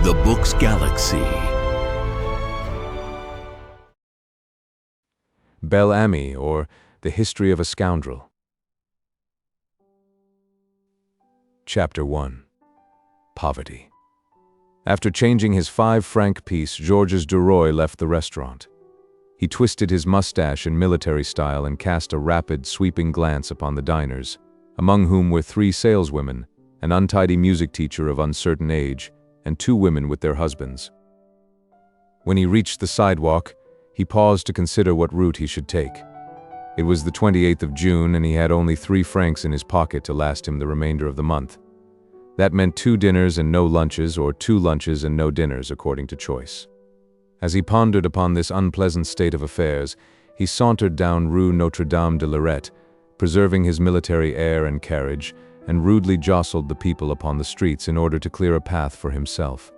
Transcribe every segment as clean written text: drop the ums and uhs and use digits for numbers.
The Book's Galaxy. Bel Ami, or The History of a Scoundrel. Chapter 1. Poverty. After changing his 5-franc piece, Georges DUROY left the restaurant. He twisted his mustache in military style and cast a rapid, sweeping glance upon the diners, among whom were 3 saleswomen, an untidy music teacher of uncertain age, and 2 women with their husbands. When he reached the sidewalk, he paused to consider what route he should take. It was the 28th of June, and he had only 3 francs in his pocket to last him the remainder of the month. That meant 2 dinners and no lunches, or 2 lunches and no dinners, according to choice. As he pondered upon this unpleasant state of affairs, he sauntered down Rue Notre-Dame de Lorette, preserving his military air and carriage, and rudely jostled the people upon the streets in order to clear a path for himself.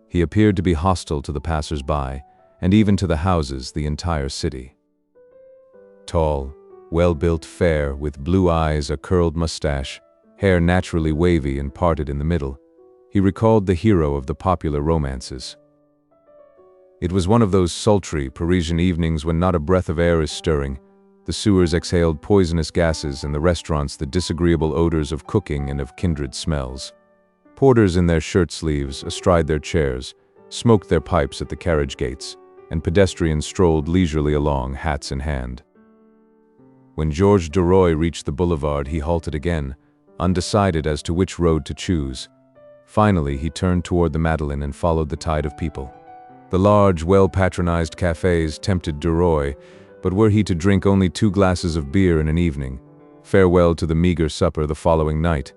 He appeared to be hostile to the passers-by, and even to the houses, the entire city. Tall, well-built, fair, with blue eyes, a curled mustache, hair naturally wavy and parted in the middle, he recalled the hero of the popular romances. It was one of those sultry Parisian evenings when not a breath of air is stirring. The sewers exhaled poisonous gases, and the restaurants the disagreeable odors of cooking and of kindred smells. Porters in their shirt sleeves, astride their chairs, smoked their pipes at the carriage gates, and pedestrians strolled leisurely along, hats in hand. When Georges DUROY reached the boulevard, he halted again, undecided as to which road to choose. Finally, he turned toward the Madeleine and followed the tide of people. The large, well-patronized cafes tempted DUROY, but were he to drink only 2 glasses of beer in an evening, farewell to the meager supper the following night.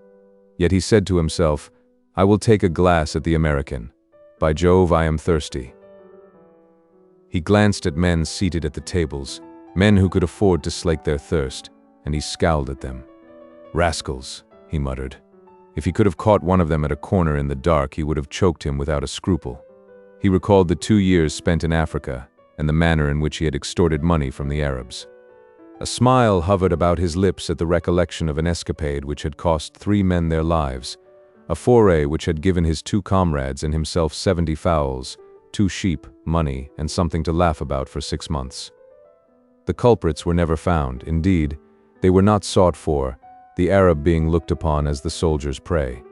Yet he said to himself, "I will take a glass at the American. By Jove, I am thirsty." He glanced at men seated at the tables, men who could afford to slake their thirst, and he scowled at them. "Rascals," he muttered. If he could have caught one of them at a corner in the dark, he would have choked him without a scruple. He recalled the 2 years spent in Africa, and the manner in which he had extorted money from the Arabs. A smile hovered about his lips at the recollection of an escapade which had cost 3 men their lives, a foray which had given his 2 comrades and himself 70 fowls, 2 sheep, money, and something to laugh about for 6 months. The culprits were never found. Indeed, they were not sought for, the Arab being looked upon as the soldier's prey.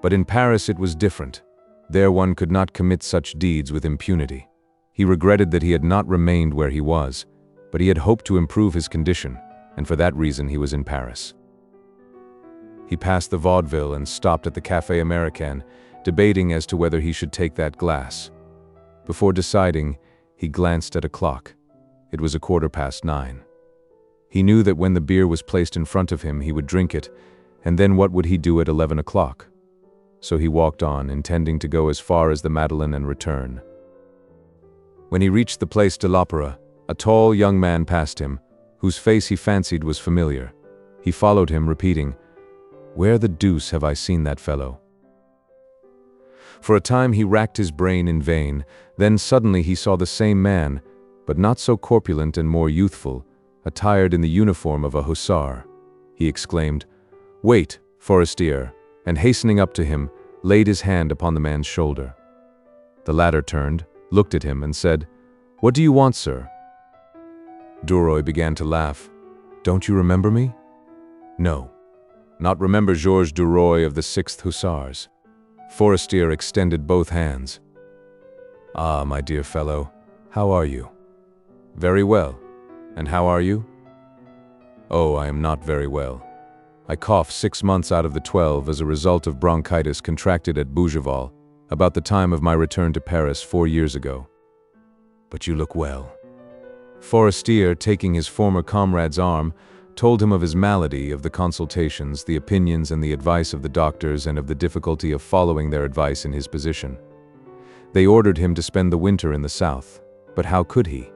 But in Paris it was different. There one could not commit such deeds with impunity. He regretted that he had not remained where he was, but he had hoped to improve his condition, and for that reason he was in Paris. He passed the vaudeville and stopped at the Café Américain, debating as to whether he should take that glass. Before deciding, he glanced at a clock. It was 9:15. He knew that when the beer was placed in front of him, he would drink it, and then what would he do at 11 o'clock? So he walked on, intending to go as far as the Madeleine and return. When he reached the Place de l'Opéra, a tall young man passed him, whose face he fancied was familiar. He followed him, repeating, "Where the deuce have I seen that fellow?" For a time he racked his brain in vain, then suddenly he saw the same man, but not so corpulent and more youthful, attired in the uniform of a hussar. He exclaimed, "Wait, FORESTIER," and hastening up to him, laid his hand upon the man's shoulder. The latter turned, looked at him, and said, "What do you want, sir?" DUROY began to laugh. "Don't you remember me?" "No." "Not remember Georges DUROY of the 6th Hussars?" FORESTIER extended both hands. "Ah, my dear fellow, how are you?" "Very well. And how are you?" "Oh, I am not very well. I cough 6 months out of the 12 as a result of bronchitis contracted at Bougival, about the time of my return to Paris 4 years ago." "But you look well." FORESTIER, taking his former comrade's arm, told him of his malady, of the consultations, the opinions and the advice of the doctors, and of the difficulty of following their advice in his position. They ordered him to spend the winter in the south, but how could he?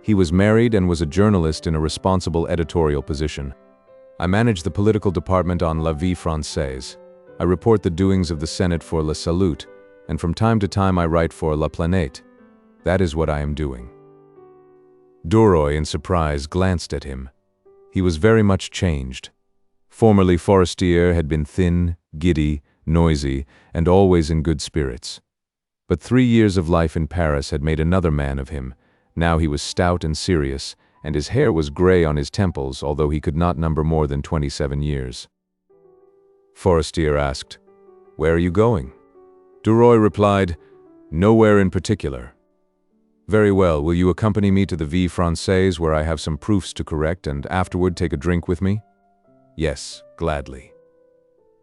He was married and was a journalist in a responsible editorial position. "I manage the political department on La Vie Française. I report the doings of the Senate for Le Salut, and from time to time I write for La Planète. That is what I am doing." DUROY, in surprise, glanced at him. He was very much changed. Formerly FORESTIER had been thin, giddy, noisy, and always in good spirits. But 3 years of life in Paris had made another man of him. Now he was stout and serious, and his hair was gray on his temples, although he could not number more than 27 years. Forestier asked, "Where are you going?" DUROY replied, "Nowhere in particular." "Very well, will you accompany me to the VIII Française, where I have some proofs to correct, and afterward take a drink with me?" "Yes, gladly."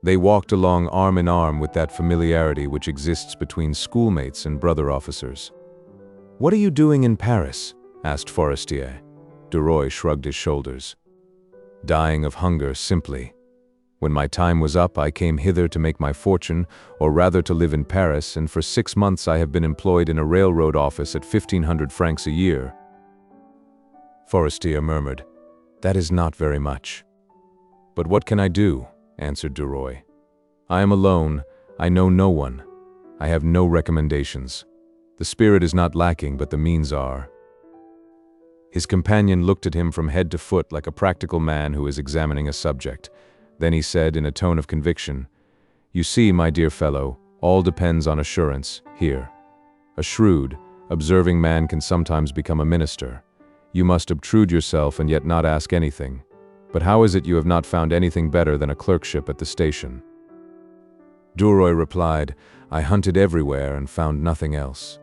They walked along arm in arm with that familiarity which exists between schoolmates and brother officers. "What are you doing in Paris?" asked Forestier. DUROY shrugged his shoulders. "Dying of hunger, simply. When my time was up, I came hither to make my fortune, or rather to live in Paris, and for 6 months I have been employed in a railroad office at 1,500 francs a year." Forestier murmured, "That is not very much." "But what can I do?" answered DUROY. "I am alone, I know no one. I have no recommendations. The spirit is not lacking, but the means are." His companion looked at him from head to foot like a practical man who is examining a subject. Then he said in a tone of conviction, "You see, my dear fellow, all depends on assurance, here. A shrewd, observing man can sometimes become a minister. You must obtrude yourself and yet not ask anything. But how is it you have not found anything better than a clerkship at the station?" DUROY replied, "I hunted everywhere and found nothing else.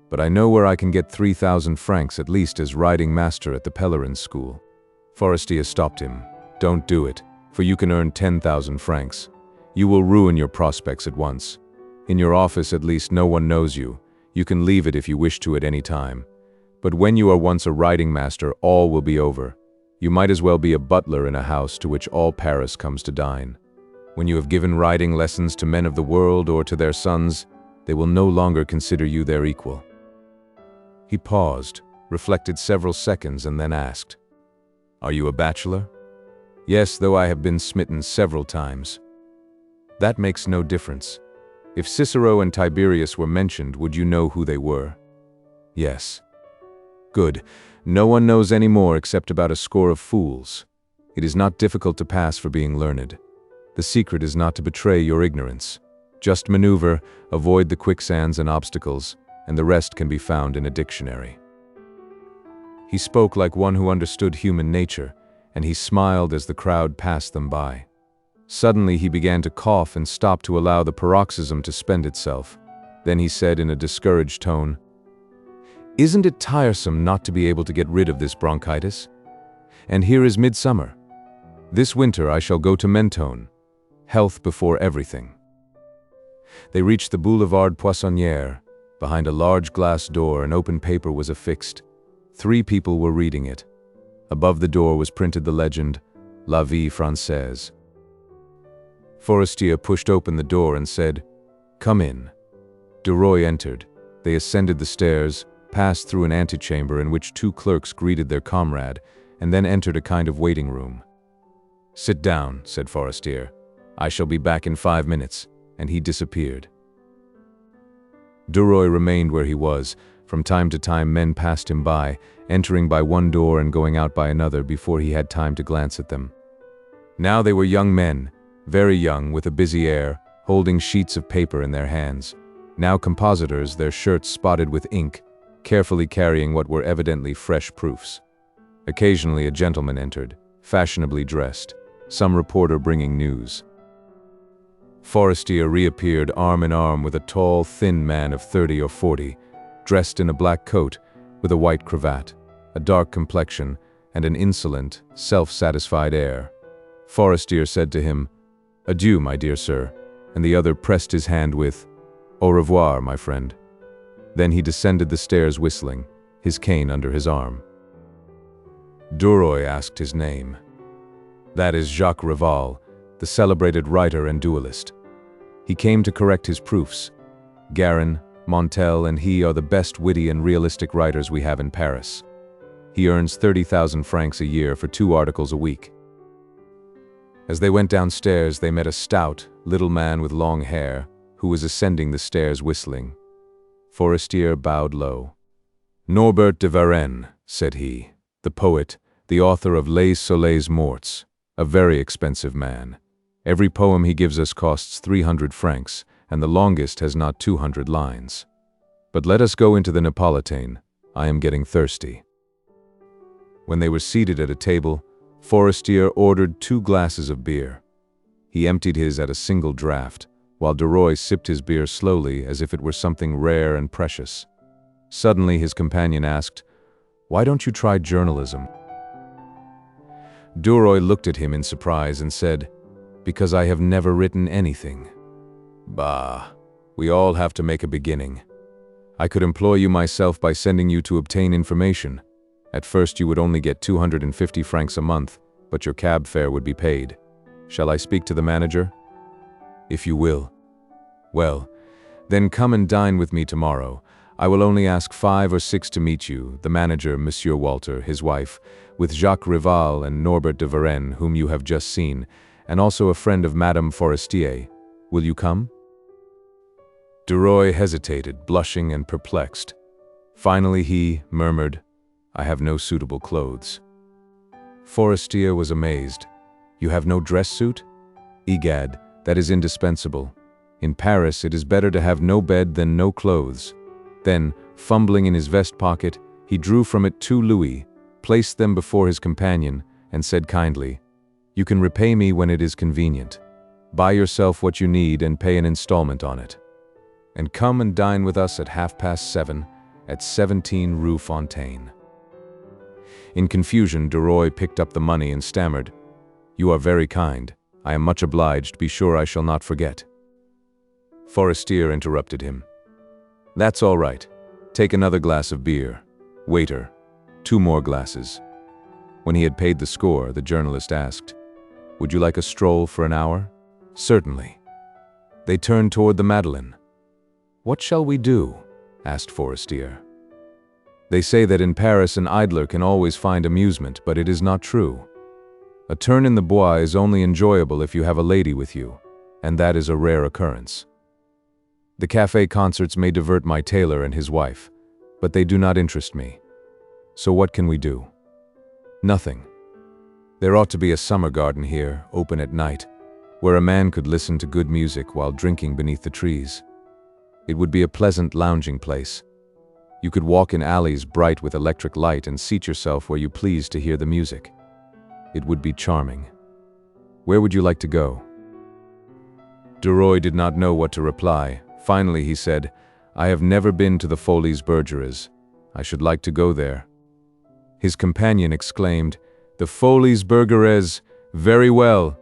But I know where I can get 3,000 francs at least as riding master at the Pèlerin school." Forestier stopped him. "Don't do it, for you can earn 10,000 francs. You will ruin your prospects at once. In your office at least no one knows you. You can leave it if you wish to at any time. But when you are once a riding master, all will be over. You might as well be a butler in a house to which all Paris comes to dine. When you have given riding lessons to men of the world or to their sons, they will no longer consider you their equal." He paused, reflected several seconds, and then asked, "Are you a bachelor?" "Yes, though I have been smitten several times." "That makes no difference. If Cicero and Tiberius were mentioned, would you know who they were?" "Yes." "Good. No one knows any more except about a score of fools. It is not difficult to pass for being learned. The secret is not to betray your ignorance. Just maneuver, avoid the quicksands and obstacles, and the rest can be found in a dictionary." He spoke like one who understood human nature, and he smiled as the crowd passed them by. Suddenly he began to cough and stopped to allow the paroxysm to spend itself. Then he said in a discouraged tone, "Isn't it tiresome not to be able to get rid of this bronchitis? And here is midsummer. This winter I shall go to Mentone. Health before everything." They reached the Boulevard Poissonnière. Behind a large glass door, an open paper was affixed. 3 people were reading it. Above the door was printed the legend, "La Vie Française." Forestier pushed open the door and said, "Come in." DUROY entered. They ascended the stairs, passed through an antechamber in which 2 clerks greeted their comrade, and then entered a kind of waiting room. "Sit down," said Forestier. "I shall be back in 5 minutes," and he disappeared. DUROY remained where he was. From time to time men passed him by, entering by one door and going out by another before he had time to glance at them. Now they were young men, very young, with a busy air, holding sheets of paper in their hands. Now compositors, their shirts spotted with ink, carefully carrying what were evidently fresh proofs. Occasionally a gentleman entered, fashionably dressed, some reporter bringing news. Forestier reappeared arm in arm with a tall, thin man of 30 or 40, dressed in a black coat, with a white cravat, a dark complexion, and an insolent, self-satisfied air. Forestier said to him, "Adieu, my dear sir," and the other pressed his hand with, "Au revoir, my friend." Then he descended the stairs whistling, his cane under his arm. DUROY asked his name. "That is Jacques Rival, the celebrated writer and duelist. He came to correct his proofs. Garin, Montel, and he are the best witty and realistic writers we have in Paris. He earns 30,000 francs a year for 2 articles a week." As they went downstairs, they met a stout, little man with long hair, who was ascending the stairs whistling. Forestier bowed low. "Norbert de Varenne," said he, "the poet, the author of Les Soleils Morts, a very expensive man. Every poem he gives us costs 300 francs, and the longest has not 200 lines. But let us go into the Napolitain. I am getting thirsty." When they were seated at a table, Forestier ordered 2 glasses of beer. He emptied his at a single draught, while DUROY sipped his beer slowly as if it were something rare and precious. Suddenly his companion asked, "Why don't you try journalism?" DUROY looked at him in surprise and said, "Because I have never written anything." "Bah, we all have to make a beginning. I could employ you myself by sending you to obtain information. At first you would only get 250 francs a month, but your cab fare would be paid. Shall I speak to the manager?" "If you will." "Well, then come and dine with me tomorrow. I will only ask 5 or 6 to meet you, the manager, Monsieur Walter, his wife, with Jacques Rival and Norbert de Varenne, whom you have just seen, and also a friend of Madame Forestier. Will you come?" DUROY hesitated, blushing and perplexed. Finally he murmured, "I have no suitable clothes." Forestier was amazed. "You have no dress suit? Egad, that is indispensable. In Paris it is better to have no bed than no clothes." Then, fumbling in his vest pocket, he drew from it 2 louis, placed them before his companion, and said kindly, "You can repay me when it is convenient. Buy yourself what you need and pay an installment on it. And come and dine with us at 7:30 at 17 Rue Fontaine." In confusion, DUROY picked up the money and stammered, "You are very kind. I am much obliged. Be sure I shall not forget." Forestier interrupted him. "That's all right. Take another glass of beer. Waiter, 2 more glasses." When he had paid the score, the journalist asked, "Would you like a stroll for an hour?" "Certainly." They turned toward the Madeleine. "What shall we do?" asked Forestier. "They say that in Paris an idler can always find amusement, but it is not true. A turn in the Bois is only enjoyable if you have a lady with you, and that is a rare occurrence. The café concerts may divert my tailor and his wife, but they do not interest me. So what can we do?" "Nothing. There ought to be a summer garden here, open at night, where a man could listen to good music while drinking beneath the trees. It would be a pleasant lounging place. You could walk in alleys bright with electric light and seat yourself where you please to hear the music. It would be charming. Where would you like to go?" DUROY did not know what to reply. Finally he said, "I have never been to the Folies Bergères. I should like to go there." His companion exclaimed, "The Folies Bergères! Very well!"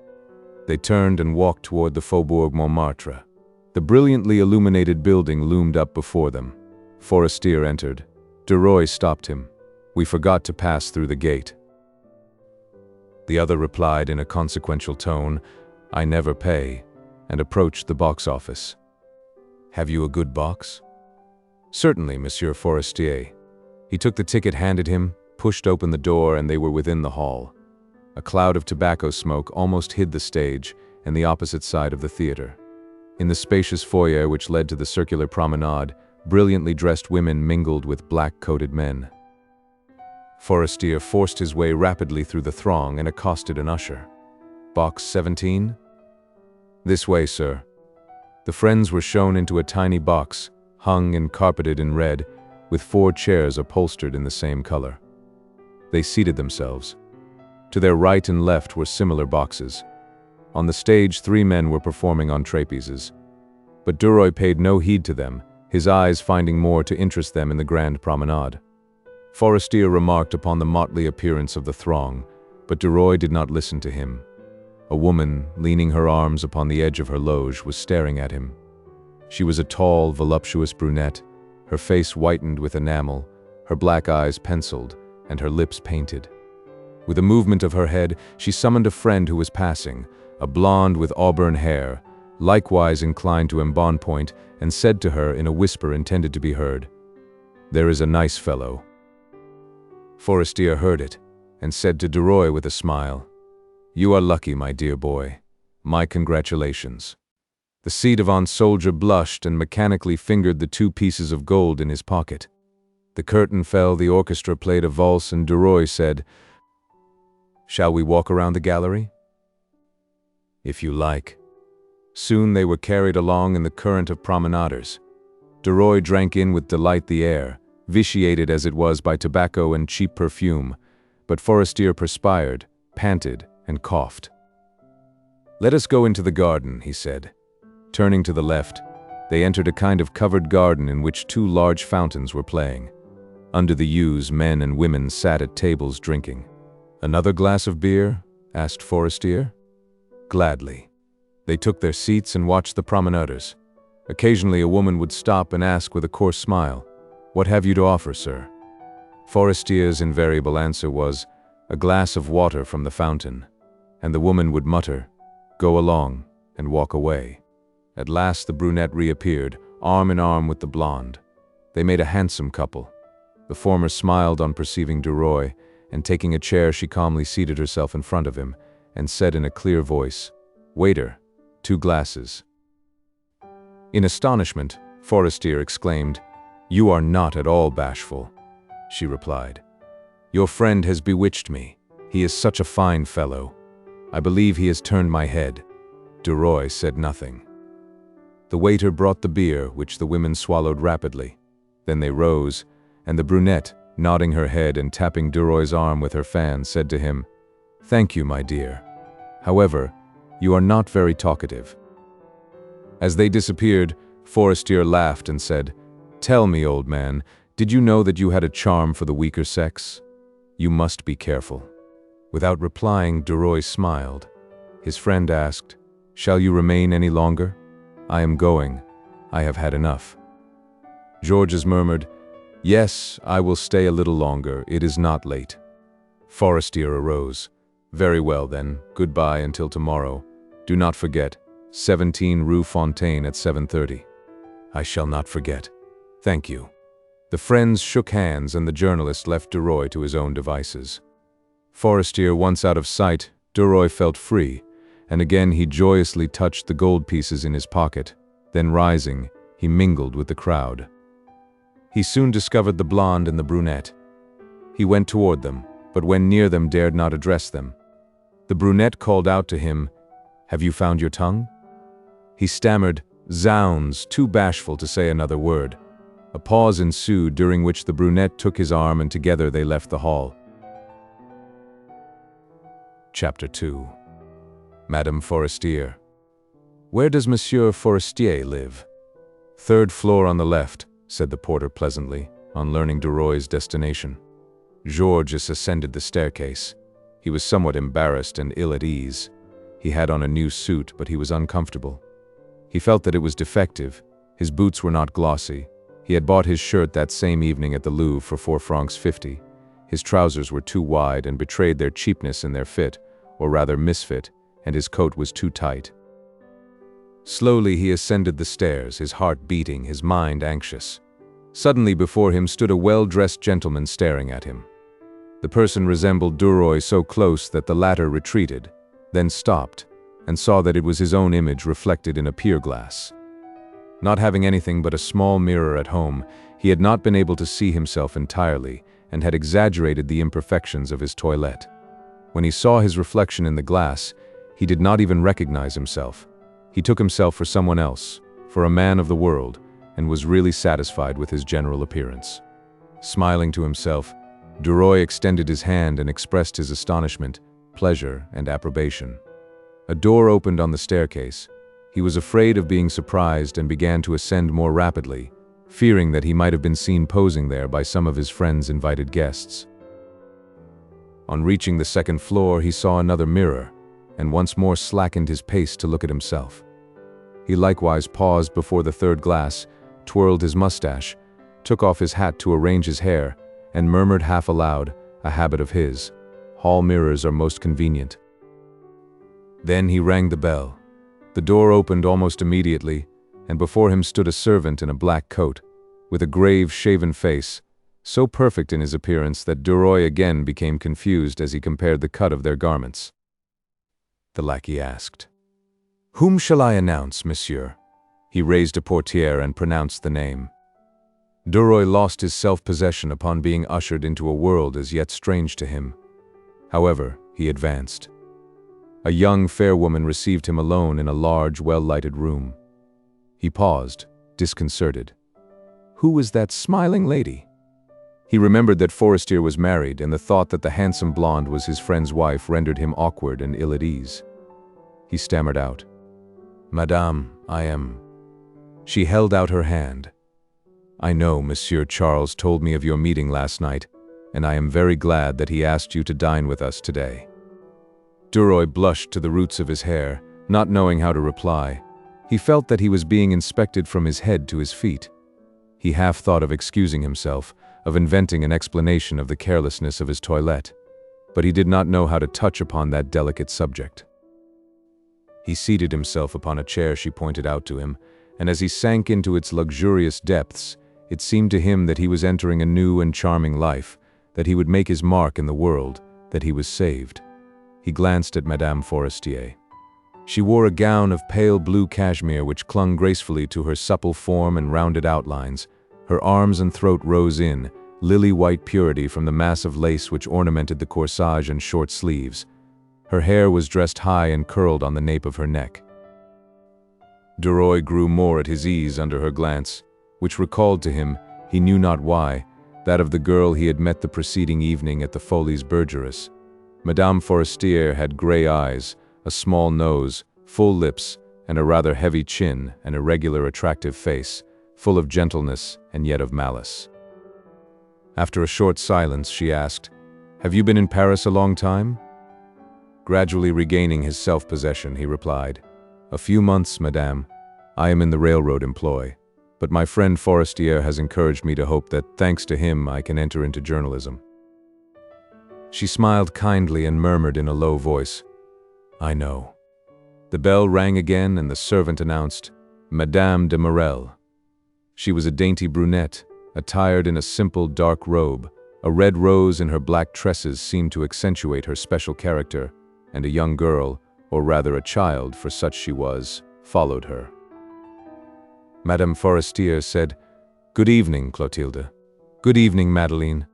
They turned and walked toward the Faubourg Montmartre. The brilliantly illuminated building loomed up before them. Forestier entered. DUROY stopped him. "We forgot to pass through the gate." The other replied in a consequential tone, "I never pay," and approached the box office. "Have you a good box?" "Certainly, Monsieur Forestier." He took the ticket handed him, pushed open the door, and they were within the hall. A cloud of tobacco smoke almost hid the stage and the opposite side of the theater. In the spacious foyer which led to the circular promenade, brilliantly dressed women mingled with black-coated men. Forestier forced his way rapidly through the throng and accosted an usher. "Box 17? "This way, sir." The friends were shown into a tiny box, hung and carpeted in red, with 4 chairs upholstered in the same color. They seated themselves. To their right and left were similar boxes. On the stage 3 men were performing on trapezes. But DUROY paid no heed to them, his eyes finding more to interest them in the grand promenade. Forestier remarked upon the motley appearance of the throng, but DUROY did not listen to him. A woman, leaning her arms upon the edge of her loge, was staring at him. She was a tall, voluptuous brunette, her face whitened with enamel, her black eyes penciled, and her lips painted. With a movement of her head, she summoned a friend who was passing, a blonde with auburn hair, likewise inclined to embonpoint, and said to her in a whisper intended to be heard, "There is a nice fellow." Forestier heard it, and said to DUROY with a smile, "You are lucky, my dear boy. My congratulations." The ci-devant soldier blushed and mechanically fingered the 2 pieces of gold in his pocket. The curtain fell, the orchestra played a valse, and DUROY said, "Shall we walk around the gallery?" if you like." Soon they were carried along in the current of promenaders. DUROY drank in with delight the air, vitiated as it was by tobacco and cheap perfume, but FORESTIER perspired, panted, and coughed. "Let us go into the garden," he said. Turning to the left, they entered a kind of covered garden in which 2 large fountains were playing. Under the yews, men and women sat at tables drinking. "Another glass of beer?" asked FORESTIER. "Gladly." They took their seats and watched the promenaders. Occasionally a woman would stop and ask with a coarse smile, "What have you to offer, sir?" FORESTIER's invariable answer was, "A glass of water from the fountain," and the woman would mutter, "Go along," and walk away. At last the brunette reappeared, arm in arm with the blonde. They made a handsome couple. The former smiled on perceiving DUROY, and taking a chair she calmly seated herself in front of him, and said in a clear voice, "Waiter, 2 glasses." In astonishment, FORESTIER exclaimed, "You are not at all bashful." She replied, "Your friend has bewitched me. He is such a fine fellow. I believe he has turned my head." DUROY said nothing. The waiter brought the beer, which the women swallowed rapidly. Then they rose, and the brunette, nodding her head and tapping DUROY's arm with her fan, said to him, "Thank you, my dear. However, you are not very talkative." As they disappeared, FORESTIER laughed and said, "Tell me, old man, did you know that you had a charm for the weaker sex? You must be careful." Without replying, DUROY smiled. His friend asked, "Shall you remain any longer?" "I am going. I have had enough." Georges murmured, "Yes, I will stay a little longer. It is not late." FORESTIER arose. "Very well then, goodbye until tomorrow. Do not forget, 17 Rue Fontaine at 7:30. "I shall not forget. Thank you." The friends shook hands and the journalist left DUROY to his own devices. FORESTIER once out of sight, DUROY felt free, and again he joyously touched the gold pieces in his pocket. Then rising, he mingled with the crowd. He soon discovered the blonde and the brunette. He went toward them, but when near them dared not address them. The brunette called out to him, "Have you found your tongue?" He stammered, "Zounds," too bashful to say another word. A pause ensued, during which the brunette took his arm and together they left the hall. Chapter 2. Madame FORESTIER. "Where does Monsieur FORESTIER live?" "3rd floor on the left," said the porter pleasantly, on learning DUROY's destination. Georges ascended the staircase. He was somewhat embarrassed and ill at ease. He had on a new suit, but he was uncomfortable. He felt that it was defective. His boots were not glossy. He had bought his shirt that same evening at the Louvre for 4 francs 50. His trousers were too wide and betrayed their cheapness in their fit, or rather misfit, and his coat was too tight. Slowly he ascended the stairs, his heart beating, his mind anxious. Suddenly before him stood a well-dressed gentleman staring at him. The person resembled DUROY so close that the latter retreated, then stopped, and saw that it was his own image reflected in a pier glass. Not having anything but a small mirror at home, he had not been able to see himself entirely, and had exaggerated the imperfections of his toilette. When he saw his reflection in the glass, he did not even recognize himself. He took himself for someone else, for a man of the world, and was really satisfied with his general appearance. Smiling to himself, DUROY extended his hand and expressed his astonishment, pleasure, and approbation. A door opened on the staircase. He was afraid of being surprised and began to ascend more rapidly, fearing that he might have been seen posing there by some of his friends' invited guests. On reaching the 2nd floor, he saw another mirror, and once more slackened his pace to look at himself. He likewise paused before the 3rd glass, twirled his mustache, took off his hat to arrange his hair, and murmured half aloud, a habit of his, "Hall mirrors are most convenient." Then he rang the bell. The door opened almost immediately, and before him stood a servant in a black coat, with a grave, shaven face, so perfect in his appearance that DUROY again became confused as he compared the cut of their garments. The lackey asked, "Whom shall I announce, monsieur?" He raised a portière and pronounced the name. DUROY lost his self-possession upon being ushered into a world as yet strange to him. However, he advanced. A young, fair woman received him alone in a large, well-lighted room. He paused, disconcerted. Who was that smiling lady? He remembered that Forestier was married, and the thought that the handsome blonde was his friend's wife rendered him awkward and ill at ease. He stammered out, "Madame, I am—" She held out her hand. "I know Monsieur Charles told me of your meeting last night, and I am very glad that he asked you to dine with us today." DUROY blushed to the roots of his hair, not knowing how to reply. He felt that he was being inspected from his head to his feet. He half thought of excusing himself, of inventing an explanation of the carelessness of his toilette, but he did not know how to touch upon that delicate subject. He seated himself upon a chair she pointed out to him, and as he sank into its luxurious depths, it seemed to him that he was entering a new and charming life, that he would make his mark in the world, that he was saved. He glanced at Madame Forestier. She wore a gown of pale blue cashmere which clung gracefully to her supple form and rounded outlines. Her arms and throat rose in, lily-white purity from the mass of lace which ornamented the corsage and short sleeves. Her hair was dressed high and curled on the nape of her neck. DUROY grew more at his ease under her glance, which recalled to him, he knew not why, that of the girl he had met the preceding evening at the Folies Bergeress. Madame Forestier had gray eyes, a small nose, full lips, and a rather heavy chin, an irregular, attractive face, full of gentleness and yet of malice. After a short silence, she asked, "Have you been in Paris a long time?" Gradually regaining his self-possession, he replied, "A few months, madame. I am in the railroad employ, but my friend Forestier has encouraged me to hope that, thanks to him, I can enter into journalism." She smiled kindly and murmured in a low voice, "I know." The bell rang again and the servant announced, "Madame de Marelle." She was a dainty brunette, attired in a simple dark robe. A red rose in her black tresses seemed to accentuate her special character, and a young girl, or rather a child, for such she was, followed her. Madame Forestier said, "Good evening, Clotilde." "Good evening, Madeleine."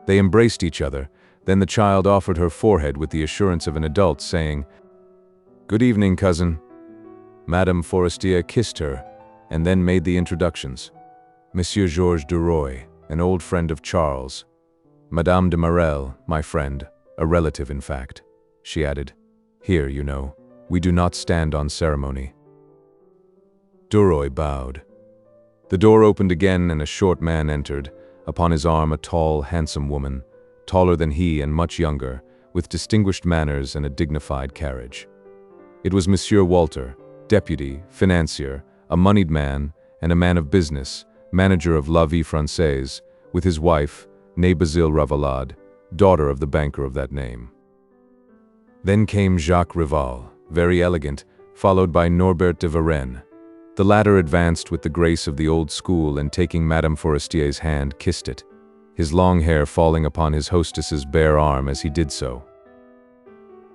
They embraced each other. Then the child offered her forehead with the assurance of an adult, saying, "Good evening, cousin." Madame Forestier kissed her, and then made the introductions. Monsieur Georges DUROY, an old friend of Charles. Madame de Marelle, my friend, a relative in fact. She added, "Here, you know, we do not stand on ceremony." DUROY bowed. The door opened again and a short man entered, upon his arm a tall, handsome woman, taller than he and much younger, with distinguished manners and a dignified carriage. It was Monsieur Walter, deputy, financier, a moneyed man, and a man of business, manager of La Vie Française, with his wife, née Basile Ravalade, daughter of the banker of that name. Then came Jacques Rival, very elegant, followed by Norbert de Varenne. The latter advanced with the grace of the old school and taking Madame Forestier's hand, kissed it, his long hair falling upon his hostess's bare arm as he did so.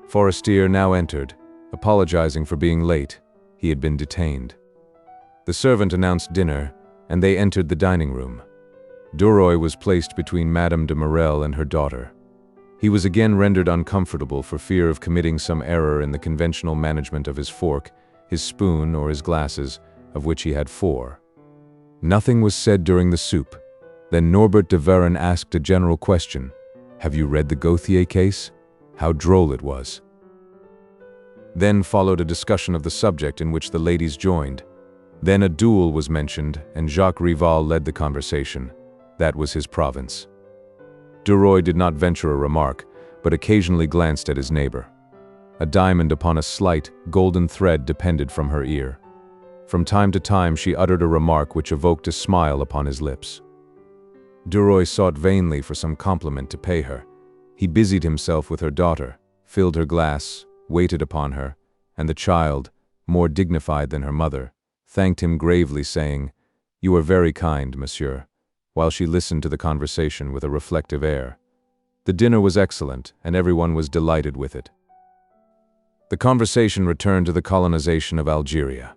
Forestier now entered, apologizing for being late. He had been detained. The servant announced dinner, and they entered the dining room. DUROY was placed between Madame de Marelle and her daughter. He was again rendered uncomfortable for fear of committing some error in the conventional management of his fork, his spoon, or his glasses, of which he had 4. Nothing was said during the soup. Then Norbert de Varenne asked a general question. "Have you read the Gauthier case? How droll it was." Then followed a discussion of the subject in which the ladies joined. Then a duel was mentioned, and Jacques Rival led the conversation. That was his province. DUROY did not venture a remark, but occasionally glanced at his neighbor. A diamond upon a slight, golden thread depended from her ear. From time to time she uttered a remark which evoked a smile upon his lips. DUROY sought vainly for some compliment to pay her. He busied himself with her daughter, filled her glass, waited upon her, and the child, more dignified than her mother, thanked him gravely, saying, "You are very kind, monsieur," while she listened to the conversation with a reflective air. The dinner was excellent, and everyone was delighted with it. The conversation returned to the colonization of Algeria.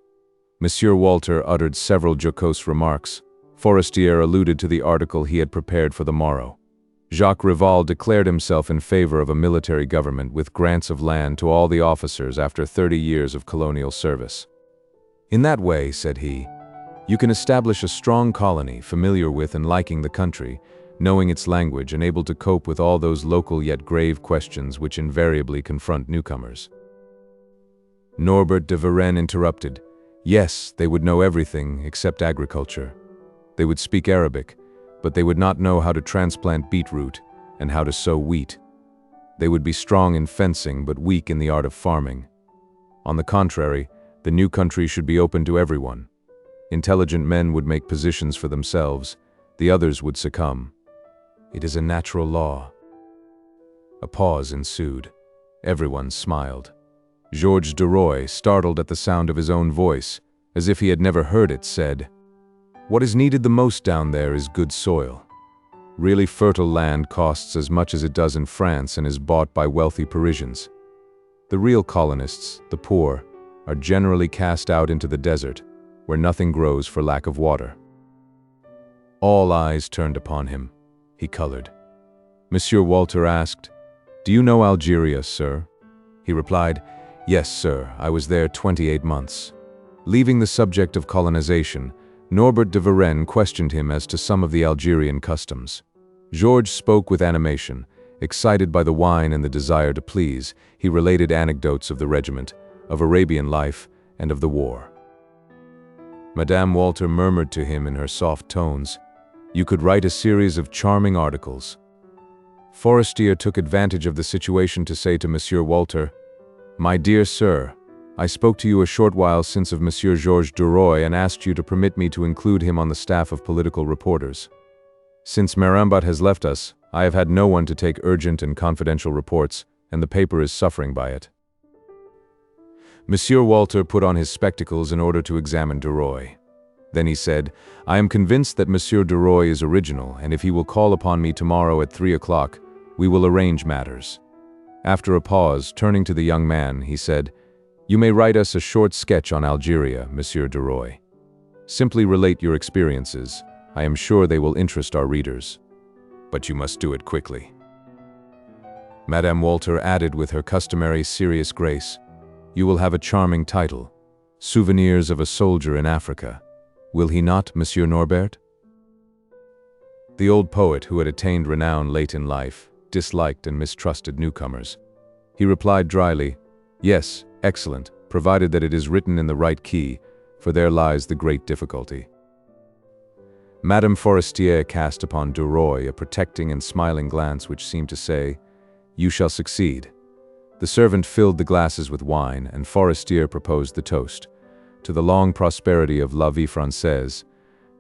Monsieur Walter uttered several jocose remarks. Forestier alluded to the article he had prepared for the morrow. Jacques Rival declared himself in favor of a military government with grants of land to all the officers after 30 years of colonial service. In that way, said he, you can establish a strong colony familiar with and liking the country, knowing its language and able to cope with all those local yet grave questions which invariably confront newcomers. Norbert de Varenne interrupted. Yes, they would know everything except agriculture. They would speak Arabic, but they would not know how to transplant beetroot and how to sow wheat. They would be strong in fencing but weak in the art of farming. On the contrary, the new country should be open to everyone. Intelligent men would make positions for themselves, the others would succumb. It is a natural law. A pause ensued. Everyone smiled. Georges DUROY, startled at the sound of his own voice, as if he had never heard it, said, "What is needed the most down there is good soil. Really fertile land costs as much as it does in France and is bought by wealthy Parisians. The real colonists, the poor, are generally cast out into the desert, where nothing grows for lack of water." All eyes turned upon him. He colored. Monsieur Walter asked, "Do you know Algeria, sir?" He replied, "Yes, sir, I was there 28 months. Leaving the subject of colonization, Norbert de Varenne questioned him as to some of the Algerian customs. Georges spoke with animation. Excited by the wine and the desire to please, he related anecdotes of the regiment, of Arabian life, and of the war. Madame Walter murmured to him in her soft tones, "You could write a series of charming articles." Forestier took advantage of the situation to say to Monsieur Walter, "My dear sir, I spoke to you a short while since of Monsieur Georges DUROY and asked you to permit me to include him on the staff of political reporters. Since Maupassant has left us, I have had no one to take urgent and confidential reports, and the paper is suffering by it." Monsieur Walter put on his spectacles in order to examine DUROY. Then he said, "I am convinced that Monsieur DUROY is original, and if he will call upon me tomorrow at 3 o'clock, we will arrange matters." After a pause, turning to the young man, he said, "You may write us a short sketch on Algeria, Monsieur DUROY. Simply relate your experiences. I am sure they will interest our readers. But you must do it quickly." Madame Walter added with her customary serious grace, "You will have a charming title, Souvenirs of a Soldier in Africa. Will he not, Monsieur Norbert?" The old poet, who had attained renown late in life, disliked and mistrusted newcomers. He replied dryly, "Yes, excellent, provided that it is written in the right key, for there lies the great difficulty." Madame Forestier cast upon DUROY a protecting and smiling glance which seemed to say, "You shall succeed." The servant filled the glasses with wine, and Forestier proposed the toast. To the long prosperity of La Vie Française.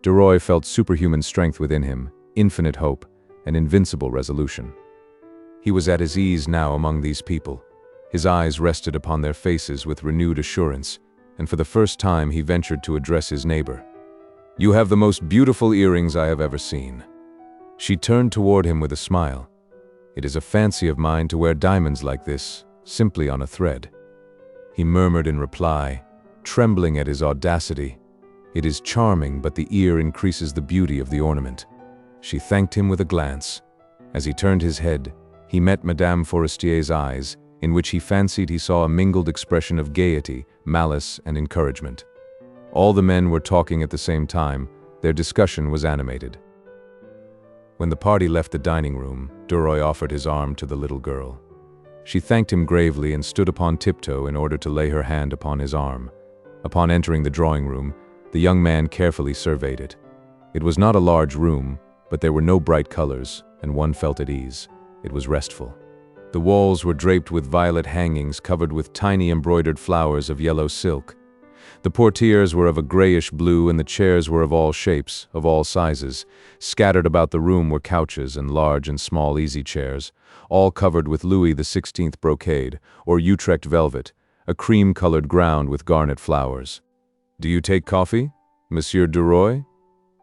DUROY felt superhuman strength within him, infinite hope, and invincible resolution. He was at his ease now among these people. His eyes rested upon their faces with renewed assurance, and for the first time he ventured to address his neighbor. "You have the most beautiful earrings I have ever seen." She turned toward him with a smile. "It is a fancy of mine to wear diamonds like this, simply on a thread." He murmured in reply, trembling at his audacity, "It is charming, but the ear increases the beauty of the ornament." She thanked him with a glance. As he turned his head, he met Madame Forestier's eyes, in which he fancied he saw a mingled expression of gaiety, malice, and encouragement. All the men were talking at the same time. Their discussion was animated. When the party left the dining room, DUROY offered his arm to the little girl. She thanked him gravely and stood upon tiptoe in order to lay her hand upon his arm. Upon entering the drawing room, the young man carefully surveyed it. It was not a large room, but there were no bright colors, and one felt at ease. It was restful. The walls were draped with violet hangings covered with tiny embroidered flowers of yellow silk. The portieres were of a grayish blue, and the chairs were of all shapes, of all sizes. Scattered about the room were couches and large and small easy chairs, all covered with Louis XVI brocade, or Utrecht velvet, a cream-colored ground with garnet flowers. "Do you take coffee, Monsieur DUROY?"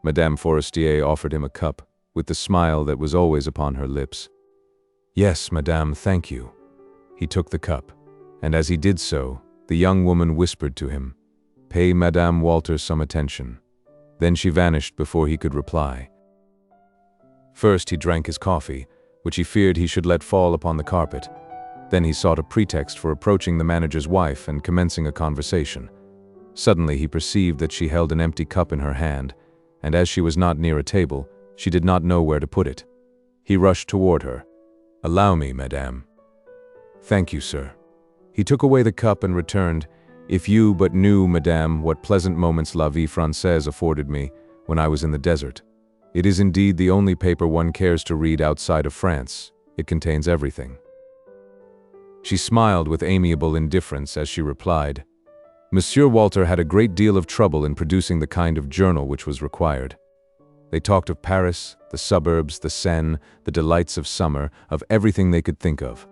Madame Forestier offered him a cup, with the smile that was always upon her lips. "Yes, madame, thank you." He took the cup, and as he did so, the young woman whispered to him, "Pay Madame Walter some attention." Then she vanished before he could reply. First he drank his coffee, which he feared he should let fall upon the carpet. Then he sought a pretext for approaching the manager's wife and commencing a conversation. Suddenly he perceived that she held an empty cup in her hand, and as she was not near a table, she did not know where to put it. He rushed toward her. "Allow me, madame." "Thank you, sir." He took away the cup and returned. "If you but knew, madame, what pleasant moments La Vie Française afforded me when I was in the desert. It is indeed the only paper one cares to read outside of France. It contains everything." She smiled with amiable indifference as she replied, "Monsieur Walter had a great deal of trouble in producing the kind of journal which was required. They talked of Paris, the suburbs, the Seine, the delights of summer, of everything they could think of.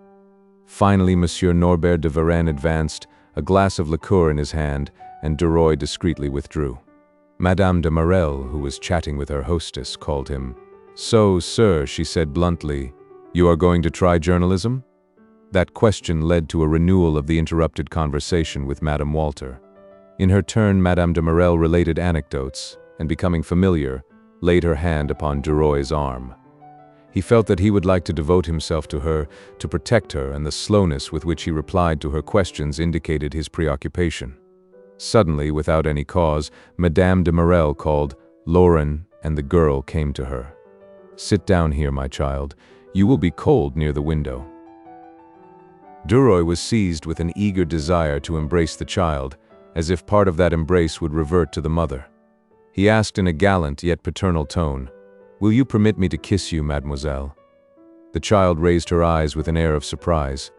Finally, Monsieur Norbert de Varenne advanced, a glass of liqueur in his hand, and DUROY discreetly withdrew. Madame de Marelle, who was chatting with her hostess, called him. "So, sir," she said bluntly, "you are going to try journalism?" That question led to a renewal of the interrupted conversation with Madame Walter. In her turn, Madame de Marelle related anecdotes, and becoming familiar, laid her hand upon DUROY's arm. He felt that he would like to devote himself to her, to protect her, and the slowness with which he replied to her questions indicated his preoccupation. Suddenly, without any cause, Madame de Marelle called Lauren, and the girl came to her. "Sit down here, my child. You will be cold near the window." DUROY was seized with an eager desire to embrace the child, as if part of that embrace would revert to the mother. He asked in a gallant yet paternal tone, "Will you permit me to kiss you, mademoiselle?" The child raised her eyes with an air of surprise.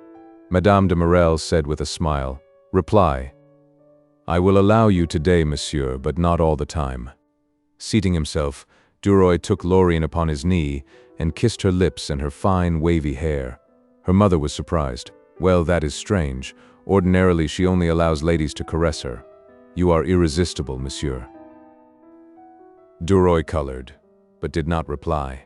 Madame de Marelle said with a smile, "Reply." "I will allow you today, monsieur, but not all the time." Seating himself, DUROY took Lauren upon his knee and kissed her lips and her fine, wavy hair. Her mother was surprised. "Well, that is strange. Ordinarily she only allows ladies to caress her. You are irresistible, monsieur." DUROY colored, but did not reply.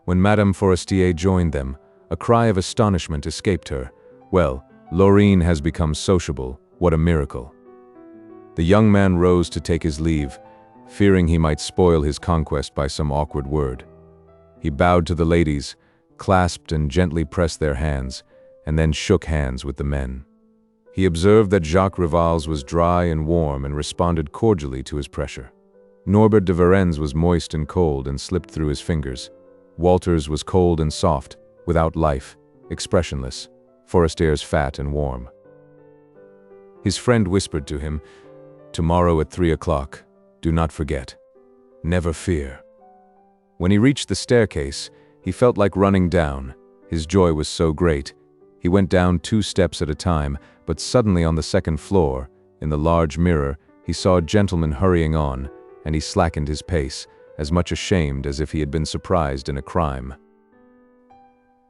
When Madame Forestier joined them, a cry of astonishment escaped her. "Well, Lauren has become sociable. What a miracle." The young man rose to take his leave, fearing he might spoil his conquest by some awkward word. He bowed to the ladies, clasped and gently pressed their hands, and then shook hands with the men. He observed that Jacques Rival's was dry and warm and responded cordially to his pressure. Norbert de Varenne's was moist and cold and slipped through his fingers. Walter's was cold and soft, without life, expressionless. Forestier's fat and warm. His friend whispered to him, "Tomorrow at 3 o'clock. Do not forget. Never fear." When he reached the staircase, he felt like running down. His joy was so great. He went down 2 steps at a time, but suddenly on the 2nd floor, in the large mirror, he saw a gentleman hurrying on, and he slackened his pace, as much ashamed as if he had been surprised in a crime.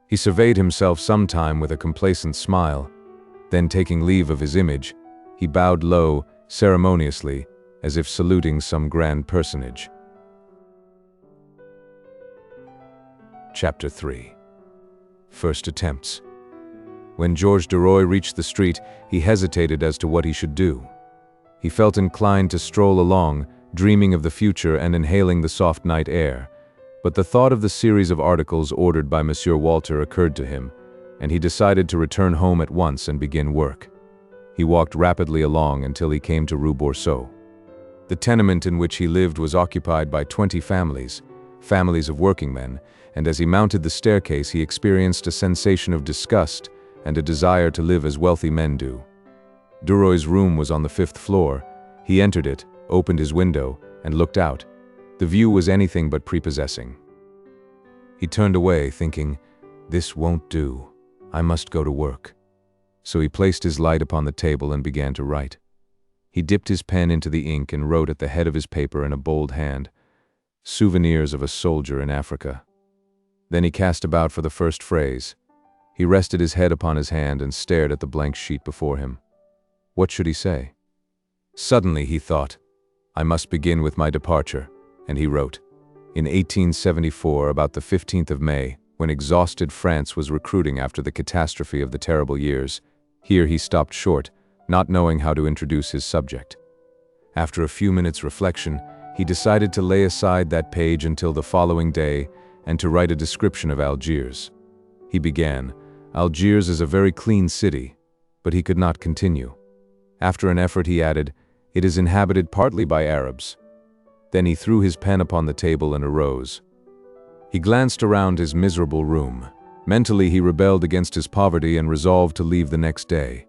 He surveyed himself some time with a complacent smile. Then, taking leave of his image, he bowed low, ceremoniously, as if saluting some grand personage. Chapter 3. First Attempts. When Georges DUROY reached the street, he hesitated as to what he should do. He felt inclined to stroll along, dreaming of the future and inhaling the soft night air, but the thought of the series of articles ordered by Monsieur Walter occurred to him, and he decided to return home at once and begin work. He walked rapidly along until he came to Rue Boursault. The tenement in which he lived was occupied by 20 families, families of working men, and as he mounted the staircase he experienced a sensation of disgust and a desire to live as wealthy men do. DUROY's room was on the 5th floor. He entered it, opened his window, and looked out. The view was anything but prepossessing. He turned away, thinking, "This won't do. I must go to work." So he placed his light upon the table and began to write. He dipped his pen into the ink and wrote at the head of his paper in a bold hand, "Souvenirs of a soldier in Africa." Then he cast about for the first phrase. He rested his head upon his hand and stared at the blank sheet before him. What should he say? Suddenly he thought, "I must begin with my departure," and he wrote. In 1874, about the 15th of May, when exhausted France was recruiting after the catastrophe of the terrible years, here he stopped short, not knowing how to introduce his subject. After a few minutes' reflection, he decided to lay aside that page until the following day and to write a description of Algiers. He began, "Algiers is a very clean city," but he could not continue. After an effort he added, "It is inhabited partly by Arabs." Then he threw his pen upon the table and arose. He glanced around his miserable room. Mentally he rebelled against his poverty and resolved to leave the next day.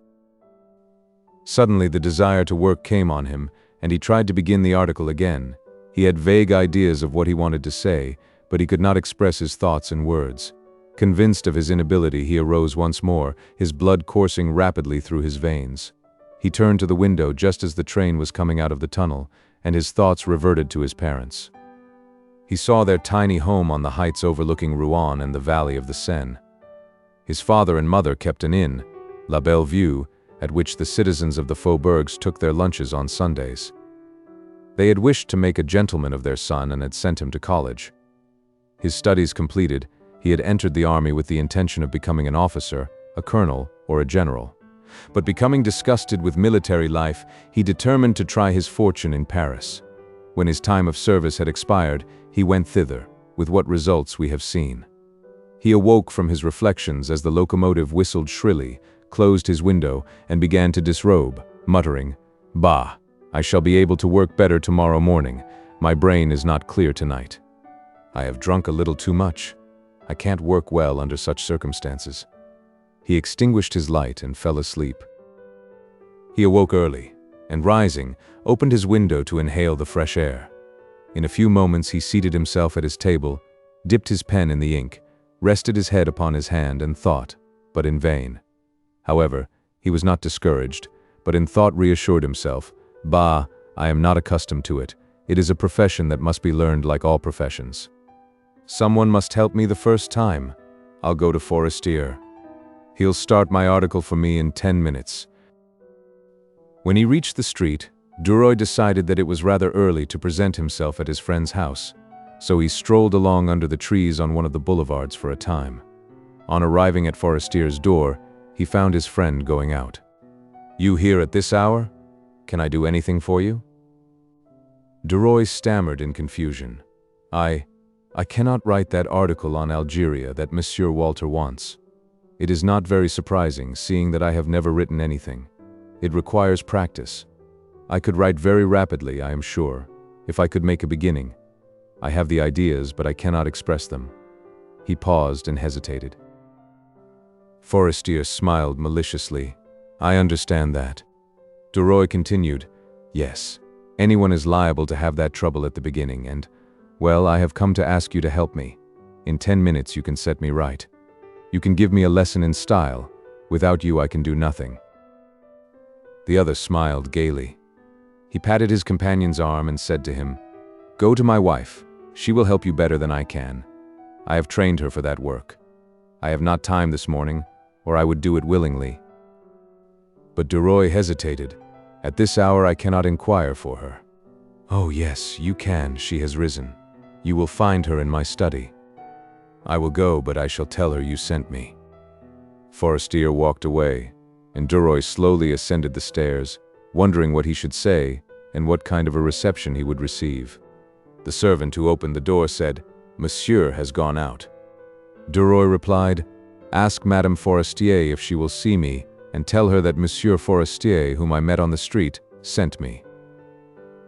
Suddenly the desire to work came on him, and he tried to begin the article again. He had vague ideas of what he wanted to say, but he could not express his thoughts in words. Convinced of his inability, he arose once more, his blood coursing rapidly through his veins. He turned to the window just as the train was coming out of the tunnel, and his thoughts reverted to his parents. He saw their tiny home on the heights overlooking Rouen and the valley of the Seine. His father and mother kept an inn, La Belle Vue, at which the citizens of the faubourgs took their lunches on Sundays. They had wished to make a gentleman of their son and had sent him to college. His studies completed, he had entered the army with the intention of becoming an officer, a colonel, or a general. But becoming disgusted with military life, he determined to try his fortune in Paris. When his time of service had expired, he went thither, with what results we have seen. He awoke from his reflections as the locomotive whistled shrilly, closed his window, and began to disrobe, muttering, "Bah, I shall be able to work better tomorrow morning. My brain is not clear tonight. I have drunk a little too much. I can't work well under such circumstances." He extinguished his light and fell asleep. He awoke early, and rising, opened his window to inhale the fresh air. In a few moments he seated himself at his table, dipped his pen in the ink, rested his head upon his hand and thought, but in vain. However, he was not discouraged, but in thought reassured himself, "Bah, I am not accustomed to it. It is a profession that must be learned like all professions. Someone must help me the first time. I'll go to FORESTIER. He'll start my article for me in 10 minutes. When he reached the street, DUROY decided that it was rather early to present himself at his friend's house, so he strolled along under the trees on one of the boulevards for a time. On arriving at FORESTIER's door, he found his friend going out. "You here at this hour? Can I do anything for you?" DUROY stammered in confusion. I cannot write that article on Algeria that Monsieur Walter wants. It is not very surprising, seeing that I have never written anything. It requires practice. I could write very rapidly, I am sure, if I could make a beginning. I have the ideas, but I cannot express them." He paused and hesitated. FORESTIER smiled maliciously. "I understand that." DUROY continued, "Yes, anyone is liable to have that trouble at the beginning, and, well, I have come to ask you to help me. In 10 minutes you can set me right. You can give me a lesson in style. Without you I can do nothing." The other smiled gaily. He patted his companion's arm and said to him, "Go to my wife. She will help you better than I can. I have trained her for that work. I have not time this morning, or I would do it willingly." But DUROY hesitated. "At this hour I cannot inquire for her." "Oh yes, you can, she has risen. You will find her in my study." "I will go, but I shall tell her you sent me." FORESTIER walked away, and DUROY slowly ascended the stairs, wondering what he should say and what kind of a reception he would receive. The servant who opened the door said, "Monsieur has gone out." DUROY replied, "Ask Madame Forestier if she will see me, and tell her that Monsieur Forestier, whom I met on the street, sent me."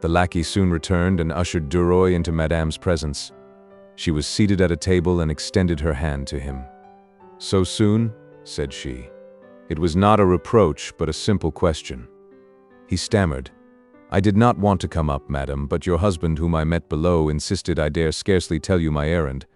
The lackey soon returned and ushered DUROY into Madame's presence. She was seated at a table and extended her hand to him. "So soon?" said she. It was not a reproach, but a simple question. He stammered, "I did not want to come up, madam, but your husband, whom I met below, insisted I dare scarcely tell you my errand.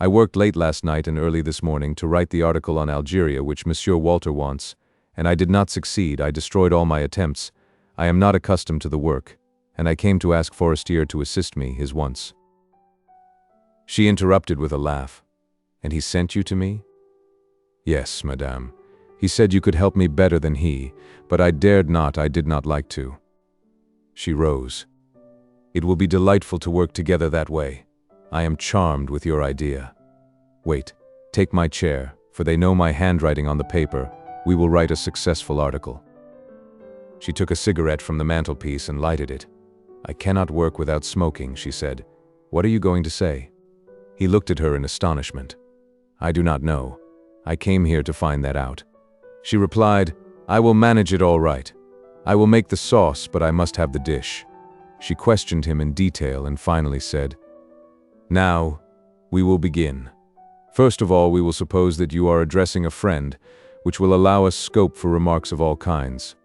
I worked late last night and early this morning to write the article on Algeria which Monsieur Walter wants, and I did not succeed. I destroyed all my attempts. I am not accustomed to the work, and I came to ask FORESTIER to assist me, his once." She interrupted with a laugh. "And he sent you to me?" "Yes, madame. He said you could help me better than he, but I did not like to." She rose. "It will be delightful to work together that way. I am charmed with your idea. Wait, take my chair, for they know my handwriting on the paper. We will write a successful article." She took a cigarette from the mantelpiece and lighted it. "I cannot work without smoking," she said. "What are you going to say?" He looked at her in astonishment. "I do not know. I came here to find that out." She replied, "I will manage it all right. I will make the sauce, but I must have the dish." She questioned him in detail and finally said, "Now, we will begin. First of all, we will suppose that you are addressing a friend, which will allow us scope for remarks of all kinds.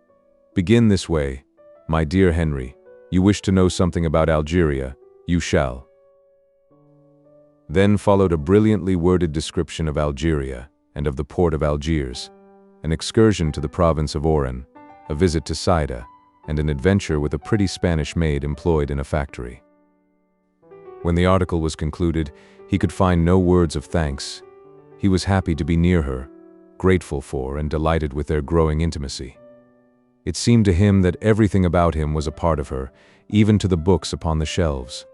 Begin this way. My dear Henry, you wish to know something about Algeria, you shall." Then followed a brilliantly worded description of Algeria and of the port of Algiers, an excursion to the province of Oran, a visit to Saida, and an adventure with a pretty Spanish maid employed in a factory. When the article was concluded, he could find no words of thanks. He was happy to be near her, grateful for and delighted with their growing intimacy. It seemed to him that everything about him was a part of her, even to the books upon the shelves.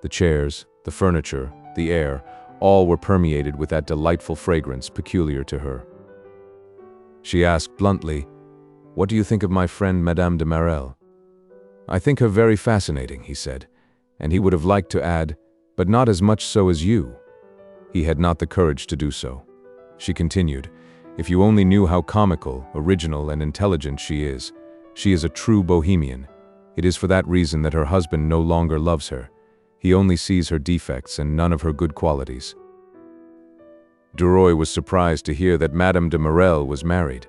The chairs, the furniture, the air, all were permeated with that delightful fragrance peculiar to her. She asked bluntly, "What do you think of my friend Madame de Marelle?" "I think her very fascinating," he said, and he would have liked to add, "but not as much so as you." He had not the courage to do so. She continued, "If you only knew how comical, original, and intelligent she is. She is a true bohemian. It is for that reason that her husband no longer loves her. He only sees her defects and none of her good qualities." Duroy was surprised to hear that Madame de Marelle was married.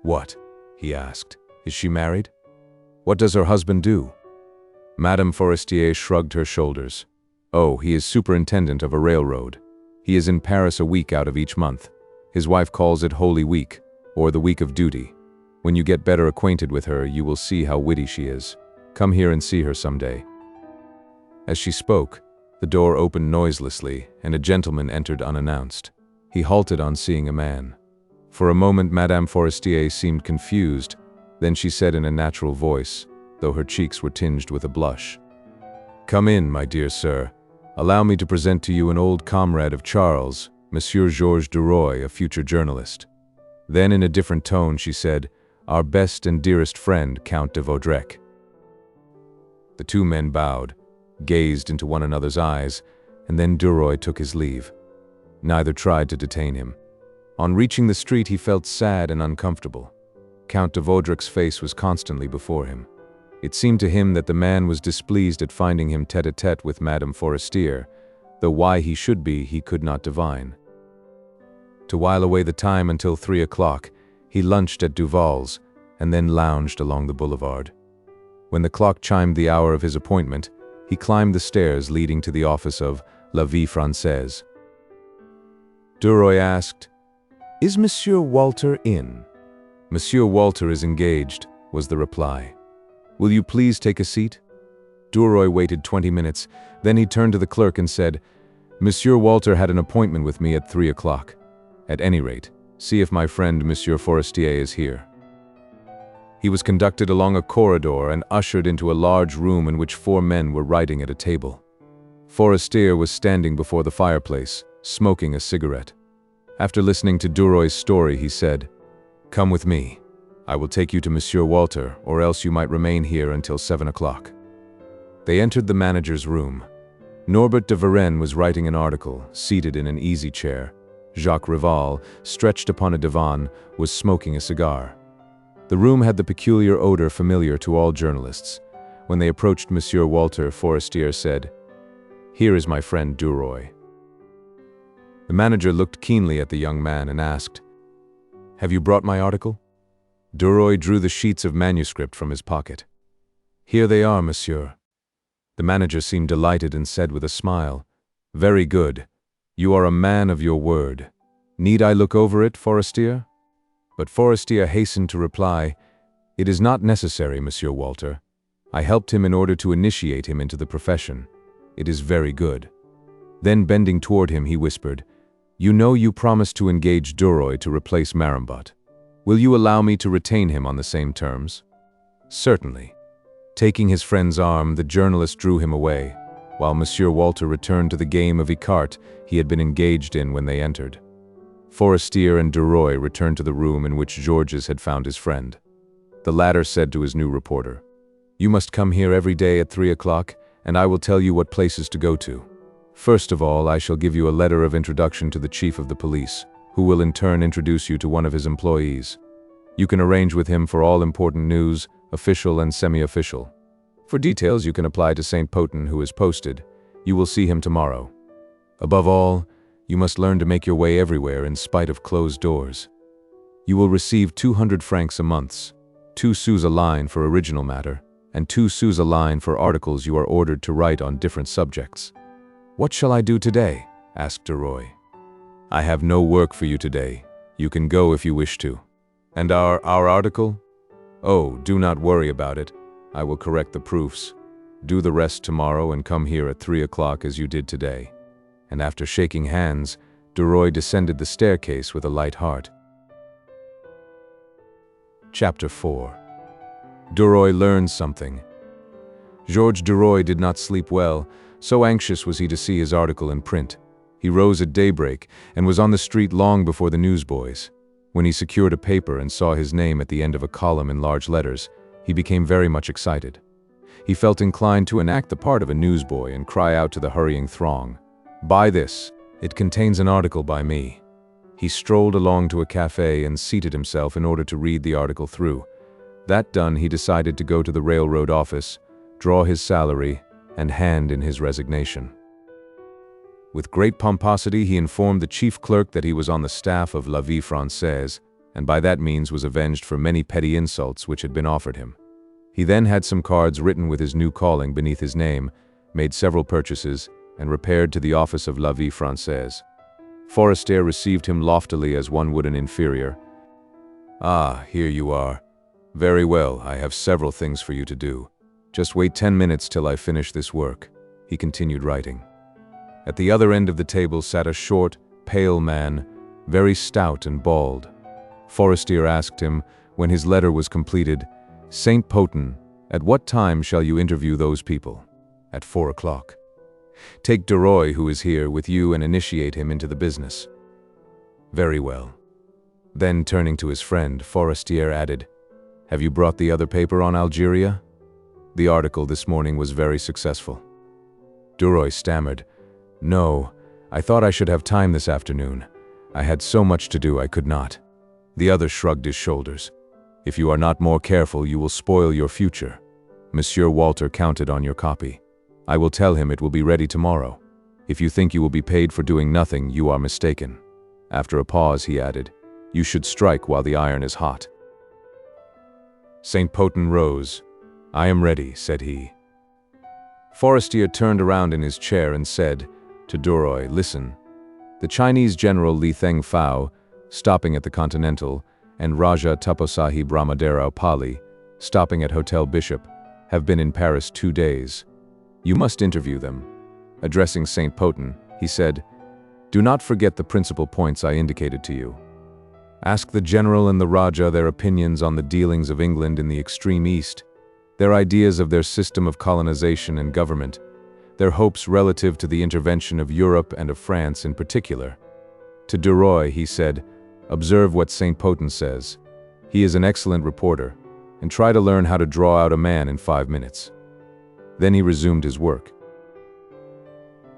"What?" he asked. "Is she married? What does her husband do?" Madame Forestier shrugged her shoulders. "Oh, he is superintendent of a railroad. He is in Paris a week out of each month. His wife calls it Holy Week, or the Week of Duty. When you get better acquainted with her, you will see how witty she is. Come here and see her someday." As she spoke, the door opened noiselessly, and a gentleman entered unannounced. He halted on seeing a man. For a moment Madame Forestier seemed confused, then she said in a natural voice, though her cheeks were tinged with a blush, "Come in, my dear sir. Allow me to present to you an old comrade of Charles, Monsieur Georges Duroy, a future journalist." Then in a different tone she said, "Our best and dearest friend, Count de Vaudrec." The two men bowed, gazed into one another's eyes, and then Duroy took his leave. Neither tried to detain him. On reaching the street he felt sad and uncomfortable. Count de Vaudrec's face was constantly before him. It seemed to him that the man was displeased at finding him tête-à-tête with Madame Forestier, though why he should be he could not divine. To while away the time until 3 o'clock, he lunched at Duval's, and then lounged along the boulevard. When the clock chimed the hour of his appointment, he climbed the stairs leading to the office of La Vie Française. Duroy asked, "Is Monsieur Walter in?" "Monsieur Walter is engaged," was the reply. "Will you please take a seat?" Duroy waited 20 minutes, then he turned to the clerk and said, "Monsieur Walter had an appointment with me at 3 o'clock. At any rate, see if my friend Monsieur Forestier is here." He was conducted along a corridor and ushered into a large room in which 4 men were writing at a table. Forestier was standing before the fireplace, smoking a cigarette. After listening to Duroy's story, he said, "Come with me. I will take you to Monsieur Walter, or else you might remain here until 7 o'clock. They entered the manager's room. Norbert de Varenne was writing an article, seated in an easy chair. Jacques Rival, stretched upon a divan, was smoking a cigar. The room had the peculiar odor familiar to all journalists. When they approached Monsieur Walter, Forestier said, "Here is my friend Duroy." The manager looked keenly at the young man and asked, "Have you brought my article?" Duroy drew the sheets of manuscript from his pocket. "Here they are, monsieur." The manager seemed delighted and said with a smile, "Very good. You are a man of your word. Need I look over it, Forestier?" But Forestier hastened to reply, "It is not necessary, Monsieur Walter. I helped him in order to initiate him into the profession. It is very good." Then bending toward him, he whispered, "You know you promised to engage Duroy to replace Marembot. Will you allow me to retain him on the same terms?" "Certainly." Taking his friend's arm, the journalist drew him away, while Monsieur Walter returned to the game of écarté he had been engaged in when they entered. Forestier and Duroy returned to the room in which Georges had found his friend. The latter said to his new reporter, "You must come here every day at 3 o'clock, and I will tell you what places to go to. First of all, I shall give you a letter of introduction to the chief of the police. who will in turn introduce you to one of his employees. You can arrange with him for all important news, official and semi-official. For details, you can apply to Saint Potin, who is posted. You will see him tomorrow. Above all, you must learn to make your way everywhere in spite of closed doors. You will receive 200 francs a month, 2 sous a line for original matter, and 2 sous a line for articles you are ordered to write on different subjects. What shall I do today? Asked DUROY. I have no work for you today. You can go if you wish to. And our article? Oh, do not worry about it. I will correct the proofs. Do the rest tomorrow and come here at 3 o'clock as you did today. And after shaking hands, DUROY descended the staircase with a light heart. Chapter 4. DUROY learns something. Georges DUROY did not sleep well, so anxious was he to see his article in print. He rose at daybreak and was on the street long before the newsboys. When he secured a paper and saw his name at the end of a column in large letters, he became very much excited. He felt inclined to enact the part of a newsboy and cry out to the hurrying throng, "Buy this! It contains an article by me." He strolled along to a cafe and seated himself in order to read the article through. That done, he decided to go to the railroad office, draw his salary, and hand in his resignation. With great pomposity, he informed the chief clerk that he was on the staff of La Vie Française, and by that means was avenged for many petty insults which had been offered him. He then had some cards written with his new calling beneath his name, made several purchases, and repaired to the office of La Vie Française. FORESTIER received him loftily as one would an inferior. "Ah, here you are. Very well, I have several things for you to do. Just wait 10 minutes till I finish this work," he continued writing. At the other end of the table sat a short, pale man, very stout and bald. FORESTIER asked him, when his letter was completed, "Saint Potin, at what time shall you interview those people?" "At 4 o'clock. Take DUROY, who is here, with you and initiate him into the business." "Very well." Then, turning to his friend, FORESTIER added, "Have you brought the other paper on Algeria? The article this morning was very successful." DUROY stammered, "No, I thought I should have time this afternoon. I had so much to do I could not." The other shrugged his shoulders. "If you are not more careful, you will spoil your future. Monsieur Walter counted on your copy. I will tell him it will be ready tomorrow. If you think you will be paid for doing nothing, you are mistaken." After a pause, he added, "You should strike while the iron is hot." Saint Potin rose. "I am ready," said he. FORESTIER turned around in his chair and said to DUROY, "Listen. The Chinese General Li Theng-Fao, stopping at the Continental, and Raja Taposahib Ramadarao Pali, stopping at Hotel Bishop, have been in Paris 2 days. You must interview them." Addressing Saint Potin, he said, "Do not forget the principal points I indicated to you. Ask the General and the Raja their opinions on the dealings of England in the extreme East, their ideas of their system of colonization and government, their hopes relative to the intervention of Europe and of France in particular." To DUROY, he said, "Observe what Saint Potin says. He is an excellent reporter, and try to learn how to draw out a man in 5 minutes." Then he resumed his work.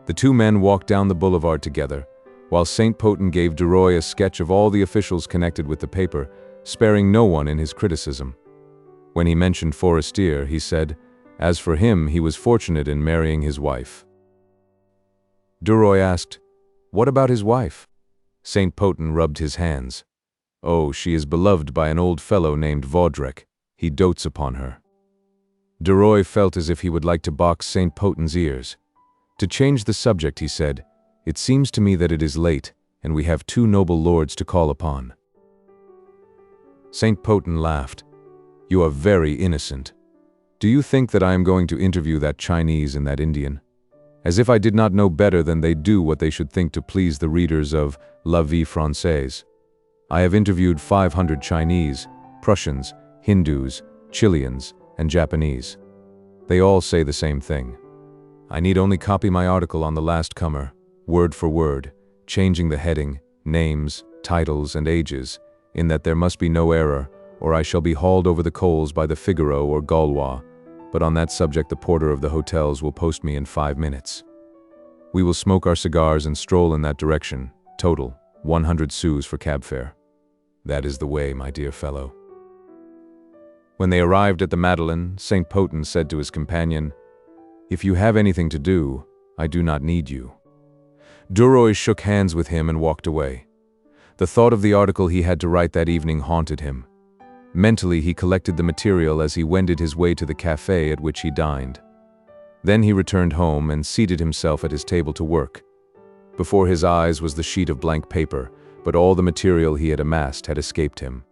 The two men walked down the boulevard together, while Saint Potin gave DUROY a sketch of all the officials connected with the paper, sparing no one in his criticism. When he mentioned FORESTIER, he said, as for him, he was fortunate in marrying his wife. DUROY asked, "What about his wife?" Saint Potin rubbed his hands. "Oh, she is beloved by an old fellow named Vaudrec. He dotes upon her." DUROY felt as if he would like to box Saint Potin's ears. To change the subject, he said, "It seems to me that it is late, and we have 2 noble lords to call upon." Saint Potin laughed. "You are very innocent. Do you think that I am going to interview that Chinese and that Indian? As if I did not know better than they do what they should think to please the readers of La Vie Française. I have interviewed 500 Chinese, Prussians, Hindus, Chileans, and Japanese. They all say the same thing. I need only copy my article on the last comer, word for word, changing the heading, names, titles, and ages, in that there must be no error, or I shall be hauled over the coals by the Figaro or Gaulois, but on that subject the porter of the hotels will post me in 5 minutes. We will smoke our cigars and stroll in that direction, total, 100 sous for cab fare. That is the way, my dear fellow. When they arrived at the Madeleine, Saint Potin said to his companion, "If you have anything to do, I do not need you." Duroy shook hands with him and walked away. The thought of the article he had to write that evening haunted him. Mentally, he collected the material as he wended his way to the café at which he dined. Then he returned home and seated himself at his table to work. Before his eyes was the sheet of blank paper, but all the material he had amassed had escaped him.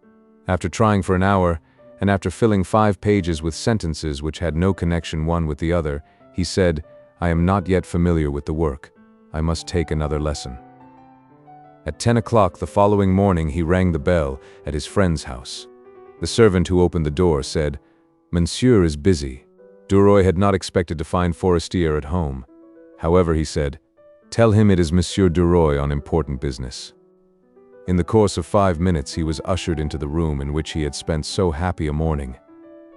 After trying for an hour, and after filling 5 pages with sentences which had no connection one with the other, he said, "I am not yet familiar with the work. I must take another lesson." At 10 o'clock the following morning he rang the bell at his friend's house. The servant who opened the door said, "Monsieur is busy." Duroy had not expected to find Forestier at home. However, he said, "Tell him it is Monsieur Duroy on important business." In the course of 5 minutes he was ushered into the room in which he had spent so happy a morning.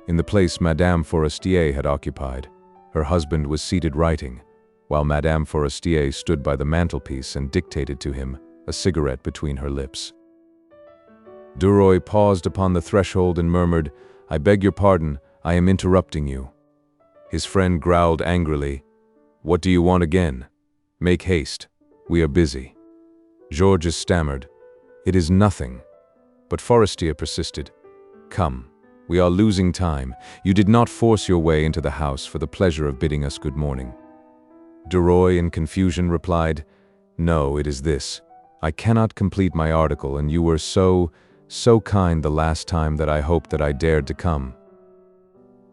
In the place Madame Forestier had occupied, her husband was seated writing, while Madame Forestier stood by the mantelpiece and dictated to him, a cigarette between her lips. Duroy paused upon the threshold and murmured, "I beg your pardon, I am interrupting you." His friend growled angrily, "What do you want again? Make haste, we are busy." Georges stammered, "It is nothing." But Forestier persisted, "Come, we are losing time. You did not force your way into the house for the pleasure of bidding us good morning." Duroy, in confusion, replied, "No, it is this. I cannot complete my article, and you were so kind the last time that I hoped that I dared to come."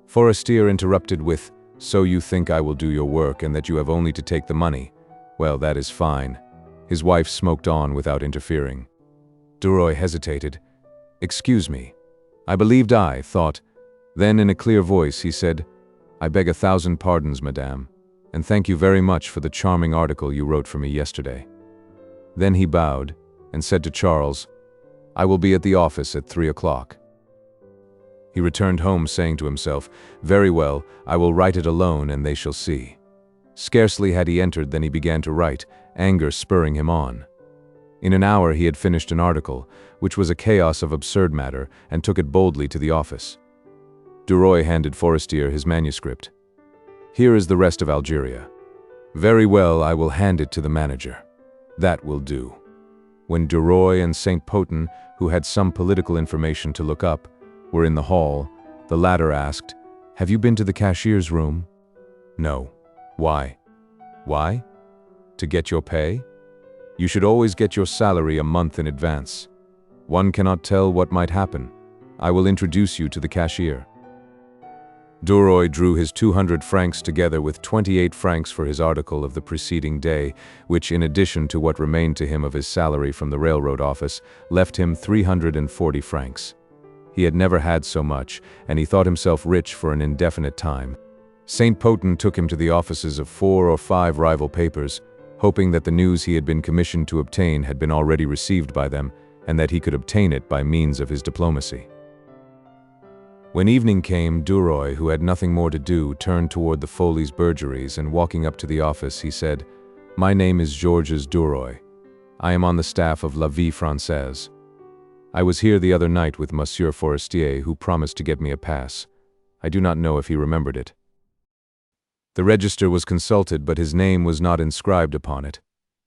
Forestier interrupted with, "So you think I will do your work and that you have only to take the money? Well, that is fine." His wife smoked on without interfering. Duroy hesitated. "Excuse me. I believed I thought." Then in a clear voice he said, "I beg 1,000 pardons, madame, and thank you very much for the charming article you wrote for me yesterday." Then he bowed and said to Charles, "I will be at the office at 3 o'clock." He returned home saying to himself, "Very well, I will write it alone and they shall see." Scarcely had he entered than he began to write, anger spurring him on. In an hour he had finished an article, which was a chaos of absurd matter, and took it boldly to the office. Duroy handed Forestier his manuscript. "Here is the rest of Algeria." "Very well, I will hand it to the manager." "That will do." When Duroy and Saint Potin, who had some political information to look up, were in the hall, the latter asked, "Have you been to the cashier's room?" "No." "Why?" "Why? To get your pay? You should always get your salary a month in advance. One cannot tell what might happen. I will introduce you to the cashier." Duroy drew his 200 francs together with 28 francs for his article of the preceding day, which, in addition to what remained to him of his salary from the railroad office, left him 340 francs. He had never had so much, and he thought himself rich for an indefinite time. Saint Potin took him to the offices of 4 or 5 rival papers, hoping that the news he had been commissioned to obtain had been already received by them, and that he could obtain it by means of his diplomacy. When evening came, Duroy, who had nothing more to do, turned toward the Folies Bergeries, and walking up to the office, he said, "My name is Georges Duroy. I am on the staff of La Vie Française. I was here the other night with Monsieur Forestier, who promised to get me a pass. I do not know if he remembered it." The register was consulted, but his name was not inscribed upon it.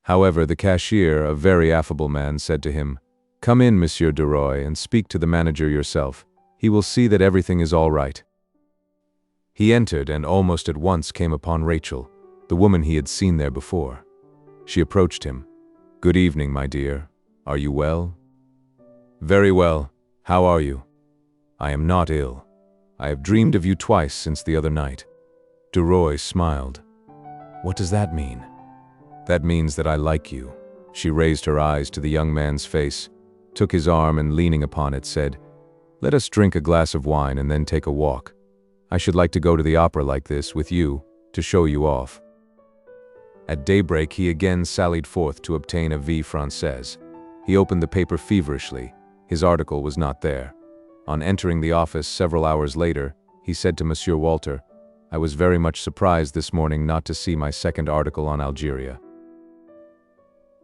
However, the cashier, a very affable man, said to him, "Come in, Monsieur Duroy, and speak to the manager yourself. He will see that everything is all right." He entered and almost at once came upon Rachel, the woman he had seen there before. She approached him. "Good evening, my dear. Are you well?" "Very well. How are you?" "I am not ill. I have dreamed of you twice since the other night." Duroy smiled. "What does that mean?" "That means that I like you." She raised her eyes to the young man's face, took his arm, and leaning upon it said, "Let us drink a glass of wine and then take a walk. I should like to go to the opera like this with you, to show you off." At daybreak he again sallied forth to obtain a Vie Française. He opened the paper feverishly. His article was not there. On entering the office several hours later, he said to Monsieur Walter, "I was very much surprised this morning not to see my second article on Algeria."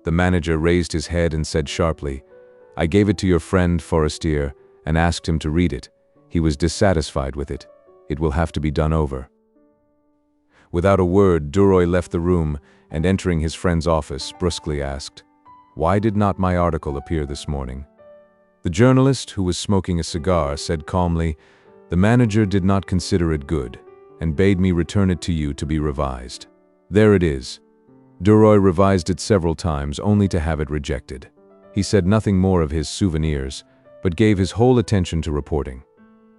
The manager raised his head and said sharply, "I gave it to your friend, Forestier, and asked him to read it. He was dissatisfied with it. It will have to be done over." Without a word, Duroy left the room and, entering his friend's office, brusquely asked, "Why did not my article appear this morning?" The journalist, who was smoking a cigar, said calmly, "The manager did not consider it good, and bade me return it to you to be revised. There it is." Duroy revised it several times, only to have it rejected. He said nothing more of his souvenirs, but gave his whole attention to reporting.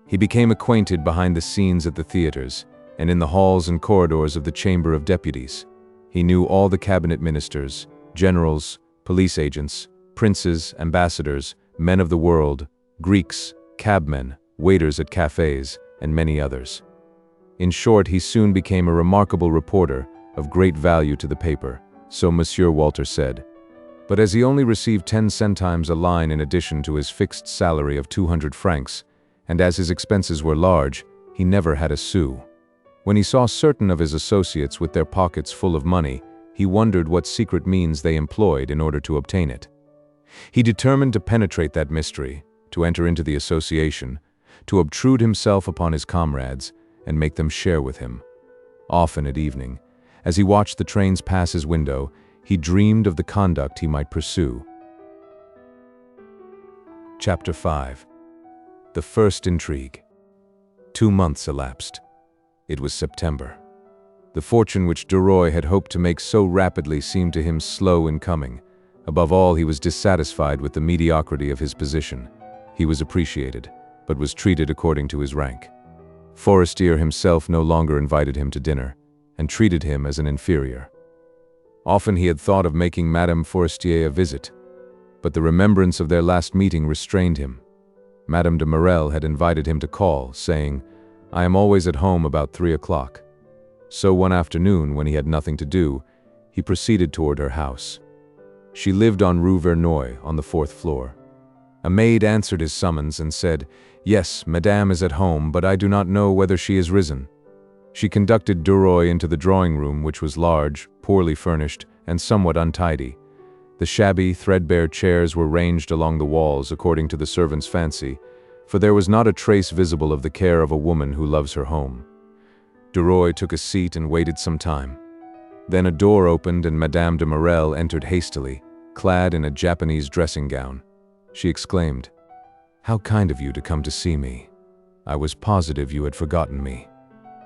He became acquainted behind the scenes at the theaters, and in the halls and corridors of the Chamber of Deputies. He knew all the cabinet ministers, generals, police agents, princes, ambassadors, men of the world, Greeks, cabmen, waiters at cafes, and many others. In short, he soon became a remarkable reporter, of great value to the paper, so Monsieur Walter said. But as he only received 10 centimes a line in addition to his fixed salary of 200 francs, and as his expenses were large, he never had a sou. When he saw certain of his associates with their pockets full of money, he wondered what secret means they employed in order to obtain it. He determined to penetrate that mystery, to enter into the association, to obtrude himself upon his comrades, and make them share with him. Often at evening, as he watched the trains pass his window, he dreamed of the conduct he might pursue. Chapter 5. The First Intrigue. 2 months elapsed. It was September. The fortune which Duroy had hoped to make so rapidly seemed to him slow in coming. Above all, he was dissatisfied with the mediocrity of his position. He was appreciated, but was treated according to his rank. Forestier himself no longer invited him to dinner, and treated him as an inferior. Often he had thought of making Madame Forestier a visit, but the remembrance of their last meeting restrained him. Madame de Marelle had invited him to call, saying, "I am always at home about 3 o'clock." So one afternoon, when he had nothing to do, he proceeded toward her house. She lived on Rue Verneuil, on the 4th floor. A maid answered his summons and said, "Yes, Madame is at home, but I do not know whether she is risen." She conducted Duroy into the drawing-room, which was large, poorly furnished, and somewhat untidy. The shabby, threadbare chairs were ranged along the walls according to the servant's fancy, for there was not a trace visible of the care of a woman who loves her home. Duroy took a seat and waited some time. Then a door opened and Madame de Marelle entered hastily, clad in a Japanese dressing gown. She exclaimed, "How kind of you to come to see me. I was positive you had forgotten me."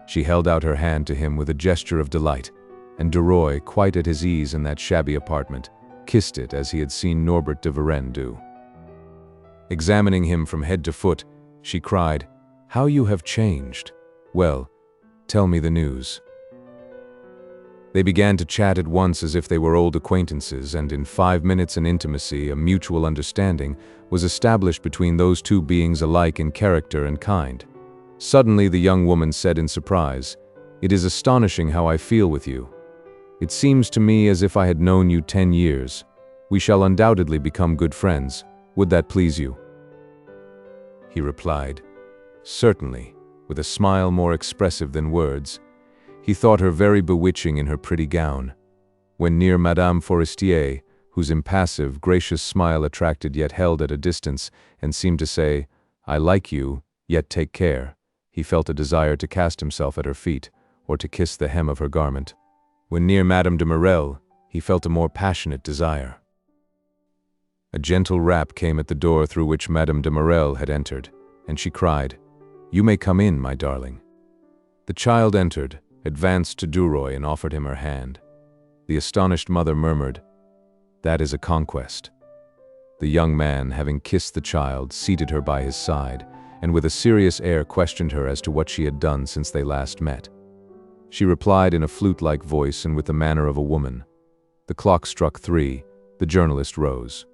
She held out her hand to him with a gesture of delight, and Duroy, quite at his ease in that shabby apartment, kissed it as he had seen Norbert de Varenne do. Examining him from head to foot, she cried, "How you have changed! Well, tell me the news." They began to chat at once as if they were old acquaintances, and in 5 minutes an intimacy, a mutual understanding, was established between those two beings alike in character and kind. Suddenly the young woman said in surprise, "It is astonishing how I feel with you. It seems to me as if I had known you 10 years. We shall undoubtedly become good friends. Would that please you?" He replied, "Certainly," with a smile more expressive than words. He thought her very bewitching in her pretty gown. When near Madame Forestier, whose impassive, gracious smile attracted yet held at a distance, and seemed to say, "I like you, yet take care," he felt a desire to cast himself at her feet, or to kiss the hem of her garment. When near Madame de Marelle, he felt a more passionate desire. A gentle rap came at the door through which Madame de Marelle had entered, and she cried, "You may come in, my darling." The child entered, advanced to Duroy and offered him her hand. The astonished mother murmured, "That is a conquest." The young man, having kissed the child, seated her by his side, and with a serious air questioned her as to what she had done since they last met. She replied in a flute-like voice and with the manner of a woman. The clock struck 3. The journalist rose.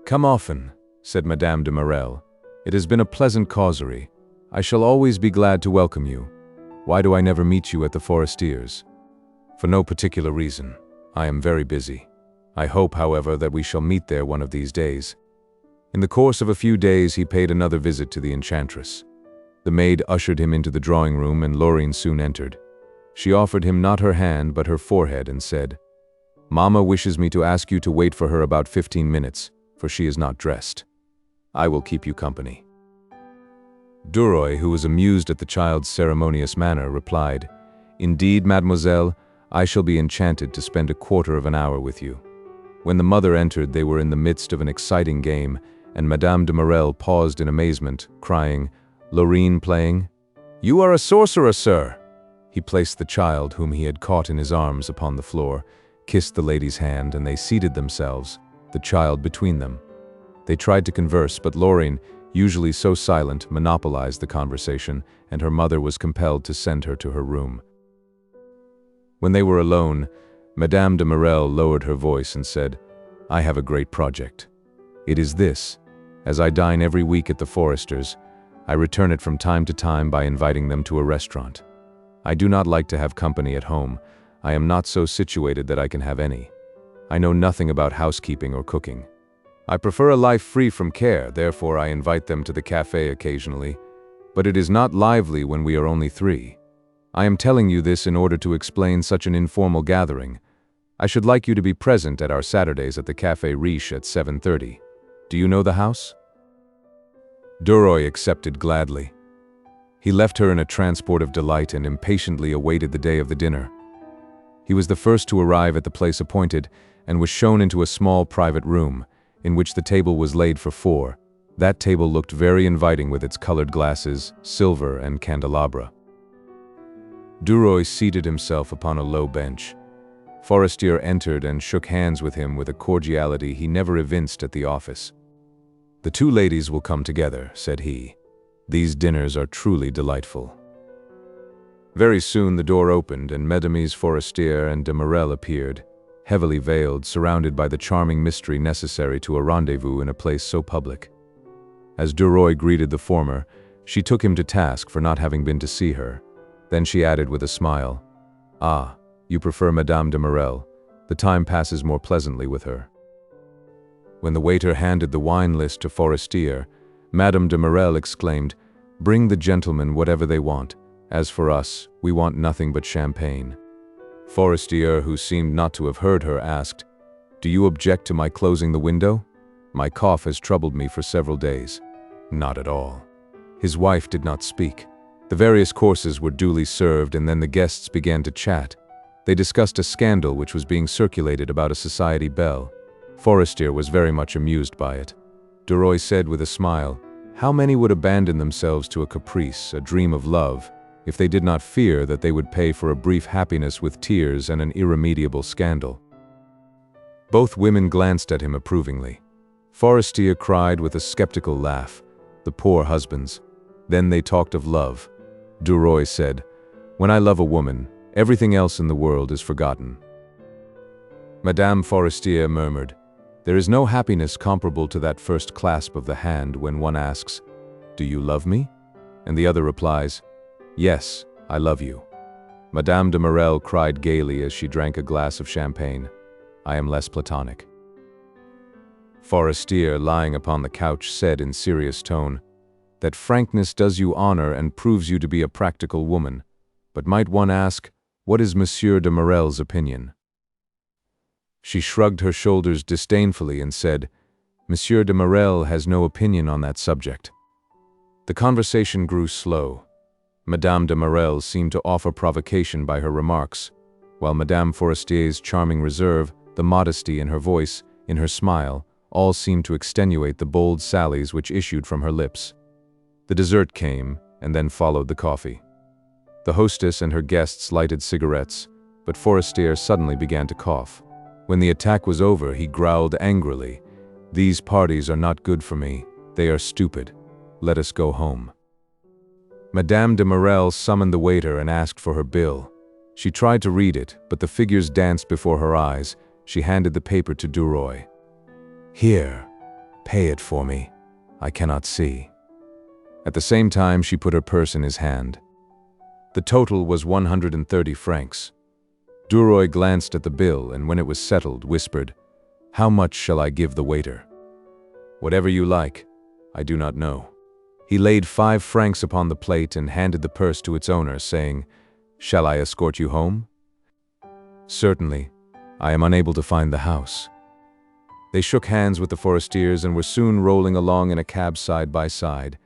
"Come often," said Madame de Marelle. "It has been a pleasant causerie. I shall always be glad to welcome you. Why do I never meet you at the Forestiers?" "For no particular reason. I am very busy. I hope, however, that we shall meet there one of these days." In the course of a few days he paid another visit to the enchantress. The maid ushered him into the drawing-room and Laurine soon entered. She offered him not her hand but her forehead and said, Mama wishes me to ask you to wait for her about 15 minutes, for she is not dressed. I will keep you company." Duroy, who was amused at the child's ceremonious manner, replied, "Indeed, mademoiselle, I shall be enchanted to spend a quarter of an hour with you." When the mother entered, they were in the midst of an exciting game, and Madame de Marelle paused in amazement, crying, "Laurine playing? You are a sorcerer, sir!" He placed the child, whom he had caught in his arms, upon the floor, kissed the lady's hand, and they seated themselves, the child between them. They tried to converse, but Laurine, usually so silent, monopolized the conversation, and her mother was compelled to send her to her room. When they were alone, Madame de Marelle lowered her voice and said, "I have a great project. It is this: as I dine every week at the Foresters', I return it from time to time by inviting them to a restaurant. I do not like to have company at home. I am not so situated that I can have any. I know nothing about housekeeping or cooking. I prefer a life free from care, therefore I invite them to the café occasionally, but it is not lively when we are only three. I am telling you this in order to explain such an informal gathering. I should like you to be present at our Saturdays at the Café Riche at 7:30. Do you know the house?" Duroy accepted gladly. He left her in a transport of delight and impatiently awaited the day of the dinner. He was the first to arrive at the place appointed and was shown into a small private room, in which the table was laid for four. That table looked very inviting with its colored glasses, silver, and candelabra. Duroy seated himself upon a low bench. Forestier entered and shook hands with him with a cordiality he never evinced at the office. "The two ladies will come together," said he. "These dinners are truly delightful." Very soon the door opened and Mesdames Forestier and de Marelle appeared, heavily veiled, surrounded by the charming mystery necessary to a rendezvous in a place so public. As Duroy greeted the former, she took him to task for not having been to see her. Then she added with a smile, "Ah, you prefer Madame de Marelle. The time passes more pleasantly with her." When the waiter handed the wine list to Forestier, Madame de Marelle exclaimed, "Bring the gentlemen whatever they want. As for us, we want nothing but champagne." Forestier, who seemed not to have heard her, asked, "Do you object to my closing the window? My cough has troubled me for several days." "Not at all." His wife did not speak. The various courses were duly served, and then the guests began to chat. They discussed a scandal which was being circulated about a society belle. Forestier was very much amused by it. Duroy said with a smile, "How many would abandon themselves to a caprice, a dream of love, if they did not fear that they would pay for a brief happiness with tears and an irremediable scandal?" Both women glanced at him approvingly. Forestier cried with a skeptical laugh, "The poor husbands." Then they talked of love. Duroy said, "When I love a woman, everything else in the world is forgotten." Madame Forestier murmured, "There is no happiness comparable to that first clasp of the hand when one asks, 'Do you love me?' and the other replies, 'Yes, I love you.'" Madame de Marelle cried gaily as she drank a glass of champagne, "I am less platonic." Forestier, lying upon the couch, said in serious tone, "That frankness does you honor and proves you to be a practical woman. But might one ask, what is Monsieur de Marelle's opinion?" She shrugged her shoulders disdainfully and said, "Monsieur de Marelle has no opinion on that subject." The conversation grew slow. Madame de Marelle seemed to offer provocation by her remarks, while Madame Forestier's charming reserve, the modesty in her voice, in her smile, all seemed to extenuate the bold sallies which issued from her lips. The dessert came, and then followed the coffee. The hostess and her guests lighted cigarettes, but Forestier suddenly began to cough. When the attack was over, he growled angrily, "These parties are not good for me. They are stupid. Let us go home." Madame de Marelle summoned the waiter and asked for her bill. She tried to read it, but the figures danced before her eyes. She handed the paper to Duroy. "Here, pay it for me. I cannot see." At the same time, she put her purse in his hand. The total was 130 francs. Duroy glanced at the bill and when it was settled, whispered, "How much shall I give the waiter?" "Whatever you like. I do not know." He laid 5 francs upon the plate and handed the purse to its owner, saying, "Shall I escort you home?" "Certainly. I am unable to find the house." They shook hands with the Forestiers and were soon rolling along in a cab side by side.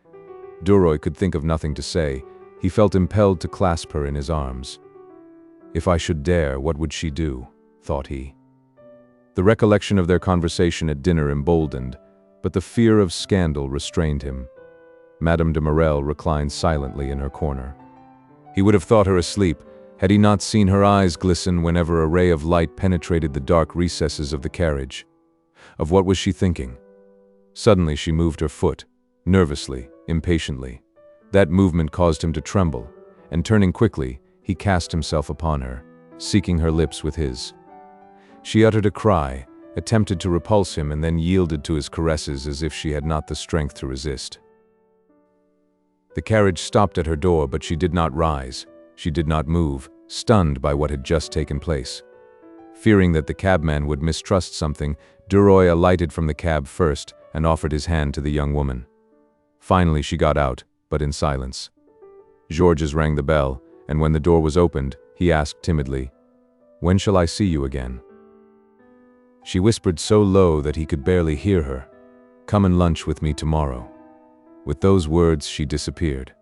Duroy could think of nothing to say. He felt impelled to clasp her in his arms. If I should dare, what would she do? Thought he. The recollection of their conversation at dinner emboldened, but the fear of scandal restrained him. Madame de Marelle reclined silently in her corner. He would have thought her asleep, had he not seen her eyes glisten whenever a ray of light penetrated the dark recesses of the carriage. Of what was she thinking? Suddenly she moved her foot, nervously, impatiently. That movement caused him to tremble, and turning quickly, he cast himself upon her, seeking her lips with his. She uttered a cry, attempted to repulse him, and then yielded to his caresses as if she had not the strength to resist. The carriage stopped at her door, but she did not rise. She did not move, stunned by what had just taken place. Fearing that the cabman would mistrust something, Duroy alighted from the cab first and offered his hand to the young woman. Finally she got out, but in silence. Georges rang the bell, and when the door was opened, he asked timidly, "When shall I see you again?" She whispered so low that he could barely hear her, "Come and lunch with me tomorrow." With those words she disappeared.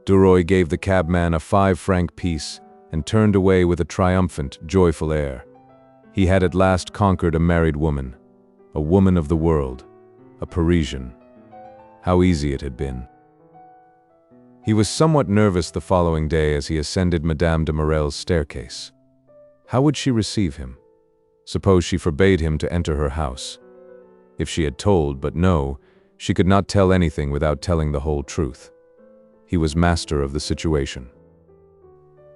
Duroy gave the cabman a 5-franc piece and turned away with a triumphant, joyful air. He had at last conquered a married woman, a woman of the world, a Parisian. How easy it had been. He was somewhat nervous the following day as he ascended Madame de Marelle's staircase. How would she receive him? Suppose she forbade him to enter her house? If she had told, but no, she could not tell anything without telling the whole truth. He was master of the situation.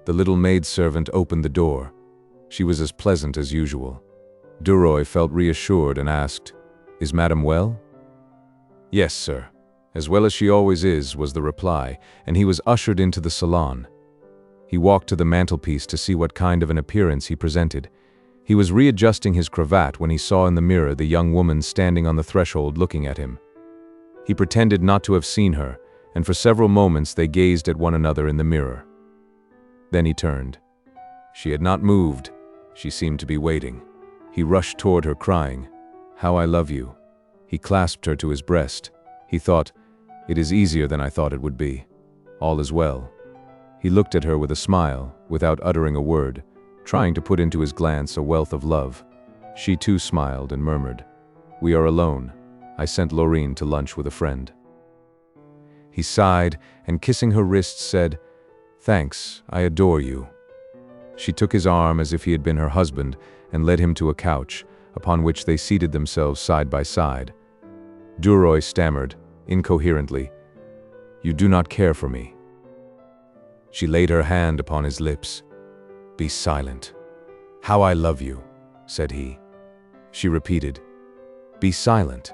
The little maidservant opened the door. She was as pleasant as usual. Duroy felt reassured and asked, "Is Madame well?" "Yes, sir. As well as she always is," was the reply, and he was ushered into the salon. He walked to the mantelpiece to see what kind of an appearance he presented. He was readjusting his cravat when he saw in the mirror the young woman standing on the threshold looking at him. He pretended not to have seen her, and for several moments they gazed at one another in the mirror. Then he turned. She had not moved. She seemed to be waiting. He rushed toward her, crying, "How I love you." He clasped her to his breast. He thought, "It is easier than I thought it would be. All is well." He looked at her with a smile, without uttering a word, trying to put into his glance a wealth of love. She too smiled and murmured, "We are alone. I sent Laurine to lunch with a friend." He sighed and, kissing her wrists, said, "Thanks, I adore you." She took his arm as if he had been her husband and led him to a couch, upon which they seated themselves side by side. Duroy stammered, incoherently, "You do not care for me." She laid her hand upon his lips. "Be silent." "How I love you," said he. She repeated, "Be silent."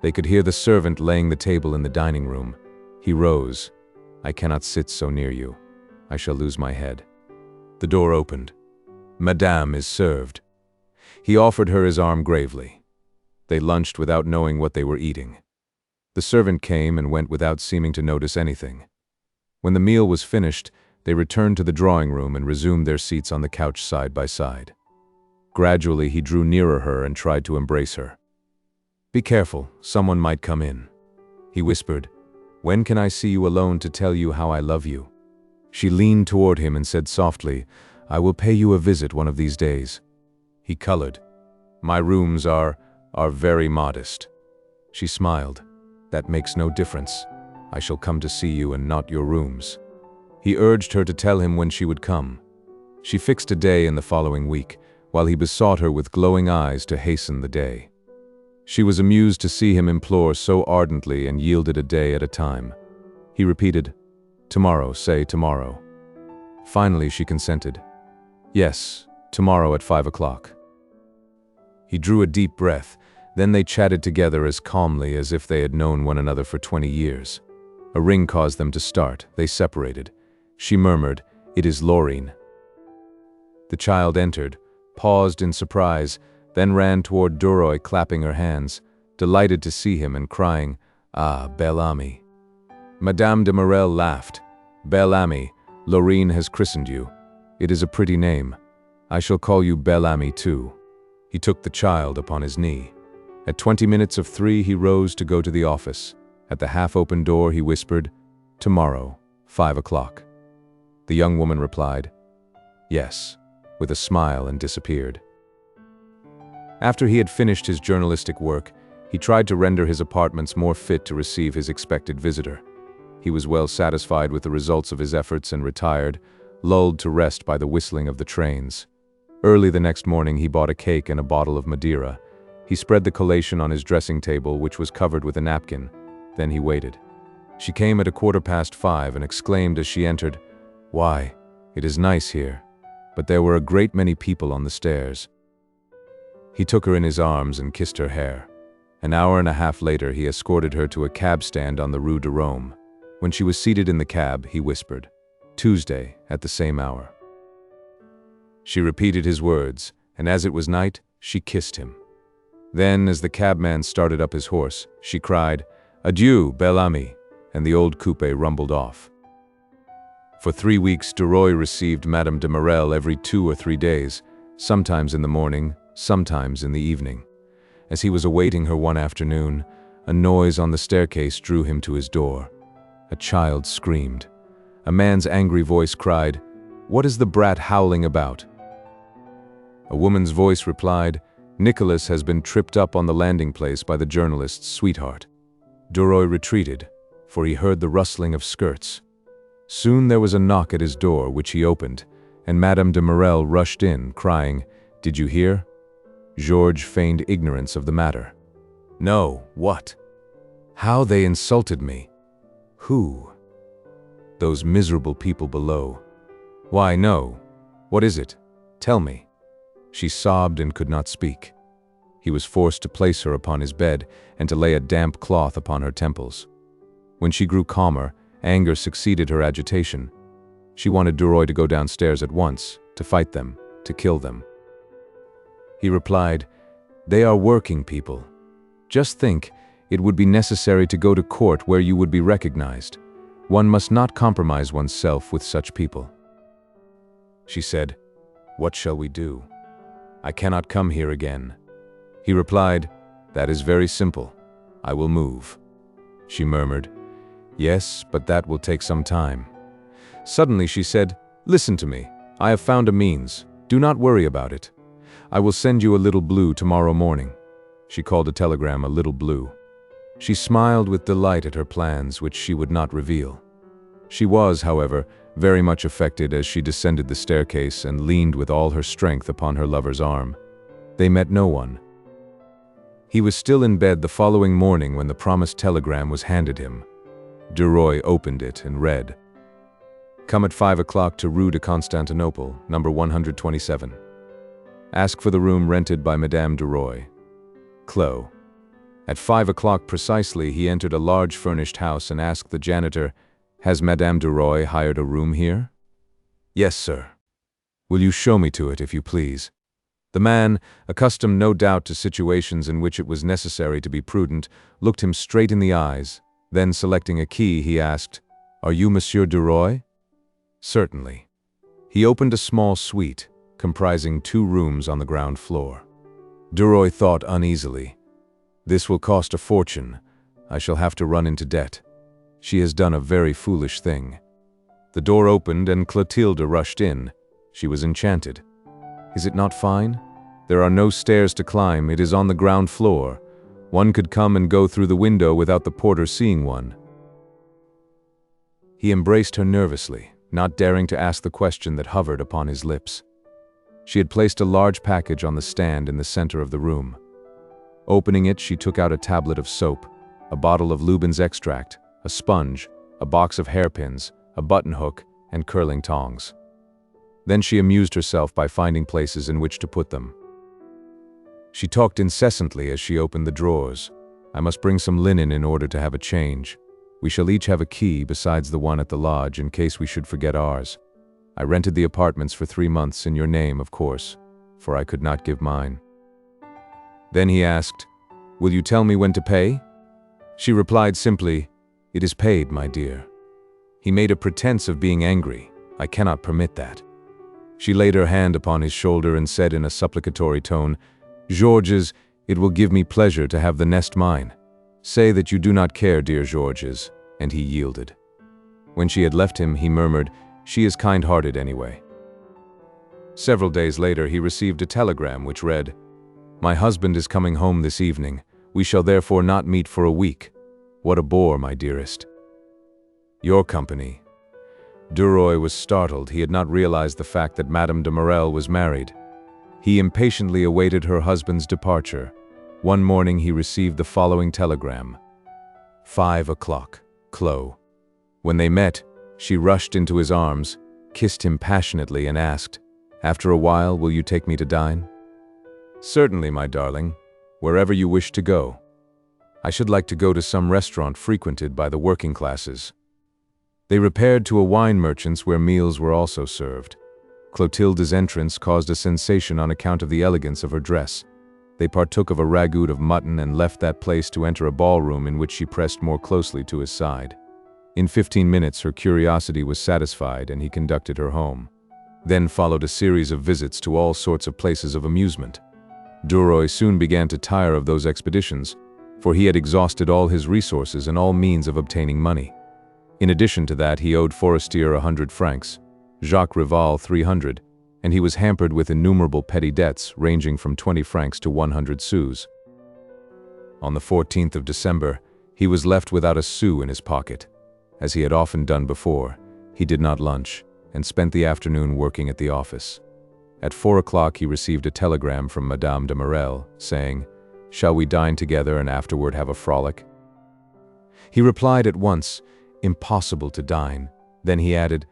They could hear the servant laying the table in the dining room. He rose. "I cannot sit so near you. I shall lose my head." The door opened. "Madame is served." He offered her his arm gravely. They lunched without knowing what they were eating. The servant came and went without seeming to notice anything. When the meal was finished, they returned to the drawing room and resumed their seats on the couch side by side. Gradually he drew nearer her and tried to embrace her. "Be careful, someone might come in." He whispered, "When can I see you alone to tell you how I love you?" She leaned toward him and said softly, "I will pay you a visit one of these days." He colored. "My rooms are very modest." She smiled. "That makes no difference. I shall come to see you and not your rooms." He urged her to tell him when she would come. She fixed a day in the following week, while he besought her with glowing eyes to hasten the day. She was amused to see him implore so ardently and yielded a day at a time. He repeated, "Tomorrow, say tomorrow." Finally she consented. "Yes, tomorrow at 5 o'clock." He drew a deep breath. Then they chatted together as calmly as if they had known one another for 20 years. A ring caused them to start. They separated. She murmured, "It is Laurine." The child entered, paused in surprise, then ran toward Duroy, clapping her hands, delighted to see him and crying, "Ah, Bel Ami." Madame de Marelle laughed. "Bel Ami, Laurine has christened you. It is a pretty name. I shall call you Bel Ami too." He took the child upon his knee. At 20 minutes of 3, he rose to go to the office. At the half-open door, he whispered, "Tomorrow, 5 o'clock." The young woman replied, "Yes," with a smile and disappeared. After he had finished his journalistic work, he tried to render his apartments more fit to receive his expected visitor. He was well satisfied with the results of his efforts and retired, lulled to rest by the whistling of the trains. Early the next morning, he bought a cake and a bottle of Madeira. He spread the collation on his dressing table, which was covered with a napkin. Then he waited. She came at 5:15 and exclaimed as she entered, "Why, it is nice here." But there were a great many people on the stairs. He took her in his arms and kissed her hair. An hour and a half later, he escorted her to a cab stand on the Rue de Rome. When she was seated in the cab, he whispered, "Tuesday, at the same hour." She repeated his words, and as it was night, she kissed him. Then, as the cabman started up his horse, she cried, "Adieu, Bel Ami," and the old coupe rumbled off. For 3 weeks, DUROY received Madame de Marelle every 2 or 3 days, sometimes in the morning, sometimes in the evening. As he was awaiting her one afternoon, a noise on the staircase drew him to his door. A child screamed. A man's angry voice cried, "What is the brat howling about?" A woman's voice replied, "Nicholas has been tripped up on the landing place by the journalist's sweetheart." DUROY retreated, for he heard the rustling of skirts. Soon there was a knock at his door, which he opened, and Madame de Marelle rushed in, crying, "Did you hear?" Georges feigned ignorance of the matter. "No, what?" "How they insulted me." "Who?" "Those miserable people below." "Why, no. What is it? Tell me." She sobbed and could not speak. He was forced to place her upon his bed and to lay a damp cloth upon her temples. When she grew calmer, anger succeeded her agitation. She wanted DUROY to go downstairs at once, to fight them, to kill them. He replied, "They are working people. Just think, it would be necessary to go to court where you would be recognized. One must not compromise oneself with such people." She said, "What shall we do? I cannot come here again." He replied, "That is very simple. I will move." She murmured, "Yes, but that will take some time." Suddenly she said, "Listen to me. I have found a means. Do not worry about it. I will send you a little blue tomorrow morning." She called a telegram a little blue. She smiled with delight at her plans, which she would not reveal. She was, however, very much affected as she descended the staircase and leaned with all her strength upon her lover's arm. They met no one. He was still in bed the following morning when the promised telegram was handed him. DUROY opened it and read, "Come at 5 o'clock to Rue de Constantinople, number 127. Ask for the room rented by Madame DUROY. Clos." At 5 o'clock precisely, he entered a large furnished house and asked the janitor, "Has Madame DUROY hired a room here?" "Yes, sir." "Will you show me to it, if you please?" The man, accustomed no doubt to situations in which it was necessary to be prudent, looked him straight in the eyes. Then, selecting a key, he asked, "Are you Monsieur DUROY?" "Certainly." He opened a small suite, comprising 2 rooms on the ground floor. DUROY thought uneasily, "This will cost a fortune. I shall have to run into debt. She has done a very foolish thing." The door opened and Clotilde rushed in. She was enchanted. "Is it not fine? There are no stairs to climb. It is on the ground floor. One could come and go through the window without the porter seeing one." He embraced her nervously, not daring to ask the question that hovered upon his lips. She had placed a large package on the stand in the center of the room. Opening it, she took out a tablet of soap, a bottle of Lubin's extract, a sponge, a box of hairpins, a button hook, and curling tongs. Then she amused herself by finding places in which to put them. She talked incessantly as she opened the drawers. "I must bring some linen in order to have a change. We shall each have a key besides the one at the lodge in case we should forget ours. I rented the apartments for 3 months in your name, of course, for I could not give mine." Then he asked, "Will you tell me when to pay?" She replied simply, "It is paid, my dear." He made a pretense of being angry. "I cannot permit that." She laid her hand upon his shoulder and said in a supplicatory tone, "Georges, it will give me pleasure to have the nest mine. Say that you do not care, dear Georges," and he yielded. When she had left him, he murmured, "She is kind-hearted anyway." Several days later, he received a telegram which read, "My husband is coming home this evening. We shall therefore not meet for a week. What a bore, my dearest. Your company." DUROY was startled. He had not realized the fact that Madame de Marelle was married. He impatiently awaited her husband's departure. One morning he received the following telegram. 5 o'clock, Clos. When they met, she rushed into his arms, kissed him passionately and asked, "After a while, will you take me to dine?" "Certainly, my darling, wherever you wish to go. I should like to go to some restaurant frequented by the working classes." They repaired to a wine merchant's where meals were also served. Clotilde's entrance caused a sensation on account of the elegance of her dress. They partook of a ragout of mutton and left that place to enter a ballroom in which she pressed more closely to his side. In 15 minutes her curiosity was satisfied and he conducted her home. Then followed a series of visits to all sorts of places of amusement. DUROY soon began to tire of those expeditions, for he had exhausted all his resources and all means of obtaining money. In addition to that, he owed FORESTIER 100 francs, Jacques Rival 300, and he was hampered with innumerable petty debts ranging from 20 francs to 100 sous. On the 14th of December, he was left without a sou in his pocket. As he had often done before, he did not lunch and spent the afternoon working at the office. At 4 o'clock he received a telegram from Madame de Marelle, saying, "Shall we dine together and afterward have a frolic?" He replied at once, "Impossible to dine." Then he added,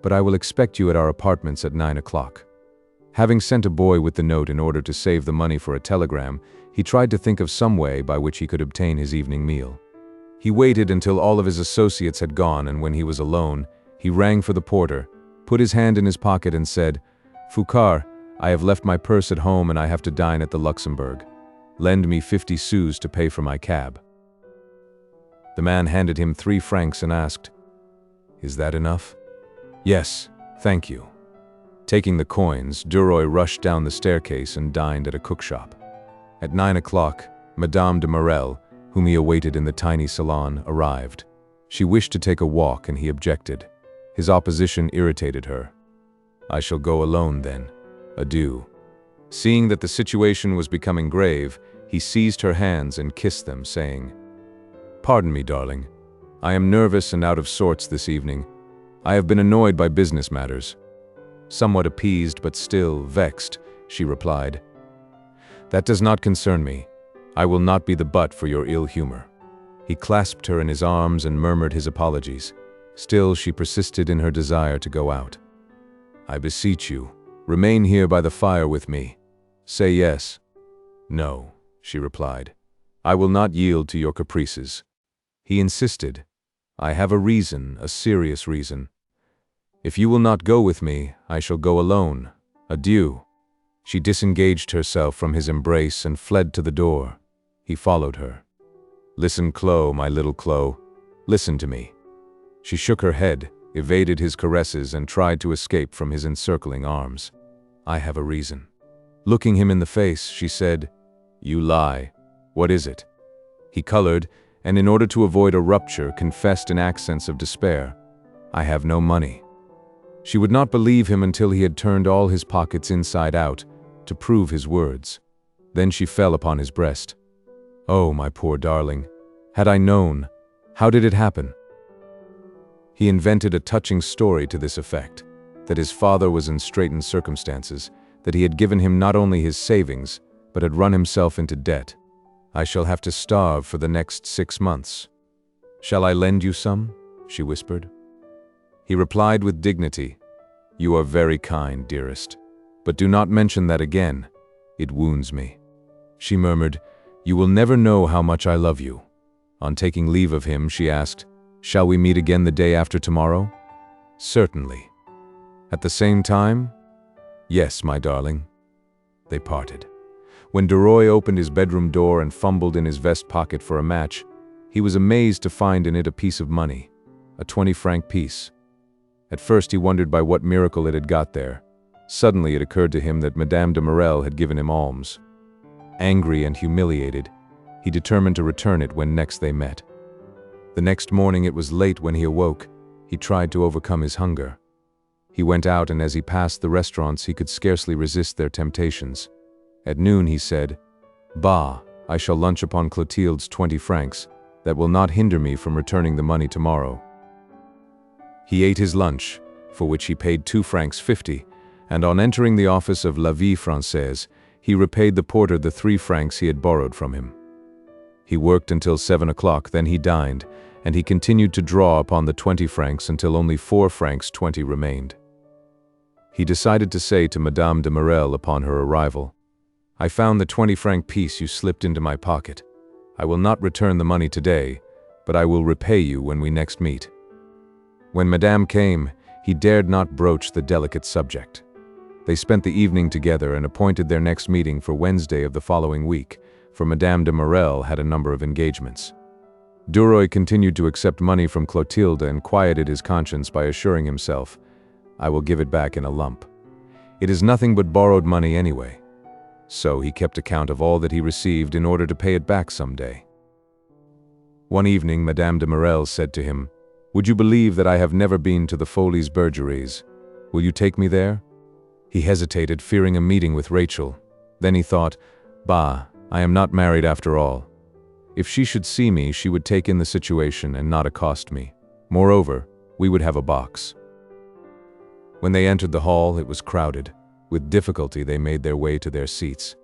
"But I will expect you at our apartments at 9 o'clock. Having sent a boy with the note in order to save the money for a telegram, he tried to think of some way by which he could obtain his evening meal. He waited until all of his associates had gone, and when he was alone, he rang for the porter, put his hand in his pocket and said, "Foucard, I have left my purse at home and I have to dine at the Luxembourg. Lend me 50 sous to pay for my cab." The man handed him 3 francs and asked, "Is that enough?" "Yes, thank you." Taking the coins, DUROY rushed down the staircase and dined at a cookshop. At 9 o'clock, Madame de Marelle, whom he awaited in the tiny salon, arrived. She wished to take a walk and he objected. His opposition irritated her. "I shall go alone then. Adieu." Seeing that the situation was becoming grave, he seized her hands and kissed them, saying, "Pardon me, darling. I am nervous and out of sorts this evening. I have been annoyed by business matters." Somewhat appeased but still vexed, she replied, "That does not concern me. I will not be the butt for your ill humor." He clasped her in his arms and murmured his apologies. Still, she persisted in her desire to go out. "I beseech you, remain here by the fire with me. Say yes." "No," she replied. "I will not yield to your caprices." He insisted. "I have a reason, a serious reason. If you will not go with me, I shall go alone. Adieu." She disengaged herself from his embrace and fled to the door. He followed her. "Listen, Clos, my little Clos. Listen to me." She shook her head, evaded his caresses, and tried to escape from his encircling arms. "I have a reason." Looking him in the face, she said, "You lie. What is it?" He colored, and in order to avoid a rupture, confessed in accents of despair, "I have no money." She would not believe him until he had turned all his pockets inside out, to prove his words. Then she fell upon his breast. "Oh, my poor darling, had I known, how did it happen?" He invented a touching story to this effect, that his father was in straitened circumstances, that he had given him not only his savings, but had run himself into debt. "I shall have to starve for the next 6 months. Shall I lend you some?" she whispered. He replied with dignity, "You are very kind, dearest, but do not mention that again. It wounds me." She murmured, "You will never know how much I love you." On taking leave of him, she asked, "Shall we meet again the day after tomorrow?" "Certainly." "At the same time?" "Yes, my darling." They parted. When DUROY opened his bedroom door and fumbled in his vest pocket for a match, he was amazed to find in it a piece of money, a 20-franc piece. At first he wondered by what miracle it had got there. Suddenly it occurred to him that Madame de Marelle had given him alms. Angry and humiliated, he determined to return it when next they met. The next morning it was late when he awoke. He tried to overcome his hunger. He went out, and as he passed the restaurants he could scarcely resist their temptations. At noon he said, "Bah, I shall lunch upon Clotilde's 20 francs. That will not hinder me from returning the money tomorrow." He ate his lunch, for which he paid 2 francs 50, and on entering the office of La Vie Française, he repaid the porter the 3 francs he had borrowed from him. He worked until 7 o'clock, then he dined, and he continued to draw upon the 20 francs until only 4 francs 20 remained. He decided to say to Madame de Marelle upon her arrival, "I found the 20-franc piece you slipped into my pocket. I will not return the money today, but I will repay you when we next meet." When Madame came, he dared not broach the delicate subject. They spent the evening together and appointed their next meeting for Wednesday of the following week, for Madame de Marelle had a number of engagements. DUROY continued to accept money from Clotilde and quieted his conscience by assuring himself, "I will give it back in a lump. It is nothing but borrowed money anyway." So he kept account of all that he received in order to pay it back someday. One evening Madame de Marelle said to him, "Would you believe that I have never been to the Folies Bergeries? Will you take me there?" He hesitated, fearing a meeting with Rachel. Then he thought, "Bah, I am not married after all. If she should see me, she would take in the situation and not accost me. Moreover, we would have a box." When they entered the hall, it was crowded. With difficulty they made their way to their seats.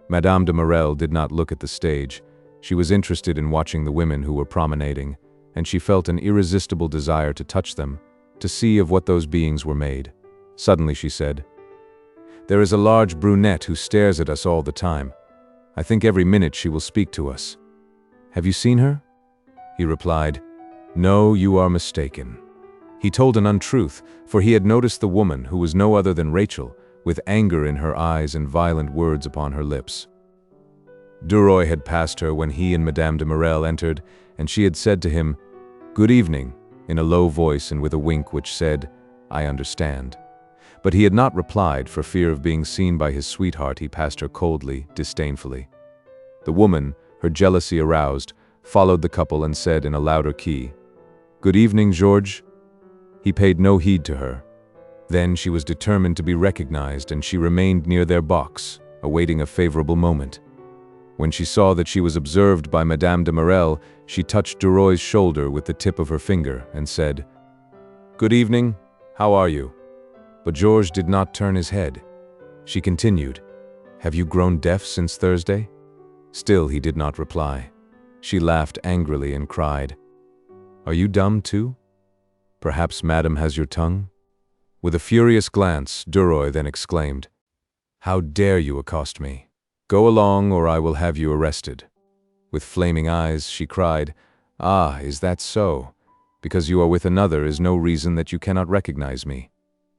Madame de Marelle did not look at the stage. She was interested in watching the women who were promenading, and she felt an irresistible desire to touch them, to see of what those beings were made. Suddenly she said, "There is a large brunette who stares at us all the time. I think every minute she will speak to us. Have you seen her?" He replied, "No, you are mistaken." He told an untruth, for he had noticed the woman, who was no other than Rachel, with anger in her eyes and violent words upon her lips. DUROY had passed her when he and Madame de Marelle entered, and she had said to him, "Good evening," in a low voice and with a wink which said, "I understand." But he had not replied. For fear of being seen by his sweetheart, he passed her coldly, disdainfully. The woman, her jealousy aroused, followed the couple and said in a louder key, "Good evening, Georges." He paid no heed to her. Then she was determined to be recognized, and she remained near their box, awaiting a favorable moment. When she saw that she was observed by Madame de Marelle, she touched DUROY's shoulder with the tip of her finger and said, "Good evening, how are you?" But Georges did not turn his head. She continued, "Have you grown deaf since Thursday?" Still he did not reply. She laughed angrily and cried, "Are you dumb too? Perhaps Madame has your tongue?" With a furious glance, DUROY then exclaimed, "How dare you accost me? Go along, or I will have you arrested." With flaming eyes, she cried, "Ah, is that so? Because you are with another is no reason that you cannot recognize me.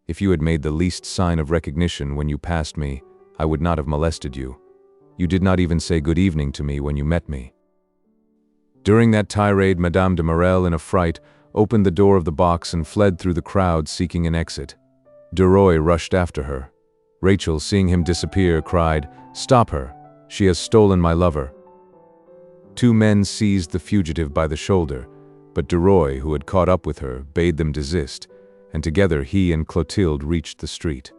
If you had made the least sign of recognition when you passed me, I would not have molested you. You did not even say good evening to me when you met me." During that tirade, Madame de Marelle, in a fright, opened the door of the box and fled through the crowd seeking an exit. DUROY rushed after her. Rachel, seeing him disappear, cried, "Stop her! She has stolen my lover." 2 men seized the fugitive by the shoulder, but DUROY, who had caught up with her, bade them desist, and together he and Clotilde reached the street.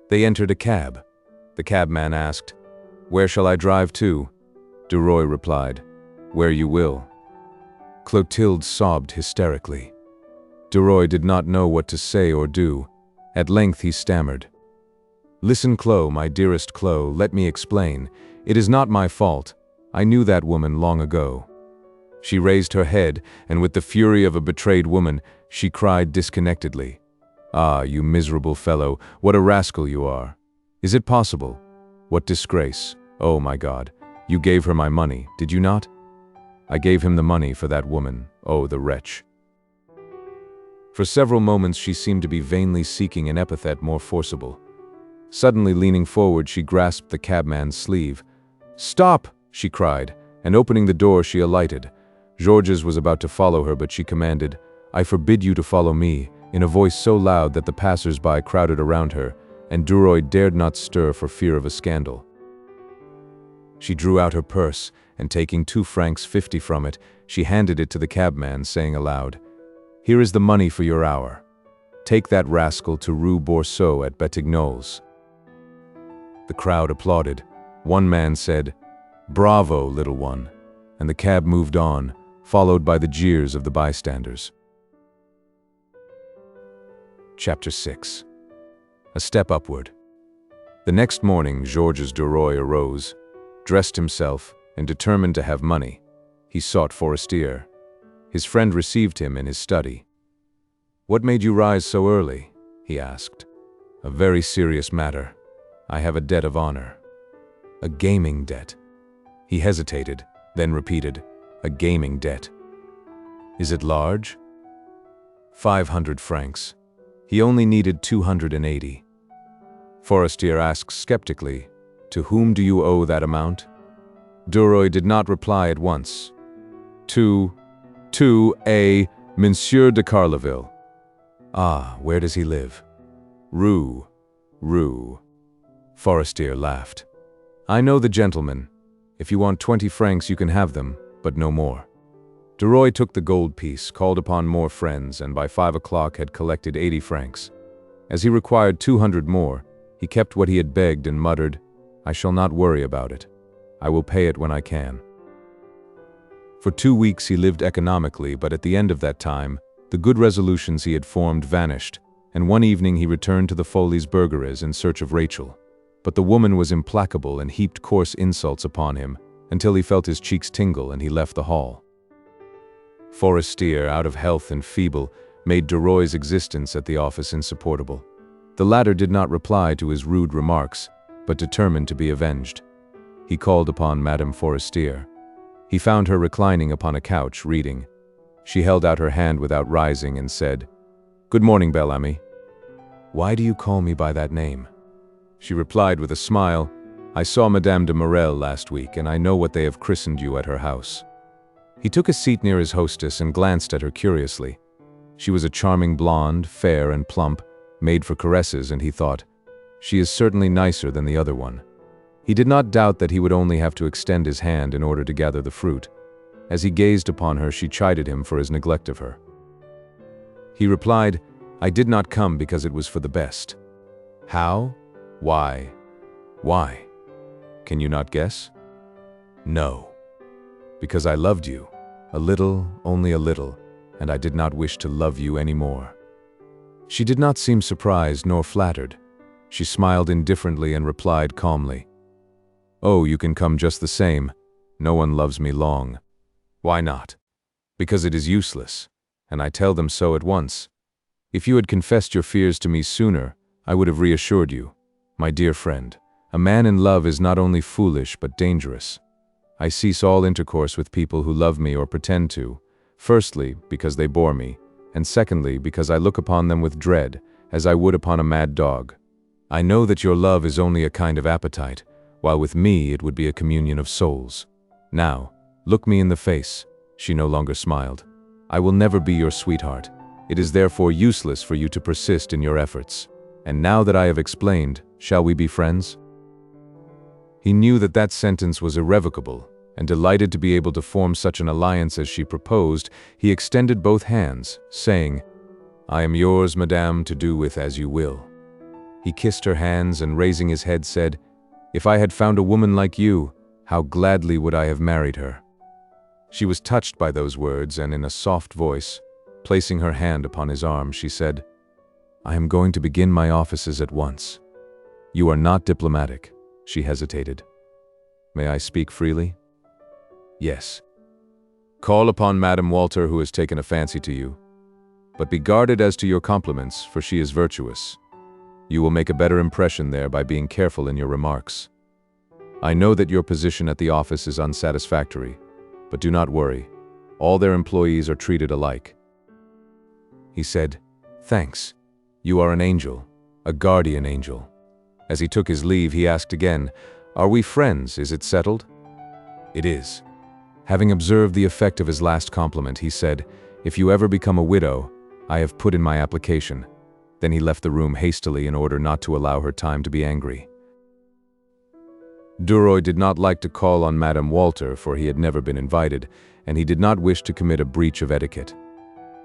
They entered a cab. The cabman asked, "Where shall I drive to?" DUROY replied, "Where you will." Clotilde sobbed hysterically. DUROY did not know what to say or do. At length he stammered, "Listen, Clo, my dearest Clo, let me explain. It is not my fault. I knew that woman long ago." She raised her head, and with the fury of a betrayed woman, she cried disconnectedly, "Ah, you miserable fellow, what a rascal you are! Is it possible? What disgrace! Oh my God, you gave her my money, did you not?" "I gave him the money for that woman. Oh, the wretch." For several moments she seemed to be vainly seeking an epithet more forcible. Suddenly leaning forward, she grasped the cabman's sleeve. "Stop!" she cried, and opening the door she alighted. Georges was about to follow her, but she commanded, "I forbid you to follow me," in a voice so loud that the passers-by crowded around her, and DUROY dared not stir for fear of a scandal. She drew out her purse, and taking 2 francs 50 from it, she handed it to the cabman, saying aloud, "Here is the money for your hour. Take that rascal to Rue Boursault at Batignolles." The crowd applauded. One man said, "Bravo, little one," and the cab moved on, followed by the jeers of the bystanders. Chapter 6. A Step Upward. The next morning, Georges DUROY arose, dressed himself, and determined to have money. He sought FORESTIER. His friend received him in his study. "What made you rise so early?" he asked. "A very serious matter. I have a debt of honor." "A gaming debt." He hesitated, then repeated, "A gaming debt. Is it large?" 500 francs. He only needed 280. FORESTIER asked skeptically, "To whom do you owe that amount?" DUROY did not reply at once. To a Monsieur de Carleville." "Ah, where does he live?" Rue. FORESTIER laughed. "I know the gentleman. If you want 20 francs you can have them, but no more." DUROY took the gold piece, called upon more friends, and by 5 o'clock had collected 80 francs. As he required 200 more, he kept what he had begged and muttered, "I shall not worry about it. I will pay it when I can." For 2 weeks he lived economically, but at the end of that time, the good resolutions he had formed vanished, and one evening he returned to the Folies Bergères in search of Rachel. But the woman was implacable and heaped coarse insults upon him, until he felt his cheeks tingle and he left the hall. FORESTIER, out of health and feeble, made DUROY's existence at the office insupportable. The latter did not reply to his rude remarks, but determined to be avenged. He called upon Madame FORESTIER. He found her reclining upon a couch, reading. She held out her hand without rising and said, "Good morning, Bel Ami." "Why do you call me by that name?" She replied with a smile, "I saw Madame de Marelle last week, and I know what they have christened you at her house." He took a seat near his hostess and glanced at her curiously. She was a charming blonde, fair and plump, made for caresses, and he thought, "She is certainly nicer than the other one." He did not doubt that he would only have to extend his hand in order to gather the fruit. As he gazed upon her, she chided him for his neglect of her. He replied, "I did not come because it was for the best." "How? Why? Why? Can you not guess?" "No. Because I loved you. A little, only a little, and I did not wish to love you any more." She did not seem surprised nor flattered. She smiled indifferently and replied calmly, "Oh, you can come just the same. No one loves me long." "Why not?" "Because it is useless, and I tell them so at once. If you had confessed your fears to me sooner, I would have reassured you. My dear friend, a man in love is not only foolish but dangerous. I cease all intercourse with people who love me or pretend to, firstly, because they bore me, and secondly, because I look upon them with dread, as I would upon a mad dog. I know that your love is only a kind of appetite, while with me it would be a communion of souls. Now, look me in the face." She no longer smiled. "I will never be your sweetheart. It is therefore useless for you to persist in your efforts. And now that I have explained, shall we be friends?" He knew that that sentence was irrevocable, and delighted to be able to form such an alliance as she proposed, he extended both hands, saying, "I am yours, madame, to do with as you will." He kissed her hands and raising his head said, "If I had found a woman like you, how gladly would I have married her." She was touched by those words, and in a soft voice, placing her hand upon his arm, she said, "I am going to begin my offices at once." "You are not diplomatic." She hesitated. "May I speak freely?" "Yes." "Call upon Madame Walter, who has taken a fancy to you. But be guarded as to your compliments, for she is virtuous. You will make a better impression there by being careful in your remarks. I know that your position at the office is unsatisfactory, but do not worry. All their employees are treated alike." He said, "Thanks. You are an angel, a guardian angel." As he took his leave, he asked again, "Are we friends? Is it settled?" "It is." Having observed the effect of his last compliment, he said, "If you ever become a widow, I have put in my application. Then he left the room hastily in order not to allow her time to be angry. DUROY did not like to call on Madame Walter, for he had never been invited, and he did not wish to commit a breach of etiquette.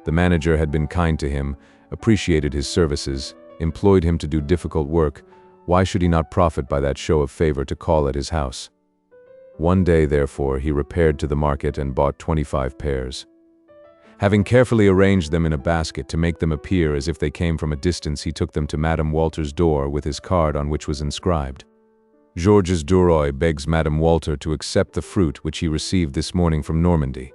The manager had been kind to him, appreciated his services, employed him to do difficult work. Why should he not profit by that show of favor to call at his house? One day, therefore, he repaired to the market and bought 25 pairs. Having carefully arranged them in a basket to make them appear as if they came from a distance, he took them to Madame Walter's door with his card on which was inscribed, "Georges DUROY begs Madame Walter to accept the fruit which he received this morning from Normandy."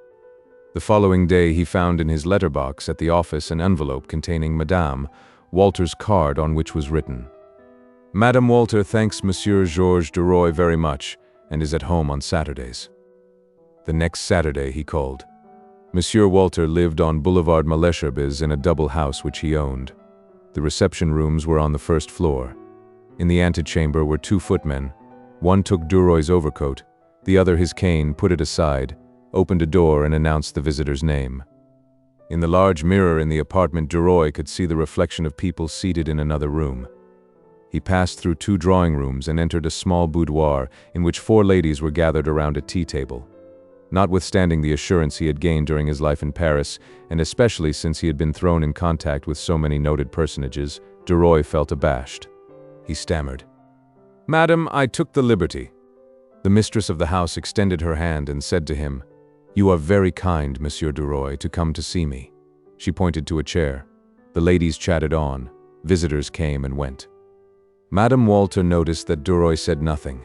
The following day he found in his letterbox at the office an envelope containing Madame Walter's card on which was written, "Madame Walter thanks Monsieur Georges DUROY very much and is at home on Saturdays." The next Saturday he called. Monsieur Walter lived on Boulevard Malesherbes in a double house which he owned. The reception rooms were on the first floor. In the antechamber were 2 footmen. One took DUROY's overcoat, the other his cane, put it aside, opened a door and announced the visitor's name. In the large mirror in the apartment, DUROY could see the reflection of people seated in another room. He passed through 2 drawing rooms and entered a small boudoir in which 4 ladies were gathered around a tea table. Notwithstanding the assurance he had gained during his life in Paris, and especially since he had been thrown in contact with so many noted personages, DUROY felt abashed. He stammered, "Madam, I took the liberty." The mistress of the house extended her hand and said to him, "You are very kind, Monsieur DUROY, to come to see me." She pointed to a chair. The ladies chatted on. Visitors came and went. Madame Walter noticed that DUROY said nothing,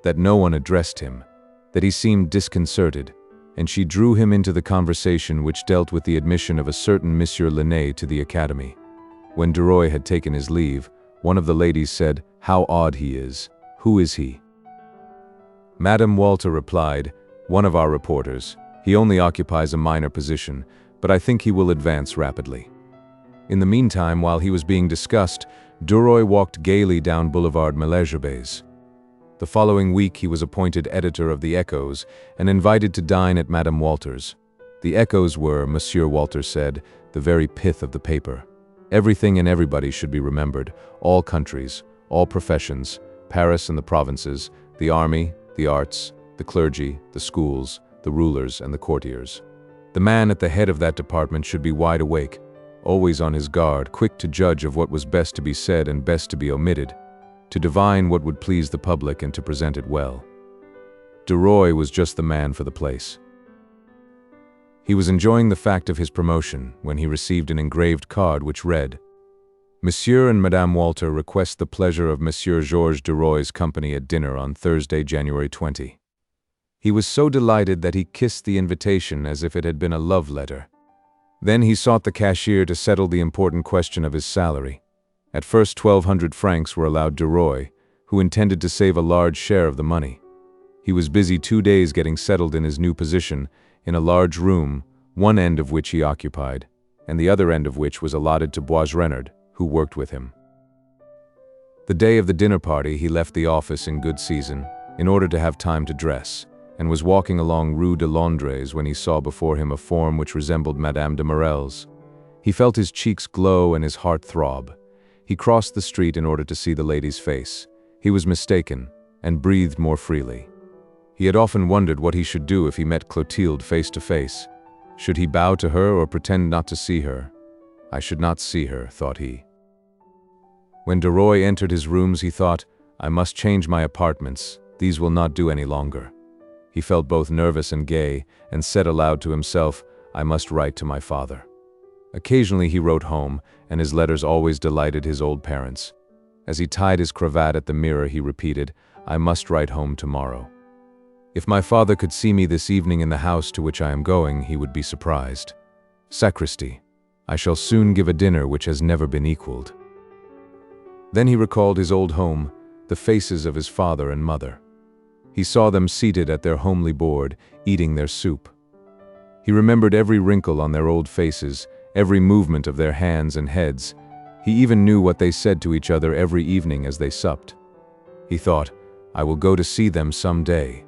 that no one addressed him, that he seemed disconcerted, and she drew him into the conversation which dealt with the admission of a certain Monsieur Linné to the academy. When DUROY had taken his leave, one of the ladies said, "How odd he is. Who is he?" Madame Walter replied, "One of our reporters. He only occupies a minor position, but I think he will advance rapidly." In the meantime, while he was being discussed, DUROY walked gaily down Boulevard Malesherbes. The following week he was appointed editor of the Echoes and invited to dine at Madame Walter's. The Echoes were, Monsieur Walter said, the very pith of the paper. Everything and everybody should be remembered, all countries, all professions, Paris and the provinces, the army, the arts, the clergy, the schools, the rulers and the courtiers. The man at the head of that department should be wide awake, always on his guard, quick to judge of what was best to be said and best to be omitted, to divine what would please the public and to present it well. DUROY was just the man for the place. He was enjoying the fact of his promotion when he received an engraved card which read, "Monsieur and Madame Walter request the pleasure of Monsieur Georges DUROY's company at dinner on Thursday, January 20. He was so delighted that he kissed the invitation as if it had been a love letter. Then he sought the cashier to settle the important question of his salary. At first 1,200 francs were allowed DUROY, who intended to save a large share of the money. He was busy 2 days getting settled in his new position, in a large room, one end of which he occupied, and the other end of which was allotted to Boisrenard, who worked with him. The day of the dinner party he left the office in good season, in order to have time to dress, and was walking along Rue de Londres when he saw before him a form which resembled Madame de Marelle's. He felt his cheeks glow and his heart throb. He crossed the street in order to see the lady's face. He was mistaken, and breathed more freely. He had often wondered what he should do if he met Clotilde face to face. Should he bow to her or pretend not to see her? I should not see her, thought he. When DUROY entered his rooms, he thought, I must change my apartments. These will not do any longer. He felt both nervous and gay, and said aloud to himself, I must write to my father. Occasionally he wrote home, and his letters always delighted his old parents. As he tied his cravat at the mirror, he repeated, I must write home tomorrow. If my father could see me this evening in the house to which I am going, he would be surprised. Sacristy, I shall soon give a dinner which has never been equaled. Then he recalled his old home, the faces of his father and mother. He saw them seated at their homely board, eating their soup. He remembered every wrinkle on their old faces, every movement of their hands and heads. He even knew what they said to each other every evening as they supped. He thought, I will go to see them some day.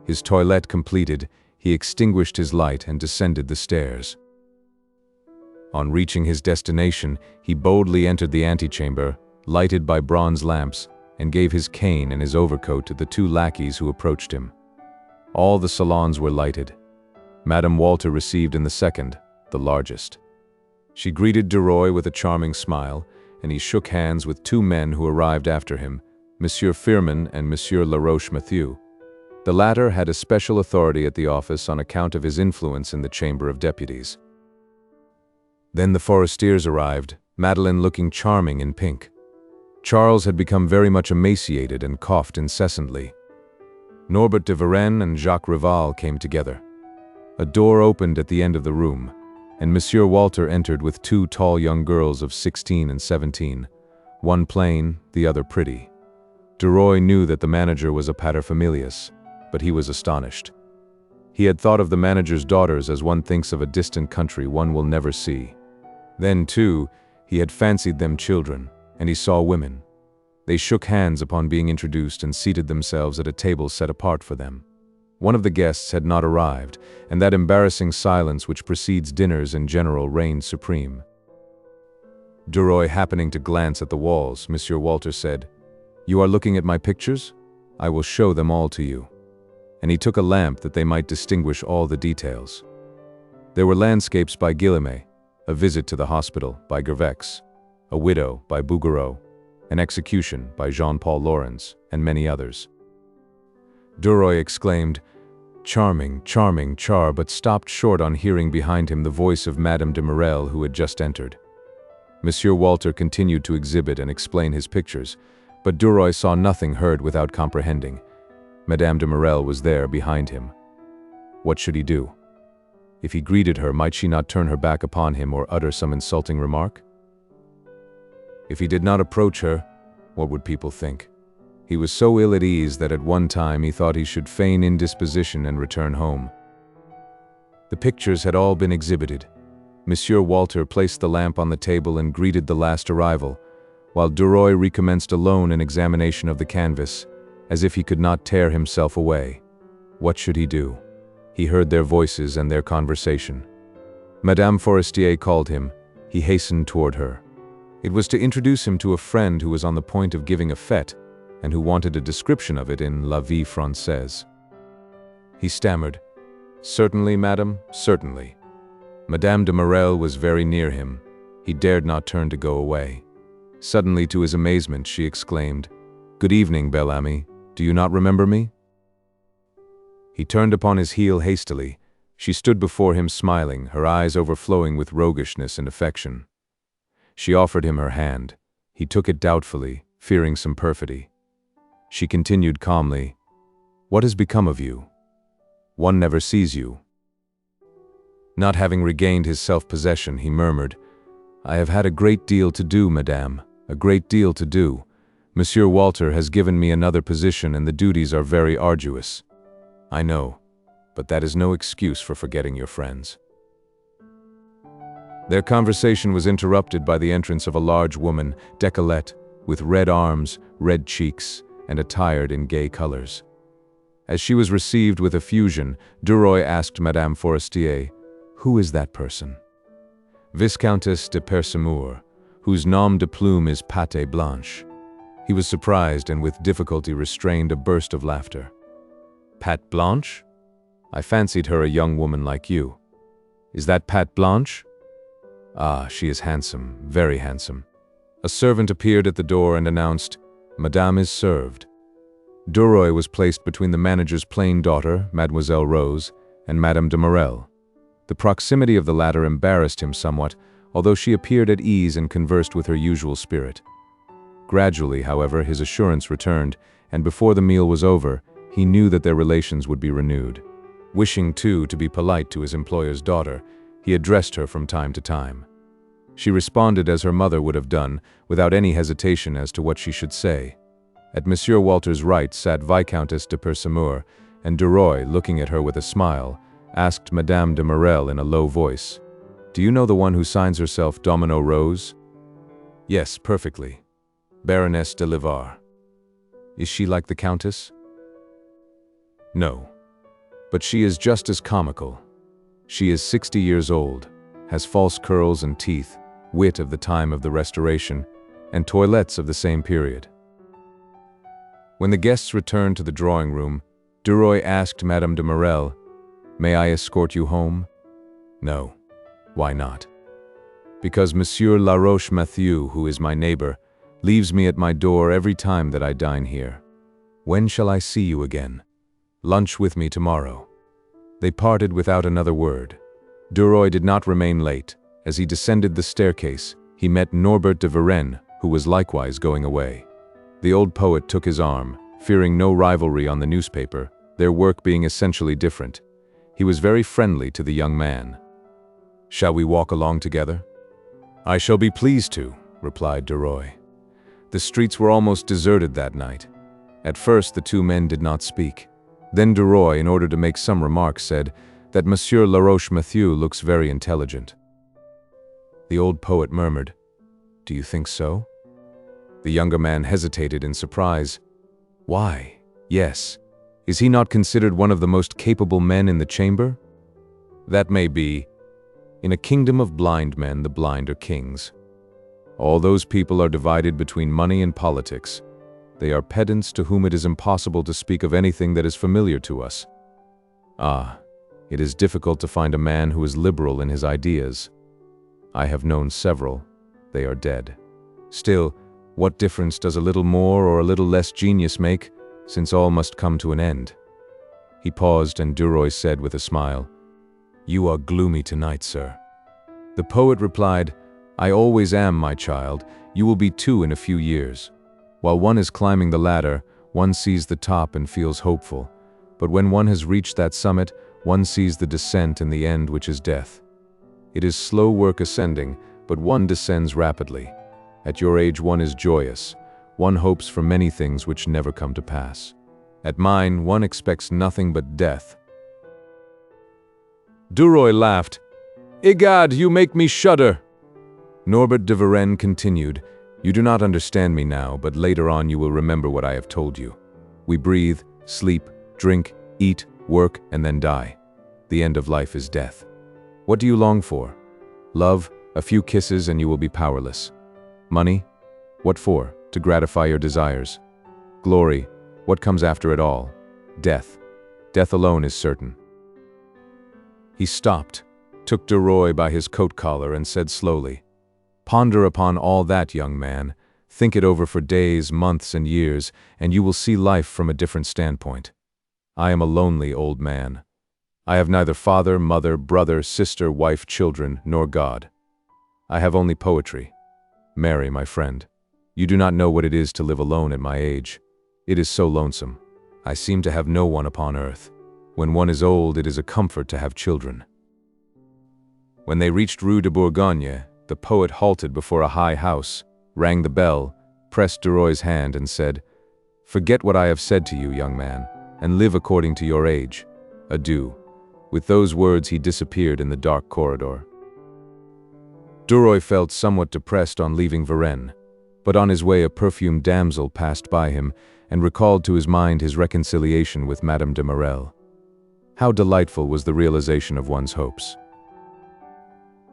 His toilette completed, he extinguished his light and descended the stairs. On reaching his destination, he boldly entered the antechamber, lighted by bronze lamps, and gave his cane and his overcoat to the two lackeys who approached him. All the salons were lighted. Madame Walter received in the second, the largest. She greeted DUROY with a charming smile, and he shook hands with two men who arrived after him, Monsieur Firmin and Monsieur Laroche-Mathieu. The latter had a special authority at the office on account of his influence in the Chamber of Deputies. Then the Forestiers arrived, Madeleine looking charming in pink. Charles had become very much emaciated and coughed incessantly. Norbert de Varenne and Jacques Rival came together. A door opened at the end of the room, and Monsieur Walter entered with two tall young girls of 16 and 17, one plain, the other pretty. DUROY knew that the manager was a paterfamilias, but he was astonished. He had thought of the manager's daughters as one thinks of a distant country one will never see. Then, too, he had fancied them children, and he saw women. They shook hands upon being introduced and seated themselves at a table set apart for them. One of the guests had not arrived, and that embarrassing silence which precedes dinners in general reigned supreme. DUROY happening to glance at the walls, Monsieur Walter said, "You are looking at my pictures? I will show them all to you." And he took a lamp that they might distinguish all the details. There were landscapes by Guillemet, a visit to the hospital by Gervex, a widow by Bouguereau, an execution by Jean-Paul Laurens, and many others. DUROY exclaimed, "Charming, charming, but stopped short on hearing behind him the voice of Madame de Marelle, who had just entered. Monsieur Walter continued to exhibit and explain his pictures, but DUROY saw nothing heard without comprehending. Madame de Marelle was there behind him. What should he do? If he greeted her, might she not turn her back upon him or utter some insulting remark? If he did not approach her, what would people think? He was so ill at ease that at one time he thought he should feign indisposition and return home. The pictures had all been exhibited. Monsieur Walter placed the lamp on the table and greeted the last arrival, while DUROY recommenced alone an examination of the canvas, as if he could not tear himself away. What should he do? He heard their voices and their conversation. Madame Forestier called him. He hastened toward her. It was to introduce him to a friend who was on the point of giving a fête, and who wanted a description of it in La Vie Française. He stammered, "Certainly, madame, certainly." Madame de Marelle was very near him. He dared not turn to go away. Suddenly, to his amazement, she exclaimed, "Good evening, Bel Ami. Do you not remember me?" He turned upon his heel hastily. She stood before him smiling, her eyes overflowing with roguishness and affection. She offered him her hand. He took it doubtfully, fearing some perfidy. She continued calmly, "What has become of you? One never sees you." Not having regained his self-possession, he murmured, "I have had a great deal to do, madame, a great deal to do. Monsieur Walter has given me another position and the duties are very arduous. I know, but that is no excuse for forgetting your friends." Their conversation was interrupted by the entrance of a large woman, décolleté, with red arms, red cheeks, and attired in gay colors. As she was received with effusion, DUROY asked Madame Forestier, "Who is that person?" "Viscountess de Percemour, whose nom de plume is Pâté Blanche." He was surprised and with difficulty restrained a burst of laughter. "Pâte Blanche? I fancied her a young woman like you. Is that Pâte Blanche? Ah, she is handsome, very handsome." A servant appeared at the door and announced, "Madame is served." DUROY was placed between the manager's plain daughter, Mademoiselle Rose, and Madame de Marelle. The proximity of the latter embarrassed him somewhat, although she appeared at ease and conversed with her usual spirit. Gradually, however, his assurance returned, and before the meal was over, he knew that their relations would be renewed. Wishing, too, to be polite to his employer's daughter, he addressed her from time to time. She responded as her mother would have done, without any hesitation as to what she should say. At Monsieur Walter's right sat Viscountess de Percemour, and DUROY, looking at her with a smile, asked Madame de Marelle in a low voice, "Do you know the one who signs herself Domino Rose?" "Yes, perfectly. Baroness de Livar." "Is she like the Countess?" "No. But she is just as comical. She is 60 years old. has false curls and teeth, wit of the time of the Restoration, and toilettes of the same period. When the guests returned to the drawing room, DUROY asked Madame de Marelle, "May I escort you home?" "No." "Why not?" "Because Monsieur Laroche-Mathieu, who is my neighbor, leaves me at my door every time that I dine here." "When shall I see you again?" "Lunch with me tomorrow." They parted without another word. DUROY did not remain late. As he descended the staircase, he met Norbert de Varenne, who was likewise going away. The old poet took his arm, fearing no rivalry on the newspaper, their work being essentially different. He was very friendly to the young man. "Shall we walk along together?" "I shall be pleased to," replied DUROY. The streets were almost deserted that night. At first the two men did not speak. Then DUROY, in order to make some remark, said that Monsieur Laroche-Mathieu looks very intelligent. The old poet murmured, "Do you think so?" The younger man hesitated in surprise. "Why, yes. Is he not considered one of the most capable men in the chamber?" "That may be. In a kingdom of blind men, the blind are kings. All those people are divided between money and politics. They are pedants to whom it is impossible to speak of anything that is familiar to us. Ah, it is difficult to find a man who is liberal in his ideas. I have known several. They are dead. Still, what difference does a little more or a little less genius make, since all must come to an end?" He paused, and DUROY said with a smile, "You are gloomy tonight, sir." The poet replied, "I always am, my child. You will be too in a few years. While one is climbing the ladder, one sees the top and feels hopeful. But when one has reached that summit, one sees the descent and the end, which is death. It is slow work ascending, but one descends rapidly. At your age one is joyous. One hopes for many things which never come to pass. At mine, one expects nothing but death." DUROY laughed. "Egad, you make me shudder." Norbert de Varenne continued, "You do not understand me now, but later on you will remember what I have told you. We breathe, sleep, drink, eat, work, and then die. The end of life is death. What do you long for? Love, a few kisses, and you will be powerless. Money? What for? To gratify your desires. Glory? What comes after it all? Death. Death alone is certain." He stopped, took DUROY by his coat collar, and said slowly, "Ponder upon all that, young man. Think it over for days, months, and years, and you will see life from a different standpoint. I am a lonely old man. I have neither father, mother, brother, sister, wife, children, nor God. I have only poetry. Mary, my friend, you do not know what it is to live alone at my age. It is so lonesome. I seem to have no one upon earth. When one is old, it is a comfort to have children." When they reached Rue de Bourgogne, the poet halted before a high house, rang the bell, pressed DUROY's hand, and said, "Forget what I have said to you, young man, and live according to your age. Adieu." With those words he disappeared in the dark corridor. DUROY felt somewhat depressed on leaving Varenne, but on his way a perfumed damsel passed by him and recalled to his mind his reconciliation with Madame de Marelle. How delightful was the realization of one's hopes.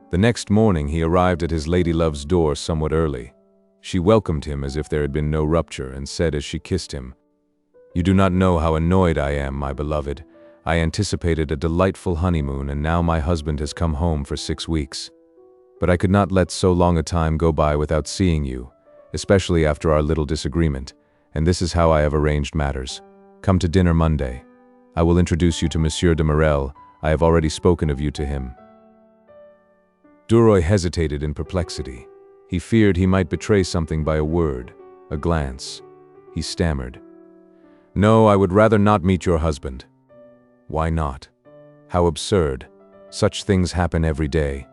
The next morning he arrived at his ladylove's door somewhat early. She welcomed him as if there had been no rupture, and said as she kissed him, "You do not know how annoyed I am, my beloved. I anticipated a delightful honeymoon, and now my husband has come home for 6 weeks. But I could not let so long a time go by without seeing you, especially after our little disagreement, and this is how I have arranged matters. Come to dinner Monday. I will introduce you to Monsieur de Marelle. I have already spoken of you to him." DUROY hesitated in perplexity. He feared he might betray something by a word, a glance. He stammered, "No, I would rather not meet your husband." "Why not? How absurd. Such things happen every day.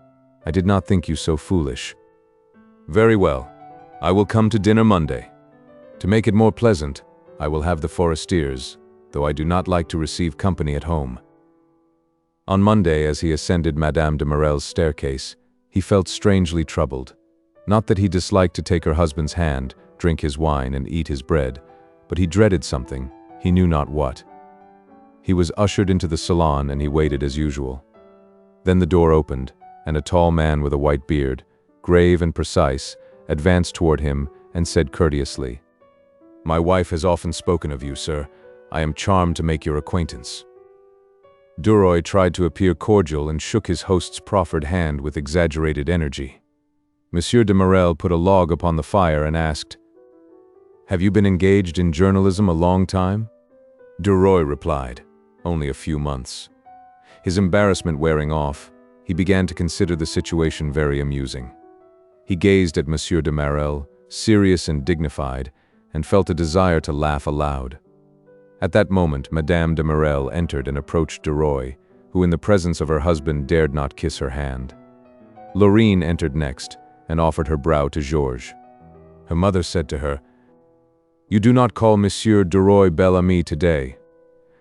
I did not think you so foolish." "Very well. I will come to dinner Monday. To make it more pleasant, I will have the FORESTIERS, though I do not like to receive company at home." On Monday, as he ascended Madame de Marelle's staircase, he felt strangely troubled. Not that he disliked to take her husband's hand, drink his wine, and eat his bread, but he dreaded something, he knew not what. He was ushered into the salon, and he waited as usual. Then the door opened, and a tall man with a white beard, grave and precise, advanced toward him and said courteously, "My wife has often spoken of you, sir. I am charmed to make your acquaintance." DUROY tried to appear cordial and shook his host's proffered hand with exaggerated energy. Monsieur de Marelle put a log upon the fire and asked, "Have you been engaged in journalism a long time?" DUROY replied, "Only a few months." His embarrassment wearing off, he began to consider the situation very amusing. He gazed at Monsieur de Marelle, serious and dignified, and felt a desire to laugh aloud. At that moment, Madame de Marelle entered and approached DUROY, who in the presence of her husband dared not kiss her hand. Laurine entered next and offered her brow to Georges. Her mother said to her, "You do not call Monsieur DUROY Bel Ami today."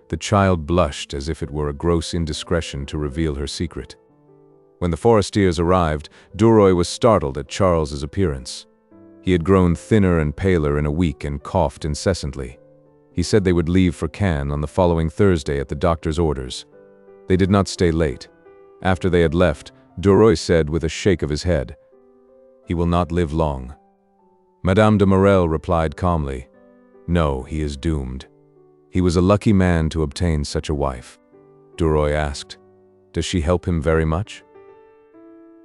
The child blushed as if it were a gross indiscretion to reveal her secret. When the Forestiers arrived, DUROY was startled at Charles's appearance. He had grown thinner and paler in a week and coughed incessantly. He said they would leave for Cannes on the following Thursday at the doctor's orders. They did not stay late. After they had left, DUROY said with a shake of his head, "He will not live long." Madame de Marelle replied calmly, "No, he is doomed." He was a lucky man to obtain such a wife. DUROY asked, "Does she help him very much?"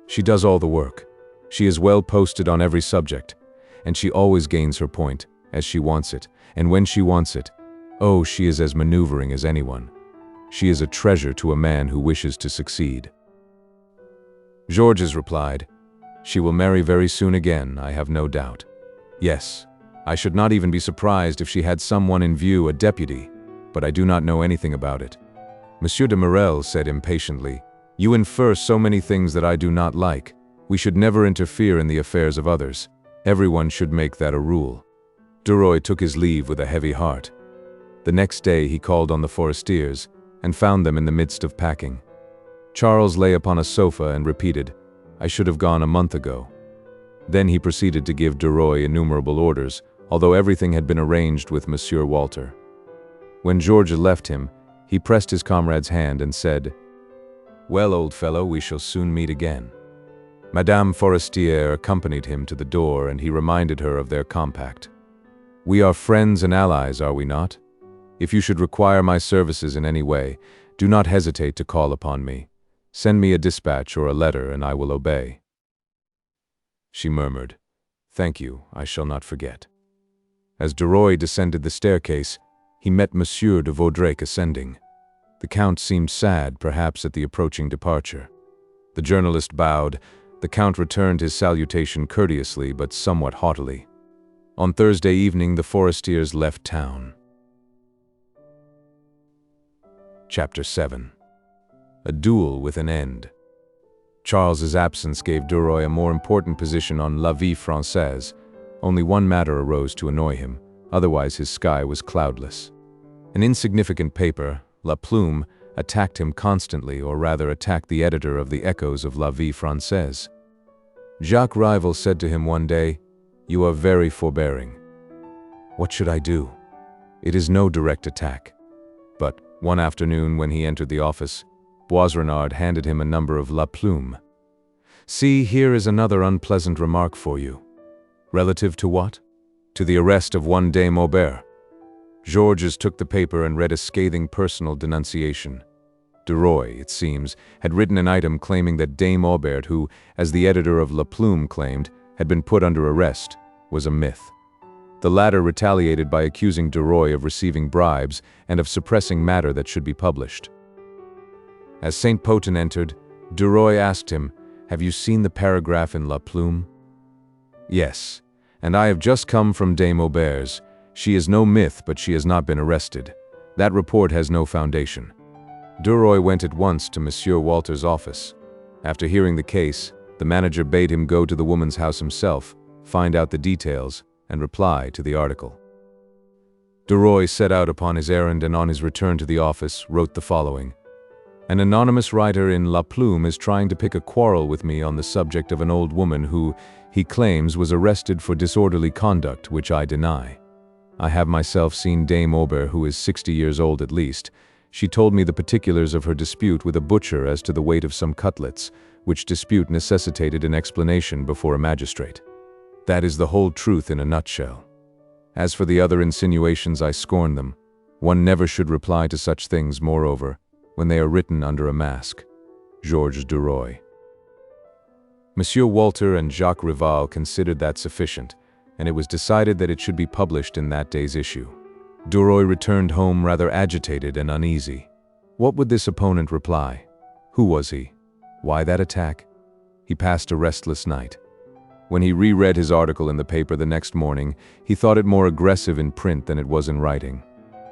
"She does all the work. She is well posted on every subject, and she always gains her point, as she wants it, and when she wants it, oh, she is as maneuvering as anyone. She is a treasure to a man who wishes to succeed." Georges replied, "She will marry very soon again, I have no doubt. Yes, I should not even be surprised if she had someone in view, a deputy, but I do not know anything about it." Monsieur de Marelle said impatiently, "You infer so many things that I do not like. We should never interfere in the affairs of others. Everyone should make that a rule." DUROY took his leave with a heavy heart. The next day he called on the Forestiers and found them in the midst of packing. Charles lay upon a sofa and repeated, "I should have gone a month ago." Then he proceeded to give DUROY innumerable orders, although everything had been arranged with Monsieur Walter. When Georges left him, he pressed his comrade's hand and said, "Well, old fellow, we shall soon meet again." Madame Forestier accompanied him to the door and he reminded her of their compact. "We are friends and allies, are we not? If you should require my services in any way, do not hesitate to call upon me. Send me a dispatch or a letter and I will obey." She murmured, "Thank you, I shall not forget." As DUROY descended the staircase, he met Monsieur de Vaudreuil ascending. The Count seemed sad, perhaps at the approaching departure. The journalist bowed. The Count returned his salutation courteously but somewhat haughtily. On Thursday evening, the Forestiers left town. Chapter 7. A duel with an end. Charles's absence gave DUROY a more important position on La Vie Française. Only one matter arose to annoy him, otherwise his sky was cloudless. An insignificant paper, La Plume, attacked him constantly, or rather attacked the editor of the Echoes of La Vie Française. Jacques Rival said to him one day, "You are very forbearing." What should I do? It is no direct attack. But one afternoon when he entered the office, Boisrenard handed him a number of La Plume. "See, here is another unpleasant remark for you." Relative to what? To the arrest of one Dame Aubert. Georges took the paper and read a scathing personal denunciation. DUROY, it seems, had written an item claiming that Dame Aubert, who, as the editor of La Plume claimed, had been put under arrest, was a myth. The latter retaliated by accusing DUROY of receiving bribes and of suppressing matter that should be published. As Saint Potin entered, DUROY asked him, "Have you seen the paragraph in La Plume?" "Yes, and I have just come from Dame Aubert's. She is no myth, but she has not been arrested. That report has no foundation." DUROY went at once to Monsieur Walter's office. After hearing the case, the manager bade him go to the woman's house himself, find out the details, and reply to the article. DUROY set out upon his errand and on his return to the office wrote the following. "An anonymous writer in La Plume is trying to pick a quarrel with me on the subject of an old woman who, he claims, was arrested for disorderly conduct, which I deny. I have myself seen Dame Aubert, who is 60 years old at least. She told me the particulars of her dispute with a butcher as to the weight of some cutlets, which dispute necessitated an explanation before a magistrate. That is the whole truth in a nutshell. As for the other insinuations, I scorn them. One never should reply to such things, moreover, when they are written under a mask. Georges Duroy. Monsieur Walter and Jacques Rival considered that sufficient, and it was decided that it should be published in that day's issue. Duroy returned home rather agitated and uneasy. What would this opponent reply? Who was he? Why that attack? He passed a restless night. When he reread his article in the paper the next morning, he thought it more aggressive in print than it was in writing.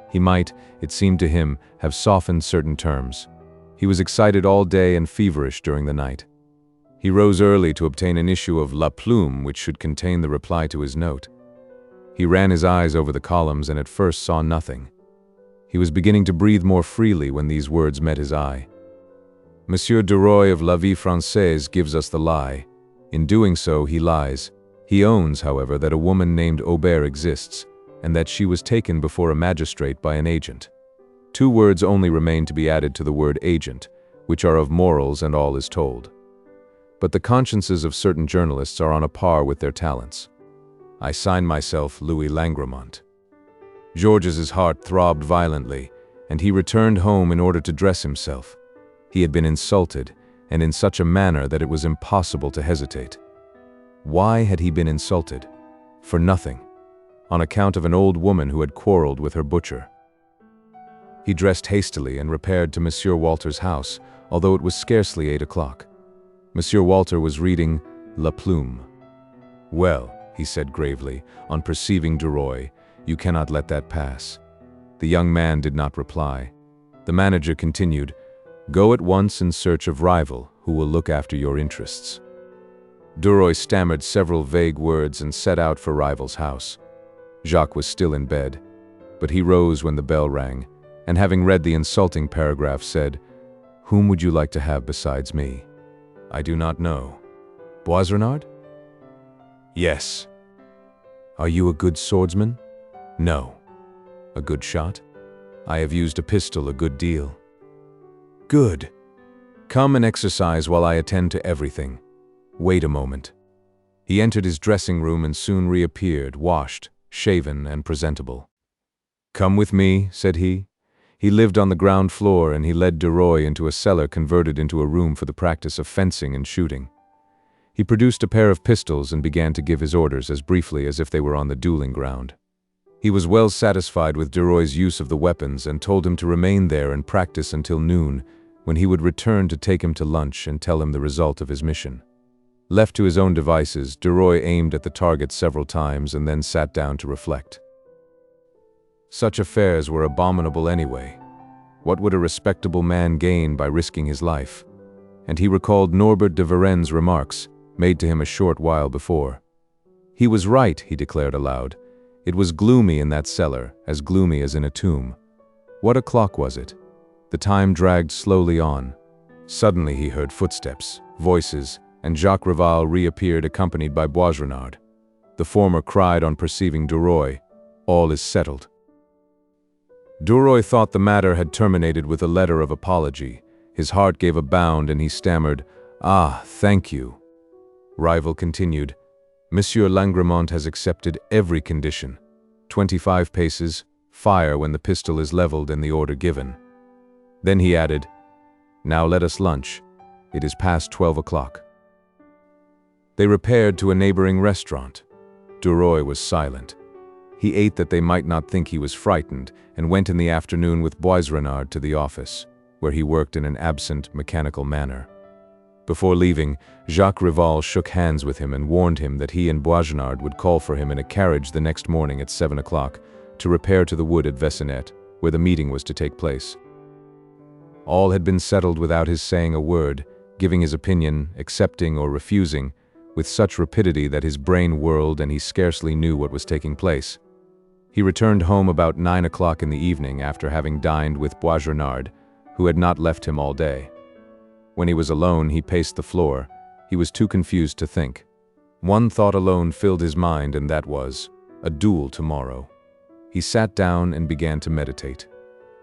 He might, it seemed to him, have softened certain terms. He was excited all day and feverish during the night. He rose early to obtain an issue of La Plume which should contain the reply to his note. He ran his eyes over the columns and at first saw nothing. He was beginning to breathe more freely when these words met his eye. Monsieur Duroy of La Vie Française gives us the lie. In doing so, he lies. He owns, however, that a woman named Aubert exists, and that she was taken before a magistrate by an agent. 2 words only remain to be added to the word agent, which are of morals and all is told. But the consciences of certain journalists are on a par with their talents. I sign myself Louis Langremont. Georges's heart throbbed violently, and he returned home in order to dress himself. He had been insulted, and in such a manner that it was impossible to hesitate. Why had he been insulted? For nothing. On account of an old woman who had quarreled with her butcher. He dressed hastily and repaired to Monsieur Walter's house, although it was scarcely 8 o'clock. Monsieur Walter was reading La Plume. "Well," he said gravely, on perceiving Duroy, "you cannot let that pass." The young man did not reply. The manager continued, "Go at once in search of Rival, who will look after your interests." Duroy stammered several vague words and set out for Rival's house. Jacques was still in bed, but he rose when the bell rang, and having read the insulting paragraph said, "Whom would you like to have besides me?" "I do not know." "Boisrenard?" "Yes." "Are you a good swordsman?" "No." "A good shot?" "I have used a pistol a good deal." "Good. Come and exercise while I attend to everything. Wait a moment." He entered his dressing room and soon reappeared, washed, shaven, and presentable. "Come with me," said he. He lived on the ground floor, and he led Duroy into a cellar converted into a room for the practice of fencing and shooting. He produced a pair of pistols and began to give his orders as briefly as if they were on the dueling ground. He was well satisfied with Duroy's use of the weapons and told him to remain there and practice until noon, when he would return to take him to lunch and tell him the result of his mission. Left to his own devices, Duroy aimed at the target several times and then sat down to reflect. Such affairs were abominable anyway. What would a respectable man gain by risking his life? And he recalled Norbert de Varennes' remarks, made to him a short while before. He was right, he declared aloud. It was gloomy in that cellar, as gloomy as in a tomb. What o'clock was it? The time dragged slowly on. Suddenly he heard footsteps, voices, and Jacques Rival reappeared accompanied by Boisrenard. The former cried on perceiving Duroy, "All is settled." Duroy thought the matter had terminated with a letter of apology. His heart gave a bound and he stammered, "Ah, thank you." Rival continued, "Monsieur Langremont has accepted every condition. 25 paces, fire when the pistol is leveled and the order given." Then he added, "Now let us lunch. It is past 12 o'clock." They repaired to a neighboring restaurant. Duroy was silent. He ate that they might not think he was frightened, and went in the afternoon with Boisrenard to the office, where he worked in an absent, mechanical manner. Before leaving, Jacques Rival shook hands with him and warned him that he and Boisrenard would call for him in a carriage the next morning at 7 o'clock to repair to the wood at VIII, where the meeting was to take place. All had been settled without his saying a word, giving his opinion, accepting or refusing, with such rapidity that his brain whirled and he scarcely knew what was taking place. He returned home about 9 o'clock in the evening after having dined with Boisrenard, who had not left him all day. When he was alone, he paced the floor. He was too confused to think. One thought alone filled his mind, and that was, a duel tomorrow. He sat down and began to meditate.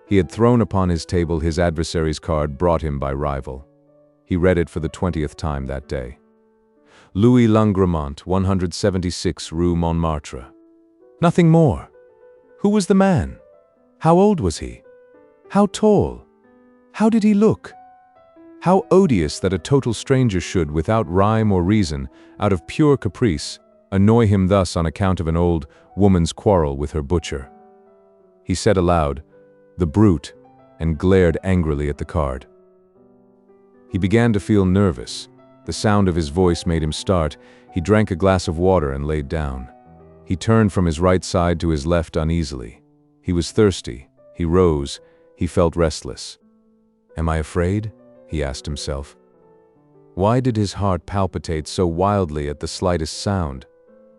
He had thrown upon his table his adversary's card brought him by Rival. He read it for the 20th time that day. Louis Langremont, 176 Rue Montmartre. Nothing more. Who was the man? How old was he? How tall? How did he look? How odious that a total stranger should, without rhyme or reason, out of pure caprice, annoy him thus on account of an old woman's quarrel with her butcher. He said aloud, "The brute," and glared angrily at the card. He began to feel nervous. The sound of his voice made him start. He drank a glass of water and laid down. He turned from his right side to his left uneasily. He was thirsty. He rose. He felt restless. "Am I afraid?" he asked himself. Why did his heart palpitate so wildly at the slightest sound?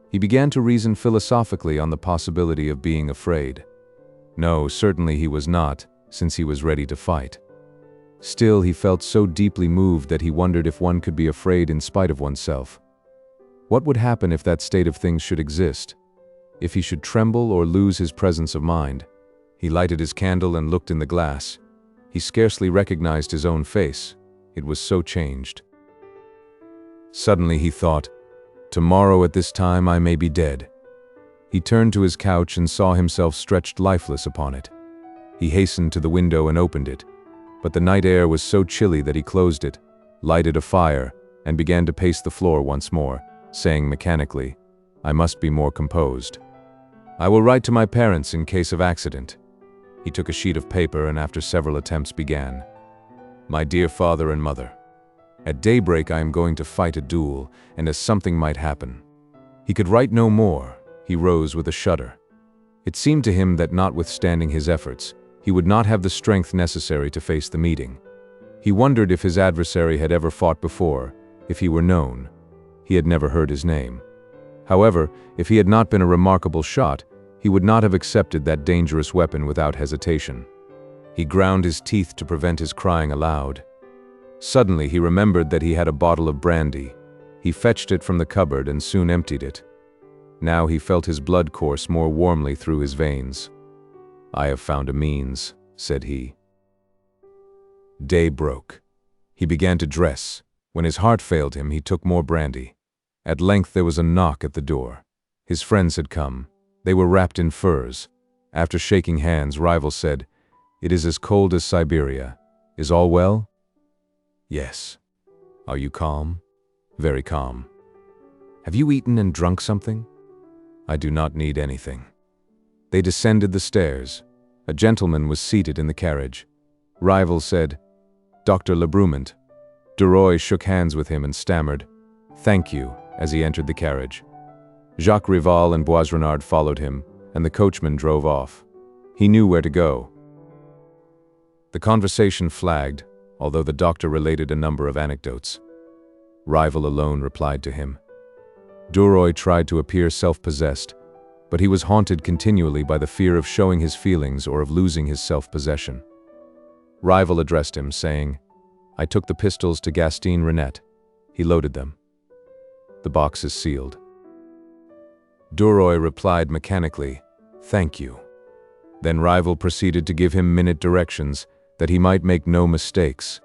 He began to reason philosophically on the possibility of being afraid. No, certainly he was not, since he was ready to fight. Still, he felt so deeply moved that he wondered if one could be afraid in spite of oneself. What would happen if that state of things should exist? If he should tremble or lose his presence of mind? He lighted his candle and looked in the glass. He scarcely recognized his own face. It was so changed. Suddenly he thought, "Tomorrow at this time I may be dead." He turned to his couch and saw himself stretched lifeless upon it. He hastened to the window and opened it, but the night air was so chilly that he closed it, lighted a fire, and began to pace the floor once more, saying mechanically, "I must be more composed. I will write to my parents in case of accident." He took a sheet of paper and after several attempts began. "My dear father and mother, at daybreak I am going to fight a duel, and as something might happen." He could write no more. He rose with a shudder. It seemed to him that notwithstanding his efforts, he would not have the strength necessary to face the meeting. He wondered if his adversary had ever fought before, if he were known. He had never heard his name. However, if he had not been a remarkable shot, he would not have accepted that dangerous weapon without hesitation. He ground his teeth to prevent his crying aloud. Suddenly he remembered that he had a bottle of brandy. He fetched it from the cupboard and soon emptied it. Now he felt his blood course more warmly through his veins. "I have found a means," said he. Day broke. He began to dress. When his heart failed him, he took more brandy. At length there was a knock at the door. His friends had come. They were wrapped in furs. After shaking hands, Rival said, "It is as cold as Siberia. Is all well?" "Yes." "Are you calm?" "Very calm." "Have you eaten and drunk something?" "I do not need anything." They descended the stairs. A gentleman was seated in the carriage. Rival said, "Dr. Lebrumant." DUROY shook hands with him and stammered, "Thank you," as he entered the carriage. Jacques Rival and Boisrenard followed him, and the coachman drove off. He knew where to go. The conversation flagged, although the doctor related a number of anecdotes. Rival alone replied to him. DUROY tried to appear self-possessed, but he was haunted continually by the fear of showing his feelings or of losing his self-possession. Rival addressed him, saying, "I took the pistols to Gaston Renette. He loaded them. The box is sealed." DUROY replied mechanically, "Thank you." Then Rival proceeded to give him minute directions, that he might make no mistakes.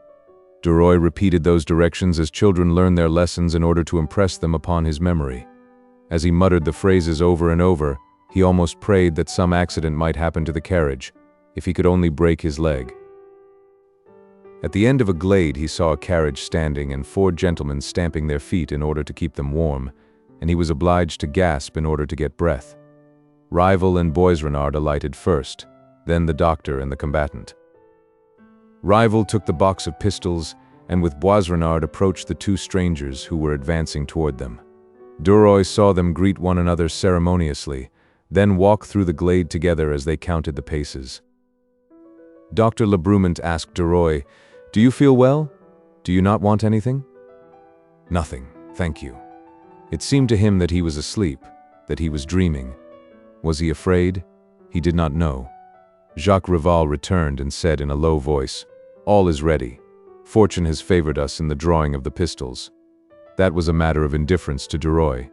DUROY repeated those directions as children learn their lessons in order to impress them upon his memory. As he muttered the phrases over and over, he almost prayed that some accident might happen to the carriage, if he could only break his leg. At the end of a glade he saw a carriage standing and 4 gentlemen stamping their feet in order to keep them warm, and he was obliged to gasp in order to get breath. Rival and Boisrenard alighted first, then the doctor and the combatant. Rival took the box of pistols and with Boisrenard approached the 2 strangers who were advancing toward them. DUROY saw them greet one another ceremoniously, then walk through the glade together as they counted the paces. Dr. Lebrumant asked DUROY, "Do you feel well? Do you not want anything?" "Nothing, thank you." It seemed to him that he was asleep, that he was dreaming. Was he afraid? He did not know. Jacques Rival returned and said in a low voice, "All is ready. Fortune has favored us in the drawing of the pistols." That was a matter of indifference to DUROY.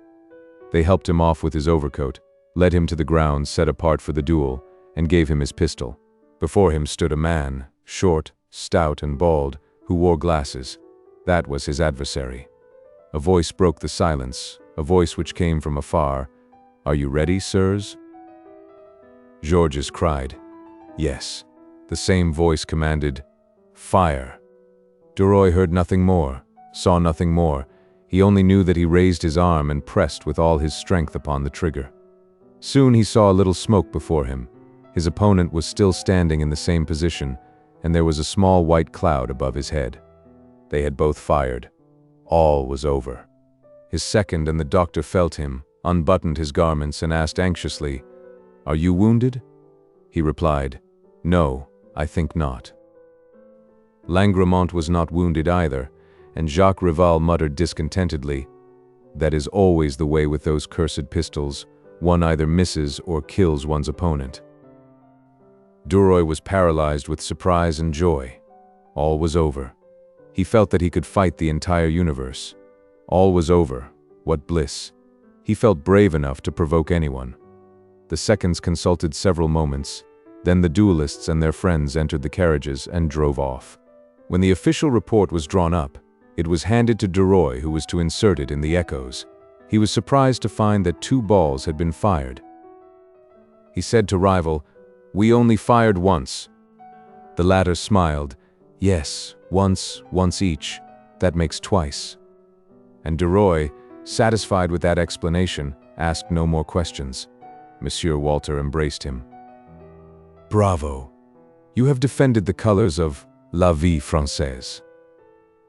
They helped him off with his overcoat, led him to the ground set apart for the duel, and gave him his pistol. Before him stood a man, short, stout, and bald, who wore glasses. That was his adversary. A voice broke the silence, a voice which came from afar. "Are you ready, sirs?" Georges cried. Yes. The same voice commanded, "Fire!" DUROY heard nothing more, saw nothing more. He only knew that he raised his arm and pressed with all his strength upon the trigger. Soon he saw a little smoke before him. His opponent was still standing in the same position, and there was a small white cloud above his head. They had both fired. All was over. His second and the doctor felt him, unbuttoned his garments, and asked anxiously, "Are you wounded?" He replied, "No, I think not." Langremont was not wounded either, and Jacques Rival muttered discontentedly, "That is always the way with those cursed pistols. One either misses or kills one's opponent." DUROY was paralyzed with surprise and joy. All was over. He felt that he could fight the entire universe. All was over. What bliss! He felt brave enough to provoke anyone. The seconds consulted several moments. Then the duelists and their friends entered the carriages and drove off. When the official report was drawn up, it was handed to DUROY, who was to insert it in the echoes. He was surprised to find that 2 balls had been fired. He said to Rival, "We only fired once." The latter smiled. "Yes, once each. That makes twice." And DUROY, satisfied with that explanation, asked no more questions. Monsieur Walter embraced him. "Bravo! You have defended the colors of La Vie Française.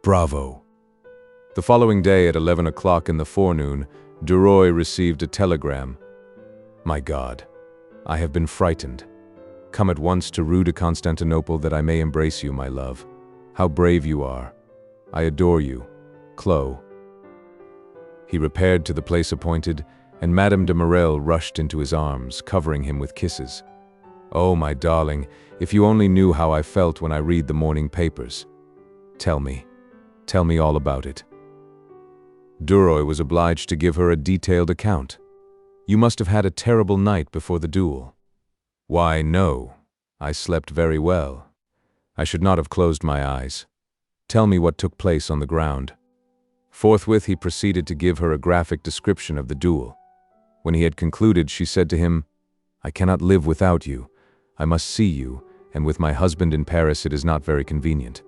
Bravo!" The following day at 11 o'clock in the forenoon, DUROY received a telegram. "My God, I have been frightened. Come at once to Rue de Constantinople that I may embrace you, my love. How brave you are. I adore you. Chloe." He repaired to the place appointed, and Madame de Marelle rushed into his arms, covering him with kisses. "Oh, my darling, if you only knew how I felt when I read the morning papers. Tell me all about it." DUROY was obliged to give her a detailed account. "You must have had a terrible night before the duel." "Why, no. I slept very well. I should not have closed my eyes. Tell me what took place on the ground." Forthwith he proceeded to give her a graphic description of the duel. When he had concluded, she said to him, "I cannot live without you. I must see you, and with my husband in Paris it is not very convenient.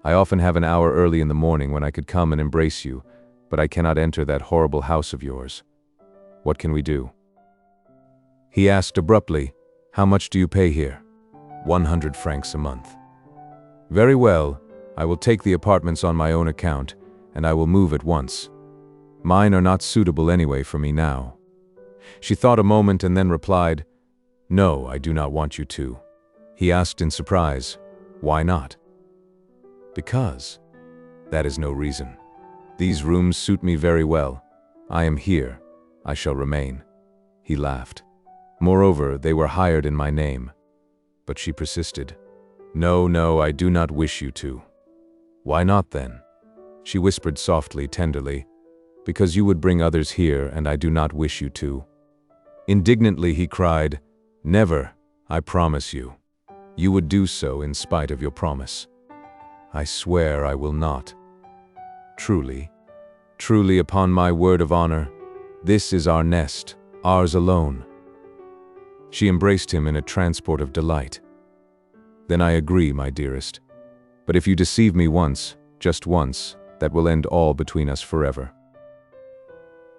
I often have an hour early in the morning when I could come and embrace you, but I cannot enter that horrible house of yours. What can we do?" He asked abruptly, "How much do you pay here?" 100 francs a month. "Very well, I will take the apartments on my own account, and I will move at once. Mine are not suitable anyway for me now." She thought a moment and then replied, "No, I do not want you to." He asked in surprise, "Why not?" "Because. That is no reason. These rooms suit me very well. I am here. I shall remain." He laughed. "Moreover, they were hired in my name." But she persisted. No, I do not wish you to." "Why not then?" She whispered softly, tenderly, "Because you would bring others here, and I do not wish you to." Indignantly he cried, "Never, I promise you. You would do so in spite of your promise." "I swear I will not." "Truly, truly, upon my word of honor, this is our nest, ours alone." She embraced him in a transport of delight. "Then I agree, my dearest. But if you deceive me once, just once, that will end all between us forever."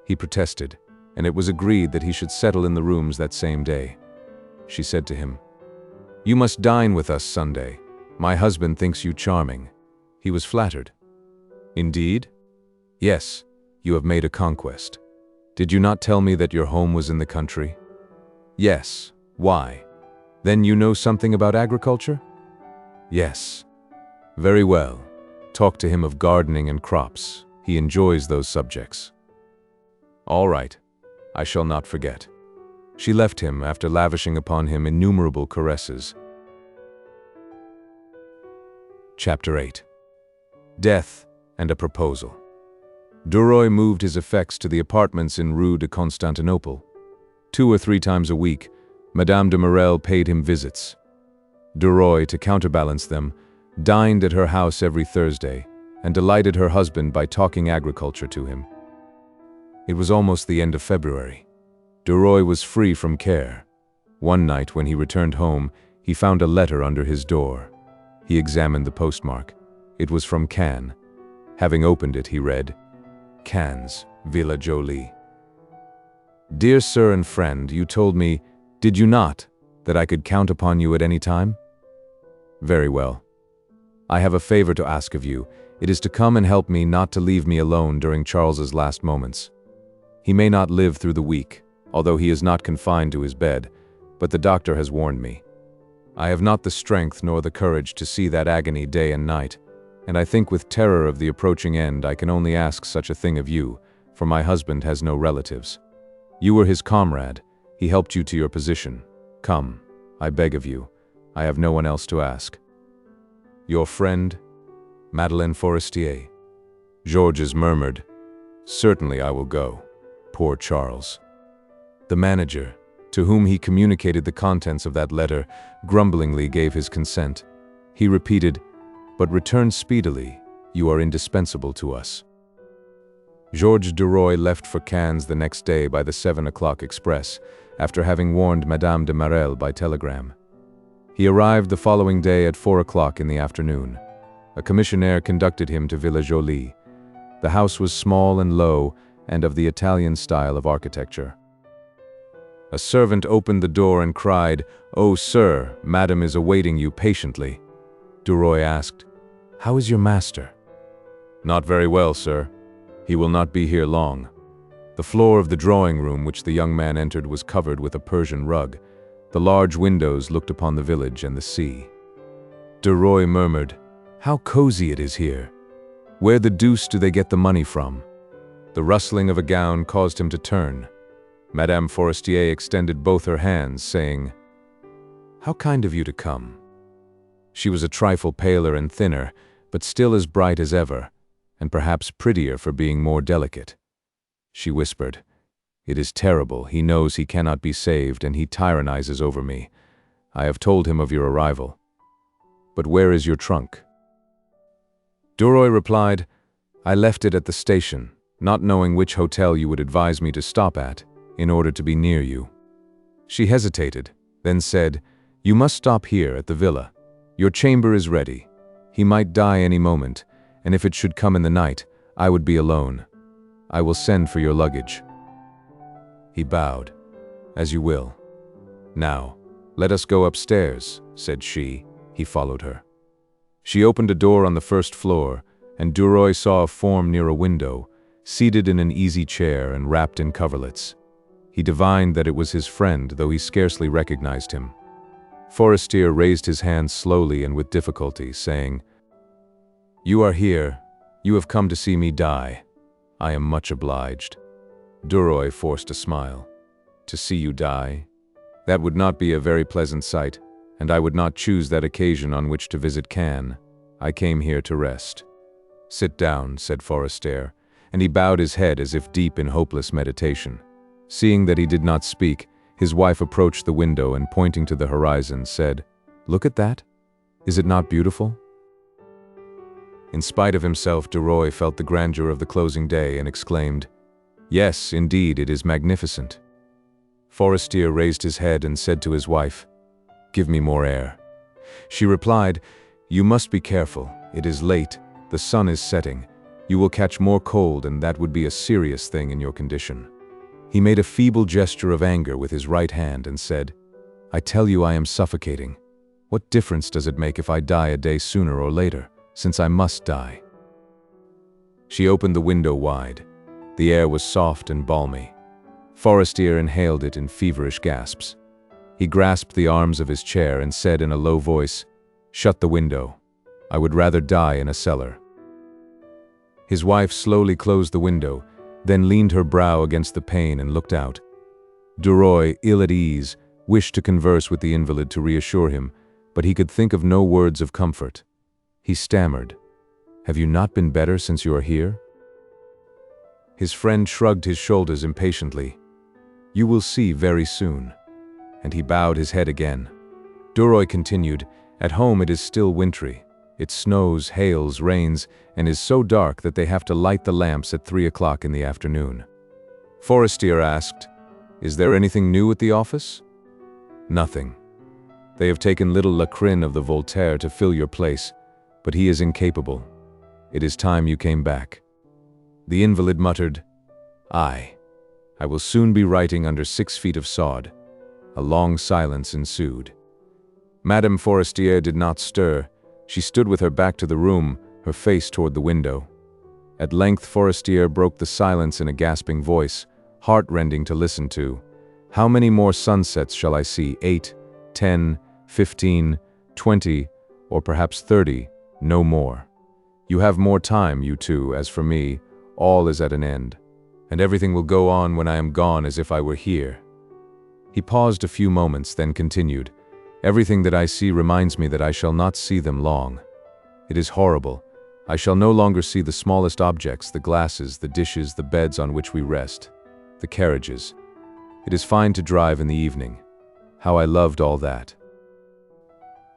He protested, and it was agreed that he should settle in the rooms that same day. She said to him, "You must dine with us Sunday. My husband thinks you charming." He was flattered. "Indeed?" "Yes, you have made a conquest. Did you not tell me that your home was in the country?" "Yes. Why? Then you know something about agriculture?" "Yes." "Very well. Talk to him of gardening and crops. He enjoys those subjects." "All right. I shall not forget." She left him after lavishing upon him innumerable caresses. Chapter 8. Death and a Proposal. DUROY moved his effects to the apartments in Rue de Constantinople. 2 or 3 times a week, Madame de Marelle paid him visits. DUROY, to counterbalance them, dined at her house every Thursday, and delighted her husband by talking agriculture to him. It was almost the end of February. DUROY was free from care. One night when he returned home, he found a letter under his door. He examined the postmark. It was from Cannes. Having opened it, he read, "Cannes, Villa Jolie. Dear Sir and Friend, you told me, did you not, that I could count upon you at any time? Very well. I have a favor to ask of you. It is to come and help me not to leave me alone during Charles's last moments. He may not live through the week, although he is not confined to his bed, but the doctor has warned me. I have not the strength nor the courage to see that agony day and night, and I think with terror of the approaching end I can only ask such a thing of you, for my husband has no relatives. You were his comrade, he helped you to your position. Come, I beg of you, I have no one else to ask. Your friend, Madeleine Forestier." Georges murmured, "Certainly I will go. Poor Charles." The manager, to whom he communicated the contents of that letter, grumblingly gave his consent. He repeated, "But return speedily, you are indispensable to us." Georges DUROY left for Cannes the next day by the 7 o'clock express, after having warned Madame de Marelle by telegram. He arrived the following day at 4 o'clock in the afternoon. A commissionaire conducted him to Villa Jolie. The house was small and low, and of the Italian style of architecture. A servant opened the door and cried, "Oh, sir, Madame is awaiting you patiently." DUROY asked, "How is your master?" "Not very well, sir. He will not be here long." The floor of the drawing room which the young man entered was covered with a Persian rug. The large windows looked upon the village and the sea. DUROY murmured, "How cozy it is here. Where the deuce do they get the money from?" The rustling of a gown caused him to turn. Madame Forestier extended both her hands, saying, "How kind of you to come." She was a trifle paler and thinner, but still as bright as ever, and perhaps prettier for being more delicate. She whispered, "It is terrible. He knows he cannot be saved, and he tyrannizes over me. I have told him of your arrival. But where is your trunk?" DUROY replied, "I left it at the station, not knowing which hotel you would advise me to stop at, in order to be near you." She hesitated, then said, "You must stop here at the villa. Your chamber is ready. He might die any moment, and if it should come in the night, I would be alone. I will send for your luggage." He bowed. "As you will." "Now, let us go upstairs," said she. He followed her. She opened a door on the first floor, and DUROY saw a form near a window, seated in an easy chair and wrapped in coverlets. He divined that it was his friend, though he scarcely recognized him. Forestier raised his hand slowly and with difficulty, saying, "You are here. You have come to see me die. I am much obliged." DUROY forced a smile. "To see you die? That would not be a very pleasant sight, and I would not choose that occasion on which to visit Cannes. I came here to rest." "Sit down," said Forestier, and he bowed his head as if deep in hopeless meditation. Seeing that he did not speak, his wife approached the window and, pointing to the horizon, said, "Look at that. Is it not beautiful?" In spite of himself, DUROY felt the grandeur of the closing day and exclaimed, "Yes, indeed, it is magnificent." Forestier raised his head and said to his wife, "Give me more air." She replied, "You must be careful. It is late. The sun is setting. You will catch more cold, and that would be a serious thing in your condition." He made a feeble gesture of anger with his right hand and said, "I tell you I am suffocating. What difference does it make if I die a day sooner or later, since I must die?" She opened the window wide. The air was soft and balmy. Forestier inhaled it in feverish gasps. He grasped the arms of his chair and said in a low voice, "Shut the window. I would rather die in a cellar." His wife slowly closed the window, then leaned her brow against the pane and looked out. DUROY, ill at ease, wished to converse with the invalid to reassure him, but he could think of no words of comfort. He stammered, "Have you not been better since you are here?" His friend shrugged his shoulders impatiently. "You will see very soon." And he bowed his head again. DUROY continued, "At home it is still wintry. It snows, hails, rains, and is so dark that they have to light the lamps at 3 o'clock in the afternoon. Forestier asked, "Is there anything new at the office?" "Nothing. They have taken little Lacrin of the Voltaire to fill your place, but he is incapable. It is time you came back." The invalid muttered, "Aye. I will soon be writing under 6 feet of sod." A long silence ensued. Madame Forestier did not stir. She stood with her back to the room, her face toward the window. At length Forestier broke the silence in a gasping voice, heart-rending to listen to. "How many more sunsets shall I see? 8, 10, 15, 20, or perhaps 30, no more. You have more time, you two. As for me, all is at an end, and everything will go on when I am gone as if I were here." He paused a few moments, then continued, "Everything that I see reminds me that I shall not see them long. It is horrible. I shall no longer see the smallest objects, the glasses, the dishes, the beds on which we rest, the carriages. It is fine to drive in the evening. How I loved all that."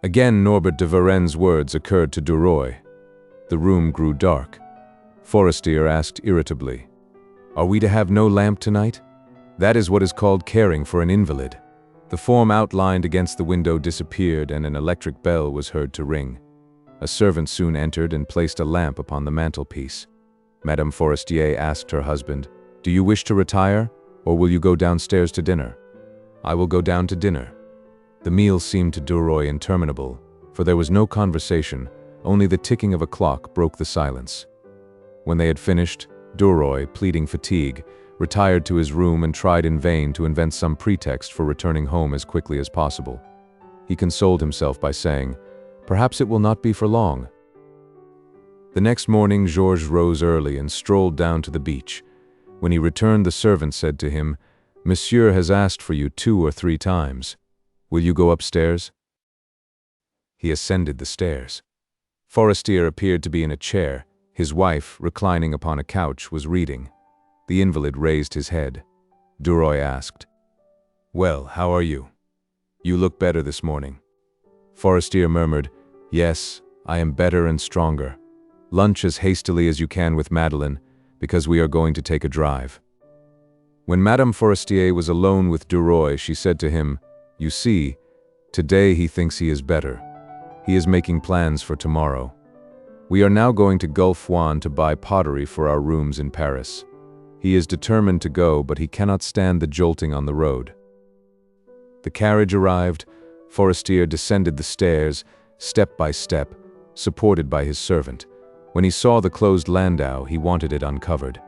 Again Norbert de Varennes' words occurred to DUROY. The room grew dark. Forestier asked irritably, "Are we to have no lamp tonight? That is what is called caring for an invalid." The form outlined against the window disappeared, and an electric bell was heard to ring. A servant soon entered and placed a lamp upon the mantelpiece. Madame Forestier asked her husband, "Do you wish to retire, or will you go downstairs to dinner?" "I will go down to dinner." The meal seemed to DUROY interminable, for there was no conversation, only the ticking of a clock broke the silence. When they had finished, DUROY, pleading fatigue, retired to his room and tried in vain to invent some pretext for returning home as quickly as possible. He consoled himself by saying, "Perhaps it will not be for long." The next morning Georges rose early and strolled down to the beach. When he returned, the servant said to him, "Monsieur has asked for you 2 or 3 times. Will you go upstairs?" He ascended the stairs. Forestier appeared to be in a chair. His wife, reclining upon a couch, was reading. The invalid raised his head. DUROY asked, "Well, how are you? You look better this morning." Forestier murmured, "Yes, I am better and stronger. Lunch as hastily as you can with Madeleine, because we are going to take a drive." When Madame Forestier was alone with DUROY, she said to him, "You see, today he thinks he is better. He is making plans for tomorrow. We are now going to Gulf Juan to buy pottery for our rooms in Paris. He is determined to go, but he cannot stand the jolting on the road." The carriage arrived. Forestier descended the stairs, step by step, supported by his servant. When he saw the closed landau, he wanted it uncovered.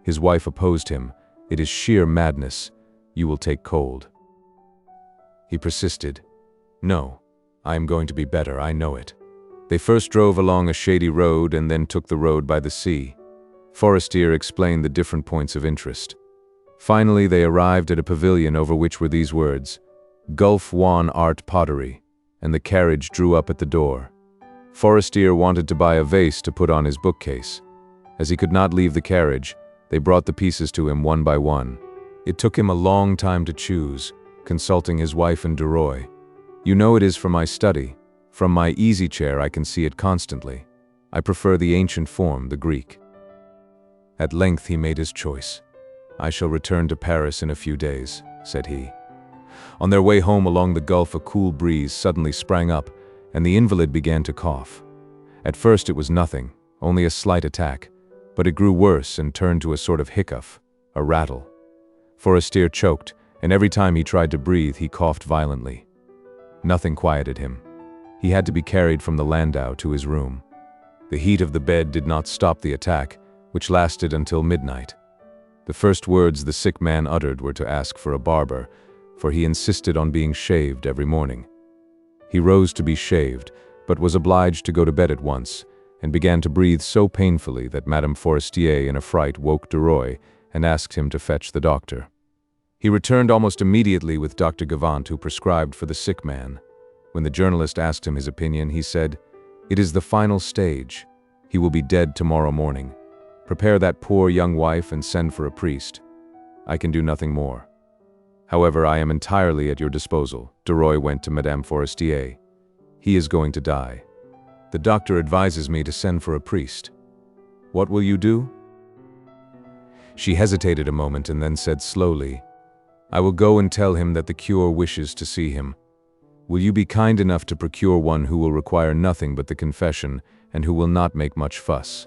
His wife opposed him. "It is sheer madness. You will take cold." He persisted. "No, I am going to be better, I know it." They first drove along a shady road and then took the road by the sea. Forestier explained the different points of interest. Finally, they arrived at a pavilion over which were these words, "Gulf Juan Art Pottery," and the carriage drew up at the door. Forestier wanted to buy a vase to put on his bookcase. As he could not leave the carriage, they brought the pieces to him one by one. It took him a long time to choose, consulting his wife and DUROY. "You know it is for my study. From my easy chair I can see it constantly. I prefer the ancient form, the Greek." At length he made his choice. "I shall return to Paris in a few days," said he. On their way home along the Gulf, a cool breeze suddenly sprang up, and the invalid began to cough. At first it was nothing, only a slight attack, but it grew worse and turned to a sort of hiccough, a rattle. Forestier choked, and every time he tried to breathe he coughed violently. Nothing quieted him. He had to be carried from the landau to his room. The heat of the bed did not stop the attack, which lasted until midnight. The first words the sick man uttered were to ask for a barber, for he insisted on being shaved every morning. He rose to be shaved, but was obliged to go to bed at once, and began to breathe so painfully that Madame Forestier in a fright woke DUROY and asked him to fetch the doctor. He returned almost immediately with Dr. Gavant, who prescribed for the sick man. When the journalist asked him his opinion, he said, "It is the final stage. He will be dead tomorrow morning. Prepare that poor young wife and send for a priest. I can do nothing more. However, I am entirely at your disposal." DUROY went to Madame Forestier. "He is going to die." The doctor advises me to send for a priest. What will you do? She hesitated a moment and then said slowly, I will go and tell him that the cure wishes to see him. Will you be kind enough to procure one who will require nothing but the confession and who will not make much fuss?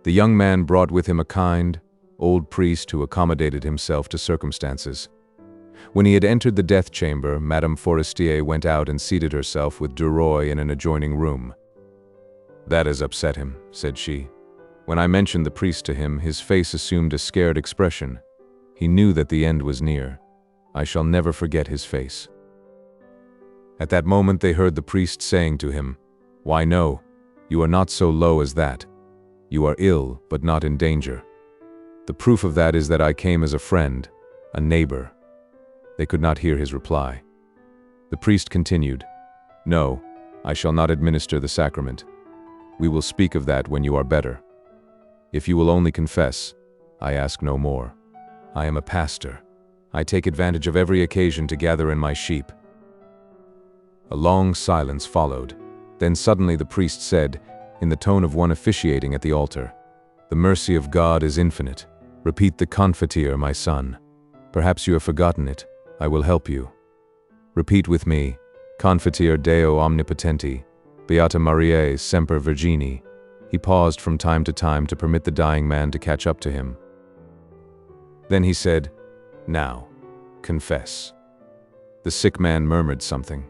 The young man brought with him a kind, old priest who accommodated himself to circumstances. When he had entered the death chamber, Madame Forestier went out and seated herself with DUROY in an adjoining room. That has upset him, said she. When I mentioned the priest to him, his face assumed a scared expression. He knew that the end was near. I shall never forget his face. At that moment they heard the priest saying to him, Why no, you are not so low as that. You are ill, but not in danger. The proof of that is that I came as a friend, a neighbor. They could not hear his reply. The priest continued, No, I shall not administer the sacrament. We will speak of that when you are better. If you will only confess, I ask no more. I am a pastor. I take advantage of every occasion to gather in my sheep. A long silence followed. Then suddenly the priest said, in the tone of one officiating at the altar, The mercy of God is infinite. Repeat the Confiteor, my son. Perhaps you have forgotten it. I will help you. Repeat with me, Confiteor Deo Omnipotenti, Beata Mariae Semper Virgini. He paused from time to permit the dying man to catch up to him. Then he said, Now, confess. The sick man murmured something.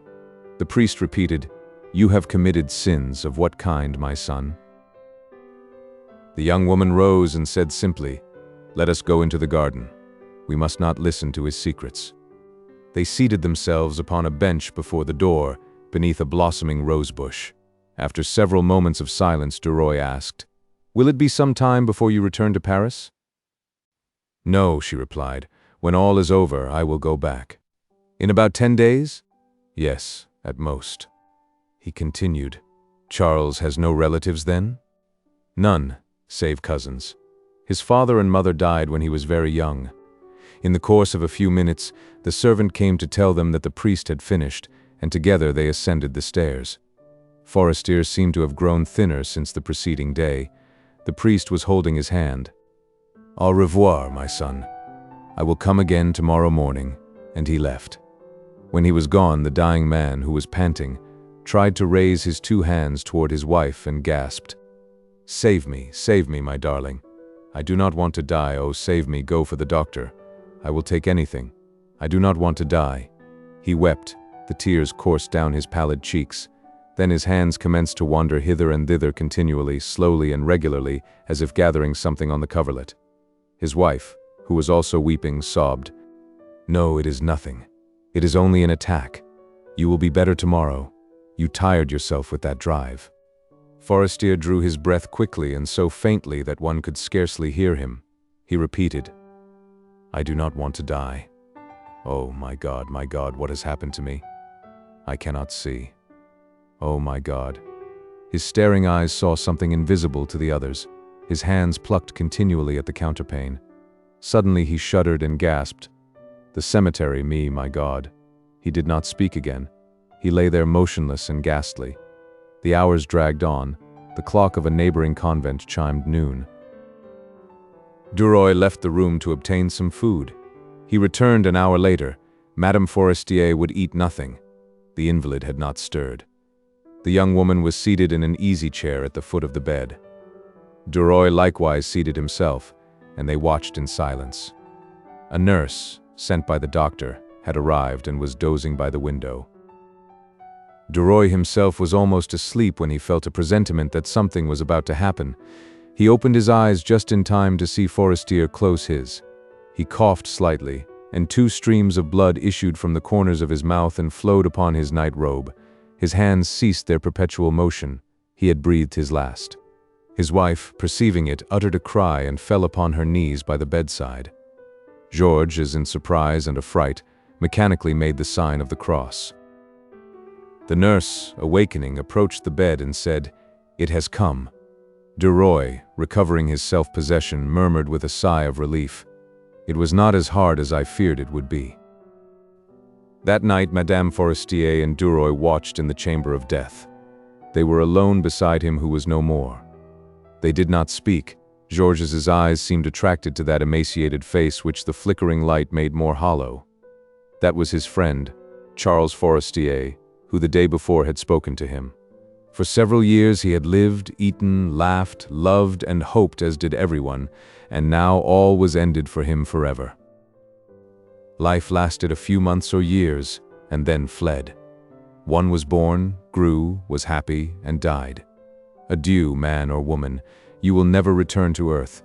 The priest repeated, You have committed sins of what kind, my son? The young woman rose and said simply, Let us go into the garden. We must not listen to his secrets. They seated themselves upon a bench before the door, beneath a blossoming rosebush. After several moments of silence, DUROY asked, Will it be some time before you return to Paris? No, she replied. When all is over, I will go back. In about 10 days? Yes, at most. He continued, Charles has no relatives then? None, save cousins. His father and mother died when he was very young. In the course of a few minutes, the servant came to tell them that the priest had finished, and together they ascended the stairs. Forestier seemed to have grown thinner since the preceding day. The priest was holding his hand. Au revoir, my son. I will come again tomorrow morning, and he left. When he was gone, the dying man, who was panting, tried to raise his 2 hands toward his wife and gasped, save me, my darling. I do not want to die, oh save me, go for the doctor. I will take anything. I do not want to die. He wept, the tears coursed down his pallid cheeks. Then his hands commenced to wander hither and thither continually, slowly and regularly, as if gathering something on the coverlet. His wife, who was also weeping, sobbed, No, it is nothing. It is only an attack. You will be better tomorrow. You tired yourself with that drive. Forestier drew his breath quickly and so faintly that one could scarcely hear him. He repeated, I do not want to die. Oh my God, what has happened to me? I cannot see. Oh my God. His staring eyes saw something invisible to the others. His hands plucked continually at the counterpane. Suddenly he shuddered and gasped, The cemetery, my God. He did not speak again. He lay there motionless and ghastly. The hours dragged on. The clock of a neighboring convent chimed noon. DUROY left the room to obtain some food. He returned an hour later. Madame Forestier would eat nothing. The invalid had not stirred. The young woman was seated in an easy chair at the foot of the bed. DUROY likewise seated himself, and they watched in silence. A nurse, sent by the doctor, had arrived and was dozing by the window. DUROY himself was almost asleep when he felt a presentiment that something was about to happen. He opened his eyes just in time to see Forestier close his. He coughed slightly, and 2 streams of blood issued from the corners of his mouth and flowed upon his night robe. His hands ceased their perpetual motion. He had breathed his last. His wife, perceiving it, uttered a cry and fell upon her knees by the bedside. Georges, as in surprise and affright, mechanically made the sign of the cross. The nurse, awakening, approached the bed and said, It has come. DUROY, recovering his self-possession, murmured with a sigh of relief, It was not as hard as I feared it would be. That night, Madame Forestier and DUROY watched in the chamber of death. They were alone beside him who was no more. They did not speak. Georges's eyes seemed attracted to that emaciated face which the flickering light made more hollow. That was his friend, Charles Forestier, who the day before had spoken to him. For several years he had lived, eaten, laughed, loved, and hoped as did everyone, and now all was ended for him forever. Life lasted a few months or years, and then fled. One was born, grew, was happy, and died. Adieu, man or woman, you will never return to earth.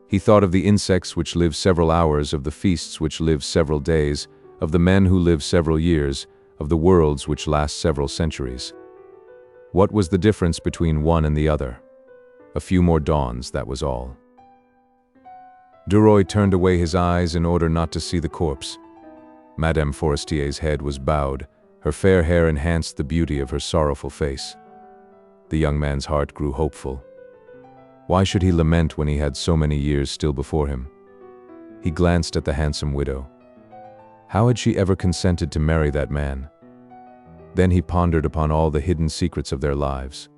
He thought of the insects which live several hours, of the feasts which live several days, of the men who live several years, of the worlds which last several centuries. What was the difference between one and the other? A few more dawns, that was all. DUROY turned away his eyes in order not to see the corpse. Madame Forestier's head was bowed, her fair hair enhanced the beauty of her sorrowful face. The young man's heart grew hopeful. Why should he lament when he had so many years still before him? He glanced at the handsome widow. How had she ever consented to marry that man? Then he pondered upon all the hidden secrets of their lives.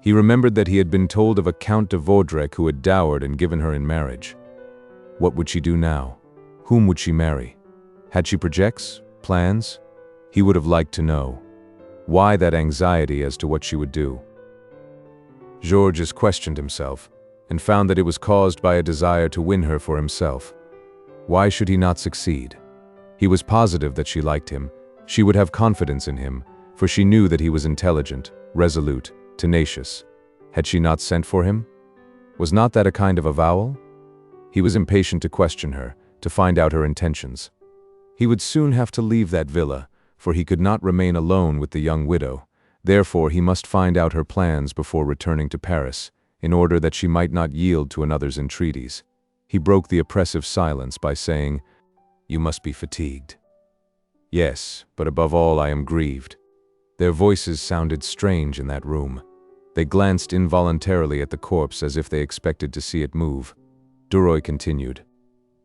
He remembered that he had been told of a Count de Vaudrec who had dowered and given her in marriage. What would she do now? Whom would she marry? Had she projects, plans? He would have liked to know. Why that anxiety as to what she would do? Georges questioned himself, and found that it was caused by a desire to win her for himself. Why should he not succeed? He was positive that she liked him. She would have confidence in him, for she knew that he was intelligent, resolute, tenacious. Had she not sent for him? Was not that a kind of avowal? He was impatient to question her, to find out her intentions. He would soon have to leave that villa, for he could not remain alone with the young widow. Therefore he must find out her plans before returning to Paris, in order that she might not yield to another's entreaties. He broke the oppressive silence by saying, "You must be fatigued." "Yes, but above all I am grieved." Their voices sounded strange in that room. They glanced involuntarily at the corpse as if they expected to see it move. DUROY continued,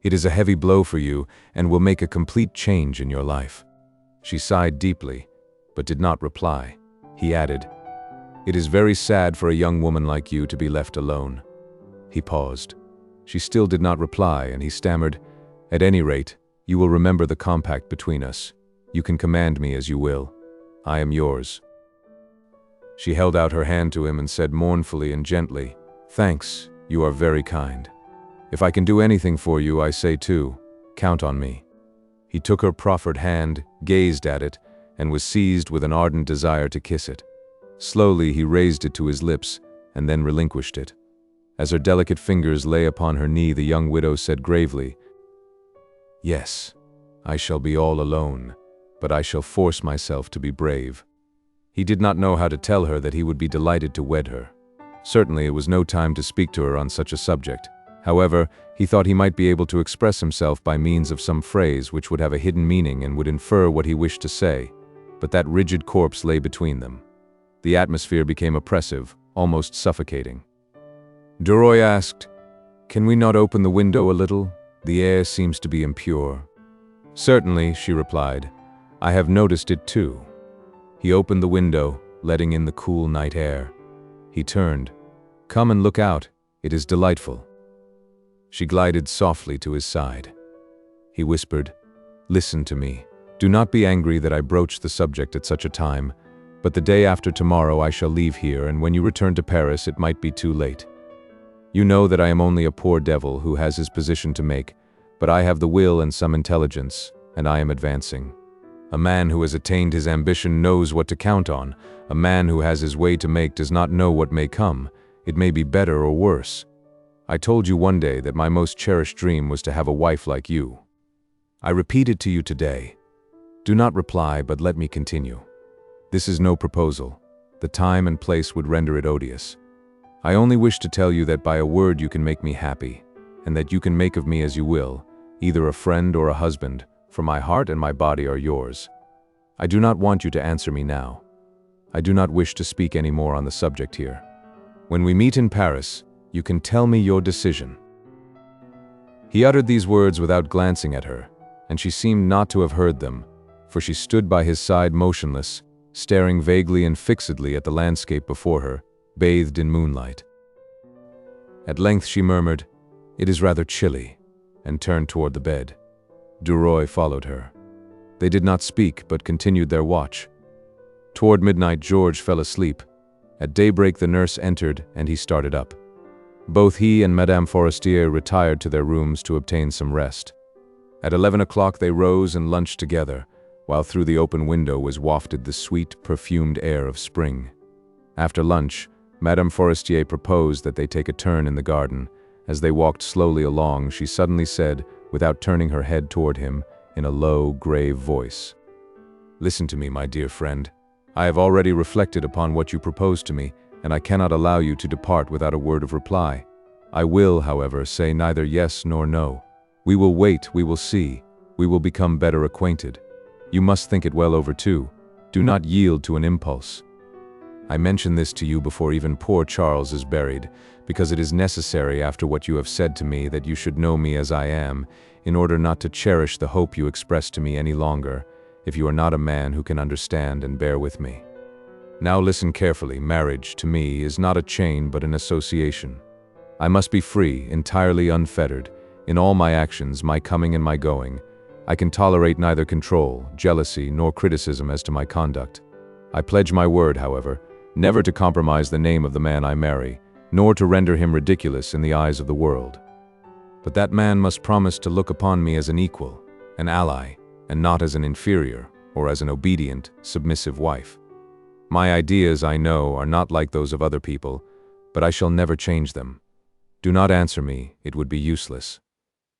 "It is a heavy blow for you and will make a complete change in your life." She sighed deeply, but did not reply. He added, "It is very sad for a young woman like you to be left alone." He paused. She still did not reply, and he stammered, "At any rate, you will remember the compact between us. You can command me as you will. I am yours." She held out her hand to him and said mournfully and gently, "Thanks, you are very kind. If I can do anything for you, I say too, count on me." He took her proffered hand, gazed at it, and was seized with an ardent desire to kiss it. Slowly he raised it to his lips, and then relinquished it. As her delicate fingers lay upon her knee, the young widow said gravely, "Yes, I shall be all alone, but I shall force myself to be brave." He did not know how to tell her that he would be delighted to wed her. Certainly it was no time to speak to her on such a subject. However, he thought he might be able to express himself by means of some phrase which would have a hidden meaning and would infer what he wished to say. But that rigid corpse lay between them. The atmosphere became oppressive, almost suffocating. DUROY asked, "Can we not open the window a little? The air seems to be impure." "Certainly," she replied. "I have noticed it too." He opened the window, letting in the cool night air. He turned. "Come and look out. It is delightful." She glided softly to his side. He whispered, "Listen to me. Do not be angry that I broached the subject at such a time, but the day after tomorrow I shall leave here, and when you return to Paris it might be too late. You know that I am only a poor devil who has his position to make, but I have the will and some intelligence, and I am advancing. A man who has attained his ambition knows what to count on. A man who has his way to make does not know what may come. It may be better or worse. I told you one day that my most cherished dream was to have a wife like you. I repeat it to you today. Do not reply, but let me continue. This is no proposal. The time and place would render it odious. I only wish to tell you that by a word you can make me happy, and that you can make of me as you will, either a friend or a husband, for my heart and my body are yours. I do not want you to answer me now. I do not wish to speak any more on the subject here. When we meet in Paris, you can tell me your decision." He uttered these words without glancing at her, and she seemed not to have heard them, for she stood by his side motionless, staring vaguely and fixedly at the landscape before her, bathed in moonlight. At length she murmured, "It is rather chilly," and turned toward the bed. DUROY followed her. They did not speak, but continued their watch. Toward midnight, George fell asleep. At daybreak the nurse entered, and he started up. Both he and Madame Forestier retired to their rooms to obtain some rest. At 11 o'clock they rose and lunched together, while through the open window was wafted the sweet, perfumed air of spring. After lunch, Madame Forestier proposed that they take a turn in the garden. As they walked slowly along, she suddenly said, without turning her head toward him, in a low, grave voice, "Listen to me, my dear friend. I have already reflected upon what you proposed to me, and I cannot allow you to depart without a word of reply. I will, however, say neither yes nor no. We will wait, we will see. We will become better acquainted. You must think it well over too. Do not yield to an impulse. I mention this to you before even poor Charles is buried, because it is necessary after what you have said to me that you should know me as I am, in order not to cherish the hope you express to me any longer, if you are not a man who can understand and bear with me. Now listen carefully. Marriage, to me, is not a chain but an association. I must be free, entirely unfettered, in all my actions, my coming and my going. I can tolerate neither control, jealousy, nor criticism as to my conduct. I pledge my word, however, never to compromise the name of the man I marry, nor to render him ridiculous in the eyes of the world. But that man must promise to look upon me as an equal, an ally, and not as an inferior, or as an obedient, submissive wife. My ideas, I know, are not like those of other people, but I shall never change them. Do not answer me, it would be useless.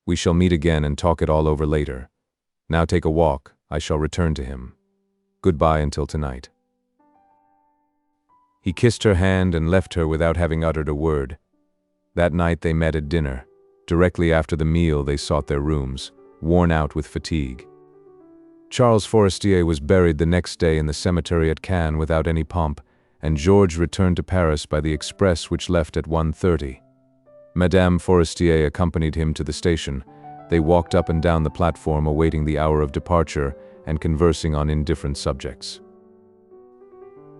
We shall meet again and talk it all over later. Now take a walk, I shall return to him. Goodbye until tonight." He kissed her hand and left her without having uttered a word. That night they met at dinner. Directly after the meal they sought their rooms, worn out with fatigue. Charles Forestier was buried the next day in the cemetery at Cannes without any pomp, and George returned to Paris by the express which left at 1:30. Madame Forestier accompanied him to the station. They walked up and down the platform awaiting the hour of departure and conversing on indifferent subjects.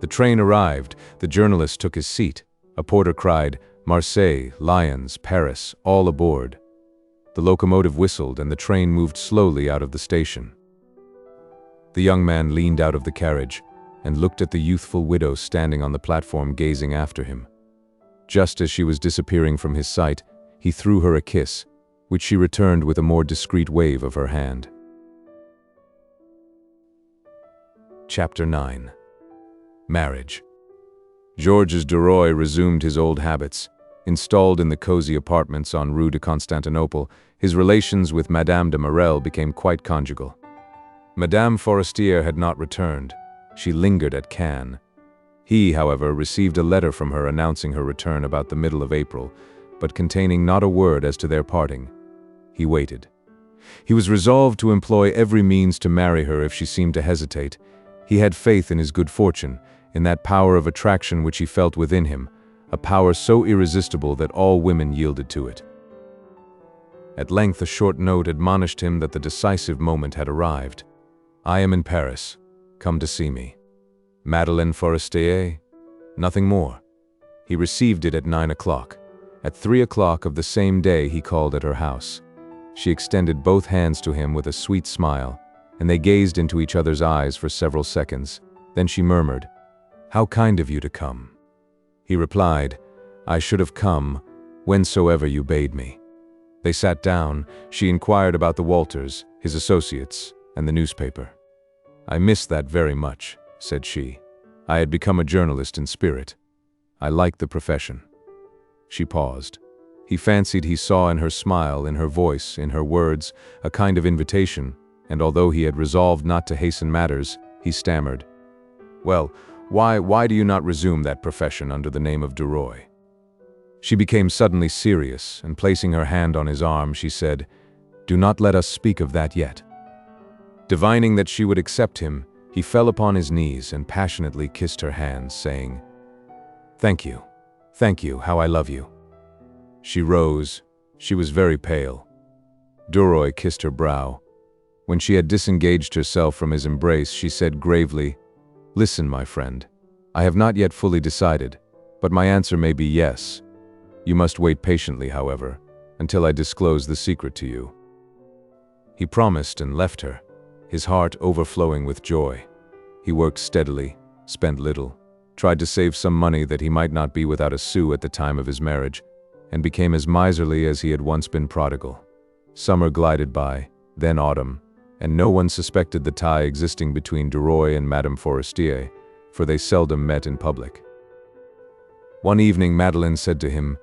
The train arrived. The journalist took his seat. A porter cried, "Marseille, Lyons, Paris, all aboard." The locomotive whistled and the train moved slowly out of the station. The young man leaned out of the carriage and looked at the youthful widow standing on the platform gazing after him. Just as she was disappearing from his sight, he threw her a kiss, which she returned with a more discreet wave of her hand. Chapter 9. Marriage. Georges DUROY resumed his old habits. Installed in the cozy apartments on Rue de Constantinople, his relations with Madame de Marelle became quite conjugal. Madame Forestier had not returned. She lingered at Cannes. He, however, received a letter from her announcing her return about the middle of April, but containing not a word as to their parting. He waited. He was resolved to employ every means to marry her if she seemed to hesitate. He had faith in his good fortune, in that power of attraction which he felt within him, a power so irresistible that all women yielded to it. At length a short note admonished him that the decisive moment had arrived. "I am in Paris. Come to see me. Madeleine Forestier." Nothing more. He received it at 9 o'clock. At 3 o'clock of the same day he called at her house. She extended both hands to him with a sweet smile, and they gazed into each other's eyes for several seconds. Then she murmured, "How kind of you to come." He replied, "I should have come whensoever you bade me." They sat down. She inquired about the Walters, his associates, and the newspaper. "I miss that very much," said she. "I had become a journalist in spirit. I liked the profession." She paused. He fancied he saw in her smile, in her voice, in her words, a kind of invitation, and although he had resolved not to hasten matters, he stammered, "Well, why do you not resume that profession under the name of DUROY?" She became suddenly serious, and placing her hand on his arm, she said, "Do not let us speak of that yet." Divining that she would accept him, he fell upon his knees and passionately kissed her hands, saying, "Thank you, how I love you." She rose. She was very pale. DUROY kissed her brow. When she had disengaged herself from his embrace, she said gravely, Listen, my friend. I have not yet fully decided, but my answer may be yes. You must wait patiently, however, until I disclose the secret to you." He promised and left her, his heart overflowing with joy. He worked steadily, spent little, tried to save some money that he might not be without a sou at the time of his marriage, and became as miserly as he had once been prodigal. Summer glided by, then autumn, and no one suspected the tie existing between DUROY and Madame Forestier, for they seldom met in public. One evening Madeleine said to him,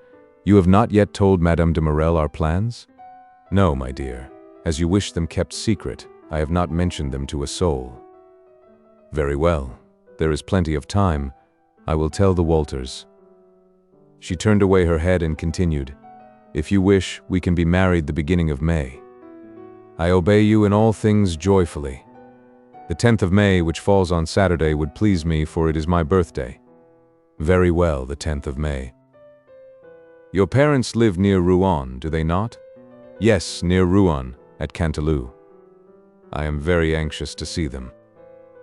"You have not yet told Madame de Marelle our plans?" "No, my dear. As you wish them kept secret, I have not mentioned them to a soul." "Very well. There is plenty of time. I will tell the Walters." She turned away her head and continued, "If you wish, we can be married the beginning of May. I obey you in all things joyfully. The 10th of May, which falls on Saturday, would please me, for it is my birthday." "Very well, the 10th of May. Your parents live near Rouen, do they not?" "Yes, near Rouen, at Canteloup." "I am very anxious to see them."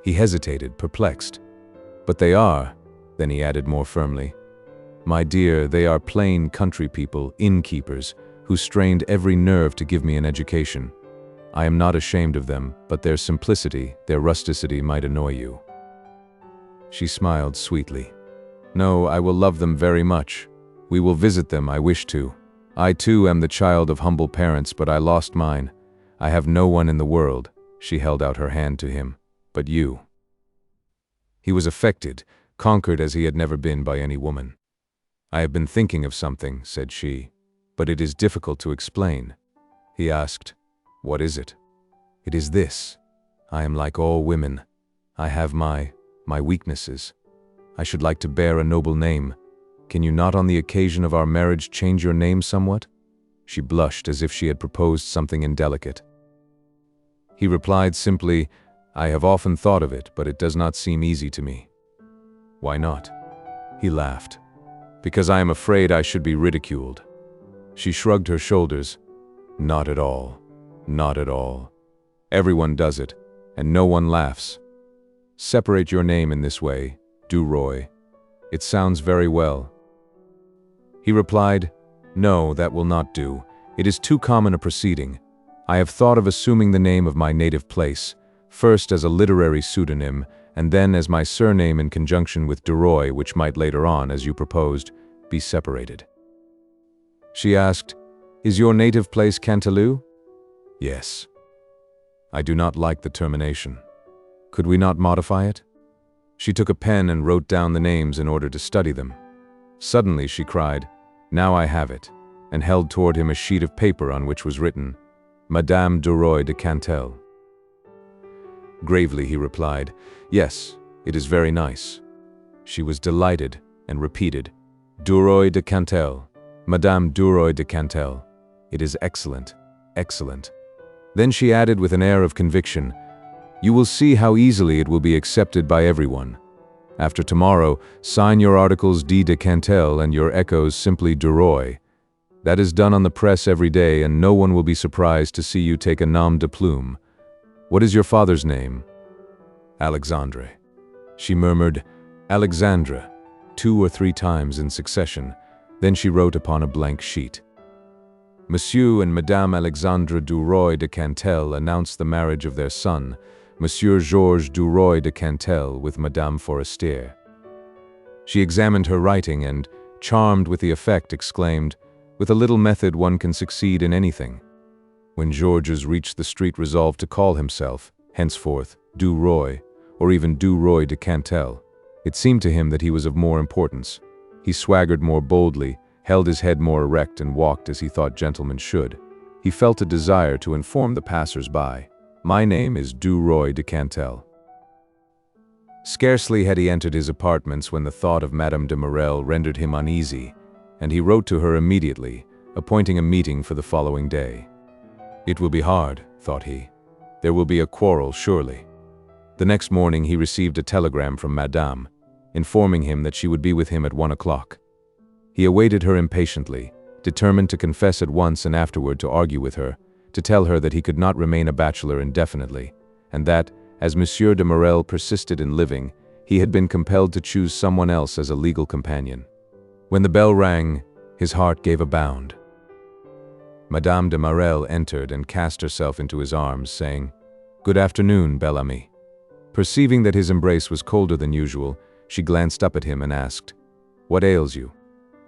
He hesitated, perplexed. "But they are," then he added more firmly, "My dear, they are plain country people, innkeepers, who strained every nerve to give me an education. I am not ashamed of them, but their simplicity, their rusticity might annoy you." She smiled sweetly. "No, I will love them very much. We will visit them, I wish to. I too am the child of humble parents, but I lost mine. I have no one in the world," she held out her hand to him, "but you." He was affected, conquered as he had never been by any woman. "I have been thinking of something," said she, "but it is difficult to explain." He asked, "What is it?" "It is this. I am like all women. I have my weaknesses. I should like to bear a noble name. Can you not on the occasion of our marriage change your name somewhat?" She blushed as if she had proposed something indelicate. He replied simply, "I have often thought of it, but it does not seem easy to me." "Why not?" He laughed. "Because I am afraid I should be ridiculed." She shrugged her shoulders. "Not at all. Not at all. Everyone does it, and no one laughs. Separate your name in this way, DUROY. It sounds very well." He replied, "No, that will not do. It is too common a proceeding. I have thought of assuming the name of my native place, first as a literary pseudonym, and then as my surname in conjunction with DUROY, which might later on, as you proposed, be separated." She asked, "Is your native place Canteloup?" "Yes." "I do not like the termination. Could we not modify it?" She took a pen and wrote down the names in order to study them. Suddenly she cried, "Now I have it," and held toward him a sheet of paper on which was written, "Madame DUROY de Cantel." Gravely he replied, "Yes, it is very nice." She was delighted and repeated, "DUROY de Cantel, Madame DUROY de Cantel. It is excellent, excellent." Then she added with an air of conviction, "You will see how easily it will be accepted by everyone. After tomorrow, sign your articles D de Cantel and your echoes simply DUROY. That is done on the press every day, and no one will be surprised to see you take a nom de plume. What is your father's name?" "Alexandre." She murmured, "Alexandre," 2 or 3 times in succession. Then she wrote upon a blank sheet, "Monsieur and Madame Alexandre DUROY de Cantel announce the marriage of their son, Monsieur Georges DUROY de Cantel, with Madame Forestier." She examined her writing and, charmed with the effect, exclaimed, "With a little method one can succeed in anything." When Georges reached the street resolved to call himself, henceforth, DUROY, or even DUROY de Cantel, it seemed to him that he was of more importance. He swaggered more boldly, held his head more erect, and walked as he thought gentlemen should. He felt a desire to inform the passers-by, "My name is DUROY de Cantel." Scarcely had he entered his apartments when the thought of Madame de Marelle rendered him uneasy, and he wrote to her immediately, appointing a meeting for the following day. "It will be hard," thought he. "There will be a quarrel, surely." The next morning he received a telegram from Madame, informing him that she would be with him at 1 o'clock. He awaited her impatiently, determined to confess at once and afterward to argue with her, to tell her that he could not remain a bachelor indefinitely, and that, as Monsieur de Marelle persisted in living, He had been compelled to choose someone else as a legal companion. When the bell rang, his heart gave a bound. Madame de Marelle entered and cast herself into his arms, saying, "Good afternoon, Bel Ami." Perceiving that his embrace was colder than usual, she glanced up at him and asked, "What ails you?"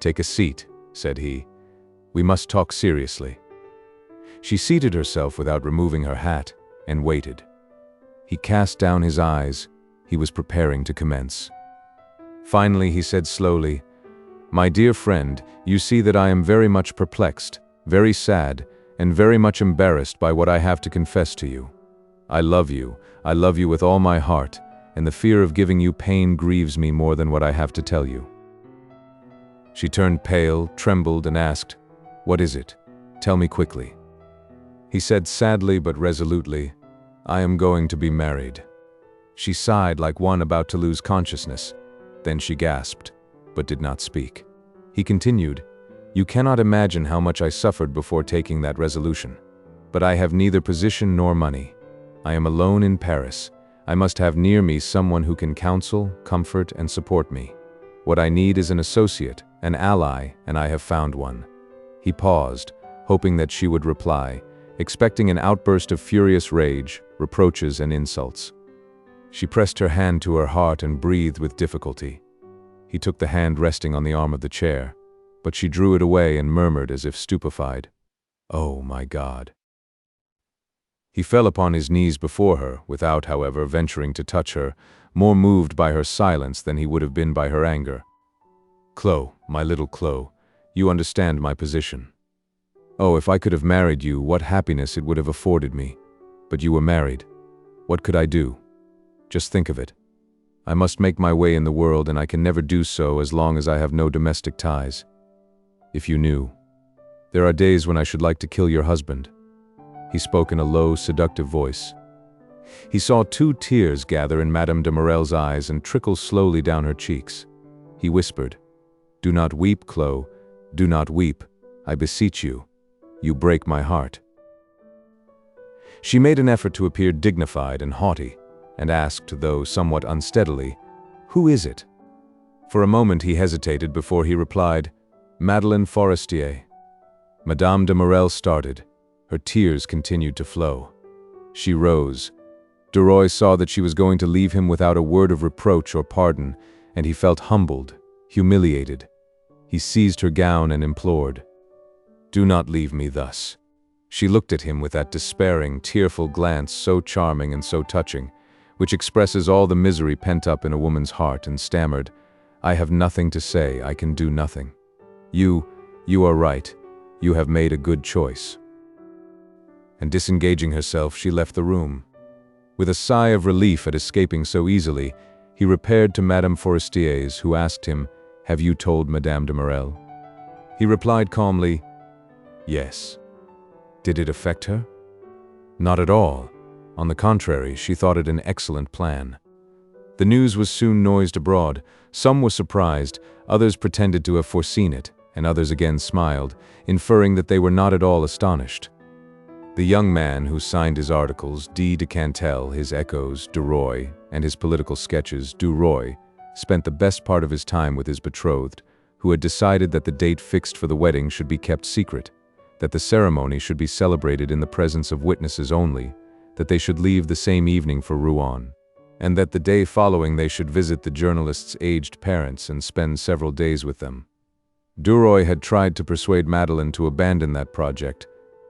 "Take a seat," said he. "We must talk seriously." She seated herself without removing her hat and waited. He cast down his eyes. He was preparing to commence. Finally, he said slowly, "My dear friend, you see that I am very much perplexed, very sad, and very much embarrassed by what I have to confess to you. I love you with all my heart, and the fear of giving you pain grieves me more than what I have to tell you." She turned pale, trembled, and asked, "What is it? Tell me quickly." He said sadly but resolutely, "I am going to be married." She sighed like one about to lose consciousness. Then she gasped, but did not speak. He continued, "You cannot imagine how much I suffered before taking that resolution. But I have neither position nor money. I am alone in Paris. I must have near me someone who can counsel, comfort, and support me. What I need is an associate, an ally, and I have found one." He paused, hoping that she would reply, expecting an outburst of furious rage, reproaches, and insults. She pressed her hand to her heart and breathed with difficulty. He took the hand resting on the arm of the chair, but she drew it away and murmured as if stupefied, "Oh, my God." He fell upon his knees before her, without, however, venturing to touch her, more moved by her silence than he would have been by her anger. "Chloe, my little Chloe, you understand my position. Oh, if I could have married you, what happiness it would have afforded me. But you were married. What could I do? Just think of it. I must make my way in the world, and I can never do so as long as I have no domestic ties. If you knew. There are days when I should like to kill your husband." He spoke in a low, seductive voice. He saw 2 tears gather in Madame de Marelle's eyes and trickle slowly down her cheeks. He whispered, "Do not weep, Chloe. Do not weep. I beseech you. You break my heart." She made an effort to appear dignified and haughty, and asked, though somewhat unsteadily, "Who is it?" For a moment he hesitated before he replied, "Madeleine Forestier." Madame de Marelle started. Her tears continued to flow. She rose. DUROY saw that she was going to leave him without a word of reproach or pardon, and he felt humbled, humiliated. He seized her gown and implored, "Do not leave me thus." She looked at him with that despairing, tearful glance so charming and so touching, which expresses all the misery pent up in a woman's heart, and stammered, "I have nothing to say, I can do nothing. You are right. You have made a good choice." And disengaging herself, she left the room. With a sigh of relief at escaping so easily, he repaired to Madame Forestier's, who asked him, "Have you told Madame de Marelle?" He replied calmly, "Yes." Did it affect her? Not at all. On the contrary, she thought it an excellent plan. The news was soon noised abroad. Some were surprised, others pretended to have foreseen it, and others again smiled, inferring that they were not at all astonished. The young man who signed his articles, D. de Cantel, his echoes, DUROY, and his political sketches, DUROY, spent the best part of his time with his betrothed, who had decided that the date fixed for the wedding should be kept secret, that the ceremony should be celebrated in the presence of witnesses only, that they should leave the same evening for Rouen, and that the day following they should visit the journalist's aged parents and spend several days with them. DUROY had tried to persuade Madeleine to abandon that project,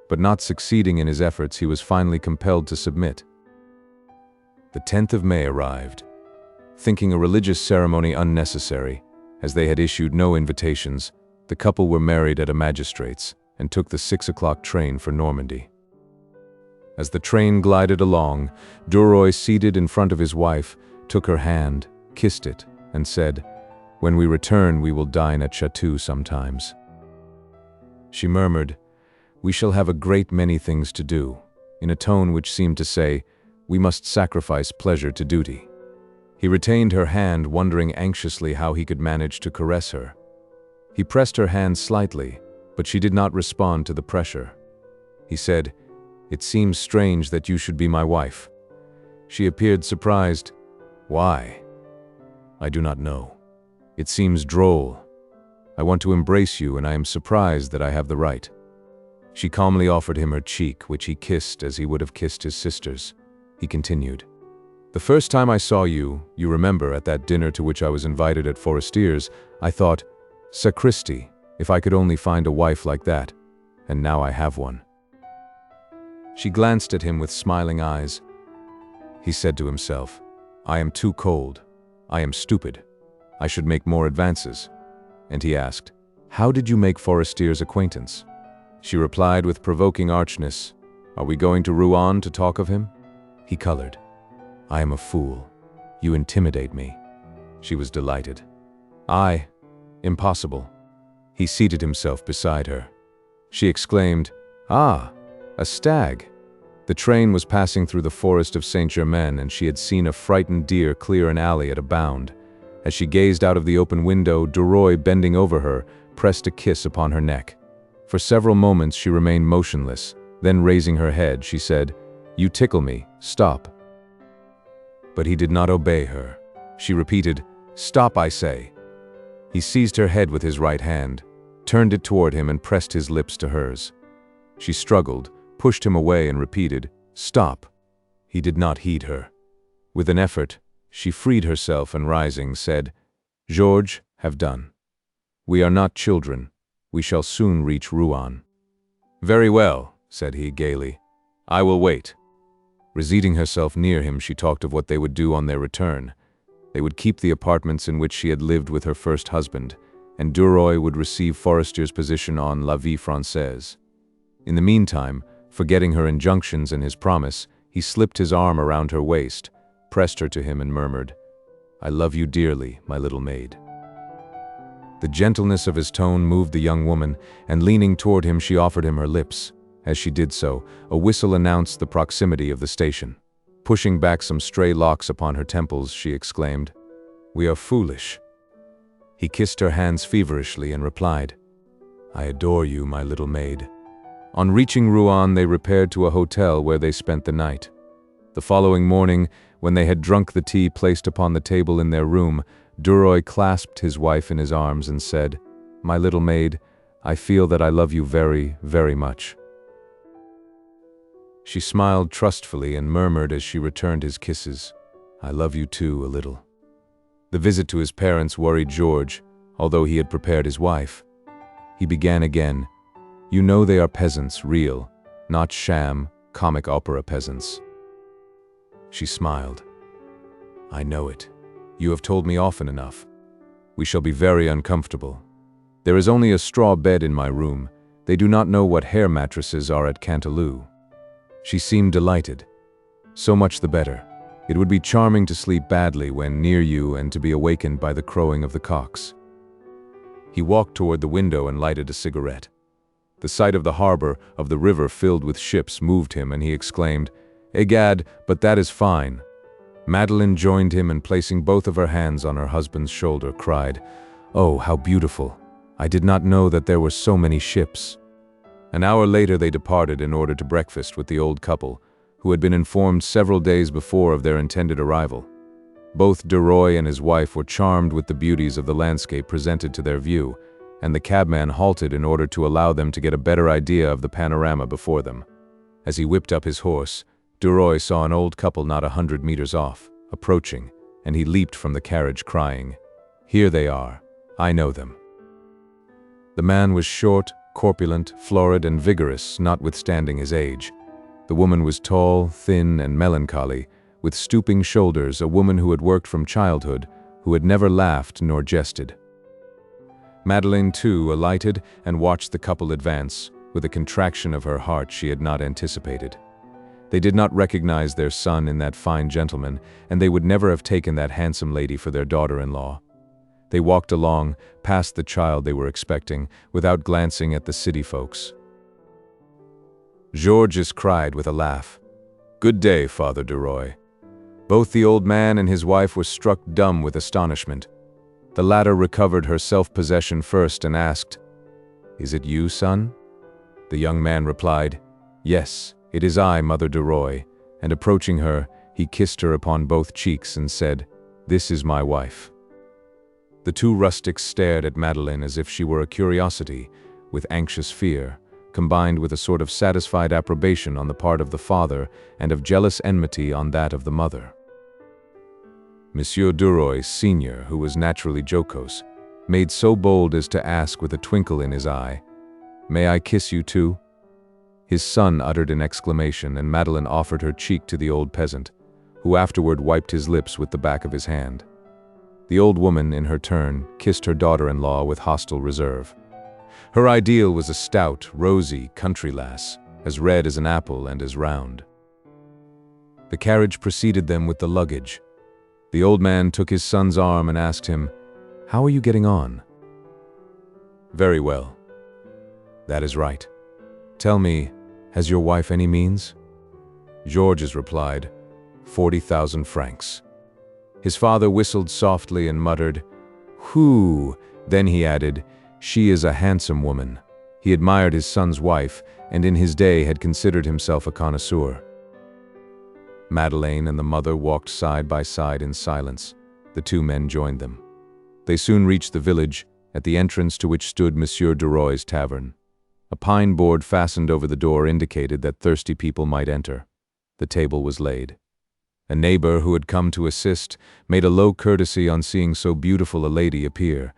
but not succeeding in his efforts, he was finally compelled to submit. The 10th of May arrived. Thinking a religious ceremony unnecessary, as they had issued no invitations, the couple were married at a magistrate's and took the 6 o'clock train for Normandy. As the train glided along, DUROY, seated in front of his wife, took her hand, kissed it, and said, "When we return, we will dine at Chateau sometimes." She murmured, "We shall have a great many things to do," in a tone which seemed to say, "We must sacrifice pleasure to duty." He retained her hand, wondering anxiously how he could manage to caress her. He pressed her hand slightly, but she did not respond to the pressure. He said, "It seems strange that you should be my wife." She appeared surprised. "Why?" I do not know. It seems droll. I want to embrace you, and I am surprised that I have the right." She calmly offered him her cheek, which he kissed as he would have kissed his sister's. He continued, "The first time I saw you, you remember, at that dinner to which I was invited at Forestier's, I thought, sacristi, if I could only find a wife like that, and now I have one." She glanced at him with smiling eyes. He said to himself, "I am too cold. I am stupid. I should make more advances." And he asked, "How did you make Forestier's acquaintance?" She replied with provoking archness, "Are we going to Rouen to talk of him?" He colored. "I am a fool. You intimidate me." She was delighted. Impossible." He seated himself beside her. She exclaimed, "Ah, a stag." The train was passing through the forest of Saint-Germain, and she had seen a frightened deer clear an alley at a bound. As she gazed out of the open window, DUROY, bending over her, pressed a kiss upon her neck. For several moments she remained motionless, then raising her head, she said, "You tickle me, stop." But he did not obey her. She repeated, "Stop, I say." He seized her head with his right hand, turned it toward him and pressed his lips to hers. She struggled, pushed him away and repeated, "Stop." He did not heed her. With an effort, she freed herself and rising, said, "Georges, have done. We are not children. We shall soon reach Rouen." "Very well," said he gaily. "I will wait." Reseating herself near him, she talked of what they would do on their return. They would keep the apartments in which she had lived with her first husband, and DUROY would receive Forestier's position on La Vie Française. In the meantime, forgetting her injunctions and his promise, he slipped his arm around her waist, pressed her to him and murmured, "I love you dearly, my little maid." The gentleness of his tone moved the young woman, and leaning toward him she offered him her lips. As she did so, a whistle announced the proximity of the station. Pushing back some stray locks upon her temples, she exclaimed, "We are foolish." He kissed her hands feverishly and replied, "I adore you, my little maid." On reaching Rouen, they repaired to a hotel where they spent the night. The following morning, when they had drunk the tea placed upon the table in their room, DUROY clasped his wife in his arms and said, "My little maid, I feel that I love you very, very much." She smiled trustfully and murmured as she returned his kisses, "I love you too, a little." The visit to his parents worried Georges, although he had prepared his wife. He began again, "You know they are peasants, real, not sham, comic opera peasants." She smiled. "I know it. You have told me often enough. We shall be very uncomfortable. There is only a straw bed in my room. They do not know what hair mattresses are at Canteloup." She seemed delighted. "So much the better. It would be charming to sleep badly when near you and to be awakened by the crowing of the cocks." He walked toward the window and lighted a cigarette. The sight of the harbor, of the river filled with ships, moved him, and he exclaimed, "Egad, but that is fine." Madeleine joined him and, placing both of her hands on her husband's shoulder, cried, "Oh, how beautiful! I did not know that there were so many ships." An hour later they departed in order to breakfast with the old couple, who had been informed several days before of their intended arrival. Both DUROY and his wife were charmed with the beauties of the landscape presented to their view, and the cabman halted in order to allow them to get a better idea of the panorama before them. As he whipped up his horse, DUROY saw an old couple not 100 meters off, approaching, and he leaped from the carriage crying, "Here they are. I know them." The man was short, corpulent, florid, and vigorous, notwithstanding his age. The woman was tall, thin, and melancholy, with stooping shoulders, a woman who had worked from childhood, who had never laughed nor jested. Madeleine, too, alighted and watched the couple advance, with a contraction of her heart she had not anticipated. They did not recognize their son in that fine gentleman, and they would never have taken that handsome lady for their daughter-in-law. They walked along, past the child they were expecting, without glancing at the city folks. Georges cried with a laugh, "Good day, Father DUROY." Both the old man and his wife were struck dumb with astonishment. The latter recovered her self-possession first and asked, "Is it you, son?" The young man replied, "Yes, it is I, Mother DUROY," and approaching her, he kissed her upon both cheeks and said, "This is my wife." The two rustics stared at Madeleine as if she were a curiosity, with anxious fear, combined with a sort of satisfied approbation on the part of the father and of jealous enmity on that of the mother. Monsieur DUROY, Sr., who was naturally jocose, made so bold as to ask with a twinkle in his eye, "May I kiss you too?" His son uttered an exclamation, and Madeleine offered her cheek to the old peasant, who afterward wiped his lips with the back of his hand. The old woman, in her turn, kissed her daughter-in-law with hostile reserve. Her ideal was a stout, rosy country lass, as red as an apple and as round. The carriage preceded them with the luggage. The old man took his son's arm and asked him, "How are you getting on?" "Very well." "That is right. Tell me, has your wife any means?" Georges replied, 40,000 francs. His father whistled softly and muttered, "Whew!" Then he added, "She is a handsome woman." He admired his son's wife, and in his day had considered himself a connoisseur. Madeleine and the mother walked side by side in silence. The two men joined them. They soon reached the village, at the entrance to which stood Monsieur DUROY's tavern. A pine board fastened over the door indicated that thirsty people might enter. The table was laid. A neighbor who had come to assist made a low courtesy on seeing so beautiful a lady appear.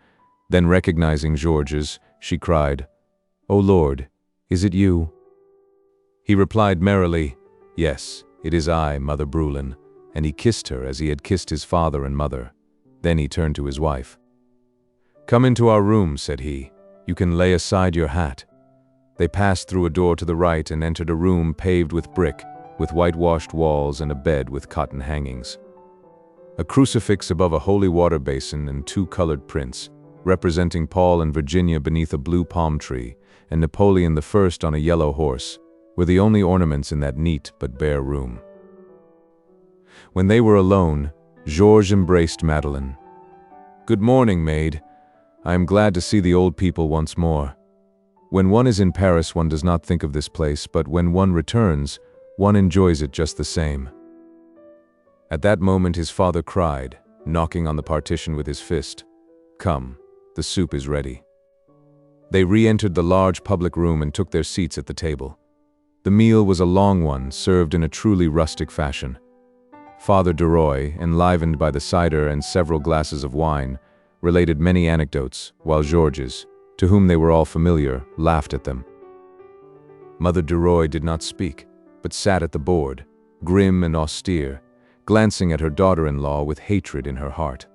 Then, recognizing Georges, she cried, "O Lord, is it you?" He replied merrily, "Yes, it is I, Mother Brulin," and he kissed her as he had kissed his father and mother. Then he turned to his wife. "Come into our room," said he. "You can lay aside your hat." They passed through a door to the right and entered a room paved with brick, with whitewashed walls and a bed with cotton hangings. A crucifix above a holy water basin and two colored prints, representing Paul and Virginia beneath a blue palm tree, and Napoleon I on a yellow horse, were the only ornaments in that neat but bare room. When they were alone, Georges embraced Madeleine. "Good morning, maid. I am glad to see the old people once more. When one is in Paris, one does not think of this place, but when one returns, one enjoys it just the same." At that moment his father cried, knocking on the partition with his fist, "Come, the soup is ready." They re-entered the large public room and took their seats at the table. The meal was a long one, served in a truly rustic fashion. Father DUROY, enlivened by the cider and several glasses of wine, related many anecdotes, while Georges, to whom they were all familiar, laughed at them. Mother DUROY did not speak, but sat at the board, grim and austere, glancing at her daughter-in-law with hatred in her heart.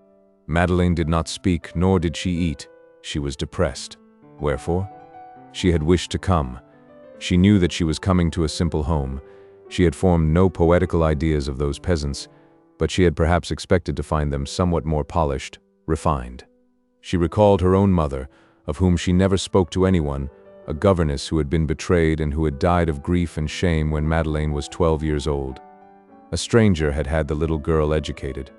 Madeleine did not speak, nor did she eat. She was depressed. Wherefore? She had wished to come. She knew that she was coming to a simple home. She had formed no poetical ideas of those peasants, but she had perhaps expected to find them somewhat more polished, refined. She recalled her own mother, of whom she never spoke to anyone, a governess who had been betrayed and who had died of grief and shame when Madeleine was 12 years old. A stranger had had the little girl educated.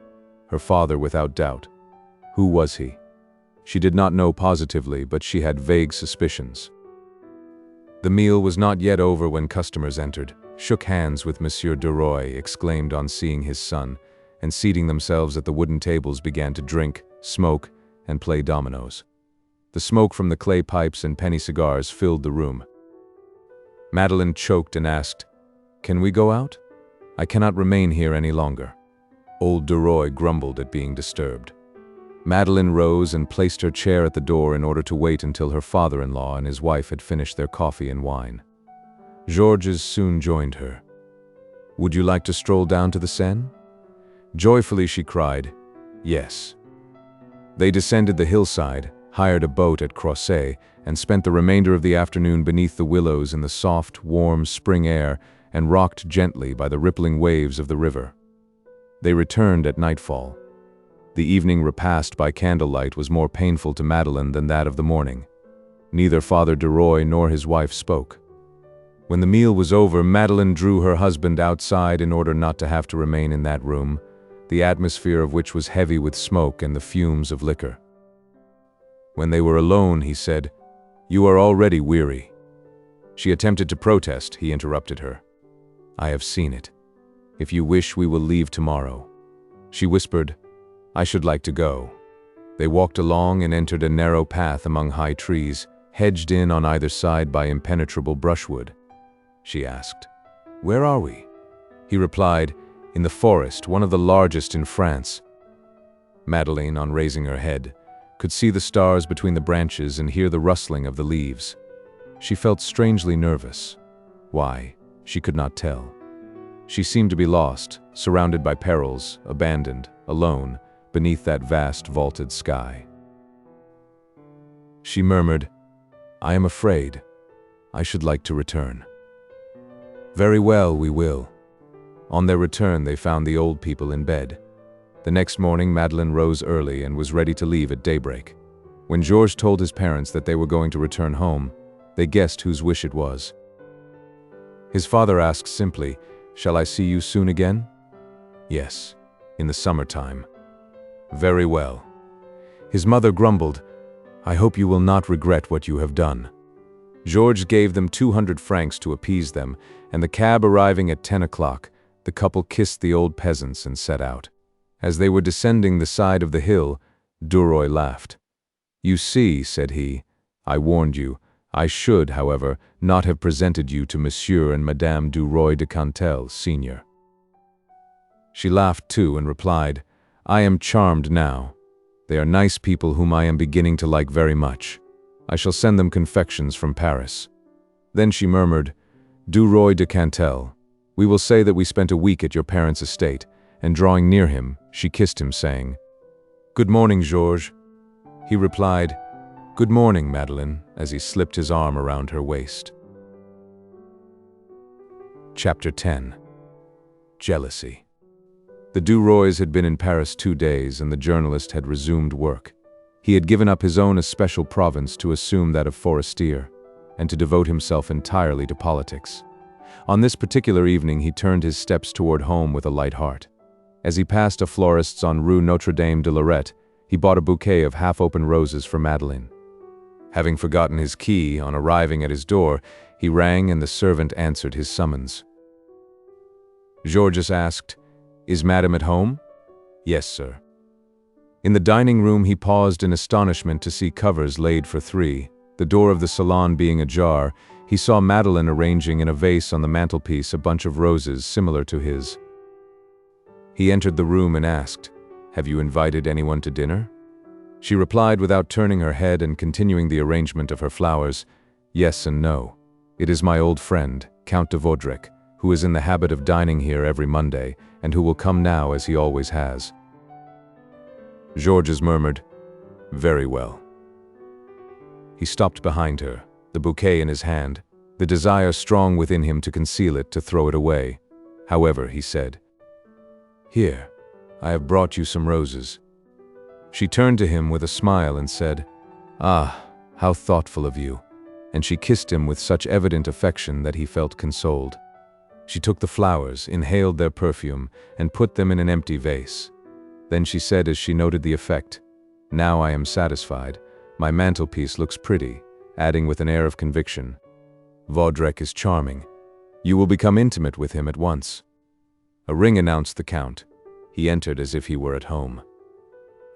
Her father, without doubt. Who was he? She did not know positively, but she had vague suspicions. The meal was not yet over when customers entered, shook hands with Monsieur DUROY, exclaimed on seeing his son, and seating themselves at the wooden tables began to drink, smoke, and play dominoes. The smoke from the clay pipes and penny cigars filled the room. Madeleine choked and asked, "Can we go out? I cannot remain here any longer." Old DUROY grumbled at being disturbed. Madeleine rose and placed her chair at the door in order to wait until her father-in-law and his wife had finished their coffee and wine. Georges soon joined her. "Would you like to stroll down to the Seine?" Joyfully she cried, "Yes." They descended the hillside, hired a boat at Crozet, and spent the remainder of the afternoon beneath the willows in the soft, warm spring air and rocked gently by the rippling waves of the river. They returned at nightfall. The evening repast by candlelight was more painful to Madeleine than that of the morning. Neither Father DUROY nor his wife spoke. When the meal was over, Madeleine drew her husband outside in order not to have to remain in that room, the atmosphere of which was heavy with smoke and the fumes of liquor. When they were alone, he said, "You are already weary." She attempted to protest. He interrupted her. "I have seen it. If you wish, we will leave tomorrow." She whispered, "I should like to go." They walked along and entered a narrow path among high trees, hedged in on either side by impenetrable brushwood. She asked, "Where are we?" He replied, "In the forest, one of the largest in France." Madeleine, on raising her head, could see the stars between the branches and hear the rustling of the leaves. She felt strangely nervous. Why, she could not tell. She seemed to be lost, surrounded by perils, abandoned, alone, beneath that vast vaulted sky. She murmured, "I am afraid. I should like to return." "Very well, we will." On their return, they found the old people in bed. The next morning, Madeleine rose early and was ready to leave at daybreak. When Georges told his parents that they were going to return home, they guessed whose wish it was. His father asked simply, "Shall I see you soon again?" "Yes, in the summertime." "Very well." His mother grumbled, "I hope you will not regret what you have done." Georges gave them 200 francs to appease them, and the cab arriving at 10 o'clock, the couple kissed the old peasants and set out. As they were descending the side of the hill, DUROY laughed. "You see," said he, "I warned you. I should, however, not have presented you to Monsieur and Madame DUROY de Cantel, Senior." She laughed too and replied, "I am charmed now. They are nice people whom I am beginning to like very much. I shall send them confections from Paris." Then she murmured, "DUROY de Cantel, we will say that we spent a week at your parents' estate," and drawing near him, she kissed him, saying, "Good morning, Georges." He replied, "Good morning, Madeleine," as he slipped his arm around her waist. Chapter 10. Jealousy. The DUROYs had been in Paris 2 days, and the journalist had resumed work. He had given up his own especial province to assume that of FORESTIER, and to devote himself entirely to politics. On this particular evening he turned his steps toward home with a light heart. As he passed a florist's on Rue Notre-Dame de Lorette, he bought a bouquet of half-open roses for Madeleine. Having forgotten his key, on arriving at his door, he rang and the servant answered his summons. Georges asked, "Is Madame at home?" "Yes, sir." In the dining room he paused in astonishment to see covers laid for 3. The door of the salon being ajar, he saw Madeleine arranging in a vase on the mantelpiece a bunch of roses similar to his. He entered the room and asked, "Have you invited anyone to dinner?" She replied without turning her head and continuing the arrangement of her flowers, "Yes and no. It is my old friend, Count de Vaudrec, who is in the habit of dining here every Monday, and who will come now as he always has." Georges murmured, "Very well." He stopped behind her, the bouquet in his hand, the desire strong within him to conceal it, to throw it away. However, he said, "Here, I have brought you some roses." She turned to him with a smile and said, "Ah, how thoughtful of you," and she kissed him with such evident affection that he felt consoled. She took the flowers, inhaled their perfume, and put them in an empty vase. Then she said as she noted the effect, "Now I am satisfied. My mantelpiece looks pretty," adding with an air of conviction, "Vaudrec is charming. You will become intimate with him at once." A ring announced the Count. He entered as if he were at home.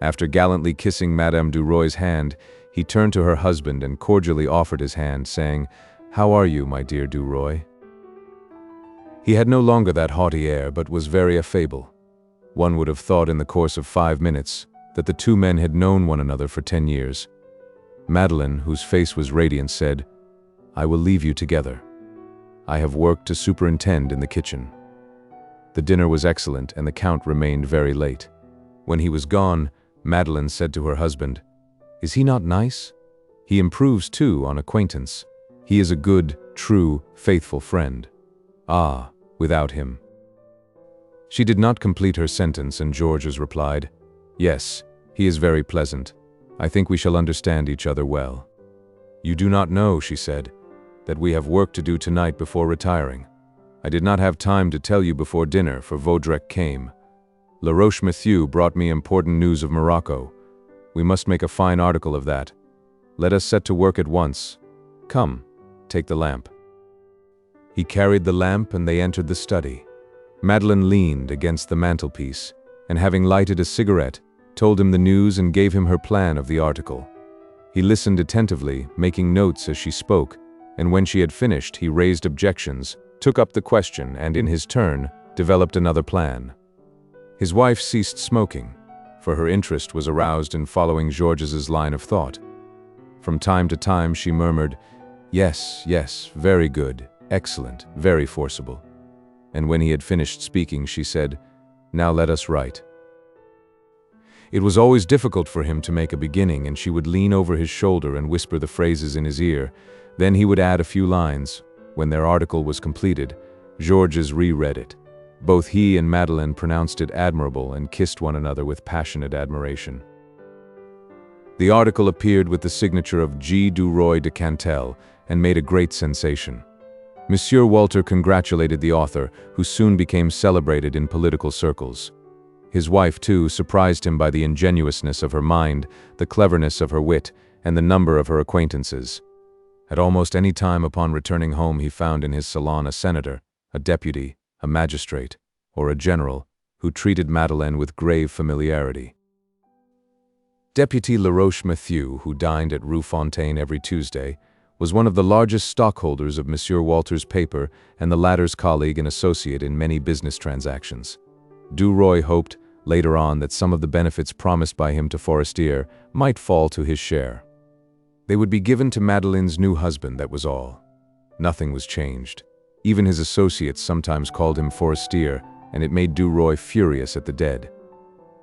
After gallantly kissing Madame DUROY's hand, he turned to her husband and cordially offered his hand, saying, "How are you, my dear DUROY?" He had no longer that haughty air, but was very affable. One would have thought in the course of 5 minutes that the two men had known one another for 10 years. Madeleine, whose face was radiant, said, "I will leave you together. I have work to superintend in the kitchen." The dinner was excellent, and the Count remained very late. When he was gone, Madeleine said to her husband, "Is he not nice? He improves, too, on acquaintance. He is a good, true, faithful friend. Ah, without him." She did not complete her sentence, and Georges replied, "Yes, he is very pleasant. I think we shall understand each other well." "You do not know," she said, "that we have work to do tonight before retiring. I did not have time to tell you before dinner, for Vaudrec came. La Roche-Mathieu brought me important news of Morocco. We must make a fine article of that. Let us set to work at once. Come, take the lamp." He carried the lamp and they entered the study. Madeleine leaned against the mantelpiece, and having lighted a cigarette, told him the news and gave him her plan of the article. He listened attentively, making notes as she spoke, and when she had finished, he raised objections, took up the question, and in his turn, developed another plan. His wife ceased smoking, for her interest was aroused in following Georges's line of thought. From time to time she murmured, "Yes, yes, very good, excellent, very forcible." And when he had finished speaking, she said, "Now let us write." It was always difficult for him to make a beginning, and she would lean over his shoulder and whisper the phrases in his ear. Then he would add a few lines. When their article was completed, Georges reread it. Both he and Madeleine pronounced it admirable and kissed one another with passionate admiration. The article appeared with the signature of G. DUROY de Cantel and made a great sensation. Monsieur Walter congratulated the author, who soon became celebrated in political circles. His wife, too, surprised him by the ingenuousness of her mind, the cleverness of her wit, and the number of her acquaintances. At almost any time upon returning home he found in his salon a senator, a deputy, a magistrate, or a general, who treated Madeleine with grave familiarity. Deputy Laroche-Mathieu, who dined at Rue Fontaine every Tuesday, was one of the largest stockholders of Monsieur Walter's paper and the latter's colleague and associate in many business transactions. DUROY hoped, later on, that some of the benefits promised by him to FORESTIER might fall to his share. They would be given to Madeleine's new husband, that was all. Nothing was changed. Even his associates sometimes called him FORESTIER, and it made DUROY furious at the dead.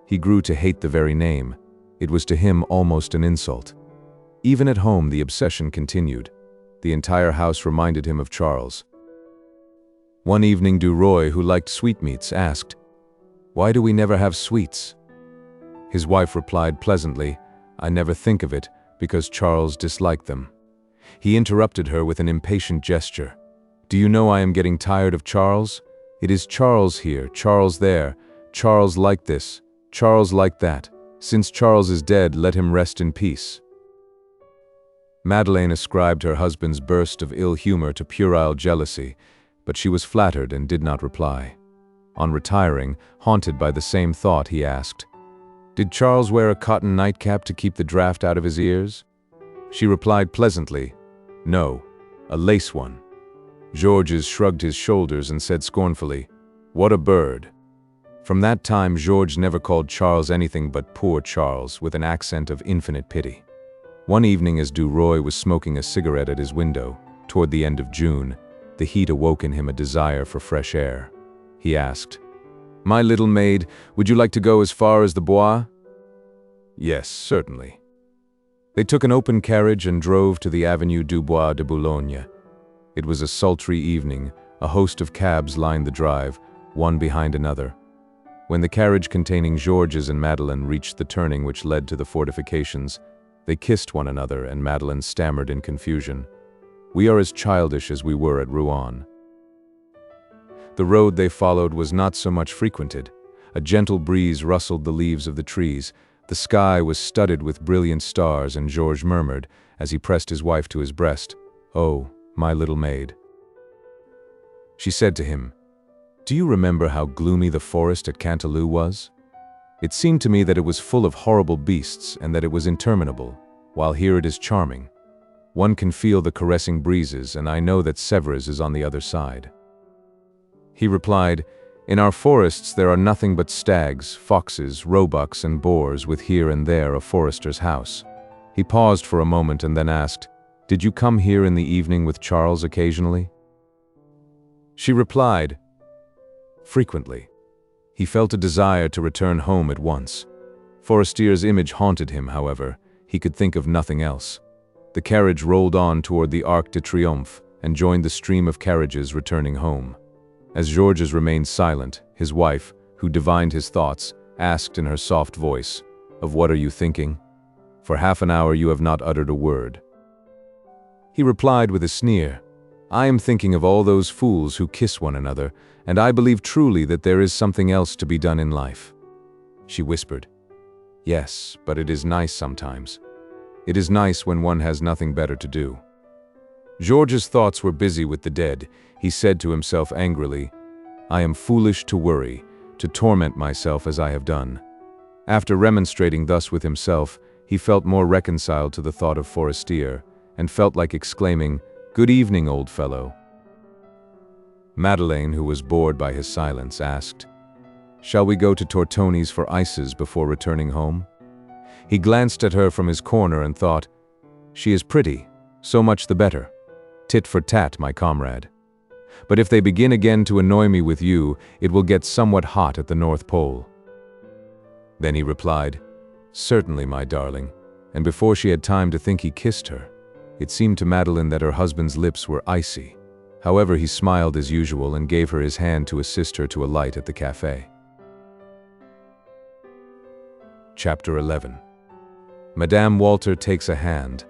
He grew to hate the very name. It was to him almost an insult. Even at home the obsession continued. The entire house reminded him of Charles. One evening DUROY, who liked sweetmeats, asked, "Why do we never have sweets?" His wife replied pleasantly, "I never think of it, because Charles disliked them." He interrupted her with an impatient gesture. "Do you know I am getting tired of Charles? It is Charles here, Charles there, Charles like this, Charles like that. Since Charles is dead, let him rest in peace." Madeleine ascribed her husband's burst of ill humor to puerile jealousy, but she was flattered and did not reply. On retiring, haunted by the same thought, he asked, "Did Charles wear a cotton nightcap to keep the draft out of his ears?" She replied pleasantly, "No, a lace one." Georges shrugged his shoulders and said scornfully, "What a bird." From that time Georges never called Charles anything but poor Charles, with an accent of infinite pity. One evening as DUROY was smoking a cigarette at his window, toward the end of June, the heat awoke in him a desire for fresh air. He asked, "My little maid, would you like to go as far as the Bois?" "Yes, certainly." They took an open carriage and drove to the Avenue du Bois de Boulogne. It was a sultry evening. A host of cabs lined the drive, one behind another. When the carriage containing Georges and Madeleine reached the turning which led to the fortifications, they kissed one another, and Madeleine stammered in confusion, "We are as childish as we were at Rouen." The road they followed was not so much frequented. A gentle breeze rustled the leaves of the trees. The sky was studded with brilliant stars, and Georges murmured, as he pressed his wife to his breast, "Oh, my little maid." She said to him, "Do you remember how gloomy the forest at Canteloup was? It seemed to me that it was full of horrible beasts and that it was interminable, while here it is charming. One can feel the caressing breezes, and I know that Sèvres is on the other side." He replied, "In our forests there are nothing but stags, foxes, roebucks, and boars, with here and there a forester's house." He paused for a moment and then asked, "Did you come here in the evening with Charles occasionally?" She replied, "Frequently." He felt a desire to return home at once. Forestier's image haunted him, however. He could think of nothing else. The carriage rolled on toward the Arc de Triomphe and joined the stream of carriages returning home. As Georges remained silent, his wife, who divined his thoughts, asked in her soft voice, "Of what are you thinking? For half an hour you have not uttered a word." He replied with a sneer, "I am thinking of all those fools who kiss one another, and I believe truly that there is something else to be done in life." She whispered, "Yes, but it is nice sometimes. It is nice when one has nothing better to do." Georges' thoughts were busy with the dead. He said to himself angrily, "I am foolish to worry, to torment myself as I have done." After remonstrating thus with himself, he felt more reconciled to the thought of FORESTIER, and felt like exclaiming, "Good evening, old fellow." Madeleine, who was bored by his silence, asked, "Shall we go to Tortoni's for ices before returning home?" He glanced at her from his corner and thought, "She is pretty, so much the better. Tit for tat, my comrade. But if they begin again to annoy me with you, it will get somewhat hot at the North Pole." Then he replied, "Certainly, my darling," and before she had time to think he kissed her. It seemed to Madeleine that her husband's lips were icy. However, he smiled as usual and gave her his hand to assist her to alight at the café. Chapter 11. Madame Walter takes a hand.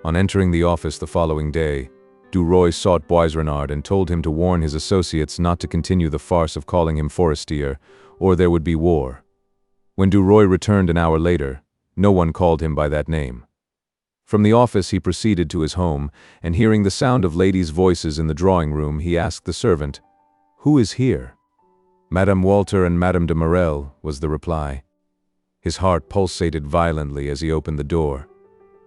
On entering the office the following day, DUROY sought Boisrenard and told him to warn his associates not to continue the farce of calling him FORESTIER, or there would be war. When DUROY returned an hour later, no one called him by that name. From the office he proceeded to his home, and hearing the sound of ladies' voices in the drawing room, he asked the servant, "Who is here?" "Madame Walter and Madame de Marelle," was the reply. His heart pulsated violently as he opened the door.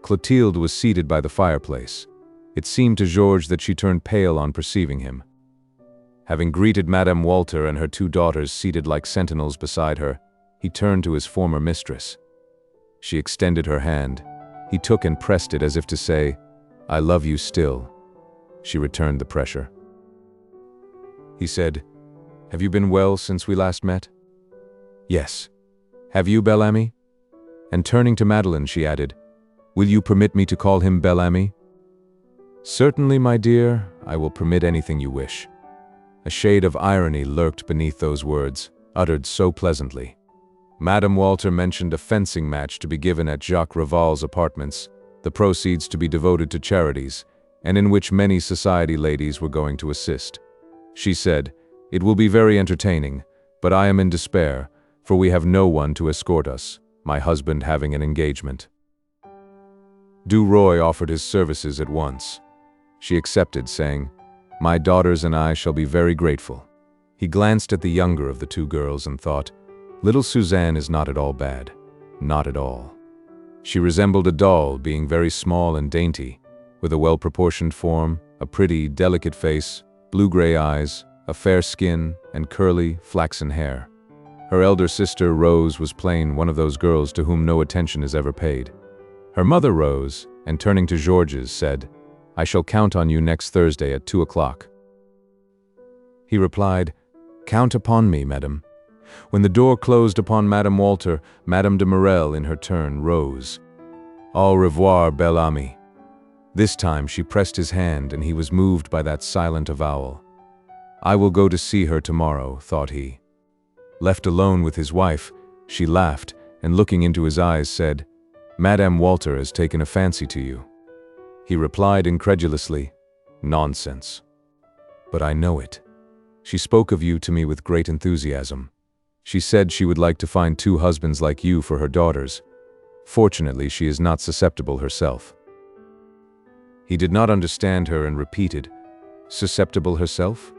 Clotilde was seated by the fireplace. It seemed to Georges that she turned pale on perceiving him. Having greeted Madame Walter and her two daughters seated like sentinels beside her, he turned to his former mistress. She extended her hand. He took and pressed it as if to say, "I love you still." She returned the pressure. He said, "Have you been well since we last met?" "Yes. Have you, Bel Ami?" And turning to Madeleine, she added, "Will you permit me to call him Bel Ami?" "Certainly, my dear, I will permit anything you wish." A shade of irony lurked beneath those words, uttered so pleasantly. Madame Walter mentioned a fencing match to be given at Jacques Rival's apartments, the proceeds to be devoted to charities, and in which many society ladies were going to assist. She said, "It will be very entertaining, but I am in despair, for we have no one to escort us, my husband having an engagement." DUROY offered his services at once. She accepted, saying, "My daughters and I shall be very grateful." He glanced at the younger of the two girls and thought, "Little Suzanne is not at all bad. Not at all." She resembled a doll, being very small and dainty, with a well-proportioned form, a pretty, delicate face, blue-gray eyes, a fair skin, and curly, flaxen hair. Her elder sister, Rose, was plain, one of those girls to whom no attention is ever paid. Her mother rose, and turning to Georges, said, "I shall count on you next Thursday at 2 o'clock." He replied, "Count upon me, madame." When the door closed upon Madame Walter, Madame de Marelle, in her turn, rose. "Au revoir, Bel Ami." This time she pressed his hand, and he was moved by that silent avowal. "I will go to see her tomorrow," thought he. Left alone with his wife, she laughed, and looking into his eyes said, "Madame Walter has taken a fancy to you." He replied incredulously, "Nonsense." "But I know it. She spoke of you to me with great enthusiasm. She said she would like to find 2 husbands like you for her daughters. Fortunately, she is not susceptible herself." He did not understand her and repeated, "Susceptible herself?"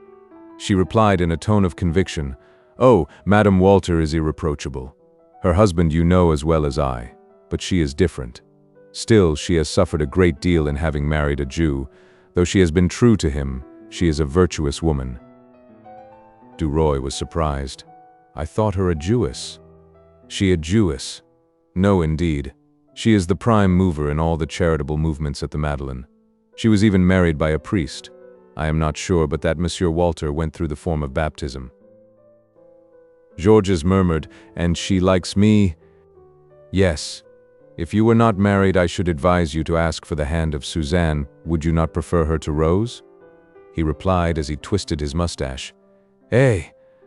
She replied in a tone of conviction, "Oh, Madame Walter is irreproachable. Her husband you know as well as I, but she is different. Still, she has suffered a great deal in having married a Jew. Though she has been true to him, she is a virtuous woman." DUROY was surprised. "I thought her a Jewess." "She a Jewess? No, indeed. She is the prime mover in all the charitable movements at the Madeleine. She was even married by a priest. I am not sure, but that Monsieur Walter went through the form of baptism." Georges murmured, "And she likes me?" "Yes. If you were not married, I should advise you to ask for the hand of Suzanne. Would you not prefer her to Rose?" He replied as he twisted his mustache, "Eh,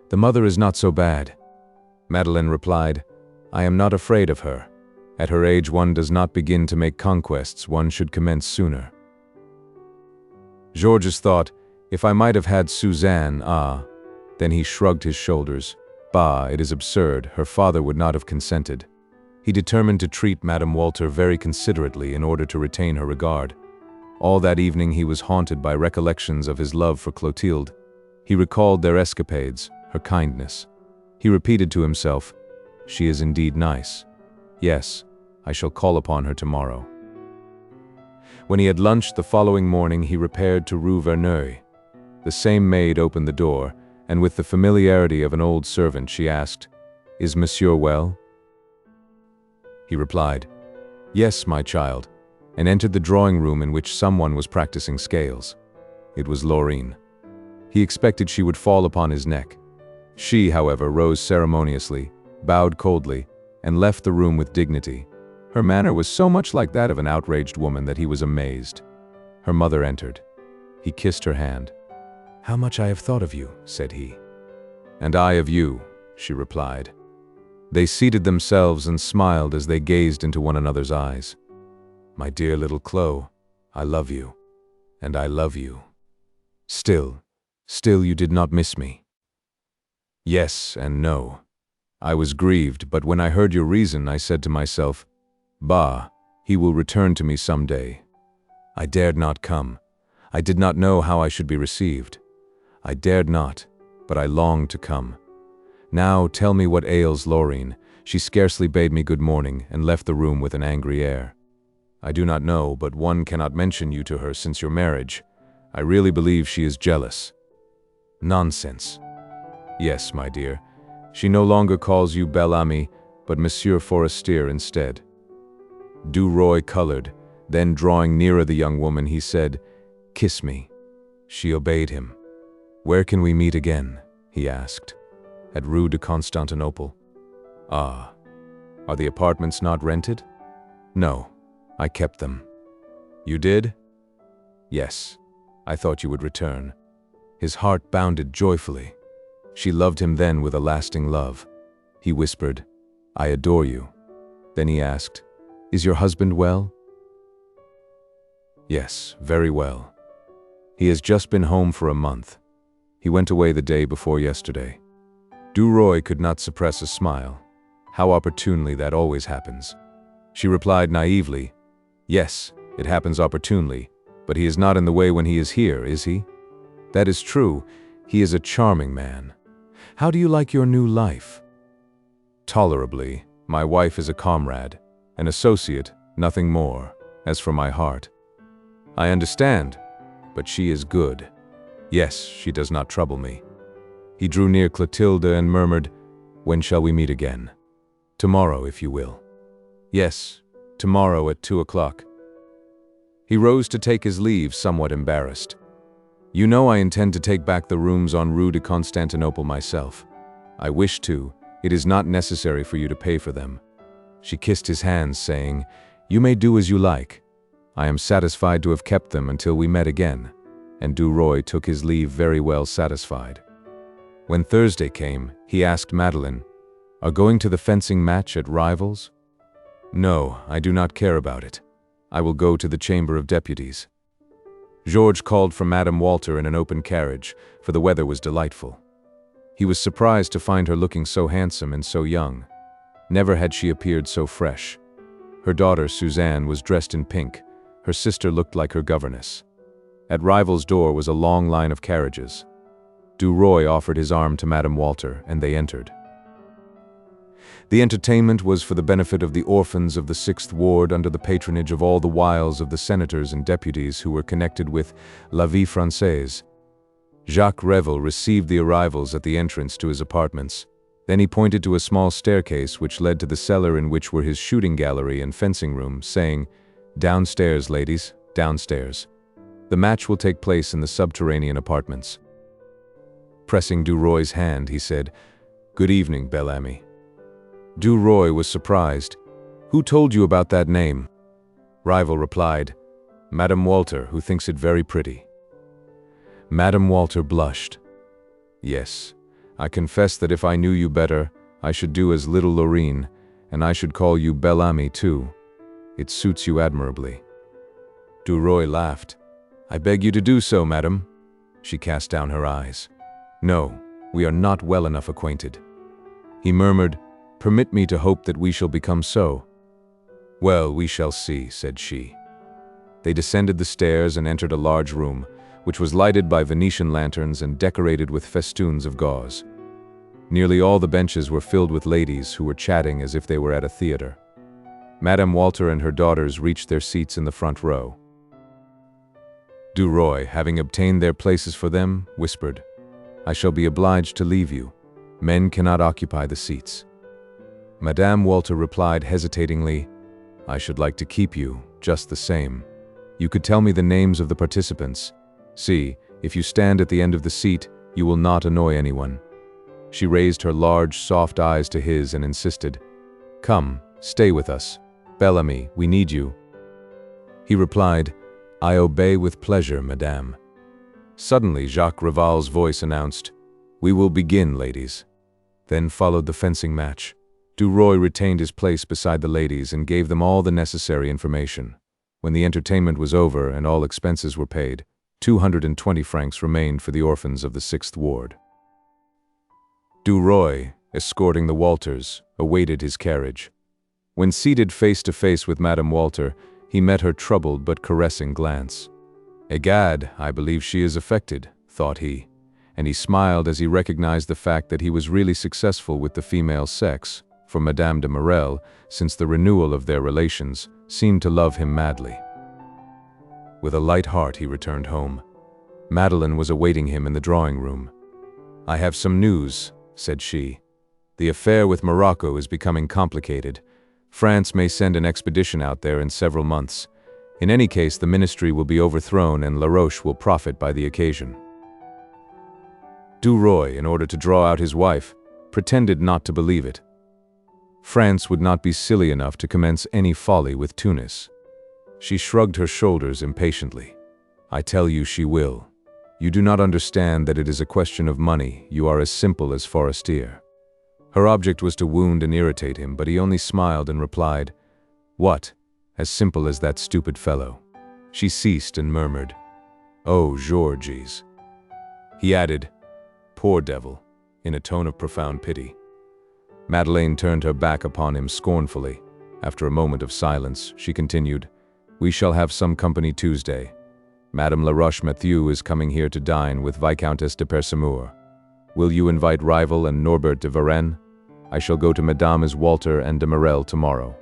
the mother is not so bad." Madeleine replied, "I am not afraid of her. At her age one does not begin to make conquests, one should commence sooner." Georges thought, "If I might have had Suzanne, ah." Then he shrugged his shoulders. Bah, it is absurd, her father would not have consented. He determined to treat Madame Walter very considerately in order to retain her regard. All that evening he was haunted by recollections of his love for Clotilde. He recalled their escapades, her kindness. He repeated to himself, She is indeed nice. Yes, I shall call upon her tomorrow. When he had lunched the following morning, he repaired to Rue Verneuil. The same maid opened the door, and with the familiarity of an old servant, she asked, "Is Monsieur well?" He replied, "Yes, my child," and entered the drawing room in which someone was practicing scales. It was Laurine. He expected she would fall upon his neck. She, however, rose ceremoniously, bowed coldly, and left the room with dignity. Her manner was so much like that of an outraged woman that he was amazed. Her mother entered. He kissed her hand. "How much I have thought of you," said he. "And I of you," she replied. They seated themselves and smiled as they gazed into one another's eyes. "My dear little Chloe, I love you, and I love you. Still you did not miss me." "Yes and no. I was grieved, but when I heard your reason, I said to myself, 'Bah, he will return to me some day.' I dared not come. I did not know how I should be received. I dared not, but I longed to come. Now tell me what ails Laurine." She scarcely bade me good morning and left the room with an angry air. "I do not know, but one cannot mention you to her since your marriage. I really believe she is jealous." "Nonsense." "Yes, my dear. She no longer calls you Bel Ami, but Monsieur Forestier instead." DUROY colored, then drawing nearer the young woman, he said, "Kiss me." She obeyed him. "Where can we meet again?" he asked. "At Rue de Constantinople." "Ah. Are the apartments not rented?" "No. I kept them." "You did?" "Yes. I thought you would return." His heart bounded joyfully. She loved him then with a lasting love. He whispered, "I adore you." Then he asked, "Is your husband well?" "Yes, very well. He has just been home for a month. He went away the day before yesterday." DUROY could not suppress a smile. How opportunely that always happens. She replied naively, "Yes, it happens opportunely, but he is not in the way when he is here, is he?" "That is true. He is a charming man. How do you like your new life?" "Tolerably. My wife is a comrade, an associate, nothing more. As for my heart—" "I understand, but she is good." "Yes, she does not trouble me." He drew near Clotilde and murmured, "When shall we meet again?" "Tomorrow, if you will." "Yes, tomorrow at 2 o'clock." He rose to take his leave, somewhat embarrassed. "You know I intend to take back the rooms on Rue de Constantinople myself. I wish to. It is not necessary for you to pay for them." She kissed his hands, saying, "You may do as you like. I am satisfied to have kept them until we met again." And DUROY took his leave very well satisfied. When Thursday came, he asked Madeleine, "Are going to the fencing match at Rivals?" "No, I do not care about it. I will go to the Chamber of Deputies." Georges called for Madame Walter in an open carriage, for the weather was delightful. He was surprised to find her looking so handsome and so young. Never had she appeared so fresh. Her daughter, Suzanne, was dressed in pink. Her sister looked like her governess. At Rivals' door was a long line of carriages. DUROY offered his arm to Madame Walter, and they entered. The entertainment was for the benefit of the orphans of the 6th Ward under the patronage of all the wiles of the senators and deputies who were connected with La Vie Française. Jacques Revel received the arrivals at the entrance to his apartments. Then he pointed to a small staircase which led to the cellar in which were his shooting gallery and fencing room, saying, "Downstairs, ladies, downstairs. The match will take place in the subterranean apartments." Pressing DUROY's hand, he said, "Good evening, Bel Ami." DUROY was surprised. "Who told you about that name?" Rival replied, "Madame Walter, who thinks it very pretty." Madame Walter blushed. "Yes, I confess that if I knew you better, I should do as little Laurine, and I should call you Bel Ami too. It suits you admirably." DUROY laughed. "I beg you to do so, madame." She cast down her eyes. "No, we are not well enough acquainted." He murmured, "Permit me to hope that we shall become so." "Well, we shall see," said she. They descended the stairs and entered a large room, which was lighted by Venetian lanterns and decorated with festoons of gauze. Nearly all the benches were filled with ladies who were chatting as if they were at a theater. Madame Walter and her daughters reached their seats in the front row. DUROY, having obtained their places for them, whispered, "I shall be obliged to leave you. Men cannot occupy the seats." Madame Walter replied hesitatingly, "I should like to keep you, just the same. You could tell me the names of the participants. See, if you stand at the end of the seat, you will not annoy anyone." She raised her large, soft eyes to his and insisted, "Come, stay with us. Bel Ami, we need you." He replied, "I obey with pleasure, madame." Suddenly, Jacques Rival's voice announced, "We will begin, ladies." Then followed the fencing match. DUROY retained his place beside the ladies and gave them all the necessary information. When the entertainment was over and all expenses were paid, 220 francs remained for the orphans of the 6th ward. DUROY, escorting the Walters, awaited his carriage. When seated face to face with Madame Walter, he met her troubled but caressing glance. "Egad, I believe she is affected," thought he, and he smiled as he recognized the fact that he was really successful with the female sex, for Madame de Marelle, since the renewal of their relations, seemed to love him madly. With a light heart he returned home. Madeleine was awaiting him in the drawing room. "I have some news," said she. "The affair with Morocco is becoming complicated. France may send an expedition out there in several months. In any case, the ministry will be overthrown and Laroche will profit by the occasion." DUROY, in order to draw out his wife, pretended not to believe it. France would not be silly enough to commence any folly with Tunis. She shrugged her shoulders impatiently. "I tell you she will. You do not understand that it is a question of money. You are as simple as FORESTIER." Her object was to wound and irritate him, but he only smiled and replied, "What? As simple as that stupid fellow." She ceased and murmured, "Oh, Georges." He added, "Poor devil," in a tone of profound pity. Madeleine turned her back upon him scornfully. After a moment of silence, she continued, "We shall have some company Tuesday. Madame Laroche-Mathieu is coming here to dine with Viscountess de Percemour. Will you invite Rival and Norbert de Varenne? I shall go to Mesdames Walter and de Marelle tomorrow.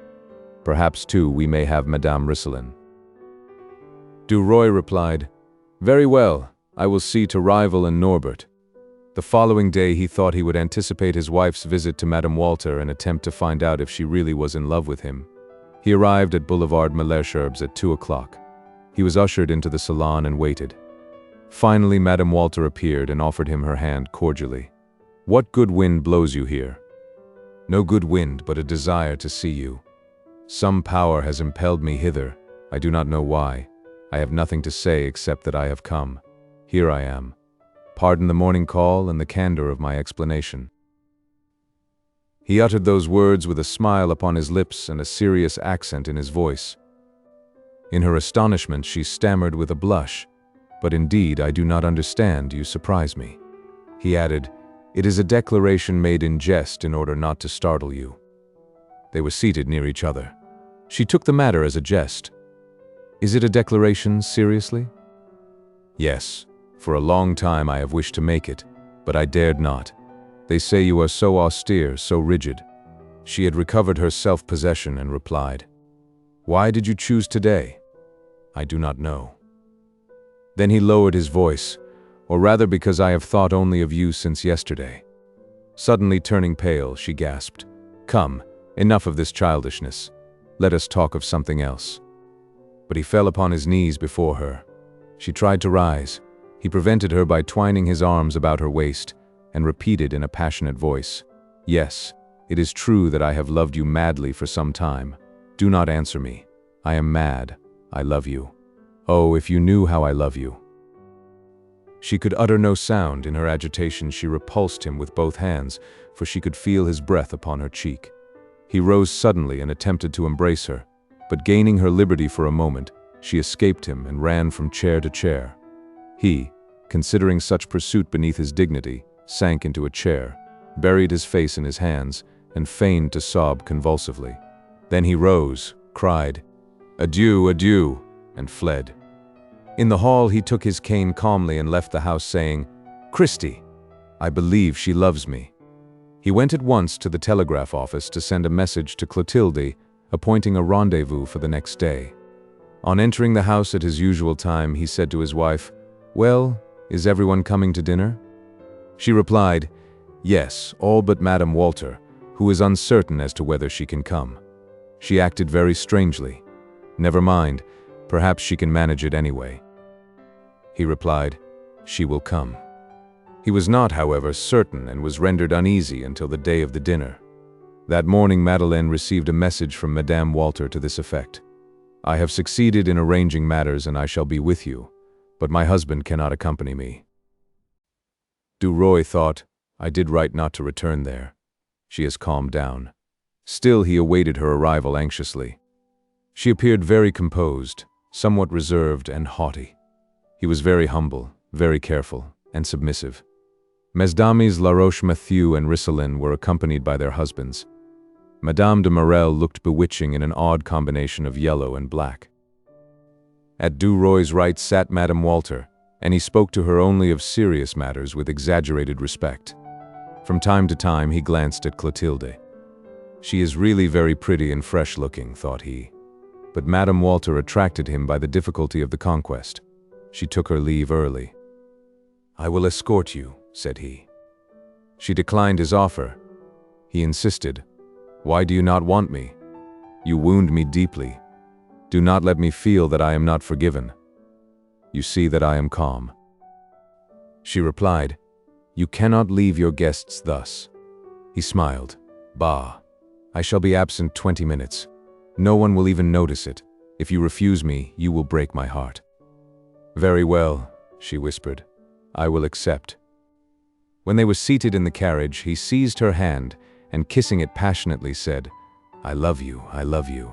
Perhaps, too, we may have Madame Risselin." DUROY replied, "Very well, I will see to Rival and Norbert." The following day he thought he would anticipate his wife's visit to Madame Walter and attempt to find out if she really was in love with him. He arrived at Boulevard Malesherbes at 2 o'clock. He was ushered into the salon and waited. Finally, Madame Walter appeared and offered him her hand cordially. "What good wind blows you here?" "No good wind, but a desire to see you. Some power has impelled me hither. I do not know why. I have nothing to say except that I have come. Here I am. Pardon the morning call and the candor of my explanation." He uttered those words with a smile upon his lips and a serious accent in his voice. In her astonishment, she stammered with a blush, "But indeed, I do not understand. You surprise me." He added, "It is a declaration made in jest in order not to startle you." They were seated near each other. She took the matter as a jest. "Is it a declaration, seriously?" "Yes. For a long time I have wished to make it, but I dared not. They say you are so austere, so rigid." She had recovered her self-possession and replied, "Why did you choose today?" "I do not know." Then he lowered his voice, "Or rather because I have thought only of you since yesterday." Suddenly turning pale, she gasped, "Come, enough of this childishness. Let us talk of something else." But he fell upon his knees before her. She tried to rise. He prevented her by twining his arms about her waist, and repeated in a passionate voice, "Yes, it is true that I have loved you madly for some time. Do not answer me. I am mad. I love you. Oh, if you knew how I love you." She could utter no sound. In her agitation, she repulsed him with both hands, for she could feel his breath upon her cheek. He rose suddenly and attempted to embrace her, but gaining her liberty for a moment, she escaped him and ran from chair to chair. He, considering such pursuit beneath his dignity, sank into a chair, buried his face in his hands, and feigned to sob convulsively. Then he rose, cried, "Adieu, adieu," and fled. In the hall he took his cane calmly and left the house saying, "Christie, I believe she loves me." He went at once to the telegraph office to send a message to Clotilde, appointing a rendezvous for the next day. On entering the house at his usual time, he said to his wife, "Well, is everyone coming to dinner?" She replied, "Yes, all but Madame Walter, who is uncertain as to whether she can come. She acted very strangely. Never mind, perhaps she can manage it anyway." He replied, "She will come." He was not, however, certain and was rendered uneasy until the day of the dinner. That morning Madeleine received a message from Madame Walter to this effect: "I have succeeded in arranging matters and I shall be with you, but my husband cannot accompany me." DUROY thought, "I did right not to return there. She has calmed down." Still he awaited her arrival anxiously. She appeared very composed, somewhat reserved and haughty. He was very humble, very careful, and submissive. Mesdames Laroche-Mathieu and Rissolin were accompanied by their husbands. Madame de Marelle looked bewitching in an odd combination of yellow and black. At DUROY's right sat Madame Walter, and he spoke to her only of serious matters with exaggerated respect. From time to time he glanced at Clotilde. "She is really very pretty and fresh-looking," thought he. But Madame Walter attracted him by the difficulty of the conquest. She took her leave early. "I will escort you," said he. She declined his offer. He insisted, "Why do you not want me? You wound me deeply. Do not let me feel that I am not forgiven. You see that I am calm." She replied, "You cannot leave your guests thus." He smiled. "Bah, I shall be absent 20 minutes. No one will even notice it. If you refuse me, you will break my heart." "Very well," she whispered. "I will accept." When they were seated in the carriage, he seized her hand and, kissing it passionately, said, "I love you, I love you.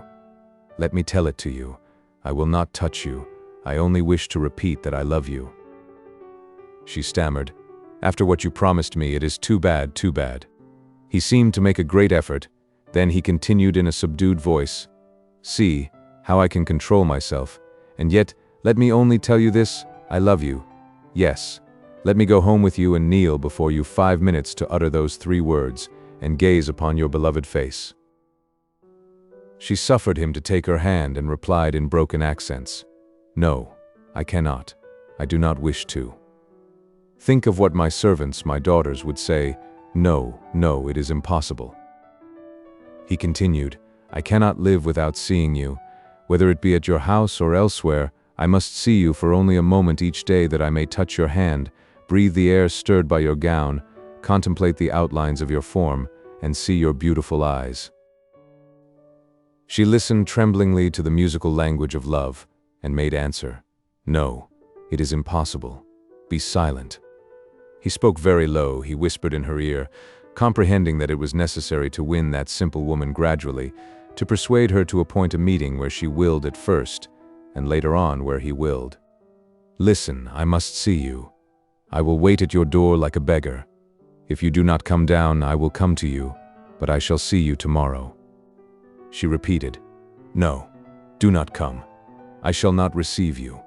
Let me tell it to you. I will not touch you. I only wish to repeat that I love you." She stammered, "After what you promised me, it is too bad, too bad." He seemed to make a great effort. Then he continued in a subdued voice, "See how I can control myself. And yet, let me only tell you this, I love you. Yes, let me go home with you and kneel before you 5 minutes to utter those 3 words and gaze upon your beloved face." She suffered him to take her hand and replied in broken accents, "No, I cannot. I do not wish to. Think of what my servants, my daughters, would say. No, no, it is impossible." He continued, "I cannot live without seeing you. Whether it be at your house or elsewhere, I must see you for only a moment each day, that I may touch your hand, breathe the air stirred by your gown, contemplate the outlines of your form, and see your beautiful eyes." She listened tremblingly to the musical language of love, and made answer, "No, it is impossible. Be silent." He spoke very low. He whispered in her ear, comprehending that it was necessary to win that simple woman gradually, to persuade her to appoint a meeting where she willed at first, and later on where he willed. "Listen, I must see you. I will wait at your door like a beggar. If you do not come down, I will come to you, but I shall see you tomorrow." She repeated, "No, do not come. I shall not receive you.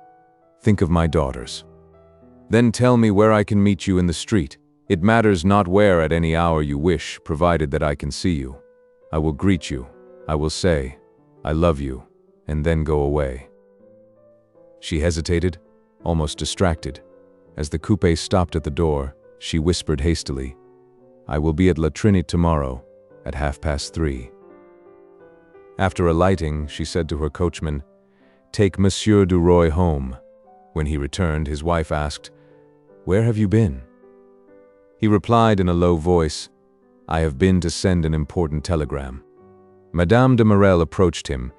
Think of my daughters. Then tell me where I can meet you in the street. It matters not where, at any hour you wish, provided that I can see you. I will greet you. I will say, 'I love you,' and then go away." She hesitated, almost distracted. As the coupe stopped at the door, she whispered hastily, "I will be at La Trinite tomorrow, at 3:30. After alighting, she said to her coachman, "Take Monsieur DUROY home." When he returned, his wife asked, "Where have you been?" He replied in a low voice, "I have been to send an important telegram." Madame de Marelle approached him.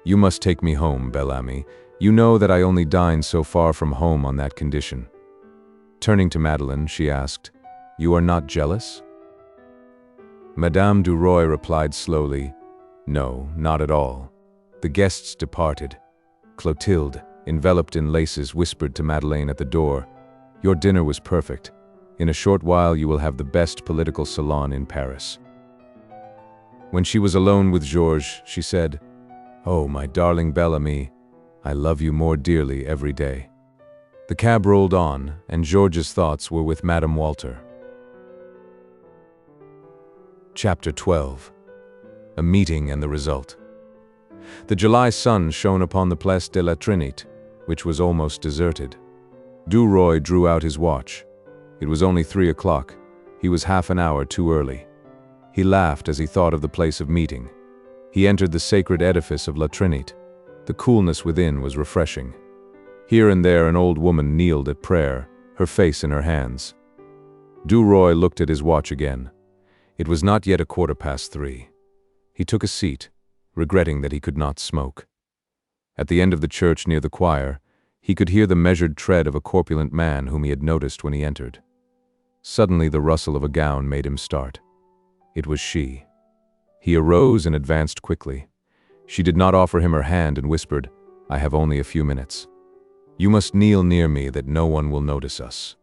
"You must take me home, Bel Ami. You know that I only dine so far from home on that condition." Turning to Madeleine, she asked, "You are not jealous?" Madame DUROY replied slowly, "No, not at all." The guests departed. Clotilde, enveloped in laces, whispered to Madeleine at the door, "Your dinner was perfect. In a short while you will have the best political salon in Paris." When she was alone with Georges, she said, "Oh, my darling Bel Ami, I love you more dearly every day." The cab rolled on, and Georges' thoughts were with Madame Walter. Chapter 12. A meeting and the result. The July sun shone upon the Place de la Trinité, which was almost deserted. DUROY drew out his watch. It was only 3 o'clock. He was half an hour too early. He laughed as he thought of the place of meeting. He entered the sacred edifice of La Trinité. The coolness within was refreshing. Here and there an old woman kneeled at prayer, her face in her hands. DUROY looked at his watch again. It was not yet 3:15. He took a seat, regretting that he could not smoke. At the end of the church near the choir, he could hear the measured tread of a corpulent man whom he had noticed when he entered. Suddenly the rustle of a gown made him start. It was she. He arose and advanced quickly. She did not offer him her hand and whispered, "I have only a few minutes. You must kneel near me that no one will notice us."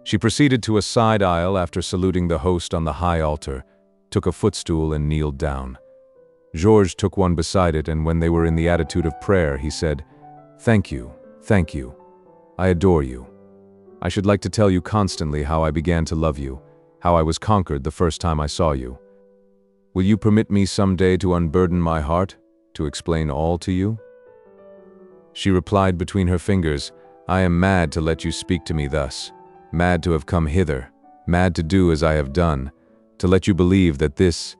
She proceeded to a side aisle after saluting the host on the high altar, took a footstool and kneeled down. Georges took one beside it, and when they were in the attitude of prayer, he said, thank you. I adore you. I should like to tell you constantly how I began to love you, how I was conquered the first time I saw you. Will you permit me some day to unburden my heart, to explain all to you?" She replied between her fingers, "I am mad to let you speak to me thus, mad to have come hither, mad to do as I have done, to let you believe that this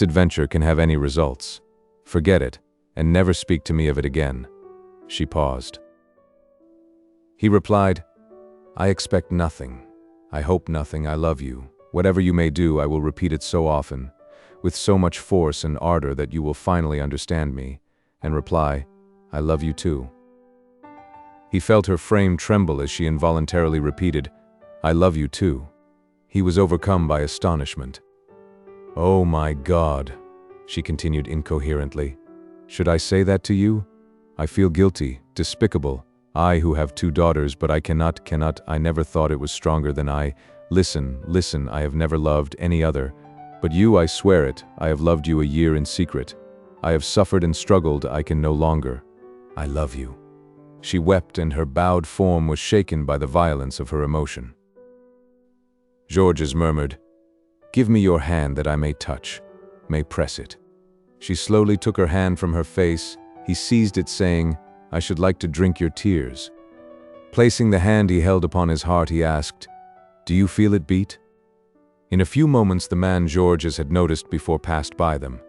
adventure can have any results. Forget it, and never speak to me of it again." She paused. He replied, "I expect nothing. I hope nothing. I love you. Whatever you may do, I will repeat it so often, with so much force and ardor that you will finally understand me, and reply, I love you too." He felt her frame tremble as she involuntarily repeated, "I love you too." He was overcome by astonishment. "Oh my God," she continued incoherently. "Should I say that to you? I feel guilty, despicable. I who have 2 daughters, but I cannot, I never thought it was stronger than I. Listen, I have never loved any other. But you, I swear it, I have loved you a year in secret. I have suffered and struggled, I can no longer. I love you." She wept, and her bowed form was shaken by the violence of her emotion. Georges murmured, "Give me your hand that I may touch, may press it." She slowly took her hand from her face. He seized it, saying, "I should like to drink your tears." Placing the hand he held upon his heart, he asked, "Do you feel it beat?" In a few moments the man Georges had noticed before passed by them.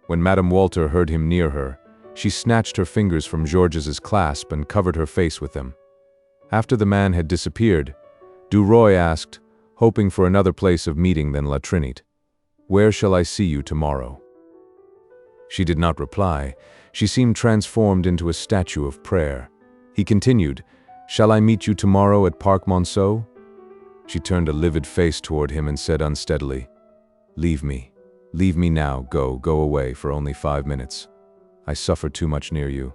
When Madame Walter heard him near her, she snatched her fingers from Georges's clasp and covered her face with them. After the man had disappeared, DUROY asked, hoping for another place of meeting than La Trinité, "Where shall I see you tomorrow?" She did not reply. She seemed transformed into a statue of prayer. He continued, "Shall I meet you tomorrow at Parc Monceau?" She turned a livid face toward him and said unsteadily, Leave me now, go away for only 5 minutes. I suffer too much near you.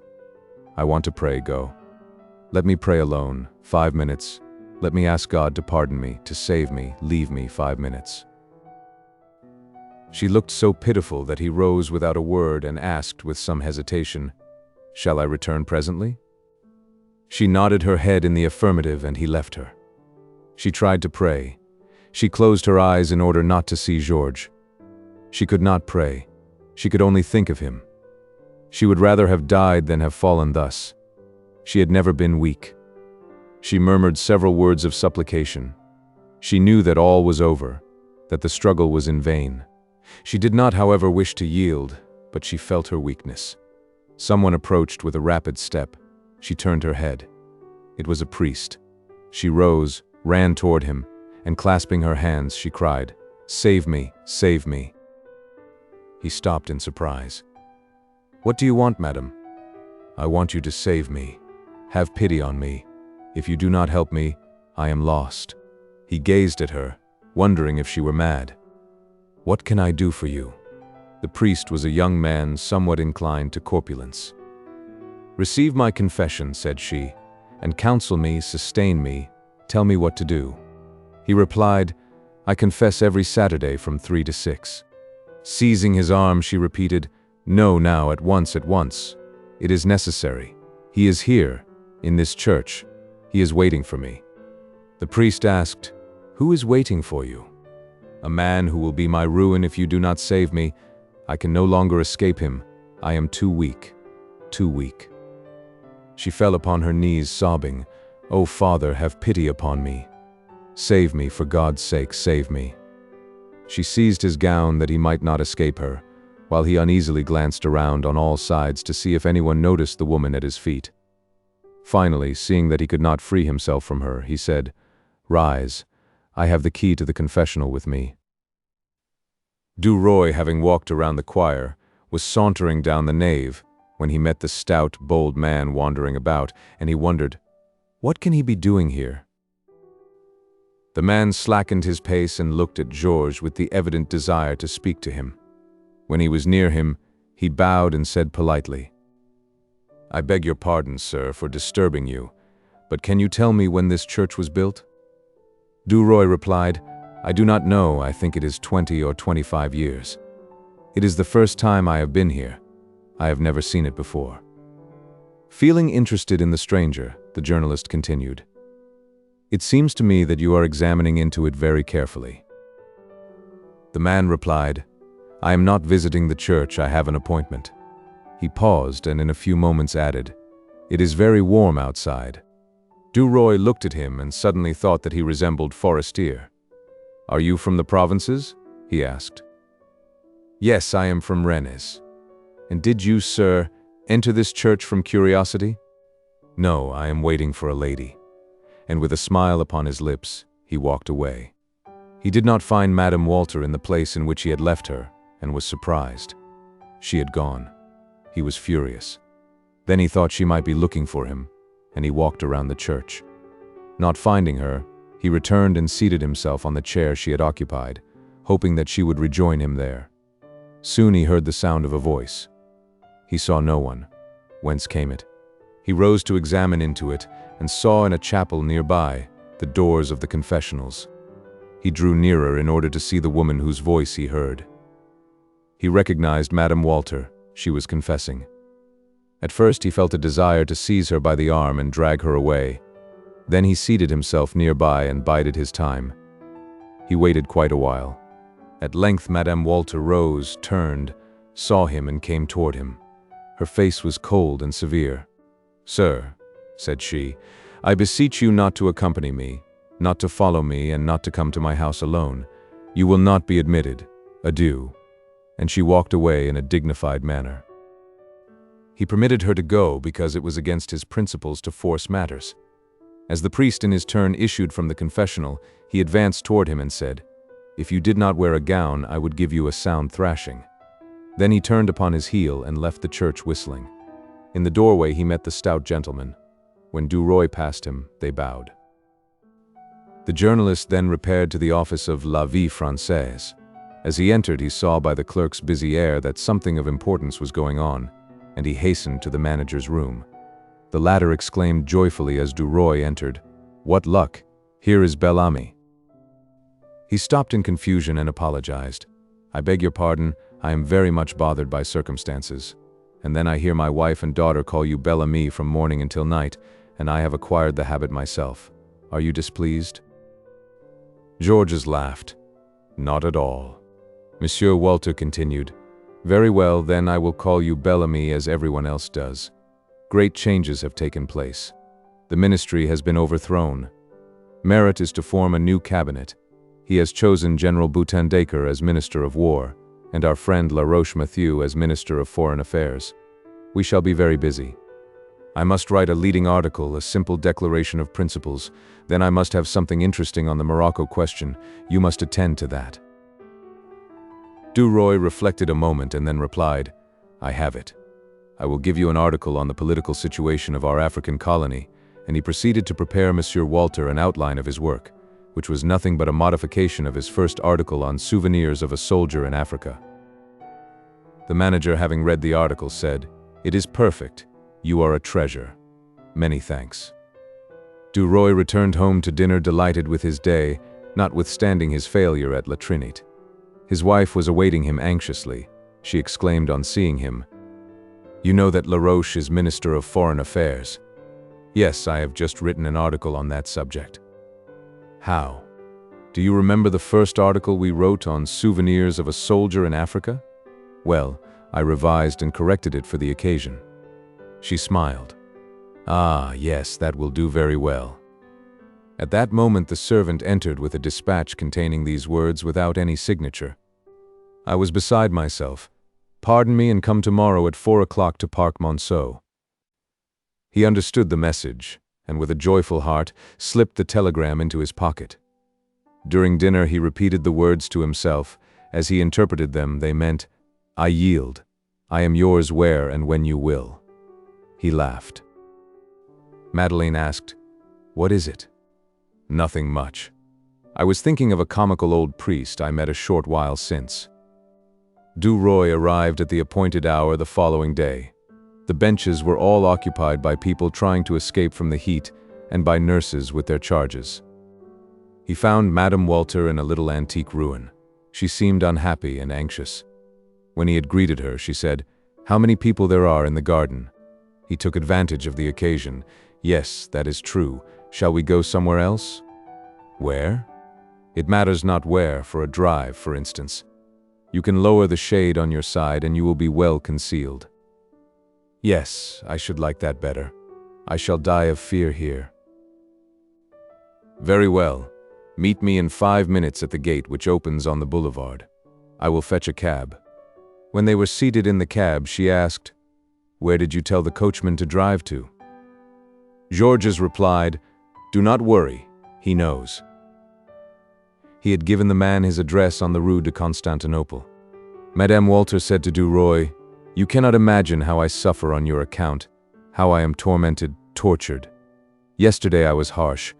I want to pray, go. Let me pray alone, 5 minutes. Let me ask God to pardon me, to save me, leave me 5 minutes." She looked so pitiful that he rose without a word and asked with some hesitation, "Shall I return presently?" She nodded her head in the affirmative, and he left her. She tried to pray. She closed her eyes in order not to see Georges. She could not pray. She could only think of him. She would rather have died than have fallen thus. She had never been weak. She murmured several words of supplication. She knew that all was over, that the struggle was in vain. She did not, however, wish to yield, but she felt her weakness. Someone approached with a rapid step. She turned her head. It was a priest. She rose, ran toward him, and clasping her hands, she cried, "Save me, save me." He stopped in surprise. "What do you want, madam?" "I want you to save me. Have pity on me. If you do not help me, I am lost." He gazed at her, wondering if she were mad. "What can I do for you?" The priest was a young man somewhat inclined to corpulence. "Receive my confession," said she, "and counsel me, sustain me, tell me what to do." He replied, "I confess every Saturday from 3 to 6. Seizing his arm, she repeated, "No, now, at once. It is necessary. He is here, in this church. He is waiting for me." The priest asked, "Who is waiting for you?" A man who will be my ruin if you do not save me. I can no longer escape him. I am too weak, too weak." She fell upon her knees, sobbing, "O Father, have pity upon me. Save me, for God's sake, save me." She seized his gown that he might not escape her, while he uneasily glanced around on all sides to see if anyone noticed the woman at his feet. Finally, seeing that he could not free himself from her, he said, "Rise. I have the key to the confessional with me." DUROY, having walked around the choir, was sauntering down the nave when he met the stout, bold man wandering about, and he wondered, "What can he be doing here?" The man slackened his pace and looked at Georges with the evident desire to speak to him. When he was near him, he bowed and said politely, "I beg your pardon, sir, for disturbing you, but can you tell me when this church was built?" DUROY replied, "I do not know. I think it is 20 or 25 years. It is the first time I have been here. I have never seen it before." Feeling interested in the stranger, the journalist continued, "It seems to me that you are examining into it very carefully." The man replied, "I am not visiting the church. I have an appointment." He paused and in a few moments added, "It is very warm outside." DUROY looked at him and suddenly thought that he resembled FORESTIER. "Are you from the provinces?" he asked. "Yes, I am from Rennes." "And did you, sir, enter this church from curiosity?" "No, I am waiting for a lady." And with a smile upon his lips, he walked away. He did not find Madame Walter in the place in which he had left her, and was surprised. She had gone. He was furious. Then he thought she might be looking for him, and he walked around the church. Not finding her, he returned and seated himself on the chair she had occupied, hoping that she would rejoin him there. Soon he heard the sound of a voice. He saw no one. Whence came it? He rose to examine into it, and saw in a chapel nearby the doors of the confessionals. He drew nearer in order to see the woman whose voice he heard. He recognized Madame Walter. She was confessing. At first he felt a desire to seize her by the arm and drag her away. Then he seated himself nearby and bided his time. He waited quite a while. At length Madame Walter rose, turned, saw him and came toward him. Her face was cold and severe. "Sir," said she, "I beseech you not to accompany me, not to follow me, and not to come to my house alone. You will not be admitted. Adieu." And she walked away in a dignified manner. He permitted her to go because it was against his principles to force matters. As the priest in his turn issued from the confessional, he advanced toward him and said, "If you did not wear a gown, I would give you a sound thrashing." Then he turned upon his heel and left the church whistling. In the doorway he met the stout gentleman. When DUROY passed him, they bowed. The journalist then repaired to the office of La Vie Française. As he entered, he saw by the clerk's busy air that something of importance was going on, and he hastened to the manager's room. The latter exclaimed joyfully as DUROY entered, "What luck! Here is Bel Ami." He stopped in confusion and apologized. "I beg your pardon, I am very much bothered by circumstances. And then I hear my wife and daughter call you Bel Ami from morning until night, and I have acquired the habit myself. Are you displeased?" Georges laughed. "Not at all." Monsieur Walter continued, "Very well, then I will call you Bel Ami as everyone else does. Great changes have taken place. The ministry has been overthrown. Marat is to form a new cabinet. He has chosen General Boutendacre as Minister of War, and our friend La Roche-Mathieu as Minister of Foreign Affairs. We shall be very busy. I must write a leading article, a simple declaration of principles. Then I must have something interesting on the Morocco question. You must attend to that." DUROY reflected a moment and then replied, "I have it. I will give you an article on the political situation of our African colony," and he proceeded to prepare Monsieur Walter an outline of his work, which was nothing but a modification of his first article on souvenirs of a soldier in Africa. The manager, having read the article, said, "It is perfect. You are a treasure. Many thanks." DUROY returned home to dinner delighted with his day, notwithstanding his failure at La Trinite. His wife was awaiting him anxiously. She exclaimed on seeing him, "You know that La Roche is Minister of Foreign Affairs?" "Yes, I have just written an article on that subject." "How?" Do you remember the first article we wrote on souvenirs of a soldier in Africa? Well, I revised and corrected it for the occasion. She smiled. Ah, yes, that will do very well. At that moment the servant entered with a dispatch containing these words without any signature. I was beside myself. Pardon me and come tomorrow at 4 o'clock to Park Monceau. He understood the message, and with a joyful heart, slipped the telegram into his pocket. During dinner he repeated the words to himself. As he interpreted them, they meant, I yield. I am yours where and when you will. He laughed. Madeleine asked, What is it? Nothing much. I was thinking of a comical old priest I met a short while since. DUROY arrived at the appointed hour the following day. The benches were all occupied by people trying to escape from the heat and by nurses with their charges. He found Madame Walter in a little antique ruin. She seemed unhappy and anxious. When he had greeted her, she said, How many people there are in the garden? He took advantage of the occasion. Yes, that is true. Shall we go somewhere else? Where? It matters not where, for a drive, for instance. You can lower the shade on your side and you will be well concealed. Yes, I should like that better. I shall die of fear here. Very well. Meet me in 5 minutes at the gate which opens on the boulevard. I will fetch a cab. When they were seated in the cab, she asked, Where did you tell the coachman to drive to? Georges replied, Do not worry, he knows. He had given the man his address on the Rue de Constantinople. Madame Walter said to DUROY, You cannot imagine how I suffer on your account, how I am tormented, tortured. Yesterday I was harsh,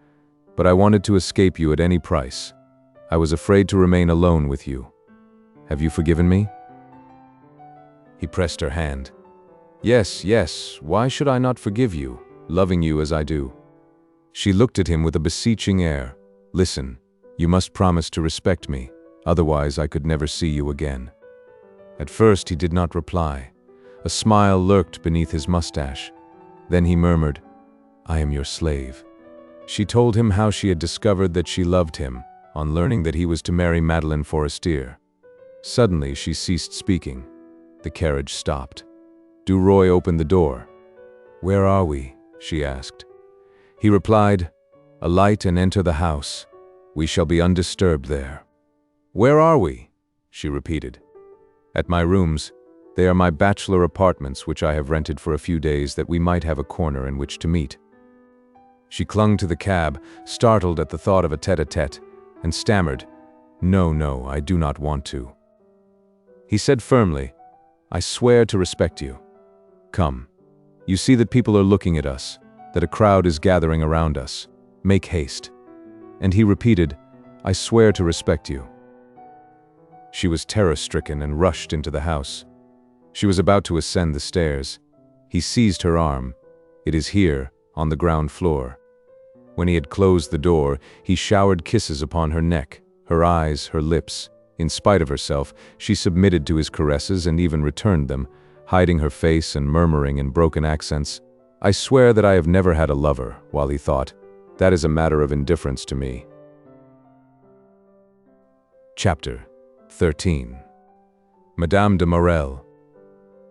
but I wanted to escape you at any price. I was afraid to remain alone with you. Have you forgiven me? He pressed her hand. Yes, yes, why should I not forgive you, loving you as I do? She looked at him with a beseeching air. Listen, you must promise to respect me, otherwise I could never see you again. At first he did not reply. A smile lurked beneath his mustache. Then he murmured, I am your slave. She told him how she had discovered that she loved him, on learning that he was to marry Madeleine Forestier. Suddenly she ceased speaking. The carriage stopped. DUROY opened the door. Where are we? She asked. He replied, Alight and enter the house. We shall be undisturbed there. Where are we? She repeated. At my rooms. They are my bachelor apartments which I have rented for a few days that we might have a corner in which to meet. She clung to the cab, startled at the thought of a tête-à-tête, and stammered, No, no, I do not want to. He said firmly, I swear to respect you. Come. You see that people are looking at us, that a crowd is gathering around us. Make haste. And he repeated, I swear to respect you. She was terror-stricken and rushed into the house. She was about to ascend the stairs. He seized her arm. It is here, on the ground floor. When he had closed the door, he showered kisses upon her neck, her eyes, her lips. In spite of herself, she submitted to his caresses and even returned them, hiding her face and murmuring in broken accents, I swear that I have never had a lover, while he thought, that is a matter of indifference to me. Chapter 13. Madame de Marelle.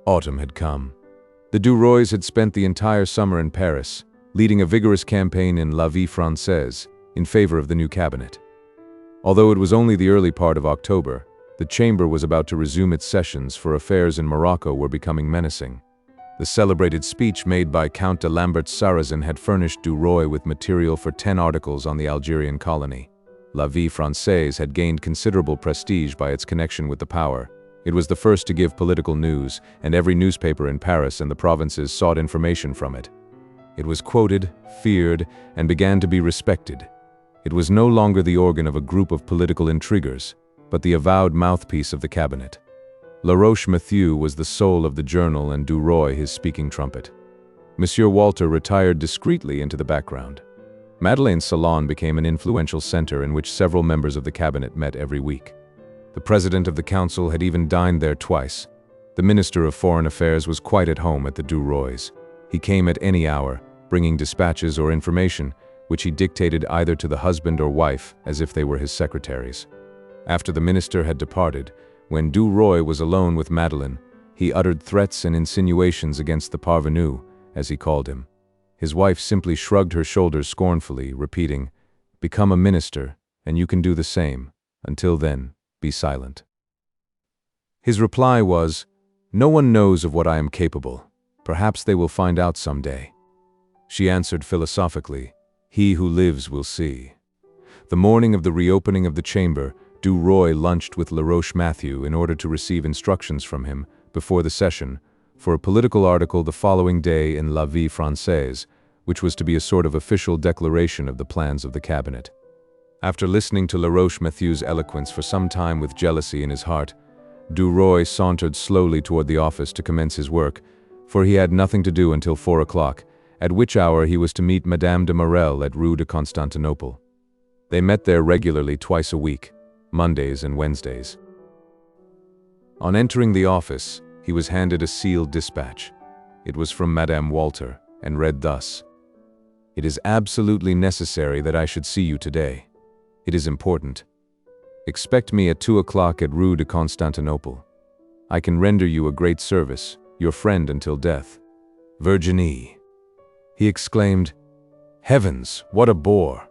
Autumn had come. The DUROYs had spent the entire summer in Paris, leading a vigorous campaign in La Vie Française in favor of the new cabinet. Although it was only the early part of October, the chamber was about to resume its sessions, for affairs in Morocco were becoming menacing. The celebrated speech made by Count de Lambert-Sarrazin had furnished DUROY with material for 10 articles on the Algerian colony. La Vie Française had gained considerable prestige by its connection with the power. It was the first to give political news, and every newspaper in Paris and the provinces sought information from it. It was quoted, feared, and began to be respected. It was no longer the organ of a group of political intriguers, but the avowed mouthpiece of the cabinet. Laroche-Mathieu was the soul of the journal and DUROY his speaking trumpet. Monsieur Walter retired discreetly into the background. Madeleine's salon became an influential center in which several members of the cabinet met every week. The president of the council had even dined there twice. The minister of foreign affairs was quite at home at the DUROYs. He came at any hour, bringing dispatches or information, which he dictated either to the husband or wife as if they were his secretaries. After the minister had departed, when DUROY was alone with Madeleine, he uttered threats and insinuations against the parvenu, as he called him. His wife simply shrugged her shoulders scornfully, repeating, "Become a minister, and you can do the same. Until then, be silent." His reply was, "No one knows of what I am capable. Perhaps they will find out someday." She answered philosophically, "He who lives will see." The morning of the reopening of the chamber, DUROY lunched with Laroche-Mathieu in order to receive instructions from him, before the session, for a political article the following day in La Vie Française, which was to be a sort of official declaration of the plans of the cabinet. After listening to Laroche-Mathieu's eloquence for some time with jealousy in his heart, DUROY sauntered slowly toward the office to commence his work, for he had nothing to do until 4 o'clock, at which hour he was to meet Madame de Marelle at Rue de Constantinople. They met there regularly twice a week, Mondays and Wednesdays. On entering the office, he was handed a sealed dispatch. It was from Madame Walter, and read thus: "It is absolutely necessary that I should see you today. It is important. Expect me at 2 o'clock at Rue de Constantinople. I can render you a great service, your friend until death. Virginie." He exclaimed, "Heavens, what a bore!"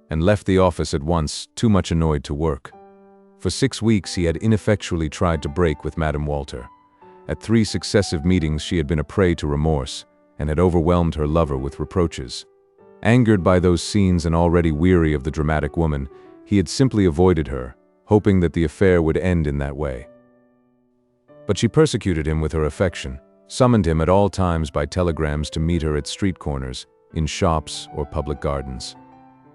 and left the office at once, too much annoyed to work. For 6 weeks he had ineffectually tried to break with Madame Walter. At 3 successive meetings she had been a prey to remorse, and had overwhelmed her lover with reproaches. Angered by those scenes and already weary of the dramatic woman, he had simply avoided her, hoping that the affair would end in that way. But she persecuted him with her affection, summoned him at all times by telegrams to meet her at street corners, in shops or public gardens.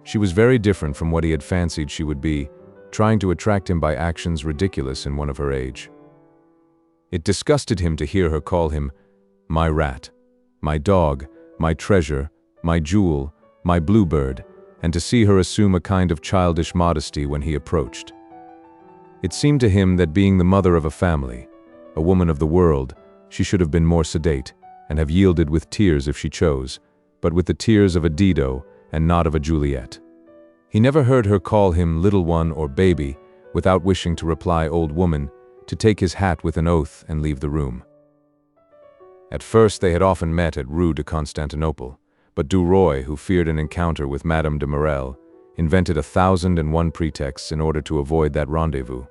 She was very different from what he had fancied she would be, trying to attract him by actions ridiculous in one of her age. It disgusted him to hear her call him "my rat," "my dog," "my treasure," "my jewel," "my bluebird," and to see her assume a kind of childish modesty when he approached. It seemed to him that being the mother of a family, a woman of the world, she should have been more sedate, and have yielded with tears if she chose, but with the tears of a Dido and not of a Juliet. He never heard her call him little one or baby, without wishing to reply old woman, to take his hat with an oath and leave the room. At first they had often met at Rue de Constantinople, but DUROY, who feared an encounter with Madame de Marelle, invented 1,001 pretexts in order to avoid that rendezvous.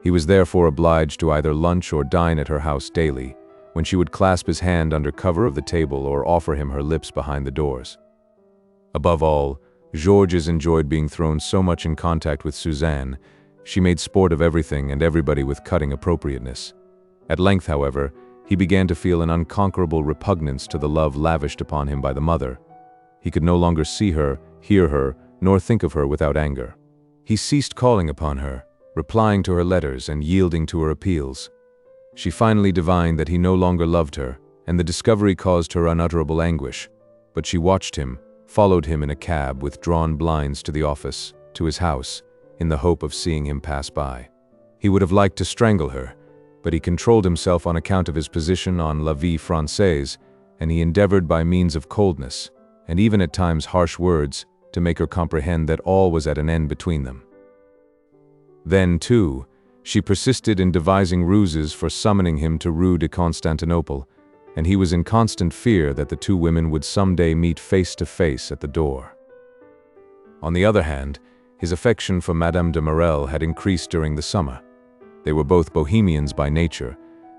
He was therefore obliged to either lunch or dine at her house daily, when she would clasp his hand under cover of the table or offer him her lips behind the doors. Above all, Georges enjoyed being thrown so much in contact with Suzanne. She made sport of everything and everybody with cutting appropriateness. At length, however, he began to feel an unconquerable repugnance to the love lavished upon him by the mother. He could no longer see her, hear her, nor think of her without anger. He ceased calling upon her, replying to her letters and yielding to her appeals. She finally divined that he no longer loved her, and the discovery caused her unutterable anguish, but she watched him, followed him in a cab with drawn blinds to the office, to his house, in the hope of seeing him pass by. He would have liked to strangle her, but he controlled himself on account of his position on La Vie Française, and he endeavored by means of coldness, and even at times harsh words, to make her comprehend that all was at an end between them. Then, too, she persisted in devising ruses for summoning him to Rue de Constantinople, and he was in constant fear that the two women would someday meet face to face at the door. On the other hand, his affection for Madame de Marelle had increased during the summer. They were both bohemians by nature.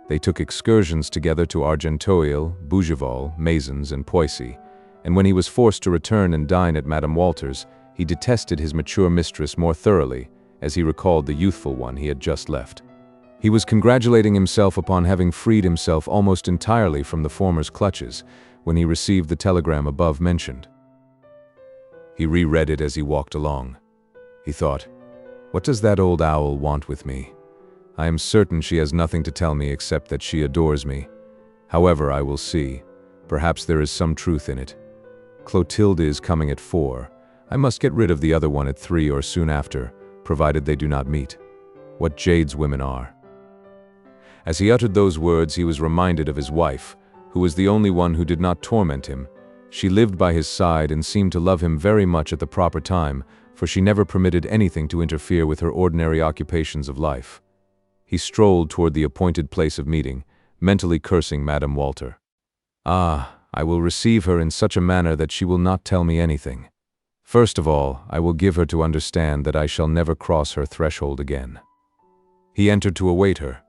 They took excursions together to Argenteuil, Bougival, Maisons, and Poissy, and when he was forced to return and dine at Madame Walter's, he detested his mature mistress more thoroughly, as he recalled the youthful one he had just left. He was congratulating himself upon having freed himself almost entirely from the former's clutches when he received the telegram above mentioned. He reread it as he walked along. He thought, "What does that old owl want with me? I am certain she has nothing to tell me except that she adores me. However, I will see. Perhaps there is some truth in it. Clotilde is coming at 4. I must get rid of the other one at 3 or soon after, provided they do not meet. What jades women are." As he uttered those words, he was reminded of his wife, who was the only one who did not torment him, She lived by his side and seemed to love him very much at the proper time, for she never permitted anything to interfere with her ordinary occupations of life. He strolled toward the appointed place of meeting, mentally cursing Madame Walter. Ah, I will receive her in such a manner that she will not tell me anything. First of all, I will give her to understand that I shall never cross her threshold again. He entered to await her.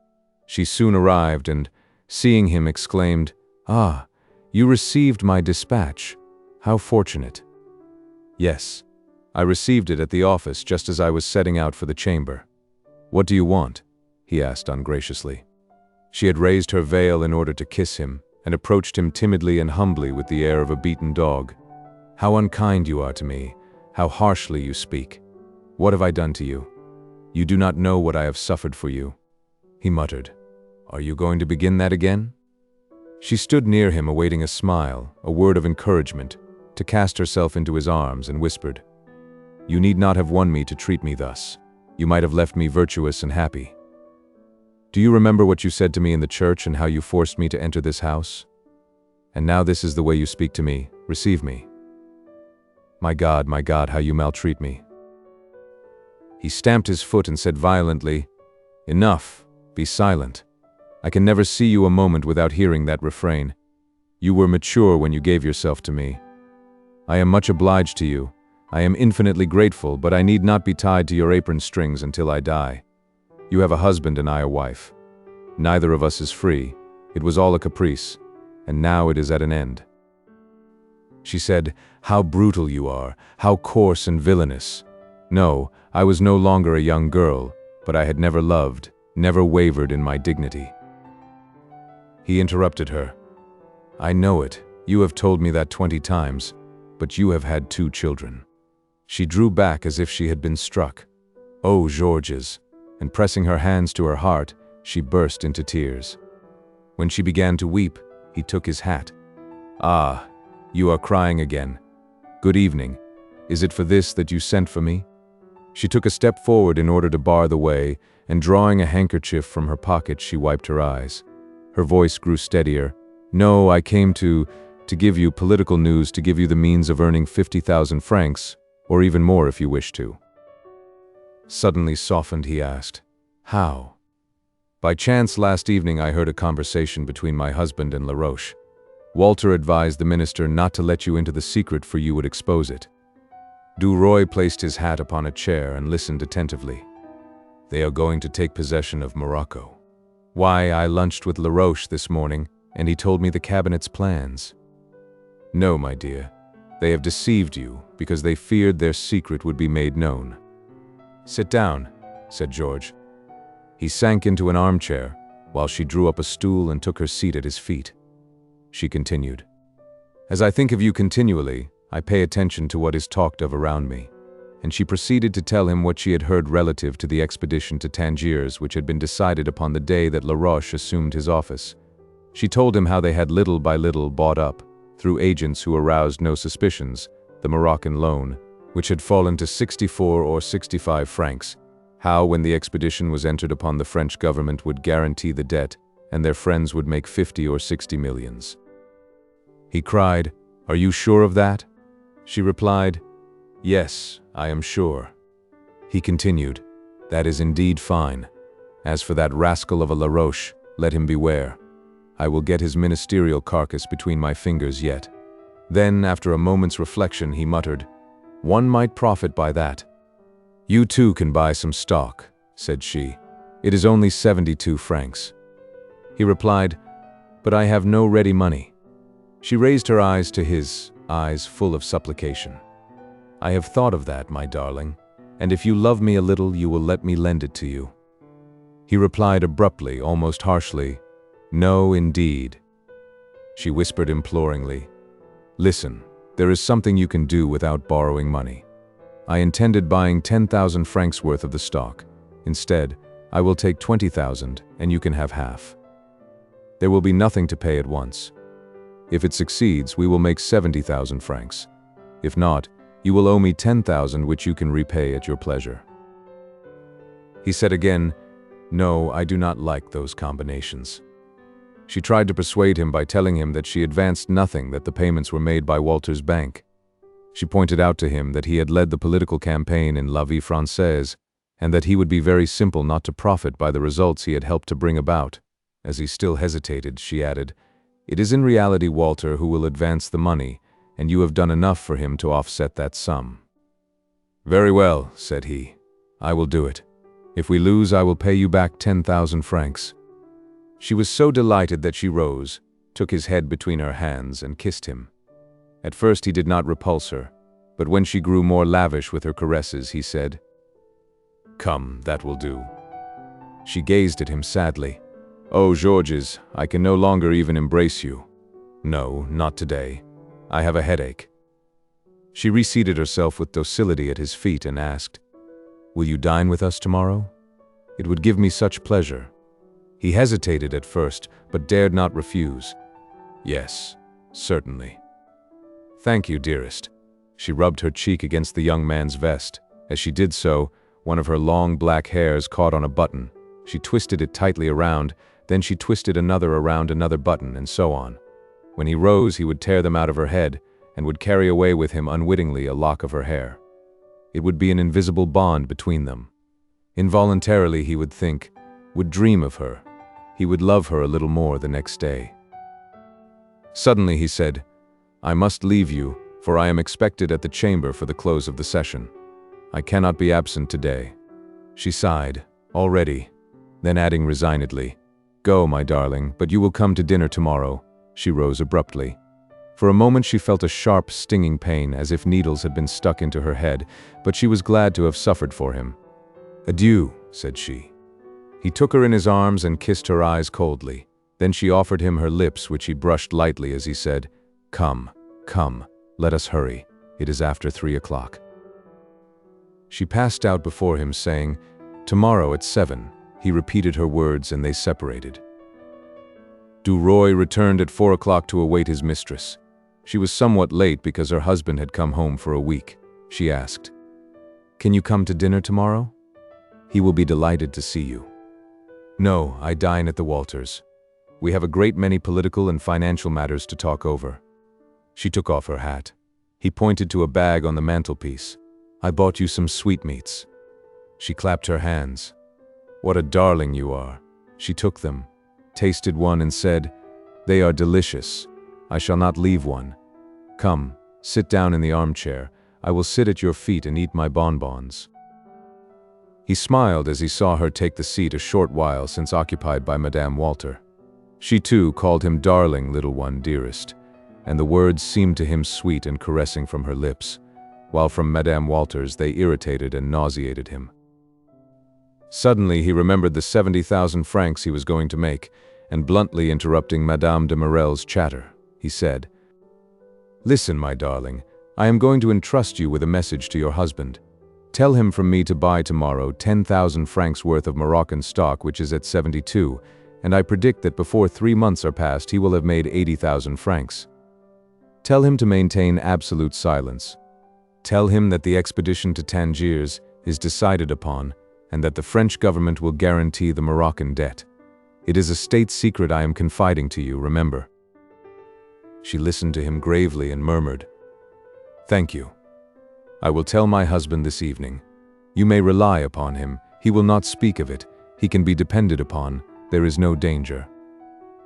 She soon arrived and, seeing him, exclaimed, "Ah, you received my dispatch. How fortunate." "Yes, I received it at the office just as I was setting out for the chamber." "What do you want?" he asked ungraciously. She had raised her veil in order to kiss him, and approached him timidly and humbly with the air of a beaten dog. "How unkind you are to me, how harshly you speak. What have I done to you? You do not know what I have suffered for you." He muttered, "Are you going to begin that again?" She stood near him awaiting a smile, a word of encouragement, to cast herself into his arms and whispered, "You need not have won me to treat me thus. You might have left me virtuous and happy. Do you remember what you said to me in the church and how you forced me to enter this house? And now this is the way you speak to me. Receive me. My God, how you maltreat me." He stamped his foot and said violently, "Enough, be silent. I can never see you a moment without hearing that refrain. You were mature when you gave yourself to me. I am much obliged to you. I am infinitely grateful, but I need not be tied to your apron strings until I die. You have a husband and I a wife. Neither of us is free. It was all a caprice, and now it is at an end." She said, "How brutal you are, how coarse and villainous. No, I was no longer a young girl, but I had never loved, never wavered in my dignity." He interrupted her. "I know it. You have told me that 20 times, but you have had 2 children." She drew back as if she had been struck. "Oh, Georges," and pressing her hands to her heart, she burst into tears. When she began to weep, he took his hat. "Ah, you are crying again. Good evening. Is it for this that you sent for me?" She took a step forward in order to bar the way, and drawing a handkerchief from her pocket, she wiped her eyes. Her voice grew steadier. "No, I came to give you political news, to give you the means of earning 50,000 francs, or even more if you wish to." Suddenly softened, he asked, "How?" "By chance last evening I heard a conversation between my husband and Laroche. Walter advised the minister not to let you into the secret, for you would expose it." DUROY placed his hat upon a chair and listened attentively. "They are going to take possession of Morocco. Why, I lunched with Laroche this morning, and he told me the cabinet's plans." "No, my dear. They have deceived you because they feared their secret would be made known." "Sit down," said George. He sank into an armchair, while she drew up a stool and took her seat at his feet. She continued, "As I think of you continually, I pay attention to what is talked of around me." And she proceeded to tell him what she had heard relative to the expedition to Tangiers, which had been decided upon the day that Laroche assumed his office. She told him how they had little by little bought up, through agents who aroused no suspicions, the Moroccan loan, which had fallen to 64 or 65 francs, how when the expedition was entered upon the French government would guarantee the debt, and their friends would make 50 or 60 millions. He cried, "Are you sure of that?" She replied, "Yes, I am sure." He continued, "That is indeed fine. As for that rascal of a Laroche, let him beware. I will get his ministerial carcass between my fingers yet." Then, after a moment's reflection, he muttered, "One might profit by that." "You too can buy some stock," said she. "It is only 72 francs. He replied, "But I have no ready money." She raised her eyes to his, eyes full of supplication. "I have thought of that, my darling, and if you love me a little, you will let me lend it to you." He replied abruptly, almost harshly, "No, indeed." She whispered imploringly, "Listen, there is something you can do without borrowing money. I intended buying 10,000 francs worth of the stock. Instead, I will take 20,000 and you can have half. There will be nothing to pay at once. If it succeeds, we will make 70,000 francs. If not, you will owe me 10,000 which you can repay at your pleasure." He said again, "No, I do not like those combinations." She tried to persuade him by telling him that she advanced nothing, that the payments were made by Walter's bank. She pointed out to him that he had led the political campaign in La Vie Française, and that he would be very simple not to profit by the results he had helped to bring about. As he still hesitated, she added, "It is in reality Walter who will advance the money, and you have done enough for him to offset that sum." "Very well," said he. "I will do it. If we lose, I will pay you back 10,000 francs. She was so delighted that she rose, took his head between her hands, and kissed him. At first he did not repulse her, but when she grew more lavish with her caresses, he said, "Come, that will do." She gazed at him sadly. "Oh, Georges, I can no longer even embrace you. No, not today. I have a headache." She reseated herself with docility at his feet and asked, "Will you dine with us tomorrow? It would give me such pleasure." He hesitated at first, but dared not refuse. "Yes, certainly." "Thank you, dearest." She rubbed her cheek against the young man's vest. As she did so, one of her long black hairs caught on a button. She twisted it tightly around, then she twisted another around another button, and so on. When he rose, he would tear them out of her head, and would carry away with him unwittingly a lock of her hair. It would be an invisible bond between them. Involuntarily, he would think, would dream of her. He would love her a little more the next day. Suddenly he said, "I must leave you, for I am expected at the chamber for the close of the session. I cannot be absent today." She sighed, "Already," then adding resignedly, "Go, my darling, but you will come to dinner tomorrow." She rose abruptly. For a moment she felt a sharp, stinging pain, as if needles had been stuck into her head, but she was glad to have suffered for him. "Adieu," said she. He took her in his arms and kissed her eyes coldly. Then she offered him her lips, which he brushed lightly as he said, "Come, come, let us hurry. It is after 3 o'clock." She passed out before him, saying, "Tomorrow at 7. He repeated her words, and they separated. DUROY returned at 4 o'clock to await his mistress. She was somewhat late because her husband had come home for a week. She asked, "Can you come to dinner tomorrow? He will be delighted to see you." "No, I dine at the Walters. We have a great many political and financial matters to talk over." She took off her hat. He pointed to a bag on the mantelpiece. "I bought you some sweetmeats." She clapped her hands. "What a darling you are." She took them, tasted one, and said, "They are delicious. I shall not leave one. Come, sit down in the armchair. I will sit at your feet and eat my bonbons." He smiled as he saw her take the seat a short while since occupied by Madame Walter. She too called him darling, little one, dearest, and the words seemed to him sweet and caressing from her lips, while from Madame Walter's they irritated and nauseated him. Suddenly he remembered the 70,000 francs he was going to make, and bluntly interrupting Madame de Marelle's chatter, he said, "Listen, my darling, I am going to entrust you with a message to your husband. Tell him from me to buy tomorrow 10,000 francs worth of Moroccan stock, which is at 72, and I predict that before 3 months are past he will have made 80,000 francs. Tell him to maintain absolute silence. Tell him that the expedition to Tangiers is decided upon, and that the French government will guarantee the Moroccan debt. It is a state secret I am confiding to you, remember." She listened to him gravely and murmured, "Thank you. I will tell my husband this evening. You may rely upon him. He will not speak of it. He can be depended upon. There is no danger."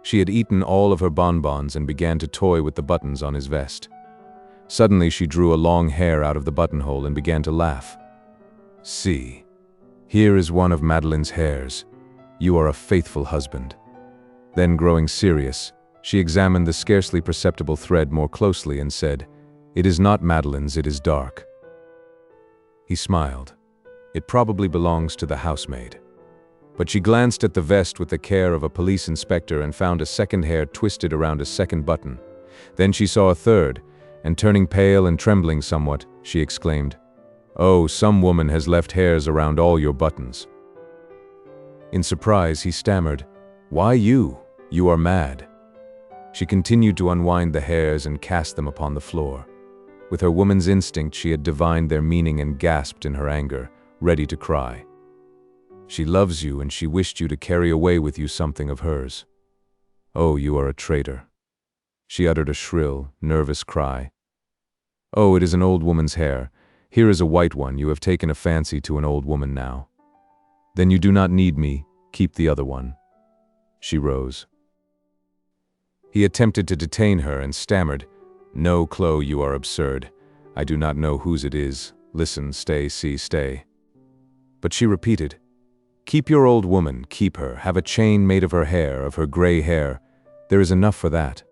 She had eaten all of her bonbons and began to toy with the buttons on his vest. Suddenly she drew a long hair out of the buttonhole and began to laugh. "See, here is one of Madeleine's hairs. You are a faithful husband." Then, growing serious, she examined the scarcely perceptible thread more closely and said, "It is not Madeleine's, it is dark." He smiled. "It probably belongs to the housemaid." But she glanced at the vest with the care of a police inspector and found a second hair twisted around a second button. Then she saw a third, and turning pale and trembling somewhat, she exclaimed, "Oh, some woman has left hairs around all your buttons." In surprise, he stammered, "Why you? You are mad." She continued to unwind the hairs and cast them upon the floor. With her woman's instinct, she had divined their meaning and gasped in her anger, ready to cry. "She loves you, and she wished you to carry away with you something of hers." "Oh, you are a traitor." She uttered a shrill, nervous cry. "Oh, it is an old woman's hair. Here is a white one. You have taken a fancy to an old woman now. Then you do not need me. Keep the other one." She rose. He attempted to detain her and stammered, "No, Chloe, you are absurd. I do not know whose it is. Listen, stay, see, stay." But she repeated, "Keep your old woman, keep her. Have a chain made of her hair, of her gray hair. There is enough for that."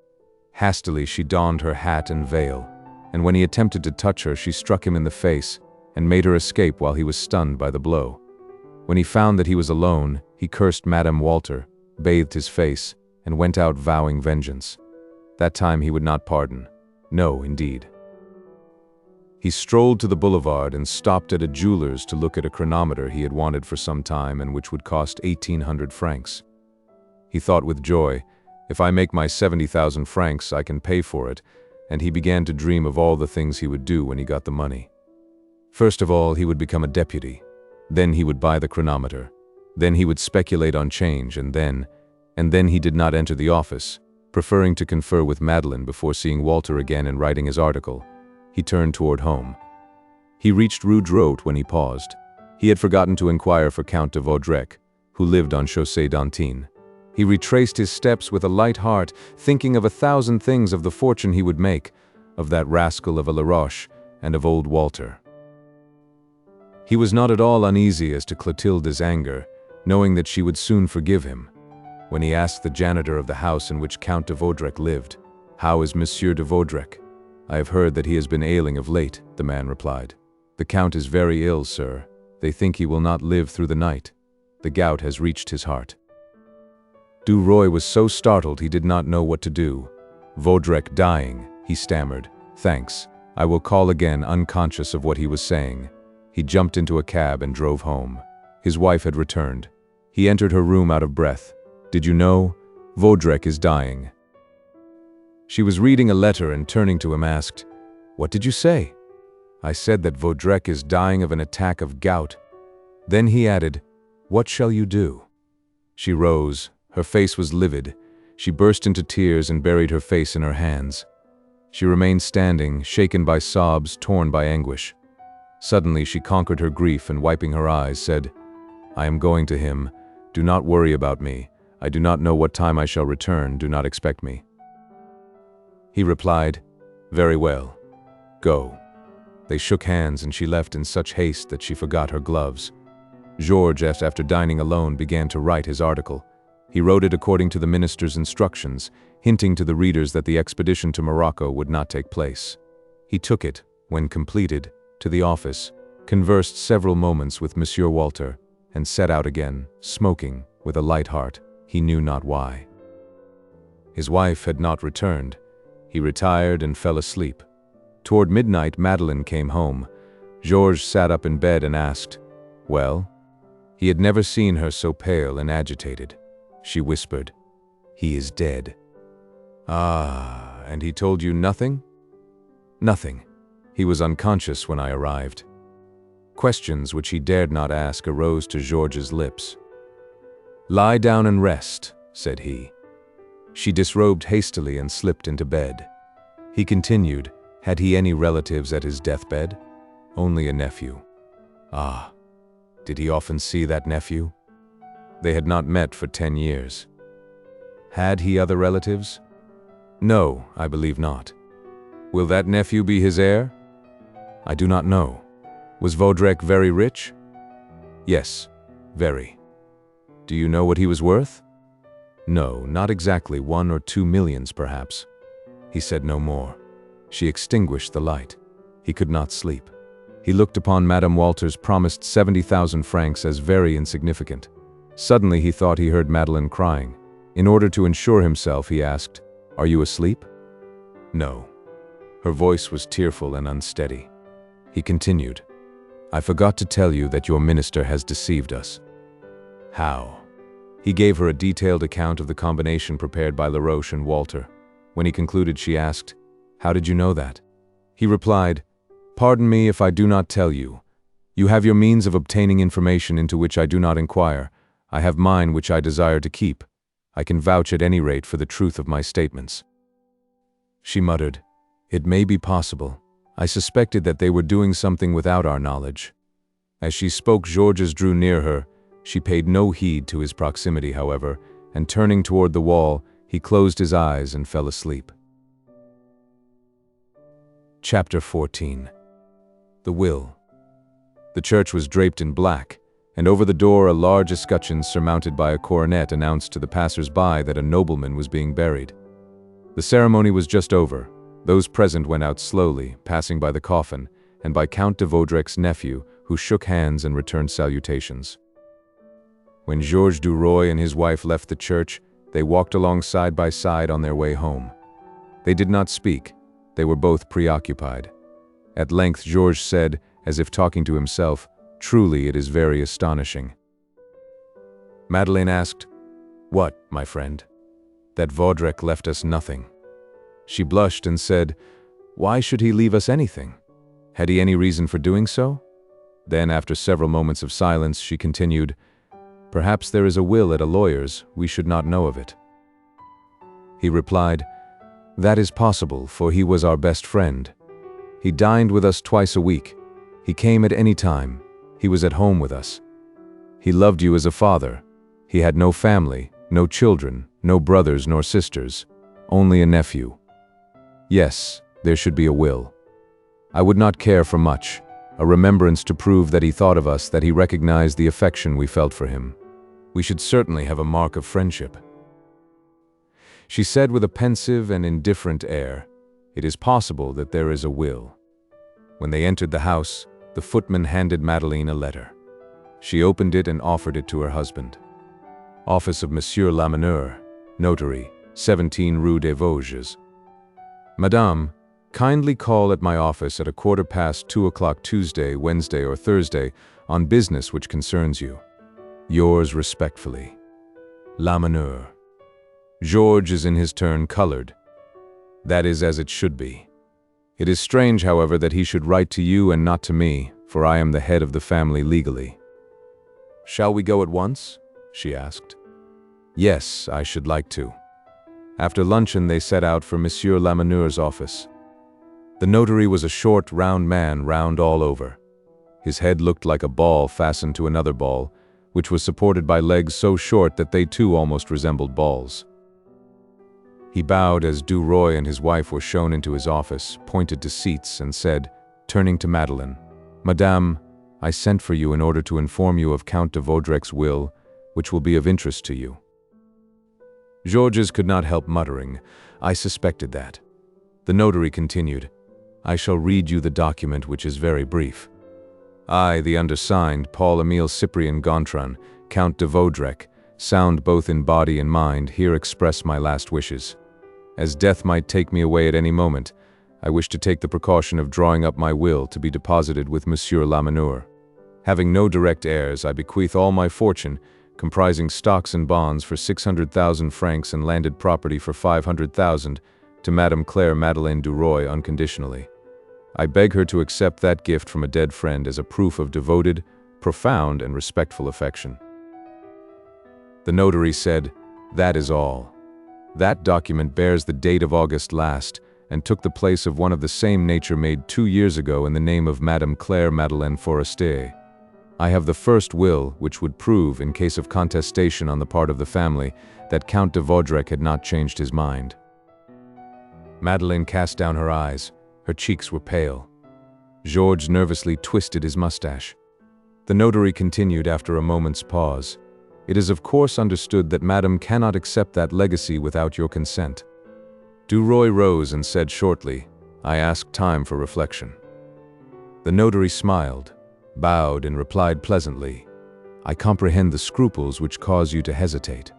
Hastily she donned her hat and veil, and when he attempted to touch her, she struck him in the face and made her escape while he was stunned by the blow. When he found that he was alone, he cursed Madame Walter, bathed his face, and went out vowing vengeance. That time he would not pardon. No, indeed. He strolled to the boulevard and stopped at a jeweler's to look at a chronometer he had wanted for some time and which would cost 1,800 francs. He thought with joy, "If I make my 70,000 francs, I can pay for it," and he began to dream of all the things he would do when he got the money. First of all, he would become a deputy. Then he would buy the chronometer. Then he would speculate on change, and then he did not enter the office, preferring to confer with Madeleine before seeing Walter again and writing his article. He turned toward home. He reached Rue Droit when he paused. He had forgotten to inquire for Count de Vaudrec, who lived on Chaussée d'Antin. He retraced his steps with a light heart, thinking of 1,000 things of the fortune he would make, of that rascal of a Laroche, and of old Walter. He was not at all uneasy as to Clotilde's anger, knowing that she would soon forgive him. When he asked the janitor of the house in which Count de Vaudrec lived, "How is Monsieur de Vaudrec?" "I have heard that he has been ailing of late," the man replied. "The Count is very ill, sir. They think he will not live through the night. The gout has reached his heart." DUROY was so startled he did not know what to do. "Vaudrec dying," he stammered. "Thanks. I will call again," unconscious of what he was saying. He jumped into a cab and drove home. His wife had returned. He entered her room out of breath. "Did you know? Vaudrec is dying." She was reading a letter and turning to him asked, "What did you say?" "I said that Vaudrec is dying of an attack of gout." Then he added, "What shall you do?" She rose. Her face was livid. She burst into tears and buried her face in her hands. She remained standing, shaken by sobs, torn by anguish. Suddenly she conquered her grief and wiping her eyes said, "I am going to him. Do not worry about me. I do not know what time I shall return. Do not expect me." He replied, "Very well. Go." They shook hands and she left in such haste that she forgot her gloves. Georges, after dining alone, began to write his article. He wrote it according to the minister's instructions, hinting to the readers that the expedition to Morocco would not take place. He took it, when completed, to the office, conversed several moments with Monsieur Walter, and set out again, smoking, with a light heart, he knew not why. His wife had not returned. He retired and fell asleep. Toward midnight, Madeleine came home. Georges sat up in bed and asked, "Well?" He had never seen her so pale and agitated. She whispered, "He is dead." "Ah, and he told you nothing?" "Nothing. He was unconscious when I arrived." Questions which he dared not ask arose to Georges's lips. "Lie down and rest," said he. She disrobed hastily and slipped into bed. He continued, had he any relatives at his deathbed? Only a nephew. Ah, did he often see that nephew? They had not met for 10 years. Had he other relatives? No, I believe not. Will that nephew be his heir? I do not know. Was Vaudrec very rich? Yes, very. Do you know what he was worth? No, not exactly, 1 or 2 millions perhaps. He said no more. She extinguished the light. He could not sleep. He looked upon Madame Walter's promised 70,000 francs as very insignificant. Suddenly he thought he heard Madeleine crying. In order to ensure himself, he asked, "Are you asleep?" No. Her voice was tearful and unsteady. He continued, "I forgot to tell you that your minister has deceived us." How? He gave her a detailed account of the combination prepared by Laroche and Walter. When he concluded, she asked, "How did you know that?" He replied, "Pardon me if I do not tell you. You have your means of obtaining information into which I do not inquire. I have mine which I desire to keep. I can vouch at any rate for the truth of my statements." She muttered, "It may be possible. I suspected that they were doing something without our knowledge." As she spoke, Georges drew near her. She paid no heed to his proximity, however, and turning toward the wall, he closed his eyes and fell asleep. Chapter 14. The Will. The church was draped in black, and over the door a large escutcheon surmounted by a coronet announced to the passers-by that a nobleman was being buried. The ceremony was just over. Those present went out slowly, passing by the coffin, and by Count de Vaudrec's nephew, who shook hands and returned salutations. When Georges DUROY and his wife left the church, they walked along side by side on their way home. They did not speak. They were both preoccupied. At length Georges said, as if talking to himself, "Truly it is very astonishing." Madeleine asked, "What, my friend?" "That Vaudrec left us nothing." She blushed and said, "Why should he leave us anything? Had he any reason for doing so?" Then, after several moments of silence, she continued, "Perhaps there is a will at a lawyer's, we should not know of it." He replied, "That is possible, for he was our best friend. He dined with us twice a week. He came at any time. He was at home with us. He loved you as a father. He had no family, no children, no brothers nor sisters, only a nephew. Yes, there should be a will. I would not care for much, a remembrance to prove that he thought of us, that he recognized the affection we felt for him. We should certainly have a mark of friendship." She said with a pensive and indifferent air, "It is possible that there is a will." When they entered the house, the footman handed Madeleine a letter. She opened it and offered it to her husband. "Office of Monsieur Lamineur, Notary, 17 Rue des Vosges. Madame, kindly call at my office at 2:15 Tuesday, Wednesday, or Thursday on business which concerns you. Yours respectfully, Lamineur." Georges is in his turn colored. That is as it should be. It is strange, however, that he should write to you and not to me, for I am the head of the family legally. "Shall we go at once?" she asked. "Yes, I should like to." After luncheon they set out for Monsieur Lamineur's office. The notary was a short, round man, round all over. His head looked like a ball fastened to another ball, which was supported by legs so short that they too almost resembled balls. He bowed as DUROY and his wife were shown into his office, pointed to seats, and said, turning to Madeleine, "Madame, I sent for you in order to inform you of Count de Vaudrec's will, which will be of interest to you." Georges could not help muttering, "I suspected that." The notary continued, "I shall read you the document, which is very brief. I, the undersigned, Paul-Émile Cyprien Gontran, Count de Vaudrec, sound both in body and mind, here express my last wishes. As death might take me away at any moment, I wish to take the precaution of drawing up my will to be deposited with Monsieur Lamineur. Having no direct heirs, I bequeath all my fortune, comprising stocks and bonds for 600,000 francs and landed property for 500,000, to Madame Claire Madeleine DUROY unconditionally. I beg her to accept that gift from a dead friend as a proof of devoted, profound, and respectful affection." The notary said, "That is all. That document bears the date of August last, and took the place of one of the same nature made 2 years ago in the name of Madame Claire Madeleine FORESTIER. I have the first will, which would prove, in case of contestation on the part of the family, that Count de Vaudrec had not changed his mind." Madeleine cast down her eyes. Her cheeks were pale. Georges nervously twisted his mustache. The notary continued after a moment's pause, "It is of course understood that Madame cannot accept that legacy without your consent." DUROY rose and said shortly, "I ask time for reflection." The notary smiled, bowed, and replied pleasantly, "I comprehend the scruples which cause you to hesitate.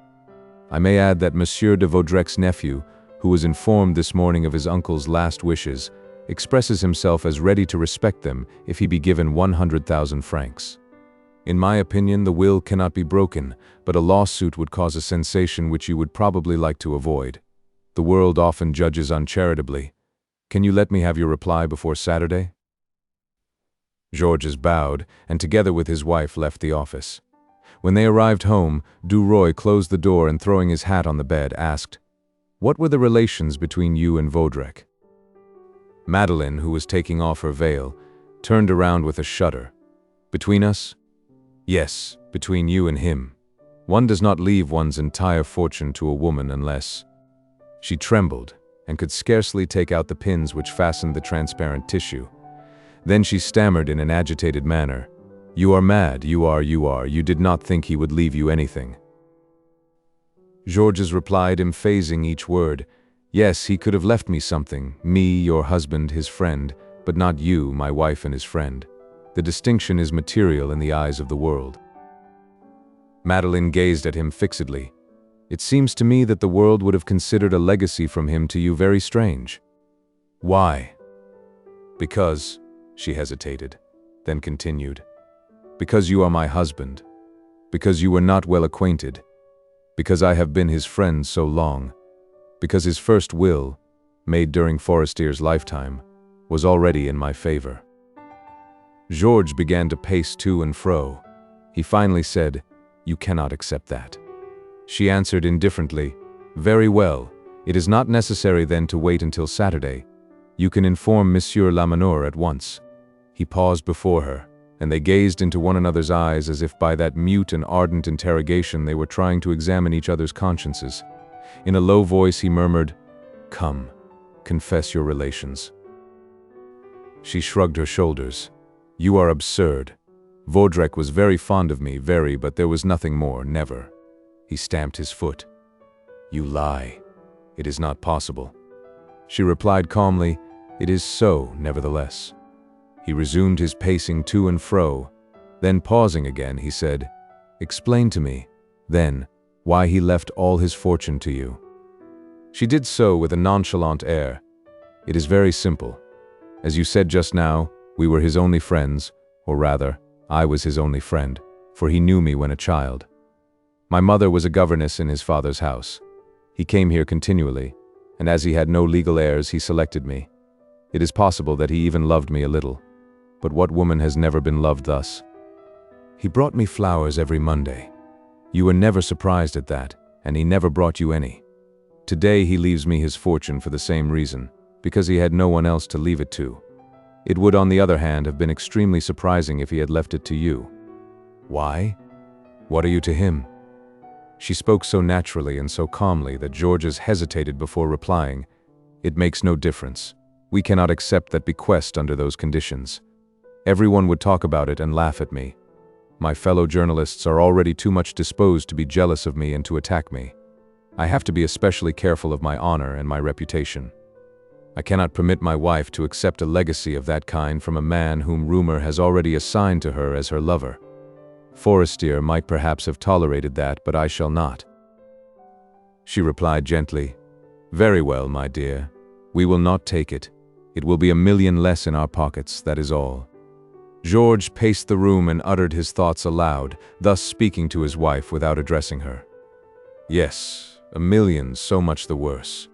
I may add that Monsieur de Vaudrec's nephew, who was informed this morning of his uncle's last wishes, expresses himself as ready to respect them if he be given 100,000 francs. In my opinion, the will cannot be broken, but a lawsuit would cause a sensation which you would probably like to avoid. The world often judges uncharitably. Can you let me have your reply before Saturday?" Georges bowed, and together with his wife left the office. When they arrived home, DUROY closed the door and throwing his hat on the bed, asked, "What were the relations between you and Vaudrec?" Madeleine, who was taking off her veil, turned around with a shudder. "Between us? Yes, between you and him. One does not leave one's entire fortune to a woman unless—" She trembled and could scarcely take out the pins which fastened the transparent tissue. Then she stammered in an agitated manner, "You are mad, you did not think he would leave you anything." Georges replied, emphasizing each word, "Yes, he could have left me something, me, your husband, his friend, but not you, my wife and his friend. The distinction is material in the eyes of the world." Madeleine gazed at him fixedly. "It seems to me that the world would have considered a legacy from him to you very strange." "Why?" "Because," she hesitated, then continued, "because you are my husband, because you were not well acquainted, because I have been his friend so long, because his first will, made during Forestier's lifetime, was already in my favor." Georges began to pace to and fro. He finally said, "You cannot accept that." She answered indifferently, "Very well, it is not necessary then to wait until Saturday. You can inform Monsieur Lamaneur at once." He paused before her, and they gazed into one another's eyes as if by that mute and ardent interrogation they were trying to examine each other's consciences. In a low voice he murmured, "Come, confess your relations." She shrugged her shoulders. "You are absurd. Vaudrec was very fond of me, but there was nothing more, never." He stamped his foot. "You lie. It is not possible." She replied calmly, "It is so, nevertheless." He resumed his pacing to and fro. Then pausing again, he said, "Explain to me, then, why he left all his fortune to you." She did so with a nonchalant air. "It is very simple. As you said just now, we were his only friends, or rather, I was his only friend, for he knew me when a child. My mother was a governess in his father's house. He came here continually, and as he had no legal heirs, he selected me. It is possible that he even loved me a little, but what woman has never been loved thus? He brought me flowers every Monday. You were never surprised at that, and he never brought you any. Today he leaves me his fortune for the same reason, because he had no one else to leave it to. It would, on the other hand, have been extremely surprising if he had left it to you." "Why? What are you to him?" She spoke so naturally and so calmly that Georges hesitated before replying, "It makes no difference. We cannot accept that bequest under those conditions. Everyone would talk about it and laugh at me. My fellow journalists are already too much disposed to be jealous of me and to attack me. I have to be especially careful of my honor and my reputation. I cannot permit my wife to accept a legacy of that kind from a man whom rumor has already assigned to her as her lover. Forestier might perhaps have tolerated that, but I shall not." She replied gently, "Very well, my dear. We will not take it. It will be 1,000,000 less in our pockets, that is all." Georges paced the room and uttered his thoughts aloud, thus speaking to his wife without addressing her. Yes, 1,000,000, so much the worse.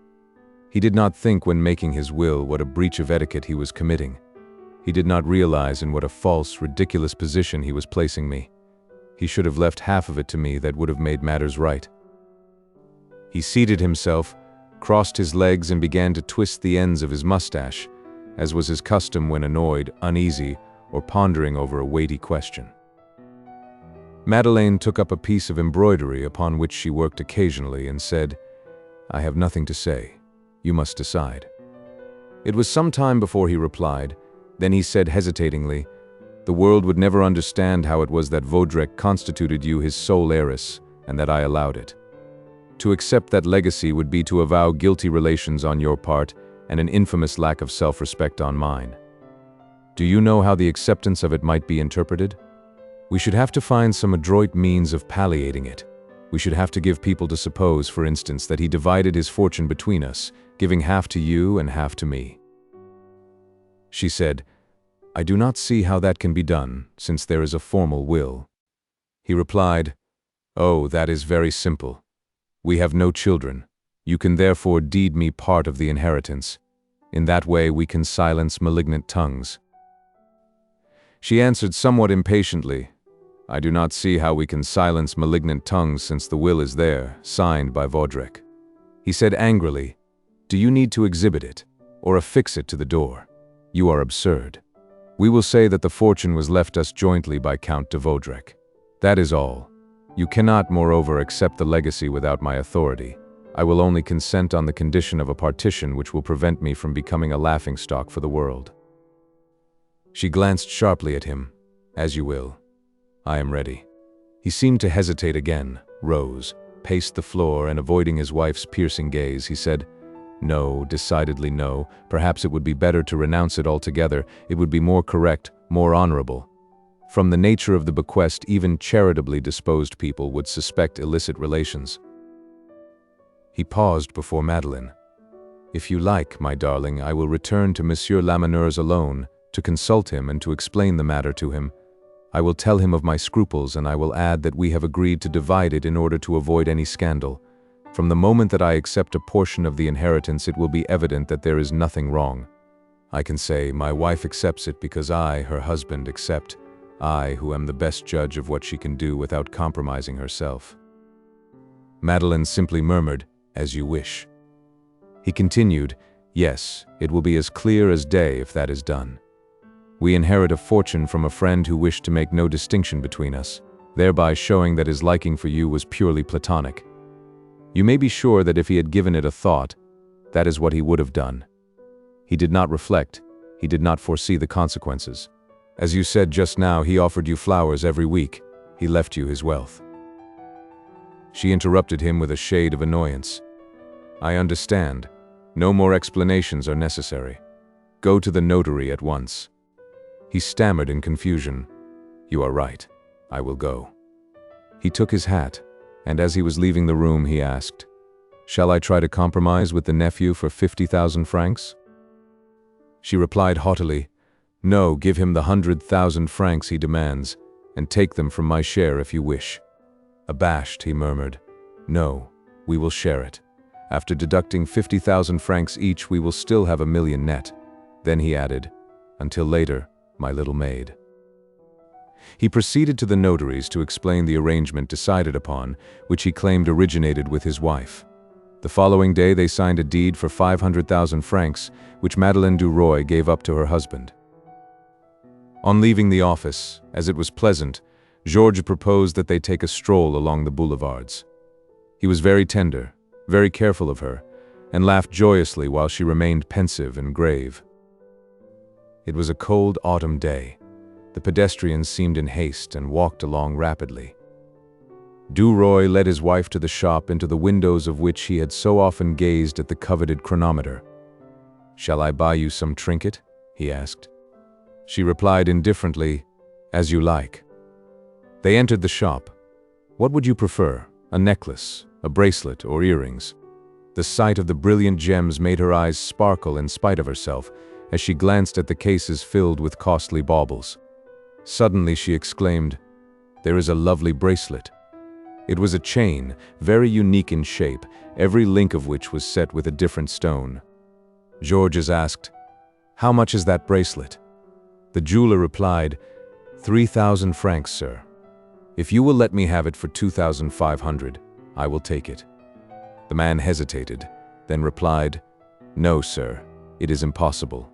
He did not think when making his will what a breach of etiquette he was committing. He did not realize in what a false, ridiculous position he was placing me. He should have left half of it to me, that would have made matters right. He seated himself, crossed his legs and began to twist the ends of his mustache, as was his custom when annoyed, uneasy, or pondering over a weighty question. Madeleine took up a piece of embroidery upon which she worked occasionally and said, "I have nothing to say. You must decide." It was some time before he replied. Then he said hesitatingly, "The world would never understand how it was that Vaudrec constituted you his sole heiress, and that I allowed it. To accept that legacy would be to avow guilty relations on your part and an infamous lack of self-respect on mine. Do you know how the acceptance of it might be interpreted? We should have to find some adroit means of palliating it. We should have to give people to suppose, for instance, that he divided his fortune between us, giving half to you and half to me." She said, "I do not see how that can be done, since there is a formal will." He replied, "Oh, that is very simple. We have no children. You can therefore deed me part of the inheritance. In that way we can silence malignant tongues." She answered somewhat impatiently, I do not see how we can silence malignant tongues since the will is there, signed by Vaudrec. He said angrily, "Do you need to exhibit it, or affix it to the door? You are absurd. We will say that the fortune was left us jointly by Count de Vaudrec. That is all. You cannot, moreover, accept the legacy without my authority. I will only consent on the condition of a partition which will prevent me from becoming a laughingstock for the world." She glanced sharply at him. "As you will. I am ready." He seemed to hesitate again, rose, paced the floor, and avoiding his wife's piercing gaze, he said, "No, decidedly no. Perhaps it would be better to renounce it altogether. It would be more correct, more honorable. From the nature of the bequest, even charitably disposed people would suspect illicit relations." He paused before Madeleine. "If you like, my darling, I will return to Monsieur Lamaneur's alone, to consult him and to explain the matter to him. I will tell him of my scruples, and I will add that we have agreed to divide it in order to avoid any scandal. From the moment that I accept a portion of the inheritance, it will be evident that there is nothing wrong. I can say, my wife accepts it because I, her husband, accept, I, who am the best judge of what she can do without compromising herself." Madeleine simply murmured, "As you wish." He continued, "Yes, it will be as clear as day if that is done. We inherit a fortune from a friend who wished to make no distinction between us, thereby showing that his liking for you was purely platonic. You may be sure that if he had given it a thought, that is what he would have done. He did not reflect, he did not foresee the consequences. As you said just now, he offered you flowers every week, he left you his wealth." She interrupted him with a shade of annoyance. "I understand. No more explanations are necessary. Go to the notary at once." He stammered in confusion. "You are right. I will go." He took his hat, and as he was leaving the room, he asked, "Shall I try to compromise with the nephew for 50,000 francs?" She replied haughtily, "No, give him the 100,000 francs he demands, and take them from my share if you wish." Abashed, he murmured, "No, we will share it. After deducting 50,000 francs each, we will still have 1,000,000 net." Then he added, "Until later, my little maid." He proceeded to the notary's to explain the arrangement decided upon, which he claimed originated with his wife. The following day they signed a deed for 500,000 francs, which Madeleine DUROY gave up to her husband. On leaving the office, as it was pleasant, Georges proposed that they take a stroll along the boulevards. He was very tender, very careful of her, and laughed joyously while she remained pensive and grave. It was a cold autumn day. The pedestrians seemed in haste and walked along rapidly. DUROY led his wife to the shop, into the windows of which he had so often gazed at the coveted chronometer. "Shall I buy you some trinket?" he asked. She replied indifferently, "As you like." They entered the shop. "What would you prefer, a necklace, a bracelet, or earrings?" The sight of the brilliant gems made her eyes sparkle in spite of herself, as she glanced at the cases filled with costly baubles. Suddenly she exclaimed, "There is a lovely bracelet." It was a chain, very unique in shape, every link of which was set with a different stone. Georges asked, "How much is that bracelet?" The jeweler replied, 3,000 francs, sir. If you will let me have it for 2,500, I will take it." The man hesitated, then replied, "No, sir, it is impossible."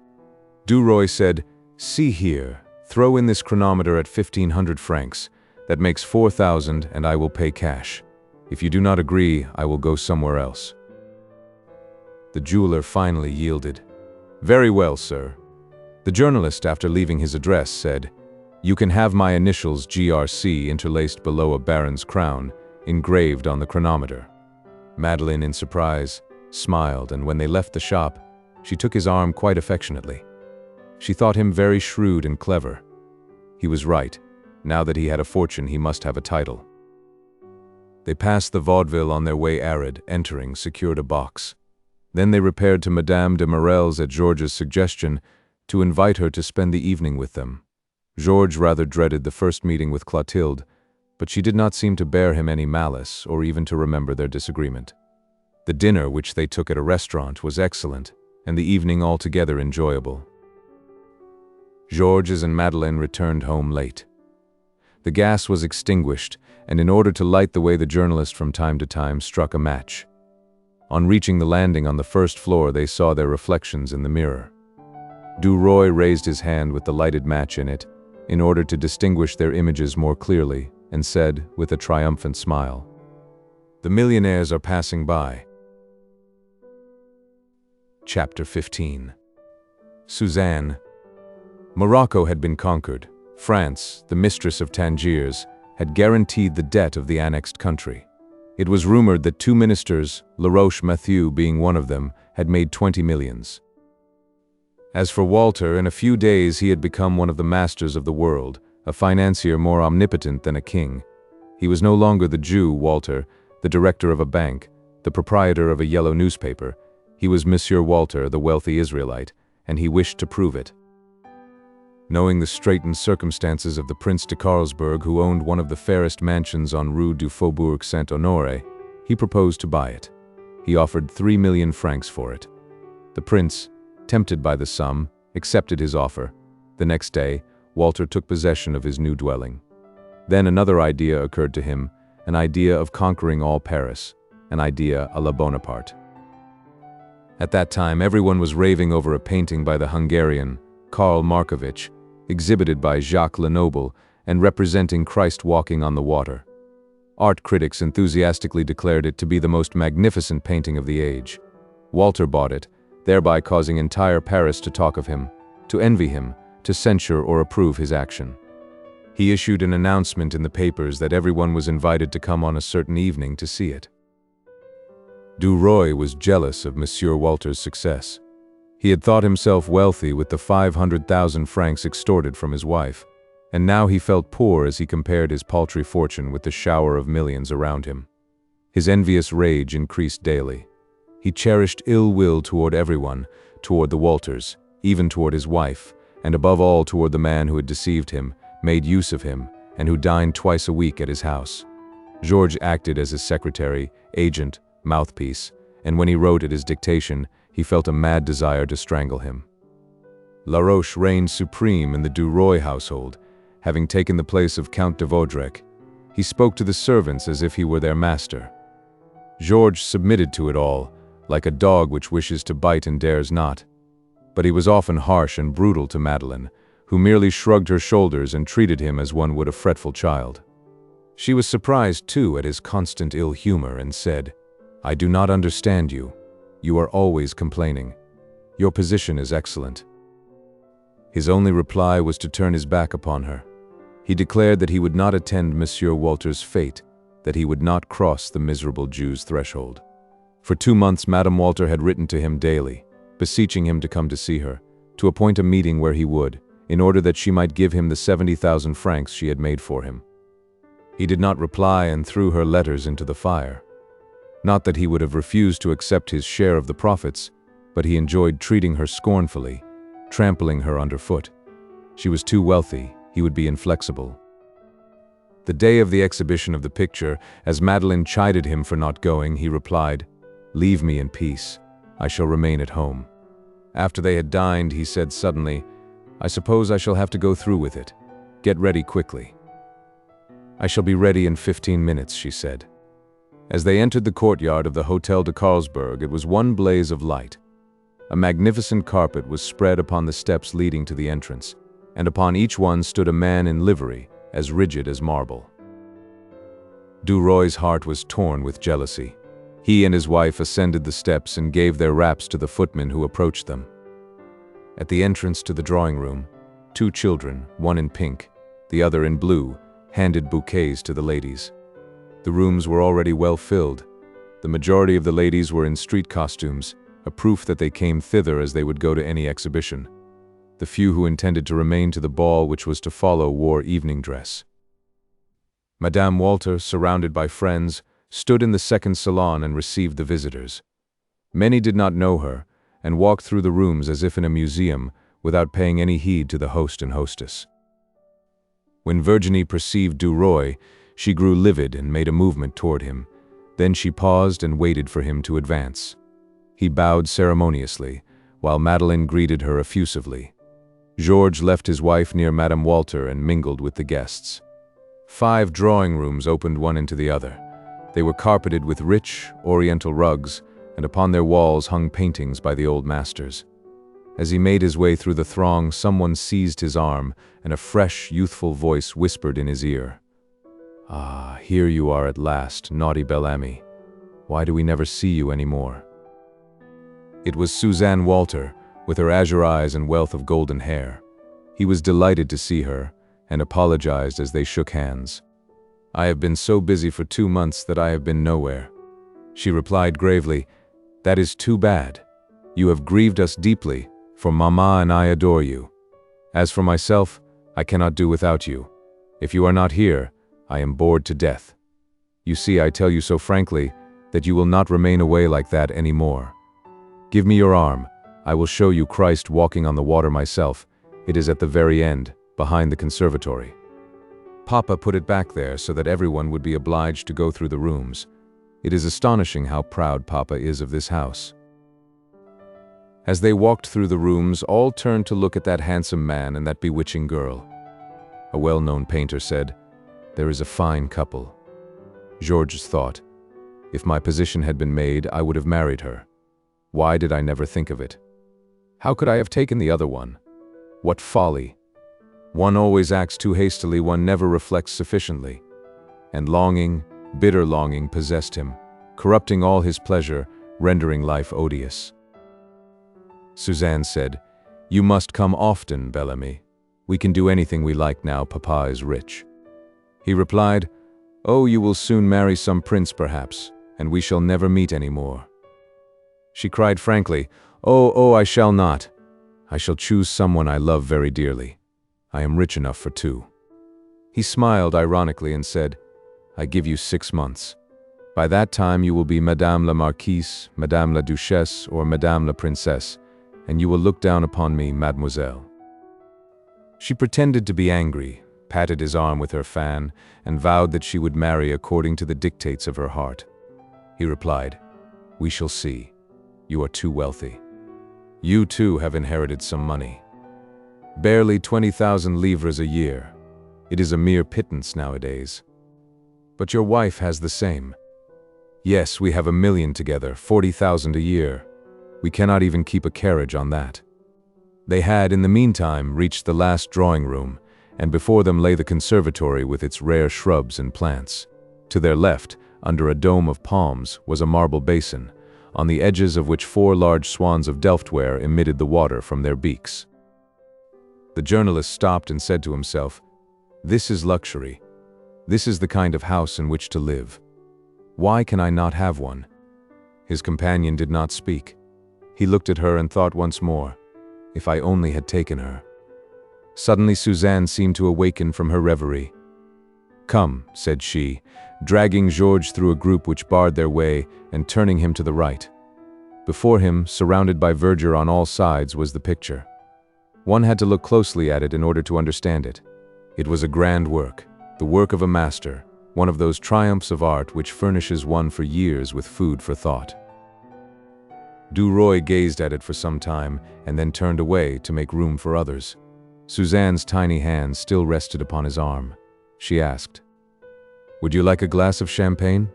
DUROY said, "See here, throw in this chronometer at 1,500 francs. That makes 4,000, and I will pay cash. If you do not agree, I will go somewhere else." The jeweler finally yielded. "Very well, sir." The journalist, after leaving his address, said, "You can have my initials GRC interlaced below a baron's crown, engraved on the chronometer." Madeleine, in surprise, smiled, and when they left the shop, she took his arm quite affectionately. She thought him very shrewd and clever. He was right. Now that he had a fortune, he must have a title. They passed the vaudeville on their way arid, entering, secured a box. Then they repaired to Madame de Marelle's at Georges' suggestion to invite her to spend the evening with them. Georges rather dreaded the first meeting with Clotilde, but she did not seem to bear him any malice or even to remember their disagreement. The dinner, which they took at a restaurant, was excellent, and the evening altogether enjoyable. Georges and Madeleine returned home late. The gas was extinguished, and in order to light the way, the journalist from time to time struck a match. On reaching the landing on the first floor, they saw their reflections in the mirror. DUROY raised his hand with the lighted match in it, in order to distinguish their images more clearly, and said, with a triumphant smile, "The millionaires are passing by." Chapter 15. Suzanne. Morocco had been conquered. France, the mistress of Tangiers, had guaranteed the debt of the annexed country. It was rumored that 2 ministers, Laroche-Mathieu being one of them, had made 20 millions. As for Walter, in a few days he had become one of the masters of the world, a financier more omnipotent than a king. He was no longer the Jew, Walter, the director of a bank, the proprietor of a yellow newspaper. He was Monsieur Walter, the wealthy Israelite, and he wished to prove it. Knowing the straitened circumstances of the Prince de Carlsberg, who owned one of the fairest mansions on Rue du Faubourg Saint-Honoré, he proposed to buy it. He offered 3 million francs for it. The prince, tempted by the sum, accepted his offer. The next day, Walter took possession of his new dwelling. Then another idea occurred to him, an idea of conquering all Paris, an idea à la Bonaparte. At that time, everyone was raving over a painting by the Hungarian, Karl Markovich, exhibited by Jacques Lenoble and representing Christ walking on the water. Art critics enthusiastically declared it to be the most magnificent painting of the age. Walter bought it, thereby causing entire Paris to talk of him, to envy him, to censure or approve his action. He issued an announcement in the papers that everyone was invited to come on a certain evening to see it. DUROY was jealous of Monsieur Walter's success. He had thought himself wealthy with the 500,000 francs extorted from his wife, and now he felt poor as he compared his paltry fortune with the shower of millions around him. His envious rage increased daily. He cherished ill will toward everyone, toward the Walters, even toward his wife, and above all toward the man who had deceived him, made use of him, and who dined twice a week at his house. Georges acted as his secretary, agent, mouthpiece, and when he wrote at his dictation, he felt a mad desire to strangle him. Laroche reigned supreme in the DUROY household, having taken the place of Count de Vaudrec. He spoke to the servants as if he were their master. Georges submitted to it all, like a dog which wishes to bite and dares not. But he was often harsh and brutal to Madeleine, who merely shrugged her shoulders and treated him as one would a fretful child. She was surprised, too, at his constant ill humor and said, "I do not understand you. You are always complaining. Your position is excellent." His only reply was to turn his back upon her. He declared that he would not attend Monsieur Walter's fate, that he would not cross the miserable Jew's threshold. For 2 months Madame Walter had written to him daily, beseeching him to come to see her, to appoint a meeting where he would, in order that she might give him the 70,000 francs she had made for him. He did not reply and threw her letters into the fire. Not that he would have refused to accept his share of the profits, but he enjoyed treating her scornfully, trampling her underfoot. She was too wealthy, he would be inflexible. The day of the exhibition of the picture, as Madeleine chided him for not going, he replied, "Leave me in peace. I shall remain at home." After they had dined, he said suddenly, "I suppose I shall have to go through with it. Get ready quickly." "I shall be ready in 15 minutes, she said. As they entered the courtyard of the Hôtel de Carlsberg, it was one blaze of light. A magnificent carpet was spread upon the steps leading to the entrance, and upon each one stood a man in livery, as rigid as marble. DUROY's heart was torn with jealousy. He and his wife ascended the steps and gave their wraps to the footmen who approached them. At the entrance to the drawing room, 2 children, one in pink, the other in blue, handed bouquets to the ladies. The rooms were already well filled. The majority of the ladies were in street costumes, a proof that they came thither as they would go to any exhibition. The few who intended to remain to the ball which was to follow wore evening dress. Madame Walter, surrounded by friends, stood in the second salon and received the visitors. Many did not know her, and walked through the rooms as if in a museum, without paying any heed to the host and hostess. When Virginie perceived DUROY, she grew livid and made a movement toward him. Then she paused and waited for him to advance. He bowed ceremoniously, while Madeleine greeted her effusively. Georges left his wife near Madame Walter and mingled with the guests. 5 drawing rooms opened one into the other. They were carpeted with rich, oriental rugs, and upon their walls hung paintings by the old masters. As he made his way through the throng, someone seized his arm, and a fresh, youthful voice whispered in his ear. "Ah, here you are at last, naughty Bel Ami. Why do we never see you anymore?" It was Suzanne Walter, with her azure eyes and wealth of golden hair. He was delighted to see her, and apologized as they shook hands. "I have been so busy for 2 months that I have been nowhere." She replied gravely, "That is too bad. You have grieved us deeply, for Mama and I adore you. As for myself, I cannot do without you. If you are not here, I am bored to death. You see, I tell you so frankly that you will not remain away like that anymore. Give me your arm. I will show you Christ walking on the water myself. It is at the very end, behind the conservatory." Papa put it back there so that everyone would be obliged to go through the rooms. It is astonishing how proud Papa is of this house. As they walked through the rooms, all turned to look at that handsome man and that bewitching girl. A well-known painter said, "There is a fine couple." Georges thought, "If my position had been made, I would have married her. Why did I never think of it? How could I have taken the other one? What folly! One always acts too hastily, one never reflects sufficiently." And longing, bitter longing, possessed him, corrupting all his pleasure, rendering life odious. Suzanne said, "You must come often, Bel Ami. We can do anything we like now Papa is rich." He replied, "Oh, you will soon marry some prince perhaps, and we shall never meet any more." She cried frankly, Oh, I shall not. I shall choose someone I love very dearly. I am rich enough for 2. He smiled ironically and said, "I give you 6 months. By that time you will be Madame la Marquise, Madame la Duchesse, or Madame la Princesse, and you will look down upon me, Mademoiselle." She pretended to be angry, patted his arm with her fan, and vowed that she would marry according to the dictates of her heart. He replied, "We shall see. You are too wealthy. You too have inherited some money. Barely 20,000 livres a year. It is a mere pittance nowadays. But your wife has the same. Yes, we have 1 million together, 40,000 a year. We cannot even keep a carriage on that." They had, in the meantime, reached the last drawing room, and before them lay the conservatory with its rare shrubs and plants. To their left, under a dome of palms, was a marble basin, on the edges of which 4 large swans of Delftware emitted the water from their beaks. The journalist stopped and said to himself, "This is luxury. This is the kind of house in which to live. Why can I not have one?" His companion did not speak. He looked at her and thought once more, "If I only had taken her." Suddenly Suzanne seemed to awaken from her reverie. "Come," said she, dragging Georges through a group which barred their way and turning him to the right. Before him, surrounded by verdure on all sides, was the picture. One had to look closely at it in order to understand it. It was a grand work, the work of a master, one of those triumphs of art which furnishes one for years with food for thought. DUROY gazed at it for some time and then turned away to make room for others. Suzanne's tiny hand still rested upon his arm. She asked, "Would you like a glass of champagne?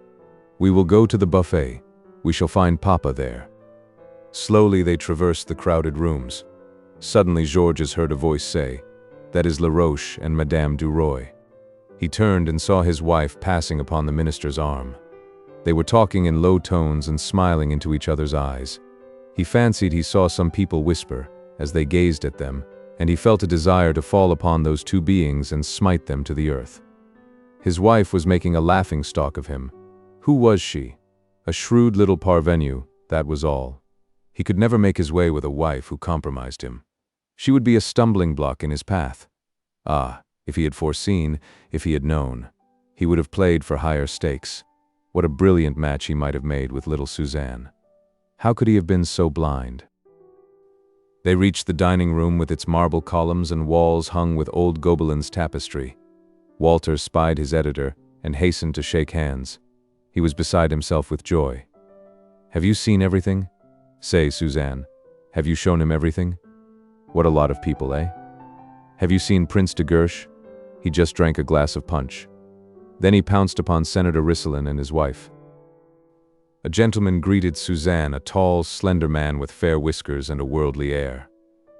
We will go to the buffet. We shall find Papa there." Slowly they traversed the crowded rooms. Suddenly Georges heard a voice say, "That is Laroche and Madame DUROY." He turned and saw his wife passing upon the minister's arm. They were talking in low tones and smiling into each other's eyes. He fancied he saw some people whisper as they gazed at them, and he felt a desire to fall upon those 2 beings and smite them to the earth. His wife was making a laughing-stock of him. Who was she? A shrewd little parvenue, that was all. He could never make his way with a wife who compromised him. She would be a stumbling block in his path. Ah, if he had foreseen, if he had known, he would have played for higher stakes. What a brilliant match he might have made with little Suzanne. How could he have been so blind? They reached the dining room with its marble columns and walls hung with old Gobelins tapestry. Walter spied his editor and hastened to shake hands. He was beside himself with joy. "Have you seen everything? Say, Suzanne, have you shown him everything? What a lot of people, eh? Have you seen Prince de Guerche? He just drank a glass of punch. Then he pounced upon Senator Risselin and his wife. A gentleman greeted Suzanne, a tall, slender man with fair whiskers and a worldly air.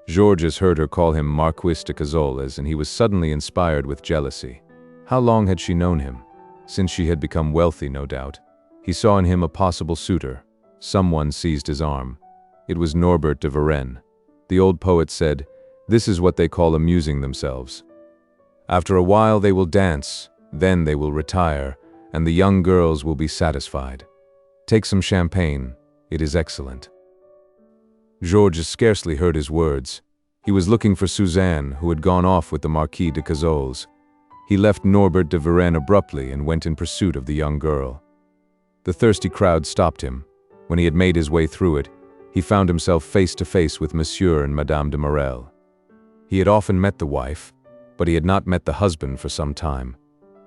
Georges heard her call him Marquis de Cazoles, and he was suddenly inspired with jealousy. How long had she known him? Since she had become wealthy, no doubt. He saw in him a possible suitor. Someone seized his arm. It was Norbert de Varenne. The old poet said, "This is what they call amusing themselves. After a while they will dance, then they will retire, and the young girls will be satisfied. Take some champagne, it is excellent." Georges scarcely heard his words. He was looking for Suzanne, who had gone off with the Marquis de Cazoles. He left Norbert de Varenne abruptly and went in pursuit of the young girl. The thirsty crowd stopped him. When he had made his way through it, he found himself face to face with Monsieur and Madame de Marelle. He had often met the wife, but he had not met the husband for some time.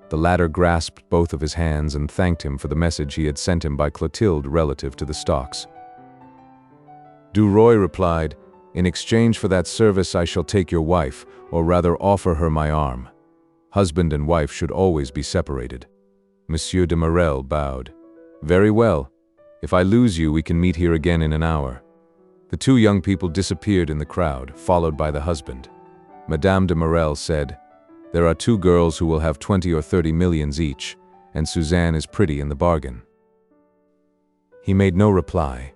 The latter grasped both of his hands and thanked him for the message he had sent him by Clotilde relative to the stocks. DUROY replied, "In exchange for that service I shall take your wife, or rather offer her my arm. Husband and wife should always be separated." Monsieur de Marelle bowed. "Very well. If I lose you, we can meet here again in an hour." The two young people disappeared in the crowd, followed by the husband. Madame de Marelle said, "There are two girls who will have 20 or 30 millions each, and Suzanne is pretty in the bargain." He made no reply.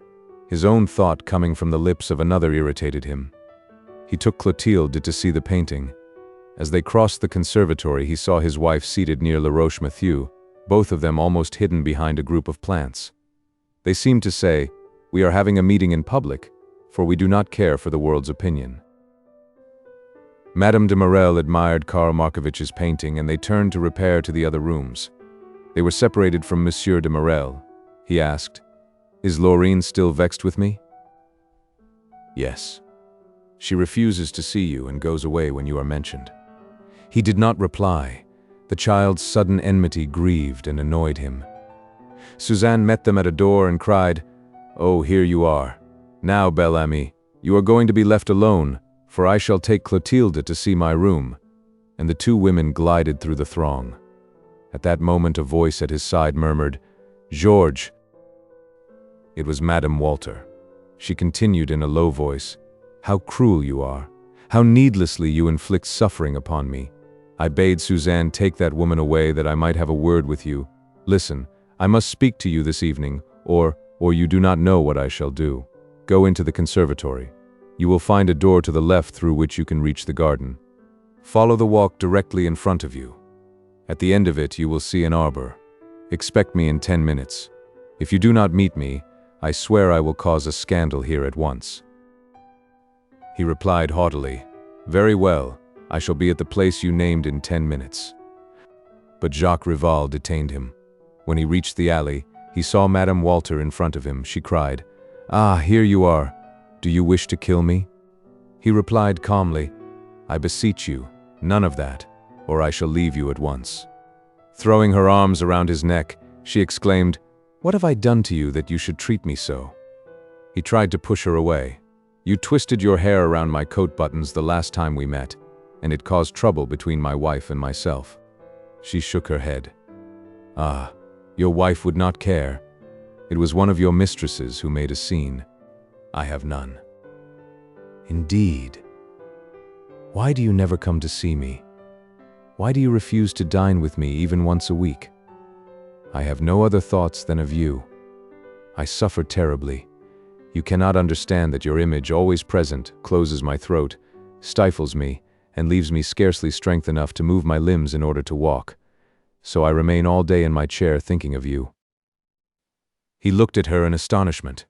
His own thought coming from the lips of another irritated him. He took Clotilde to see the painting. As they crossed the conservatory, he saw his wife seated near La Roche-Mathieu, both of them almost hidden behind a group of plants. They seemed to say, "We are having a meeting in public, for we do not care for the world's opinion." Madame de Marelle admired Karl Markovich's painting, and they turned to repair to the other rooms. They were separated from Monsieur de Marelle. He asked, "Is Laurine still vexed with me?" "Yes. She refuses to see you and goes away when you are mentioned." He did not reply. The child's sudden enmity grieved and annoyed him. Suzanne met them at a door and cried, "Oh, here you are. Now, Bel Ami, you are going to be left alone, for I shall take Clotilde to see my room." And the two women glided through the throng. At that moment a voice at his side murmured, "Georges." It was Madame Walter. She continued in a low voice, "How cruel you are. How needlessly you inflict suffering upon me. I bade Suzanne take that woman away that I might have a word with you. Listen, I must speak to you this evening, or you do not know what I shall do. Go into the conservatory. You will find a door to the left through which you can reach the garden. Follow the walk directly in front of you. At the end of it you will see an arbor. Expect me in 10 minutes. If you do not meet me, I swear I will cause a scandal here at once." He replied haughtily, "Very well, I shall be at the place you named in 10 minutes. But Jacques Rival detained him. When he reached the alley, he saw Madame Walter in front of him. She cried, "Ah, here you are. Do you wish to kill me?" He replied calmly, "I beseech you, none of that, or I shall leave you at once." Throwing her arms around his neck, she exclaimed, "What have I done to you that you should treat me so?" He tried to push her away. "You twisted your hair around my coat buttons the last time we met, and it caused trouble between my wife and myself." She shook her head. "Ah, your wife would not care. It was one of your mistresses who made a scene. I have none." "Indeed. Why do you never come to see me? Why do you refuse to dine with me even once a week? I have no other thoughts than of you. I suffer terribly. You cannot understand that your image, always present, closes my throat, stifles me, and leaves me scarcely strength enough to move my limbs in order to walk. So I remain all day in my chair thinking of you." He looked at her in astonishment.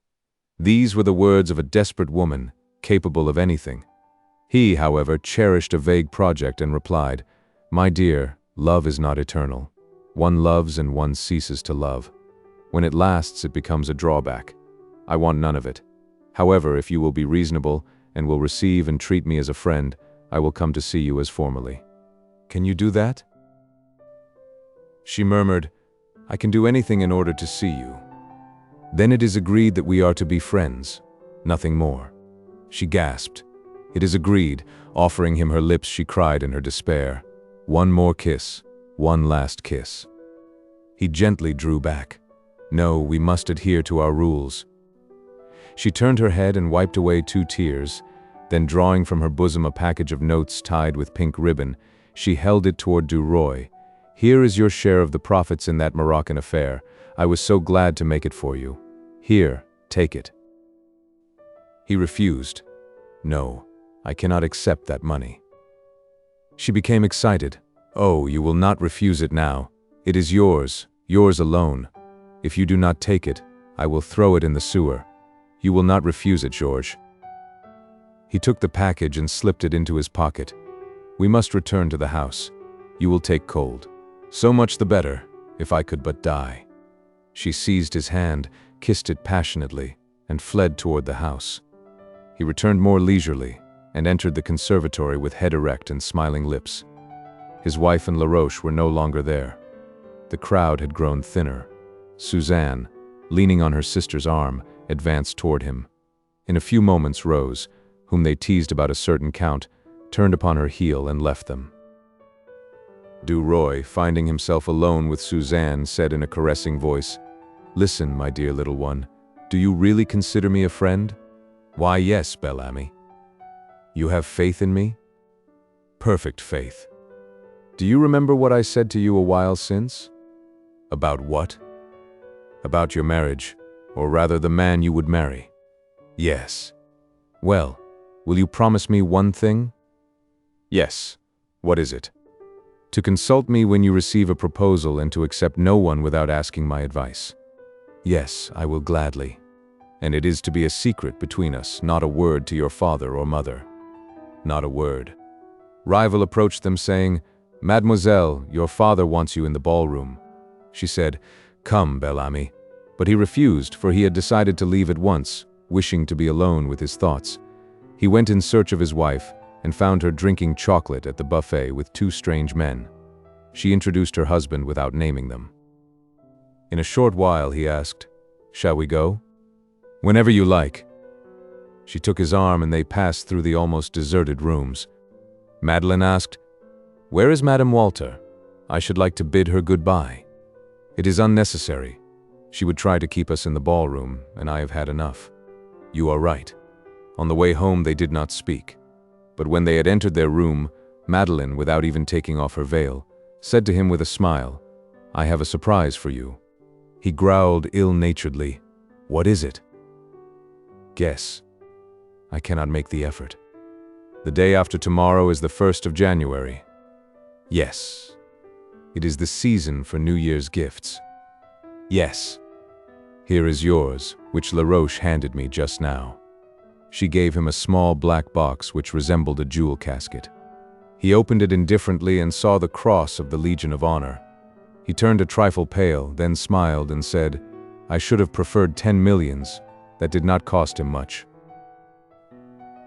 These were the words of a desperate woman, capable of anything. He, however, cherished a vague project and replied, "My dear, love is not eternal. One loves and one ceases to love. When it lasts, it becomes a drawback. I want none of it. However, if you will be reasonable and will receive and treat me as a friend, I will come to see you as formerly. Can you do that?" She murmured, "I can do anything in order to see you." "Then it is agreed that we are to be friends, nothing more." She gasped. "It is agreed." Offering him her lips, she cried in her despair, "One more kiss, one last kiss." He gently drew back. "No, we must adhere to our rules." She turned her head and wiped away 2 tears, then drawing from her bosom a package of notes tied with pink ribbon, she held it toward DUROY. "Here is your share of the profits in that Moroccan affair. I was so glad to make it for you. Here, take it." He refused. "No, I cannot accept that money." She became excited. "Oh, you will not refuse it now. It is yours, yours alone. If you do not take it, I will throw it in the sewer. You will not refuse it, Georges." He took the package and slipped it into his pocket. "We must return to the house. You will take cold. So much the better, if I could but die." She seized his hand, kissed it passionately, and fled toward the house. He returned more leisurely, and entered the conservatory with head erect and smiling lips. His wife and Laroche were no longer there. The crowd had grown thinner. Suzanne, leaning on her sister's arm, advanced toward him. In a few moments Rose, whom they teased about a certain count, turned upon her heel and left them. DUROY, finding himself alone with Suzanne, said in a caressing voice, "Listen, my dear little one, do you really consider me a friend?" "Why, yes, Bel Ami." "You have faith in me?" "Perfect faith." "Do you remember what I said to you a while since?" "About what?" "About your marriage, or rather the man you would marry." "Yes." "Well, will you promise me one thing?" "Yes. What is it?" "To consult me when you receive a proposal and to accept no one without asking my advice." "Yes, I will gladly." "And it is to be a secret between us, not a word to your father or mother." "Not a word." Rival approached them saying, "Mademoiselle, your father wants you in the ballroom." She said, "Come, Bel Ami." But he refused, for he had decided to leave at once, wishing to be alone with his thoughts. He went in search of his wife, and found her drinking chocolate at the buffet with 2 strange men. She introduced her husband without naming them. In a short while he asked, "Shall we go?" "Whenever you like." She took his arm and they passed through the almost deserted rooms. Madeleine asked, "Where is Madame Walter? I should like to bid her goodbye." "It is unnecessary. She would try to keep us in the ballroom, and I have had enough." "You are right." On the way home they did not speak. But when they had entered their room, Madeleine, without even taking off her veil, said to him with a smile, "I have a surprise for you." He growled ill-naturedly, "What is it?" "Guess." "I cannot make the effort." "The day after tomorrow is the 1st of January. "Yes." "It is the season for New Year's gifts." "Yes." "Here is yours, which Laroche handed me just now." She gave him a small black box which resembled a jewel casket. He opened it indifferently and saw the cross of the Legion of Honor. He turned a trifle pale, then smiled and said, "I should have preferred 10 millions. That did not cost him much."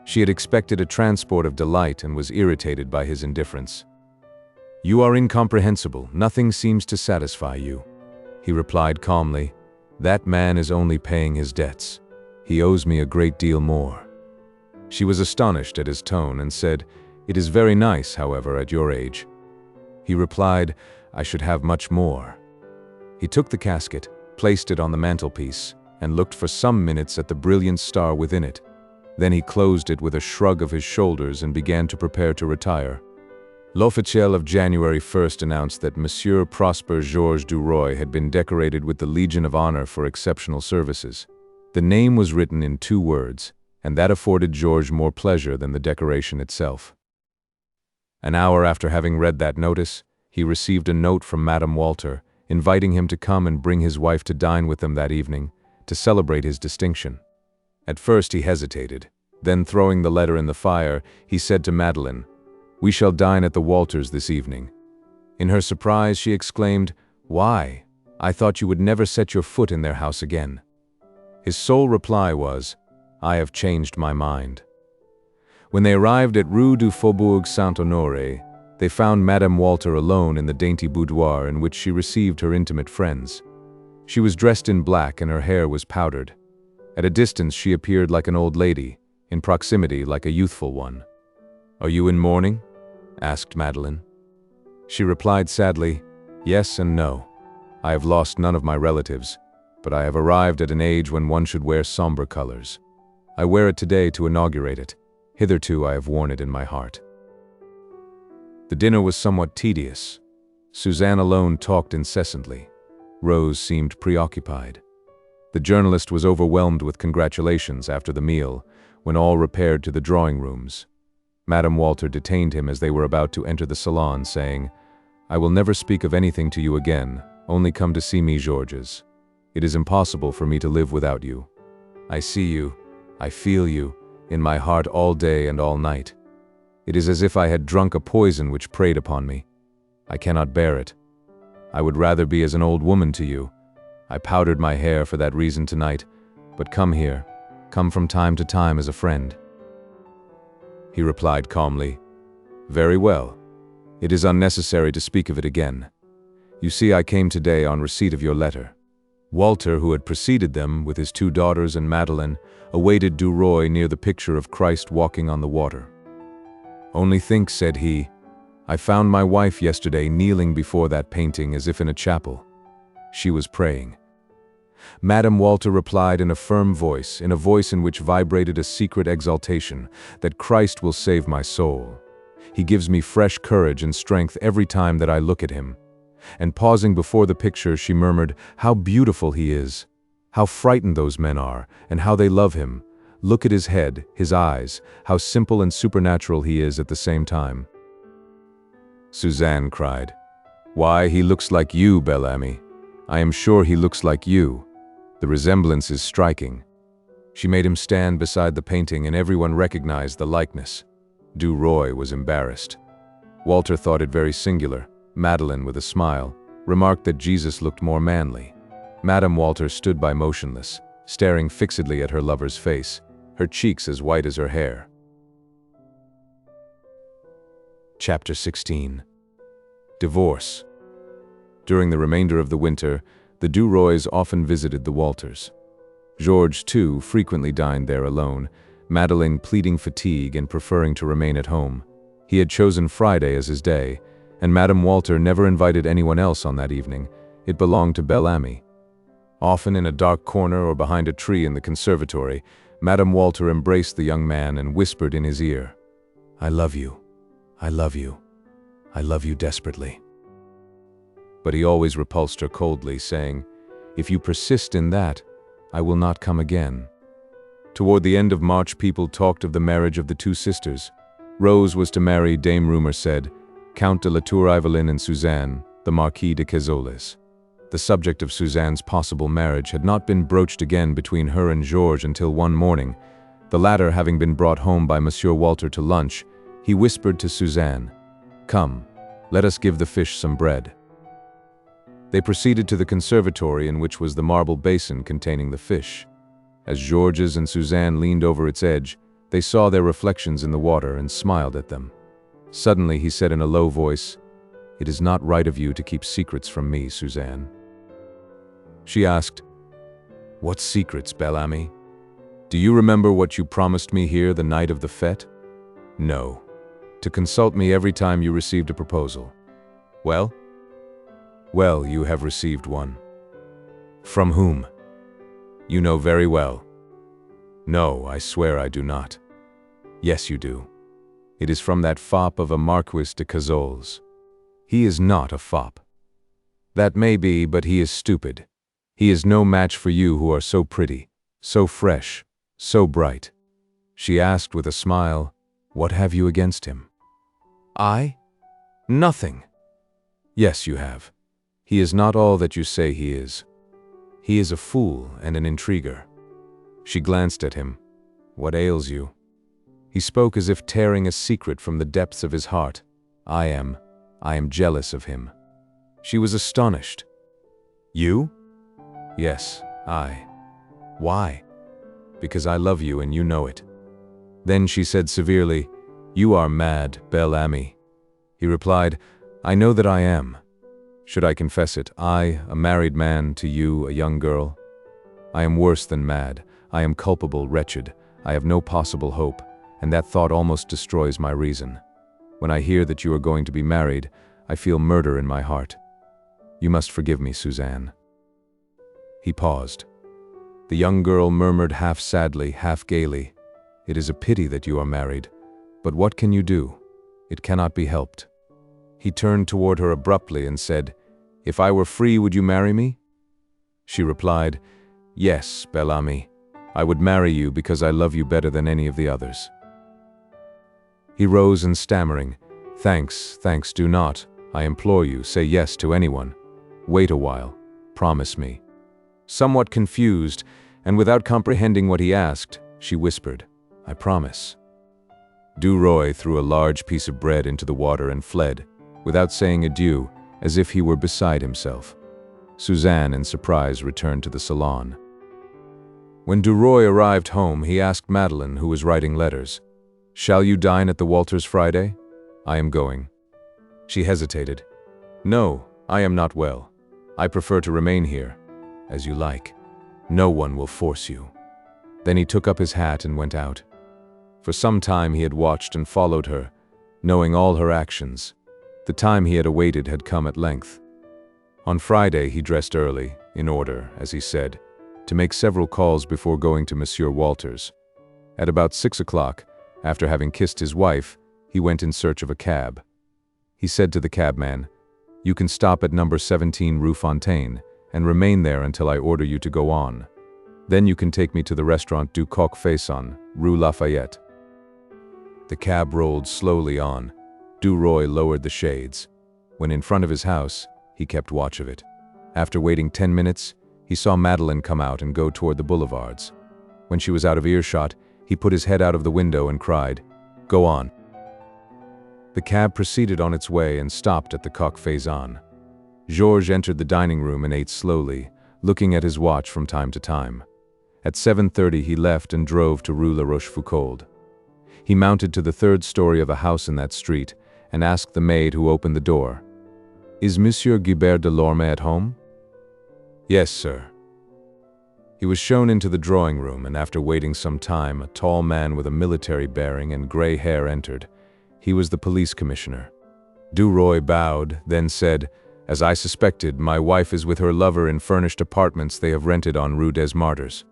She had expected a transport of delight and was irritated by his indifference. "You are incomprehensible. Nothing seems to satisfy you." He replied calmly, "That man is only paying his debts. He owes me a great deal more." She was astonished at his tone and said, "It is very nice, however, at your age." He replied, "I should have much more." He took the casket, placed it on the mantelpiece, and looked for some minutes at the brilliant star within it. Then he closed it with a shrug of his shoulders and began to prepare to retire. L'Officiel of January 1st announced that Monsieur Prosper Georges DUROY had been decorated with the Legion of Honor for exceptional services. The name was written in 2 words, and that afforded Georges more pleasure than the decoration itself. An hour after having read that notice, he received a note from Madame Walter, inviting him to come and bring his wife to dine with them that evening, to celebrate his distinction. At first he hesitated, then throwing the letter in the fire, he said to Madeleine, "We shall dine at the Walters this evening." In her surprise she exclaimed, "Why? I thought you would never set your foot in their house again." His sole reply was, "I have changed my mind." When they arrived at Rue du Faubourg Saint-Honoré, they found Madame Walter alone in the dainty boudoir in which she received her intimate friends. She was dressed in black and her hair was powdered. At a distance she appeared like an old lady, in proximity like a youthful one. "Are you in mourning?" asked Madeleine. She replied sadly, "Yes and no. I have lost none of my relatives, but I have arrived at an age when one should wear somber colors. I wear it today to inaugurate it. Hitherto I have worn it in my heart." The dinner was somewhat tedious. Suzanne alone talked incessantly. Rose seemed preoccupied. The journalist was overwhelmed with congratulations after the meal, when all repaired to the drawing rooms. Madame Walter detained him as they were about to enter the salon, saying, "I will never speak of anything to you again, only come to see me, Georges. It is impossible for me to live without you. I see you, I feel you, in my heart all day and all night. It is as if I had drunk a poison which preyed upon me. I cannot bear it. I would rather be as an old woman to you. I powdered my hair for that reason tonight, but come here, come from time to time as a friend." He replied calmly, "Very well. It is unnecessary to speak of it again. You see, I came today on receipt of your letter." Walter, who had preceded them with his 2 daughters and Madeleine, awaited DUROY near the picture of Christ walking on the water. "Only think," said he, "I found my wife yesterday kneeling before that painting as if in a chapel. She was praying." Madame Walter replied in a firm voice, in a voice in which vibrated a secret exaltation, that Christ will save my soul. He gives me fresh courage and strength every time that I look at him. And pausing before the picture, she murmured, "How beautiful he is! How frightened those men are, and how they love him! Look at his head, his eyes, how simple and supernatural he is at the same time." Suzanne cried, "Why, he looks like you, Bel Ami. I am sure he looks like you. The resemblance is striking." She made him stand beside the painting, and everyone recognized the likeness. DUROY was embarrassed. Walter thought it very singular. Madeleine, with a smile, remarked that Jesus looked more manly. Madame Walter stood by motionless, staring fixedly at her lover's face, her cheeks as white as her hair. Chapter 16. Divorce. During the remainder of the winter, the DUROYs often visited the Walters. Georges, too, frequently dined there alone, Madeleine pleading fatigue and preferring to remain at home. He had chosen Friday as his day, and Madame Walter never invited anyone else on that evening. It belonged to Bel Ami. Often in a dark corner or behind a tree in the conservatory, Madame Walter embraced the young man and whispered in his ear, "I love you. I love you. I love you desperately." But he always repulsed her coldly, saying, "If you persist in that, I will not come again." Toward the end of March, people talked of the marriage of the 2 sisters. Rose was to marry, Dame Rumor said, Count de la Tour-Ivelin and Suzanne, the Marquis de Quezoles. The subject of Suzanne's possible marriage had not been broached again between her and Georges until one morning. The latter having been brought home by Monsieur Walter to lunch, he whispered to Suzanne, "Come, let us give the fish some bread." They proceeded to the conservatory, in which was the marble basin containing the fish. As Georges and Suzanne leaned over its edge, they saw their reflections in the water and smiled at them. Suddenly he said in a low voice, "It is not right of you to keep secrets from me, Suzanne." She asked, "What secrets, Bel Ami? Do you remember what you promised me here the night of the fête?" "No. To consult me every time you received a proposal." "Well?" "Well, you have received one." "From whom?" "You know very well." "No, I swear I do not." "Yes, you do. It is from that fop of a Marquis de Quezoles." "He is not a fop." "That may be, but he is stupid. He is no match for you who are so pretty, so fresh, so bright." She asked with a smile, "What have you against him?" "I? Nothing." "Yes, you have. He is not all that you say he is. He is a fool and an intriguer." She glanced at him. "What ails you?" He spoke as if tearing a secret from the depths of his heart. I am jealous of him." She was astonished. "You?" "Yes, I." "Why?" "Because I love you and you know it." Then she said severely, "You are mad, Bel Ami." He replied, "I know that I am. Should I confess it, I, a married man, to you, a young girl? I am worse than mad. I am culpable, wretched. I have no possible hope, and that thought almost destroys my reason. When I hear that you are going to be married, I feel murder in my heart. You must forgive me, Suzanne." He paused. The young girl murmured half sadly, half gaily, "It is a pity that you are married, but what can you do? It cannot be helped." He turned toward her abruptly and said, "If I were free, would you marry me?" She replied, "Yes, Bel Ami. I would marry you because I love you better than any of the others." He rose and stammering, "Thanks, do not. I implore you, say yes to anyone. Wait a while. Promise me." Somewhat confused, and without comprehending what he asked, she whispered, "I promise." DUROY threw a large piece of bread into the water and fled, without saying adieu, as if he were beside himself. Suzanne, in surprise, returned to the salon. When DUROY arrived home, he asked Madeleine, who was writing letters, "Shall you dine at the Walters Friday?" "I am going." She hesitated. "No, I am not well. I prefer to remain here." "As you like. No one will force you." Then he took up his hat and went out. For some time he had watched and followed her, knowing all her actions. The time he had awaited had come at length. On Friday he dressed early, in order, as he said, to make several calls before going to Monsieur Walters. At about 6 o'clock, after having kissed his wife, he went in search of a cab. He said to the cabman, "You can stop at number 17 Rue Fontaine and remain there until I order you to go on. Then you can take me to the restaurant du Coq Faisson, Rue Lafayette." The cab rolled slowly on. DUROY lowered the shades. When in front of his house, he kept watch of it. After waiting 10 minutes, he saw Madeleine come out and go toward the boulevards. When she was out of earshot, he put his head out of the window and cried, "Go on." The cab proceeded on its way and stopped at the Coq Faisson. Georges entered the dining room and ate slowly, looking at his watch from time to time. At 7:30 he left and drove to Rue La Rochefoucauld. He mounted to the 3rd story of a house in that street and asked the maid who opened the door, "Is Monsieur Guibert Delorme at home?" "Yes, sir." He was shown into the drawing room, and after waiting some time, a tall man with a military bearing and gray hair entered. He was the police commissioner. DUROY bowed, then said, "As I suspected, my wife is with her lover in furnished apartments they have rented on Rue des Martyrs."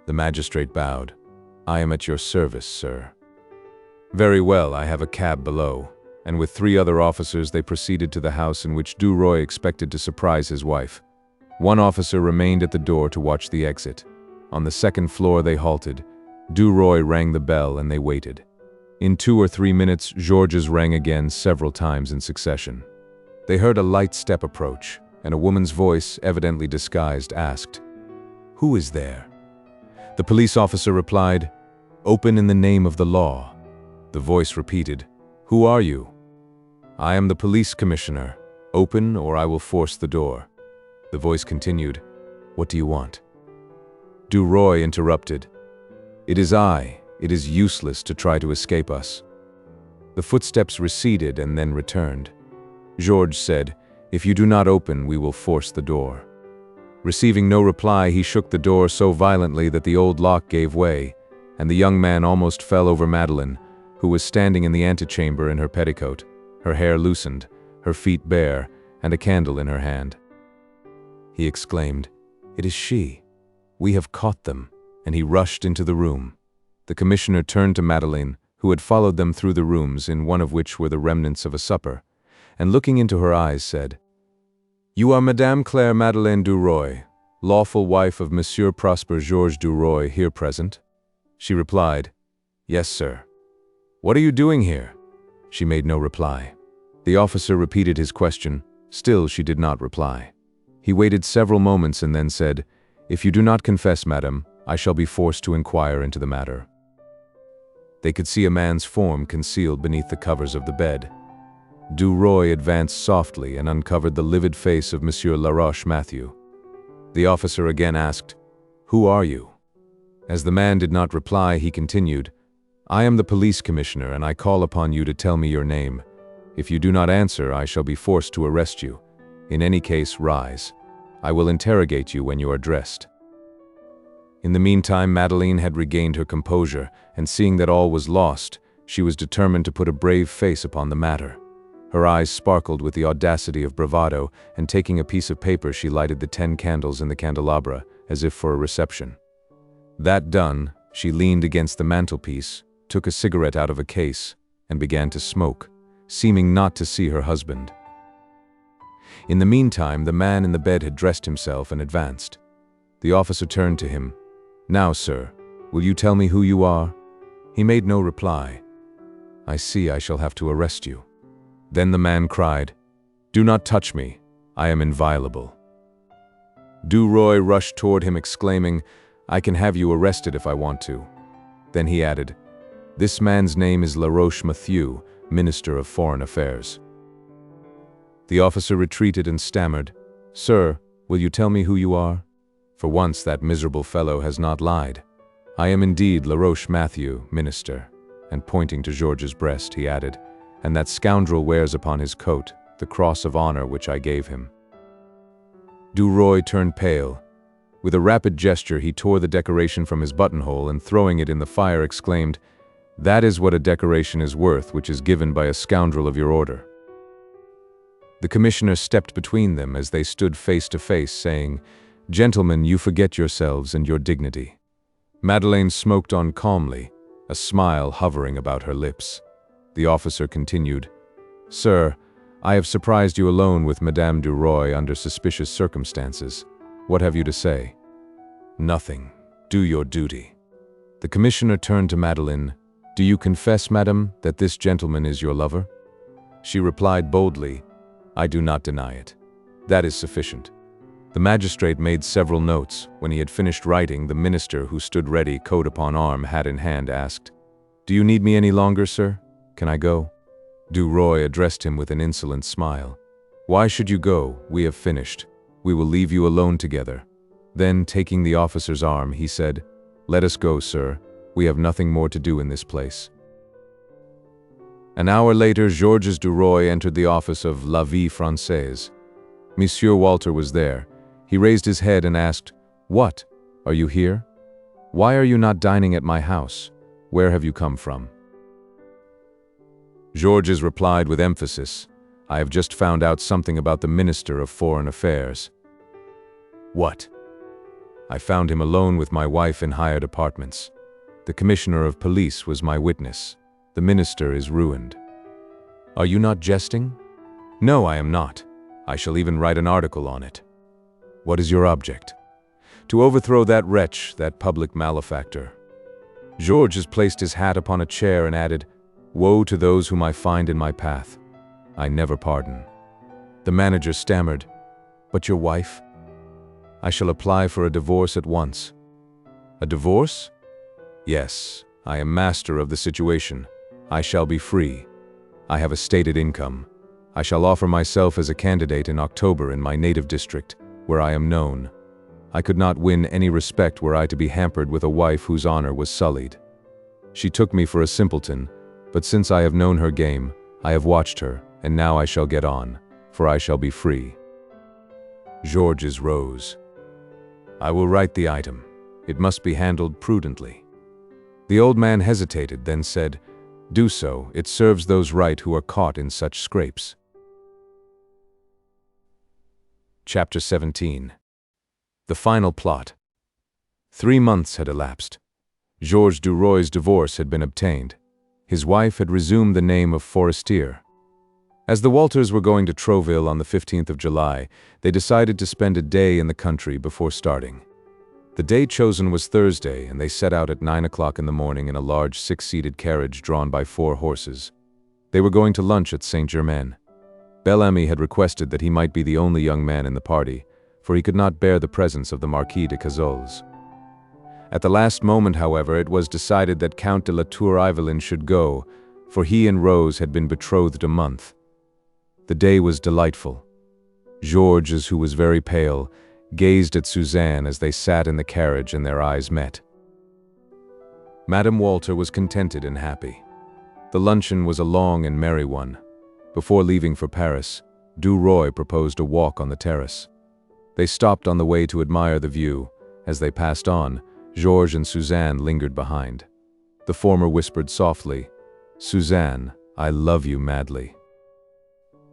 The magistrate bowed. "I am at your service, sir." "Very well, I have a cab below." And with 3 other officers they proceeded to the house in which DUROY expected to surprise his wife. One officer remained at the door to watch the exit. On the 2nd floor they halted. DUROY rang the bell and they waited. In 2 or 3 minutes, Georges rang again several times in succession. They heard a light step approach, and a woman's voice, evidently disguised, asked, "Who is there?" The police officer replied, "Open in the name of the law." The voice repeated, "Who are you?" "I am the police commissioner. Open or I will force the door." The voice continued, "What do you want?" DUROY interrupted, "It is I. It is useless to try to escape us." The footsteps receded and then returned. Georges said, "If you do not open, we will force the door." Receiving no reply, he shook the door so violently that the old lock gave way, and the young man almost fell over Madeleine, who was standing in the antechamber in her petticoat, her hair loosened, her feet bare, and a candle in her hand. He exclaimed, "It is she. We have caught them," and he rushed into the room. The commissioner turned to Madeleine, who had followed them through the rooms, in one of which were the remnants of a supper, and looking into her eyes said, "You are Madame Claire Madeleine DUROY, lawful wife of Monsieur Prosper Georges DUROY, here present?" She replied, "Yes, sir." "What are you doing here?" She made no reply. The officer repeated his question. Still she did not reply. He waited several moments and then said, "If you do not confess, madam, I shall be forced to inquire into the matter." They could see a man's form concealed beneath the covers of the bed. DUROY advanced softly and uncovered the livid face of Monsieur Laroche Mathieu. The officer again asked, "Who are you?" As the man did not reply, he continued, "I am the police commissioner, and I call upon you to tell me your name. If you do not answer, I shall be forced to arrest you. In any case, rise. I will interrogate you when you are dressed." In the meantime, Madeleine had regained her composure, and seeing that all was lost, she was determined to put a brave face upon the matter. Her eyes sparkled with the audacity of bravado, and taking a piece of paper she lighted the 10 candles in the candelabra, as if for a reception. That done, she leaned against the mantelpiece, took a cigarette out of a case, and began to smoke, seeming not to see her husband. In the meantime, the man in the bed had dressed himself and advanced. The officer turned to him. "Now, sir, will you tell me who you are?" He made no reply. "I see I shall have to arrest you." Then the man cried, "Do not touch me. I am inviolable." DUROY rushed toward him exclaiming, "I can have you arrested if I want to." Then he added, "This man's name is Laroche-Mathieu, Minister of Foreign Affairs." The officer retreated and stammered, "Sir, will you tell me who you are? For once that miserable fellow has not lied. I am indeed Laroche-Mathieu, Minister." And pointing to George's breast, he added, "And that scoundrel wears upon his coat the cross of honor which I gave him." DUROY turned pale. With a rapid gesture, he tore the decoration from his buttonhole and throwing it in the fire exclaimed, "That is what a decoration is worth which is given by a scoundrel of your order." The commissioner stepped between them as they stood face to face, saying, "Gentlemen, you forget yourselves and your dignity." Madeleine smoked on calmly, a smile hovering about her lips. The officer continued, "Sir, I have surprised you alone with Madame DUROY under suspicious circumstances. What have you to say?" "Nothing. Do your duty." The commissioner turned to Madeleine. "Do you confess, madam, that this gentleman is your lover?" She replied boldly, "I do not deny it. That is sufficient." The magistrate made several notes. When he had finished writing, the minister, who stood ready, coat upon arm, hat in hand, asked, "Do you need me any longer, sir? Can I go?" DUROY addressed him with an insolent smile. "Why should you go? We have finished. We will leave you alone together." Then, taking the officer's arm, he said, "Let us go, sir. We have nothing more to do in this place." An hour later, Georges DUROY entered the office of La Vie Française. Monsieur Walter was there. He raised his head and asked, "What? Are you here? Why are you not dining at my house? Where have you come from?" Georges replied with emphasis, "I have just found out something about the Minister of Foreign Affairs." "What?" "I found him alone with my wife in hired apartments. The Commissioner of Police was my witness. The Minister is ruined." "Are you not jesting?" "No, I am not. I shall even write an article on it." "What is your object?" "To overthrow that wretch, that public malefactor." Georges placed his hat upon a chair and added, "Woe to those whom I find in my path. I never pardon." The manager stammered, "But your wife?" "I shall apply for a divorce at once." "A divorce?" "Yes, I am master of the situation. I shall be free. I have a stated income. I shall offer myself as a candidate in October in my native district, where I am known. I could not win any respect were I to be hampered with a wife whose honor was sullied. She took me for a simpleton, but since I have known her game, I have watched her, and now I shall get on, for I shall be free." Georges rose. "I will write the item. It must be handled prudently." The old man hesitated, then said, "Do so. It serves those right who are caught in such scrapes." Chapter 17. The final plot. 3 months had elapsed. Georges DUROY's divorce had been obtained. His wife had resumed the name of FORESTIER. As the Walters were going to Trouville on the 15th of July, they decided to spend a day in the country before starting. The day chosen was Thursday, and they set out at 9 o'clock in the morning in a large 6-seated carriage drawn by 4 horses. They were going to lunch at Saint-Germain. Bel Ami had requested that he might be the only young man in the party, for he could not bear the presence of the Marquis de Cazols. At the last moment, however, it was decided that Count de la Tour-Ivelin should go, for he and Rose had been betrothed a month. The day was delightful. Georges, who was very pale, gazed at Suzanne as they sat in the carriage and their eyes met. Madame Walter was contented and happy. The luncheon was a long and merry one. Before leaving for Paris, DUROY proposed a walk on the terrace. They stopped on the way to admire the view. As they passed on, Georges and Suzanne lingered behind. The former whispered softly, "Suzanne, I love you madly."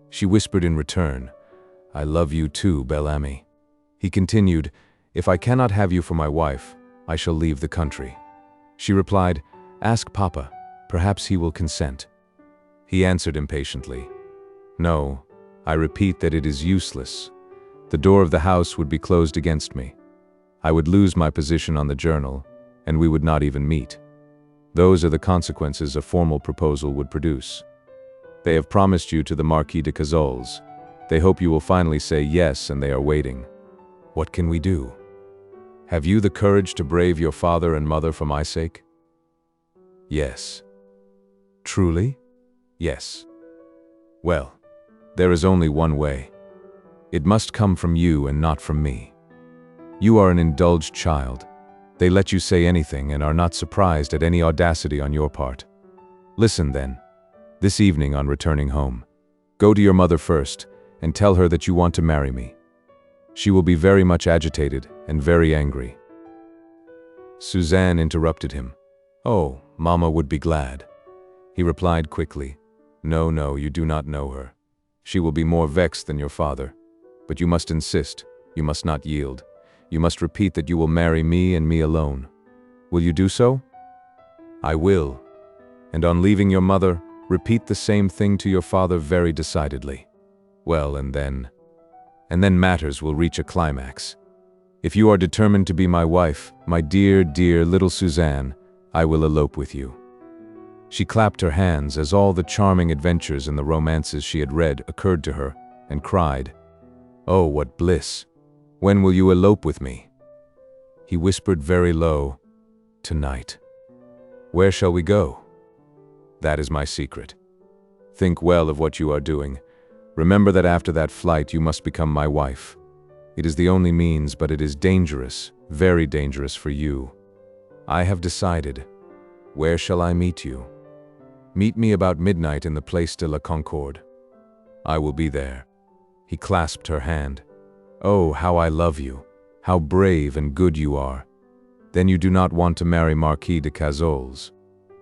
She whispered in return, "I love you too, Bel Ami." He continued, "If I cannot have you for my wife, I shall leave the country." She replied, "Ask Papa, perhaps he will consent." He answered impatiently, "No, I repeat that it is useless. The door of the house would be closed against me. I would lose my position on the journal, and we would not even meet. Those are the consequences a formal proposal would produce. They have promised you to the Marquis de Cazolles. They hope you will finally say yes, and they are waiting. What can we do? Have you the courage to brave your father and mother for my sake?" "Yes." "Truly?" "Yes." "Well, there is only one way. It must come from you and not from me. You are an indulged child. They let you say anything and are not surprised at any audacity on your part. Listen then. This evening on returning home, go to your mother first and tell her that you want to marry me. She will be very much agitated and very angry." Suzanne interrupted him. "Oh, Mama would be glad." He replied quickly, No, you do not know her. She will be more vexed than your father. But you must insist, you must not yield. You must repeat that you will marry me and me alone. Will you do so?" "I will. And on leaving your mother, repeat the same thing to your father very decidedly. Well, and then matters will reach a climax. If you are determined to be my wife, my dear, dear little Suzanne, I will elope with you." She clapped her hands as all the charming adventures in the romances she had read occurred to her, and cried, "Oh, what bliss! When will you elope with me?" He whispered very low, "Tonight." "Where shall we go?" "That is my secret. Think well of what you are doing. Remember that after that flight you must become my wife. It is the only means, but it is dangerous, very dangerous for you. I have decided. Where shall I meet you?" "Meet me about midnight in the Place de la Concorde." "I will be there." He clasped her hand. "Oh, how I love you! How brave and good you are! Then you do not want to marry Marquis de Cazolles?"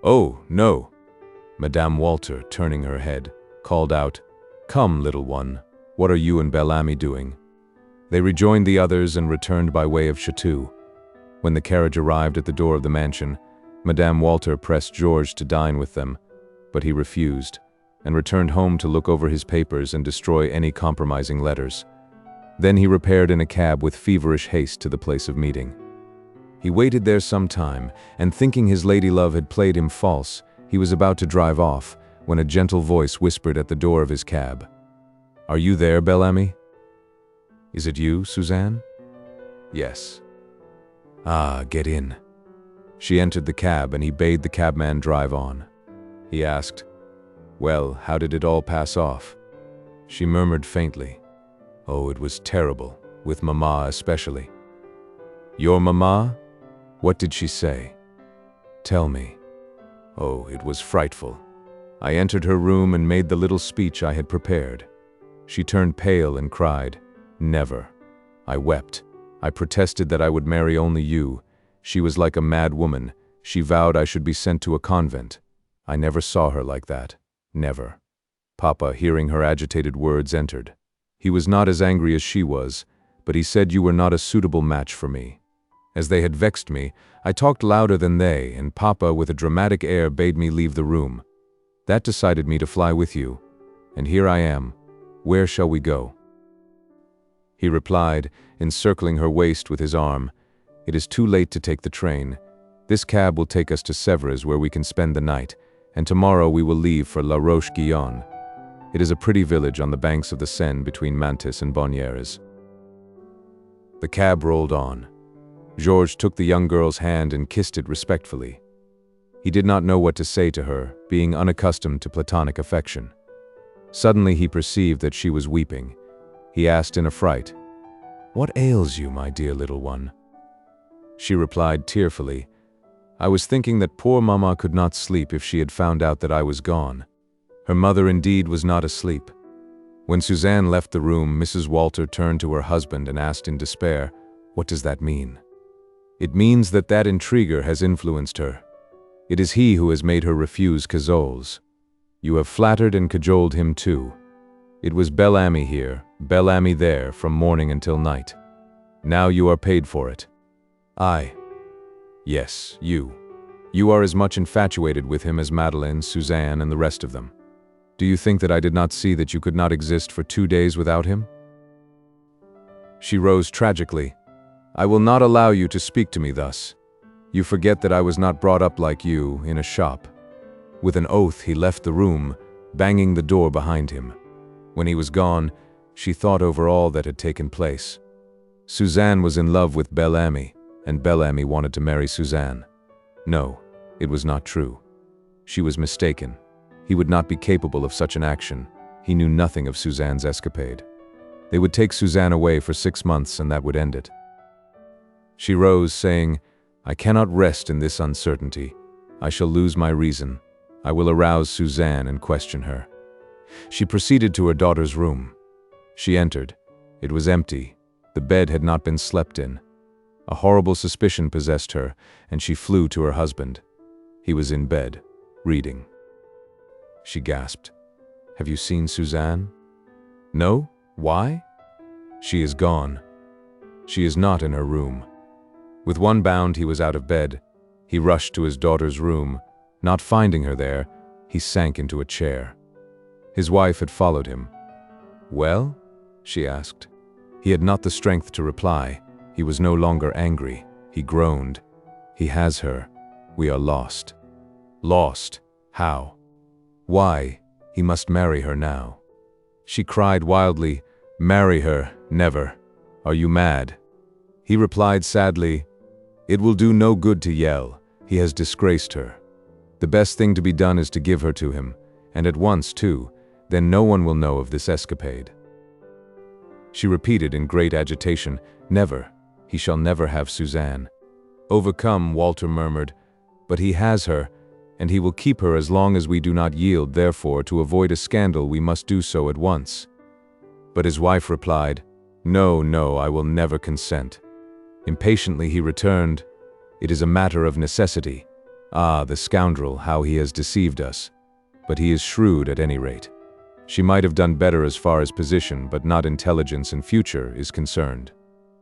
"Oh, no!" Madame Walter, turning her head, called out, "Come, little one, what are you and Bel Ami doing?" They rejoined the others and returned by way of Chateau. When the carriage arrived at the door of the mansion, Madame Walter pressed Georges to dine with them, but he refused, and returned home to look over his papers and destroy any compromising letters. Then he repaired in a cab with feverish haste to the place of meeting. He waited there some time, and thinking his lady-love had played him false, he was about to drive off, when a gentle voice whispered at the door of his cab, "Are you there, Bel Ami?" "Is it you, Suzanne?" "Yes." "Ah, get in." She entered the cab, and he bade the cabman drive on. He asked, "Well, how did it all pass off?" She murmured faintly, "Oh, it was terrible, with Mama especially." "Your Mama? What did she say?" "Tell me." "Oh, it was frightful. I entered her room and made the little speech I had prepared. She turned pale and cried, 'Never.' I wept. I protested that I would marry only you. She was like a mad woman. She vowed I should be sent to a convent. I never saw her like that. Never." Papa, hearing her agitated words, entered. He was not as angry as she was, but he said you were not a suitable match for me. As they had vexed me, I talked louder than they, and Papa, with a dramatic air, bade me leave the room. That decided me to fly with you, and here I am. Where shall we go?" He replied, encircling her waist with his arm, "It is too late to take the train. This cab will take us to Sèvres, where we can spend the night, and tomorrow we will leave for La Roche-Guyon. It is a pretty village on the banks of the Seine between Mantes and Bonnieres." The cab rolled on. Georges took the young girl's hand and kissed it respectfully. He did not know what to say to her, being unaccustomed to platonic affection. Suddenly he perceived that she was weeping. He asked in a fright, "What ails you, my dear little one?" She replied tearfully, "I was thinking that poor Mama could not sleep if she had found out that I was gone." Her mother indeed was not asleep. When Suzanne left the room, Mrs. Walter turned to her husband and asked in despair, "What does that mean?" "It means that intriguer has influenced her. It is he who has made her refuse Cazolles. You have flattered and cajoled him too. It was Bel Ami here, Bel Ami there, from morning until night. Now you are paid for it. Yes, you. You are as much infatuated with him as Madeleine, Suzanne, and the rest of them. Do you think that I did not see that you could not exist for 2 days without him?" She rose tragically. "I will not allow you to speak to me thus. You forget that I was not brought up like you, in a shop." With an oath, he left the room, banging the door behind him. When he was gone, she thought over all that had taken place. Suzanne was in love with Bel Ami, and Bel Ami wanted to marry Suzanne. No, it was not true. She was mistaken. He would not be capable of such an action. He knew nothing of Suzanne's escapade. They would take Suzanne away for 6 months and that would end it. She rose, saying, "I cannot rest in this uncertainty. I shall lose my reason. I will arouse Suzanne and question her." She proceeded to her daughter's room. She entered. It was empty. The bed had not been slept in. A horrible suspicion possessed her, and she flew to her husband. He was in bed, reading. She gasped. "Have you seen Suzanne?" "No? Why?" "She is gone. She is not in her room." With one bound, he was out of bed. He rushed to his daughter's room. Not finding her there, he sank into a chair. His wife had followed him. "Well?" she asked. He had not the strength to reply. He was no longer angry. He groaned. "He has her. We are lost." "Lost? How?" "Why? He must marry her now." She cried wildly, "Marry her? Never. Are you mad?" He replied sadly, "It will do no good to yell. He has disgraced her. The best thing to be done is to give her to him, and at once too, then no one will know of this escapade." She repeated in great agitation, "Never. He shall never have Suzanne." Overcome, Walter murmured, "But he has her, and he will keep her as long as we do not yield. Therefore, to avoid a scandal, we must do so at once." But his wife replied, "No, no, I will never consent." Impatiently he returned, "It is a matter of necessity. Ah, the scoundrel, how he has deceived us. But he is shrewd at any rate. She might have done better as far as position, but not intelligence and future is concerned.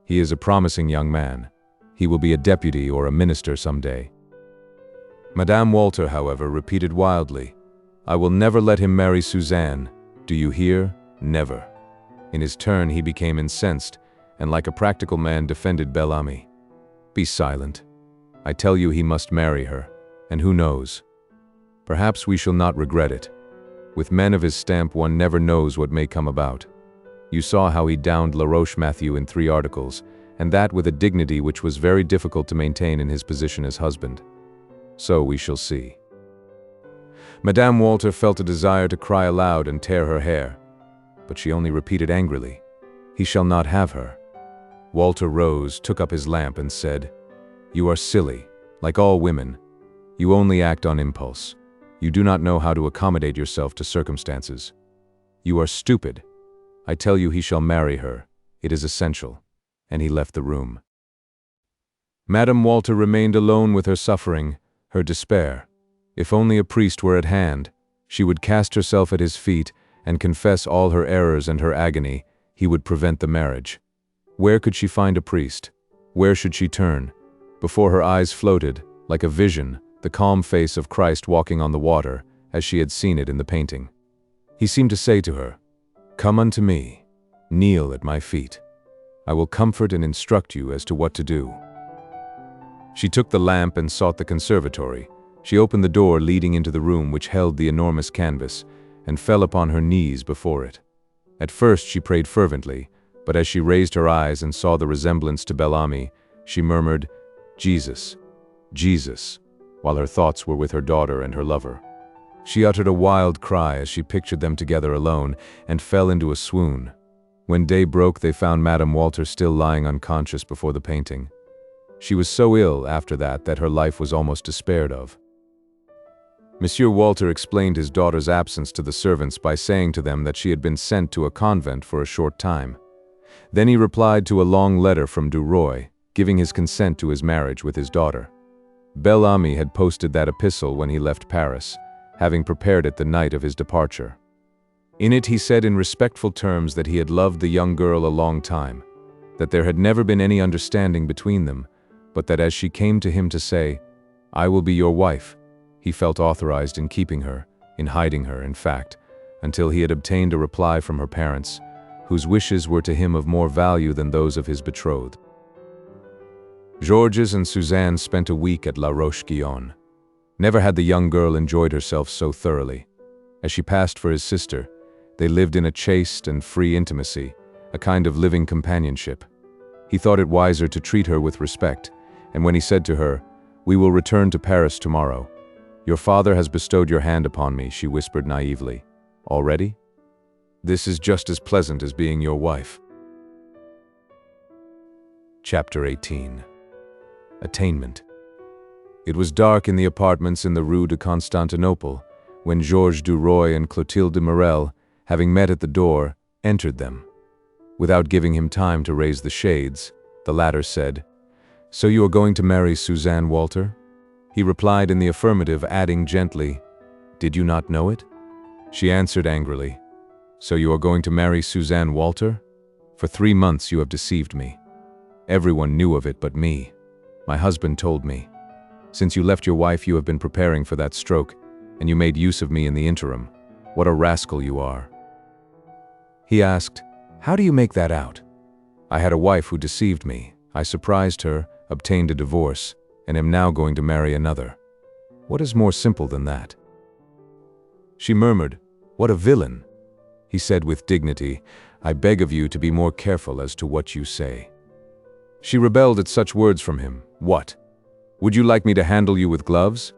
He is a promising young man. He will be a deputy or a minister some day." Madame Walter, however, repeated wildly, "I will never let him marry Suzanne. Do you hear? Never." In his turn, he became incensed, and like a practical man defended Bel Ami. "Be silent. I tell you he must marry her, and who knows? Perhaps we shall not regret it. With men of his stamp one never knows what may come about. You saw how he downed Laroche-Mathieu in 3 articles, and that with a dignity which was very difficult to maintain in his position as husband. So we shall see." Madame Walter felt a desire to cry aloud and tear her hair, but she only repeated angrily, "He shall not have her." Walter rose, took up his lamp and said, "You are silly, like all women. You only act on impulse. You do not know how to accommodate yourself to circumstances. You are stupid. I tell you he shall marry her. It is essential." And he left the room. Madame Walter remained alone with her suffering, her despair. If only a priest were at hand, she would cast herself at his feet and confess all her errors and her agony. He would prevent the marriage. Where could she find a priest? Where should she turn? Before her eyes floated, like a vision, the calm face of Christ walking on the water, as she had seen it in the painting. He seemed to say to her, "Come unto me, kneel at my feet. I will comfort and instruct you as to what to do." She took the lamp and sought the conservatory. She opened the door leading into the room which held the enormous canvas, and fell upon her knees before it. At first she prayed fervently, but as she raised her eyes and saw the resemblance to Bel Ami, she murmured, "Jesus, Jesus," while her thoughts were with her daughter and her lover. She uttered a wild cry as she pictured them together alone, and fell into a swoon. When day broke, they found Madame Walter still lying unconscious before the painting. She was so ill after that her life was almost despaired of. Monsieur Walter explained his daughter's absence to the servants by saying to them that she had been sent to a convent for a short time. Then he replied to a long letter from DUROY, giving his consent to his marriage with his daughter. Bel Ami had posted that epistle when he left Paris, having prepared it the night of his departure. In it he said in respectful terms that he had loved the young girl a long time, that there had never been any understanding between them, but that as she came to him to say, "I will be your wife," he felt authorized in keeping her, in hiding her, in fact, until he had obtained a reply from her parents, whose wishes were to him of more value than those of his betrothed. Georges and Suzanne spent a week at La Roche-Guyon. Never had the young girl enjoyed herself so thoroughly. As she passed for his sister, they lived in a chaste and free intimacy, a kind of living companionship. He thought it wiser to treat her with respect, and when he said to her, "We will return to Paris tomorrow. Your father has bestowed your hand upon me," she whispered naively. "Already? This is just as pleasant as being your wife." Chapter 18. Attainment. It was dark in the apartments in the Rue de Constantinople when Georges Duroy and Clotilde de Marelle, having met at the door, entered them. Without giving him time to raise the shades, the latter said, "So you are going to marry Suzanne, Walter?" He replied in the affirmative, adding gently, "Did you not know it?" She answered angrily, "So you are going to marry Suzanne, Walter? For 3 months you have deceived me. Everyone knew of it but me. My husband told me. Since you left your wife you have been preparing for that stroke, and you made use of me in the interim. What a rascal you are." He asked, "How do you make that out?" "I had a wife who deceived me. I surprised her, obtained a divorce, and am now going to marry another. What is more simple than that?" She murmured, "What a villain!" He said with dignity, "I beg of you to be more careful as to what you say." She rebelled at such words from him. "What? Would you like me to handle you with gloves?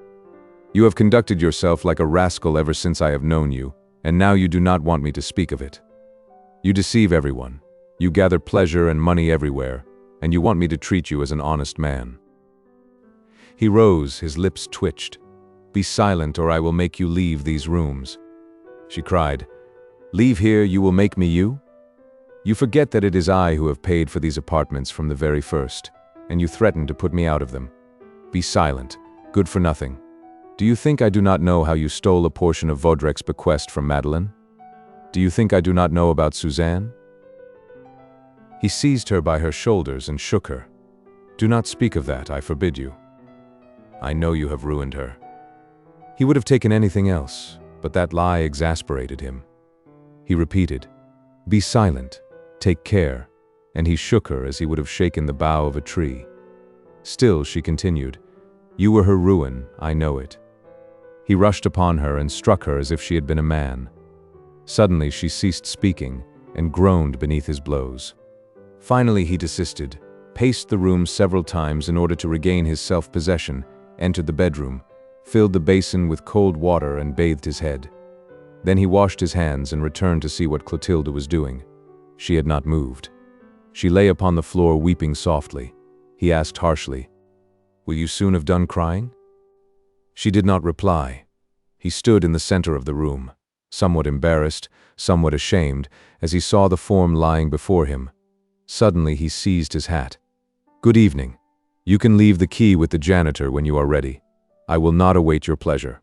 You have conducted yourself like a rascal ever since I have known you, and now you do not want me to speak of it. You deceive everyone. You gather pleasure and money everywhere, and you want me to treat you as an honest man." He rose, his lips twitched. "Be silent, or I will make you leave these rooms." She cried, "Leave here, you will make me you? You forget that it is I who have paid for these apartments from the very first, and you threaten to put me out of them. Be silent, good for nothing. Do you think I do not know how you stole a portion of Vaudrec's bequest from Madeleine? Do you think I do not know about Suzanne?" He seized her by her shoulders and shook her. "Do not speak of that, I forbid you. I know you have ruined her." He would have taken anything else, but that lie exasperated him. He repeated, "Be silent, take care," and he shook her as he would have shaken the bough of a tree. Still she continued, "You were her ruin, I know it." He rushed upon her and struck her as if she had been a man. Suddenly she ceased speaking and groaned beneath his blows. Finally he desisted, paced the room several times in order to regain his self-possession, entered the bedroom, filled the basin with cold water and bathed his head. Then he washed his hands and returned to see what Clotilde was doing. She had not moved. She lay upon the floor weeping softly. He asked harshly, "Will you soon have done crying?" She did not reply. He stood in the center of the room, somewhat embarrassed, somewhat ashamed, as he saw the form lying before him. Suddenly he seized his hat. "Good evening. You can leave the key with the janitor when you are ready. I will not await your pleasure."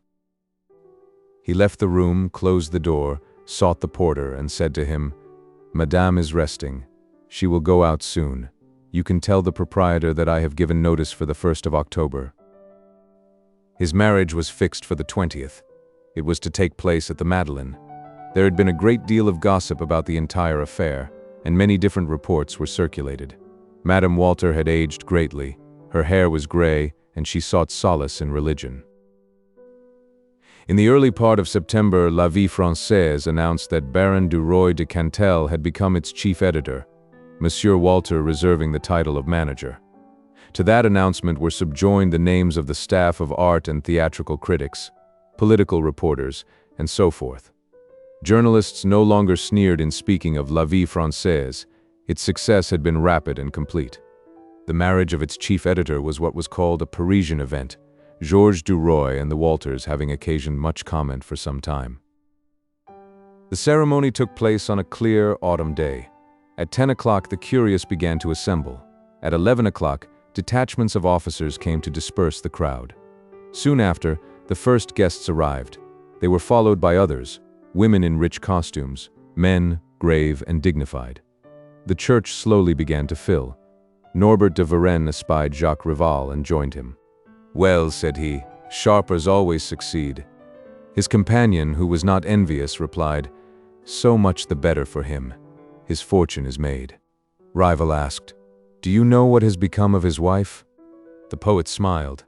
He left the room, closed the door, sought the porter, and said to him, "Madame is resting. She will go out soon. You can tell the proprietor that I have given notice for the 1st of October." His marriage was fixed for the 20th. It was to take place at the Madeleine. There had been a great deal of gossip about the entire affair, and many different reports were circulated. Madame Walter had aged greatly, her hair was gray, and she sought solace in religion. In the early part of September, La Vie Française announced that Baron DUROY de Cantel had become its chief editor, Monsieur Walter reserving the title of manager. To that announcement were subjoined the names of the staff of art and theatrical critics, political reporters, and so forth. Journalists no longer sneered in speaking of La Vie Française. Its success had been rapid and complete. The marriage of its chief editor was what was called a Parisian event, Georges Duroy and the Walters having occasioned much comment for some time. The ceremony took place on a clear autumn day. At 10 o'clock the curious began to assemble. At 11 o'clock, detachments of officers came to disperse the crowd. Soon after, the first guests arrived. They were followed by others, women in rich costumes, men grave and dignified. The church slowly began to fill. Norbert de Varenne espied Jacques Rival and joined him. "Well," said he, "sharpers always succeed." His companion, who was not envious, replied, "So much the better for him. His fortune is made." Rival asked, "Do you know what has become of his wife?" The poet smiled.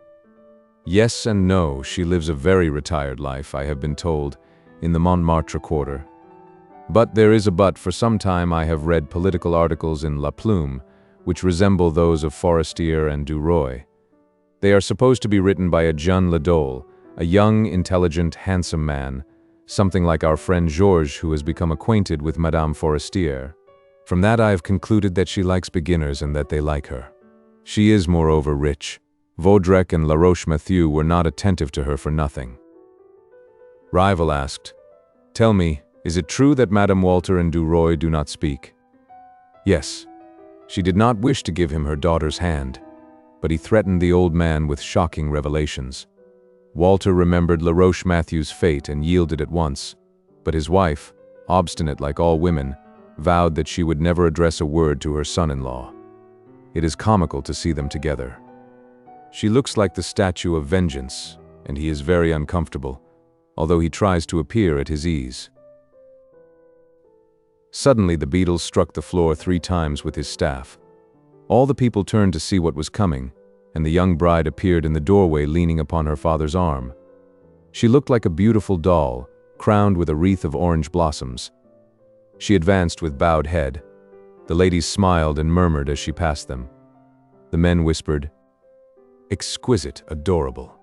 "Yes and no, she lives a very retired life, I have been told, in the Montmartre quarter. But there is a but, for some time I have read political articles in La Plume, which resemble those of Forestier and DUROY. They are supposed to be written by a Jean Ledole, a young, intelligent, handsome man, something like our friend Georges, who has become acquainted with Madame Forestier. From that I have concluded that she likes beginners and that they like her. She is, moreover, rich. Vaudrec and Laroche-Mathieu were not attentive to her for nothing." Rival asked, "Tell me, is it true that Madame Walter and DUROY do not speak?" "Yes. She did not wish to give him her daughter's hand, but he threatened the old man with shocking revelations. Walter remembered Laroche-Mathieu's fate and yielded at once, but his wife, obstinate like all women, vowed that she would never address a word to her son-in-law. It is comical to see them together. She looks like the statue of vengeance, and he is very uncomfortable, although he tries to appear at his ease." Suddenly the beadle struck the floor 3 times with his staff. All the people turned to see what was coming, and the young bride appeared in the doorway leaning upon her father's arm. She looked like a beautiful doll, crowned with a wreath of orange blossoms. She advanced with bowed head. The ladies smiled and murmured as she passed them. The men whispered, "Exquisite, adorable."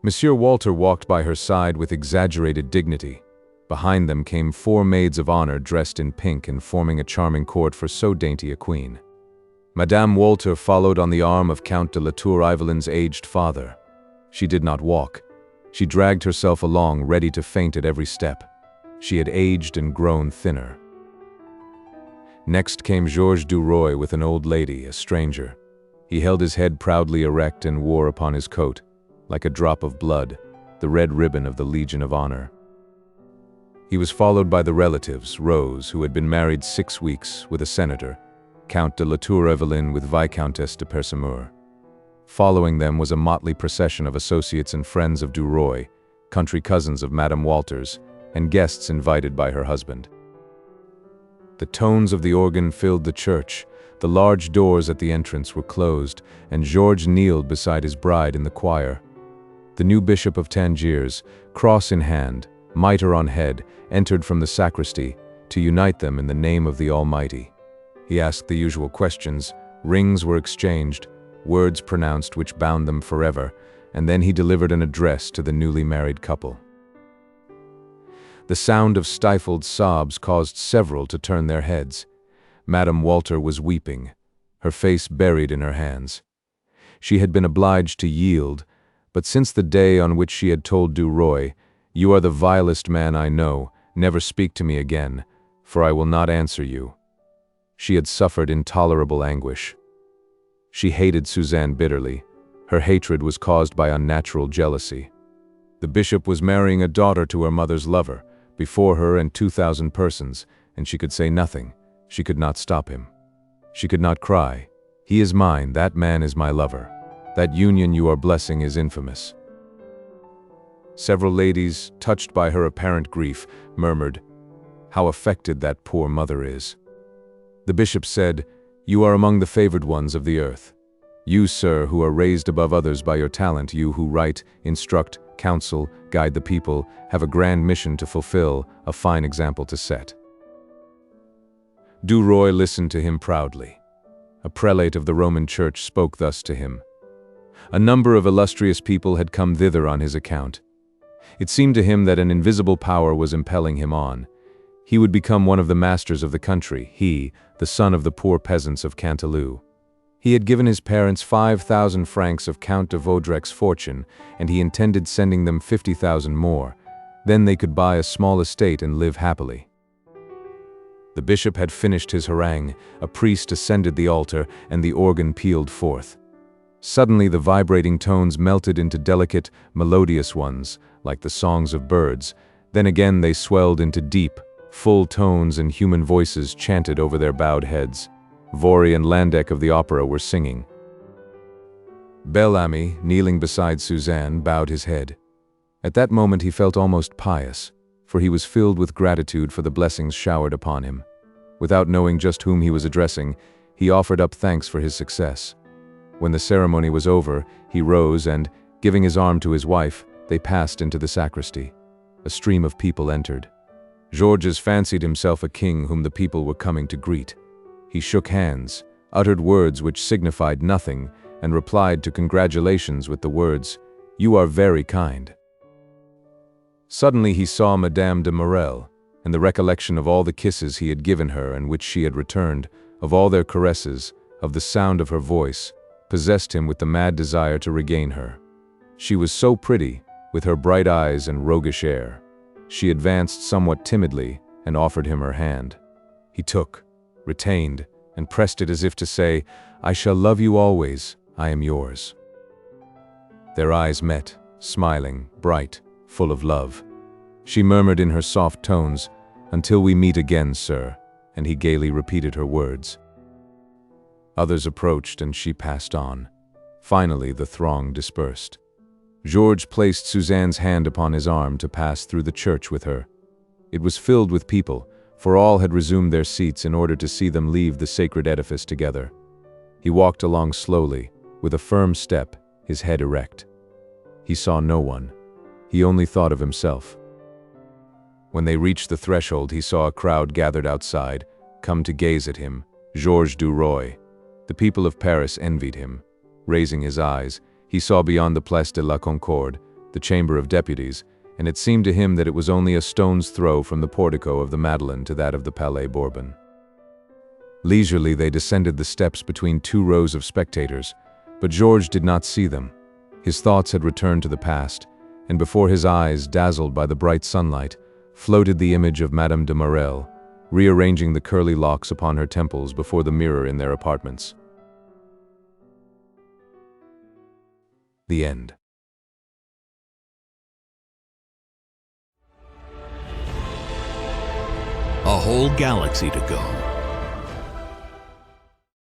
Monsieur Walter walked by her side with exaggerated dignity. Behind them came 4 maids of honor dressed in pink and forming a charming court for so dainty a queen. Madame Walter followed on the arm of Count de la Tour-Ivelin's aged father. She did not walk. She dragged herself along, ready to faint at every step. She had aged and grown thinner. Next came Georges DUROY with an old lady, a stranger. He held his head proudly erect and wore upon his coat, like a drop of blood, the red ribbon of the Legion of Honor. He was followed by the relatives, Rose, who had been married 6 weeks, with a senator, Count de la Tour-Evelyn with Viscountess de Percemur. Following them was a motley procession of associates and friends of DUROY, country cousins of Madame Walters, and guests invited by her husband. The tones of the organ filled the church. The large doors at the entrance were closed, and Georges kneeled beside his bride in the choir. The new bishop of Tangiers, cross in hand, mitre on head, entered from the sacristy to unite them in the name of the Almighty. He asked the usual questions, rings were exchanged, words pronounced which bound them forever, and then he delivered an address to the newly married couple. The sound of stifled sobs caused several to turn their heads. Madame Walter was weeping, her face buried in her hands. She had been obliged to yield, but since the day on which she had told DUROY, "You are the vilest man I know, never speak to me again, for I will not answer you," she had suffered intolerable anguish. She hated Suzanne bitterly. Her hatred was caused by unnatural jealousy. The bishop was marrying a daughter to her mother's lover, before her and 2,000 persons, and she could say nothing. She could not stop him. She could not cry, "He is mine, that man is my lover. That union you are blessing is infamous." Several ladies, touched by her apparent grief, murmured, "How affected that poor mother is." The bishop said, "You are among the favored ones of the earth. You, sir, who are raised above others by your talent, you who write, instruct, counsel, guide the people, have a grand mission to fulfill, a fine example to set." DUROY listened to him proudly. A prelate of the Roman Church spoke thus to him. A number of illustrious people had come thither on his account. It seemed to him that an invisible power was impelling him on. He would become one of the masters of the country, he, the son of the poor peasants of Canteleu. He had given his parents 5,000 francs of Count de Vaudrec's fortune, and he intended sending them 50,000 more. Then they could buy a small estate and live happily. The bishop had finished his harangue, a priest ascended the altar, and the organ pealed forth. Suddenly the vibrating tones melted into delicate, melodious ones, like the songs of birds. Then again they swelled into deep, full tones, and human voices chanted over their bowed heads. Vori and Landeck of the opera were singing. Bel Ami, kneeling beside Suzanne, bowed his head. At that moment he felt almost pious, for he was filled with gratitude for the blessings showered upon him. Without knowing just whom he was addressing, he offered up thanks for his success. When the ceremony was over, he rose and, giving his arm to his wife, they passed into the sacristy. A stream of people entered. Georges fancied himself a king whom the people were coming to greet. He shook hands, uttered words which signified nothing, and replied to congratulations with the words, "You are very kind." Suddenly he saw Madame de Marelle, and the recollection of all the kisses he had given her and which she had returned, of all their caresses, of the sound of her voice, possessed him with the mad desire to regain her. She was so pretty, with her bright eyes and roguish air. She advanced somewhat timidly and offered him her hand. He took, retained, and pressed it as if to say, "I shall love you always, I am yours." Their eyes met, smiling, bright, full of love. She murmured in her soft tones, "Until we meet again, sir," and he gaily repeated her words. Others approached and she passed on. Finally the throng dispersed. Georges placed Suzanne's hand upon his arm to pass through the church with her. It was filled with people, for all had resumed their seats in order to see them leave the sacred edifice together. He walked along slowly, with a firm step, his head erect. He saw no one. He only thought of himself. When they reached the threshold, he saw a crowd gathered outside, come to gaze at him, Georges DUROY. The people of Paris envied him. Raising his eyes, he saw beyond the Place de la Concorde, the Chamber of Deputies, and it seemed to him that it was only a stone's throw from the portico of the Madeleine to that of the Palais Bourbon. Leisurely they descended the steps between two rows of spectators, but Georges did not see them. His thoughts had returned to the past, and before his eyes, dazzled by the bright sunlight, floated the image of Madame de Marelle, rearranging the curly locks upon her temples before the mirror in their apartments. The end. A whole galaxy to go.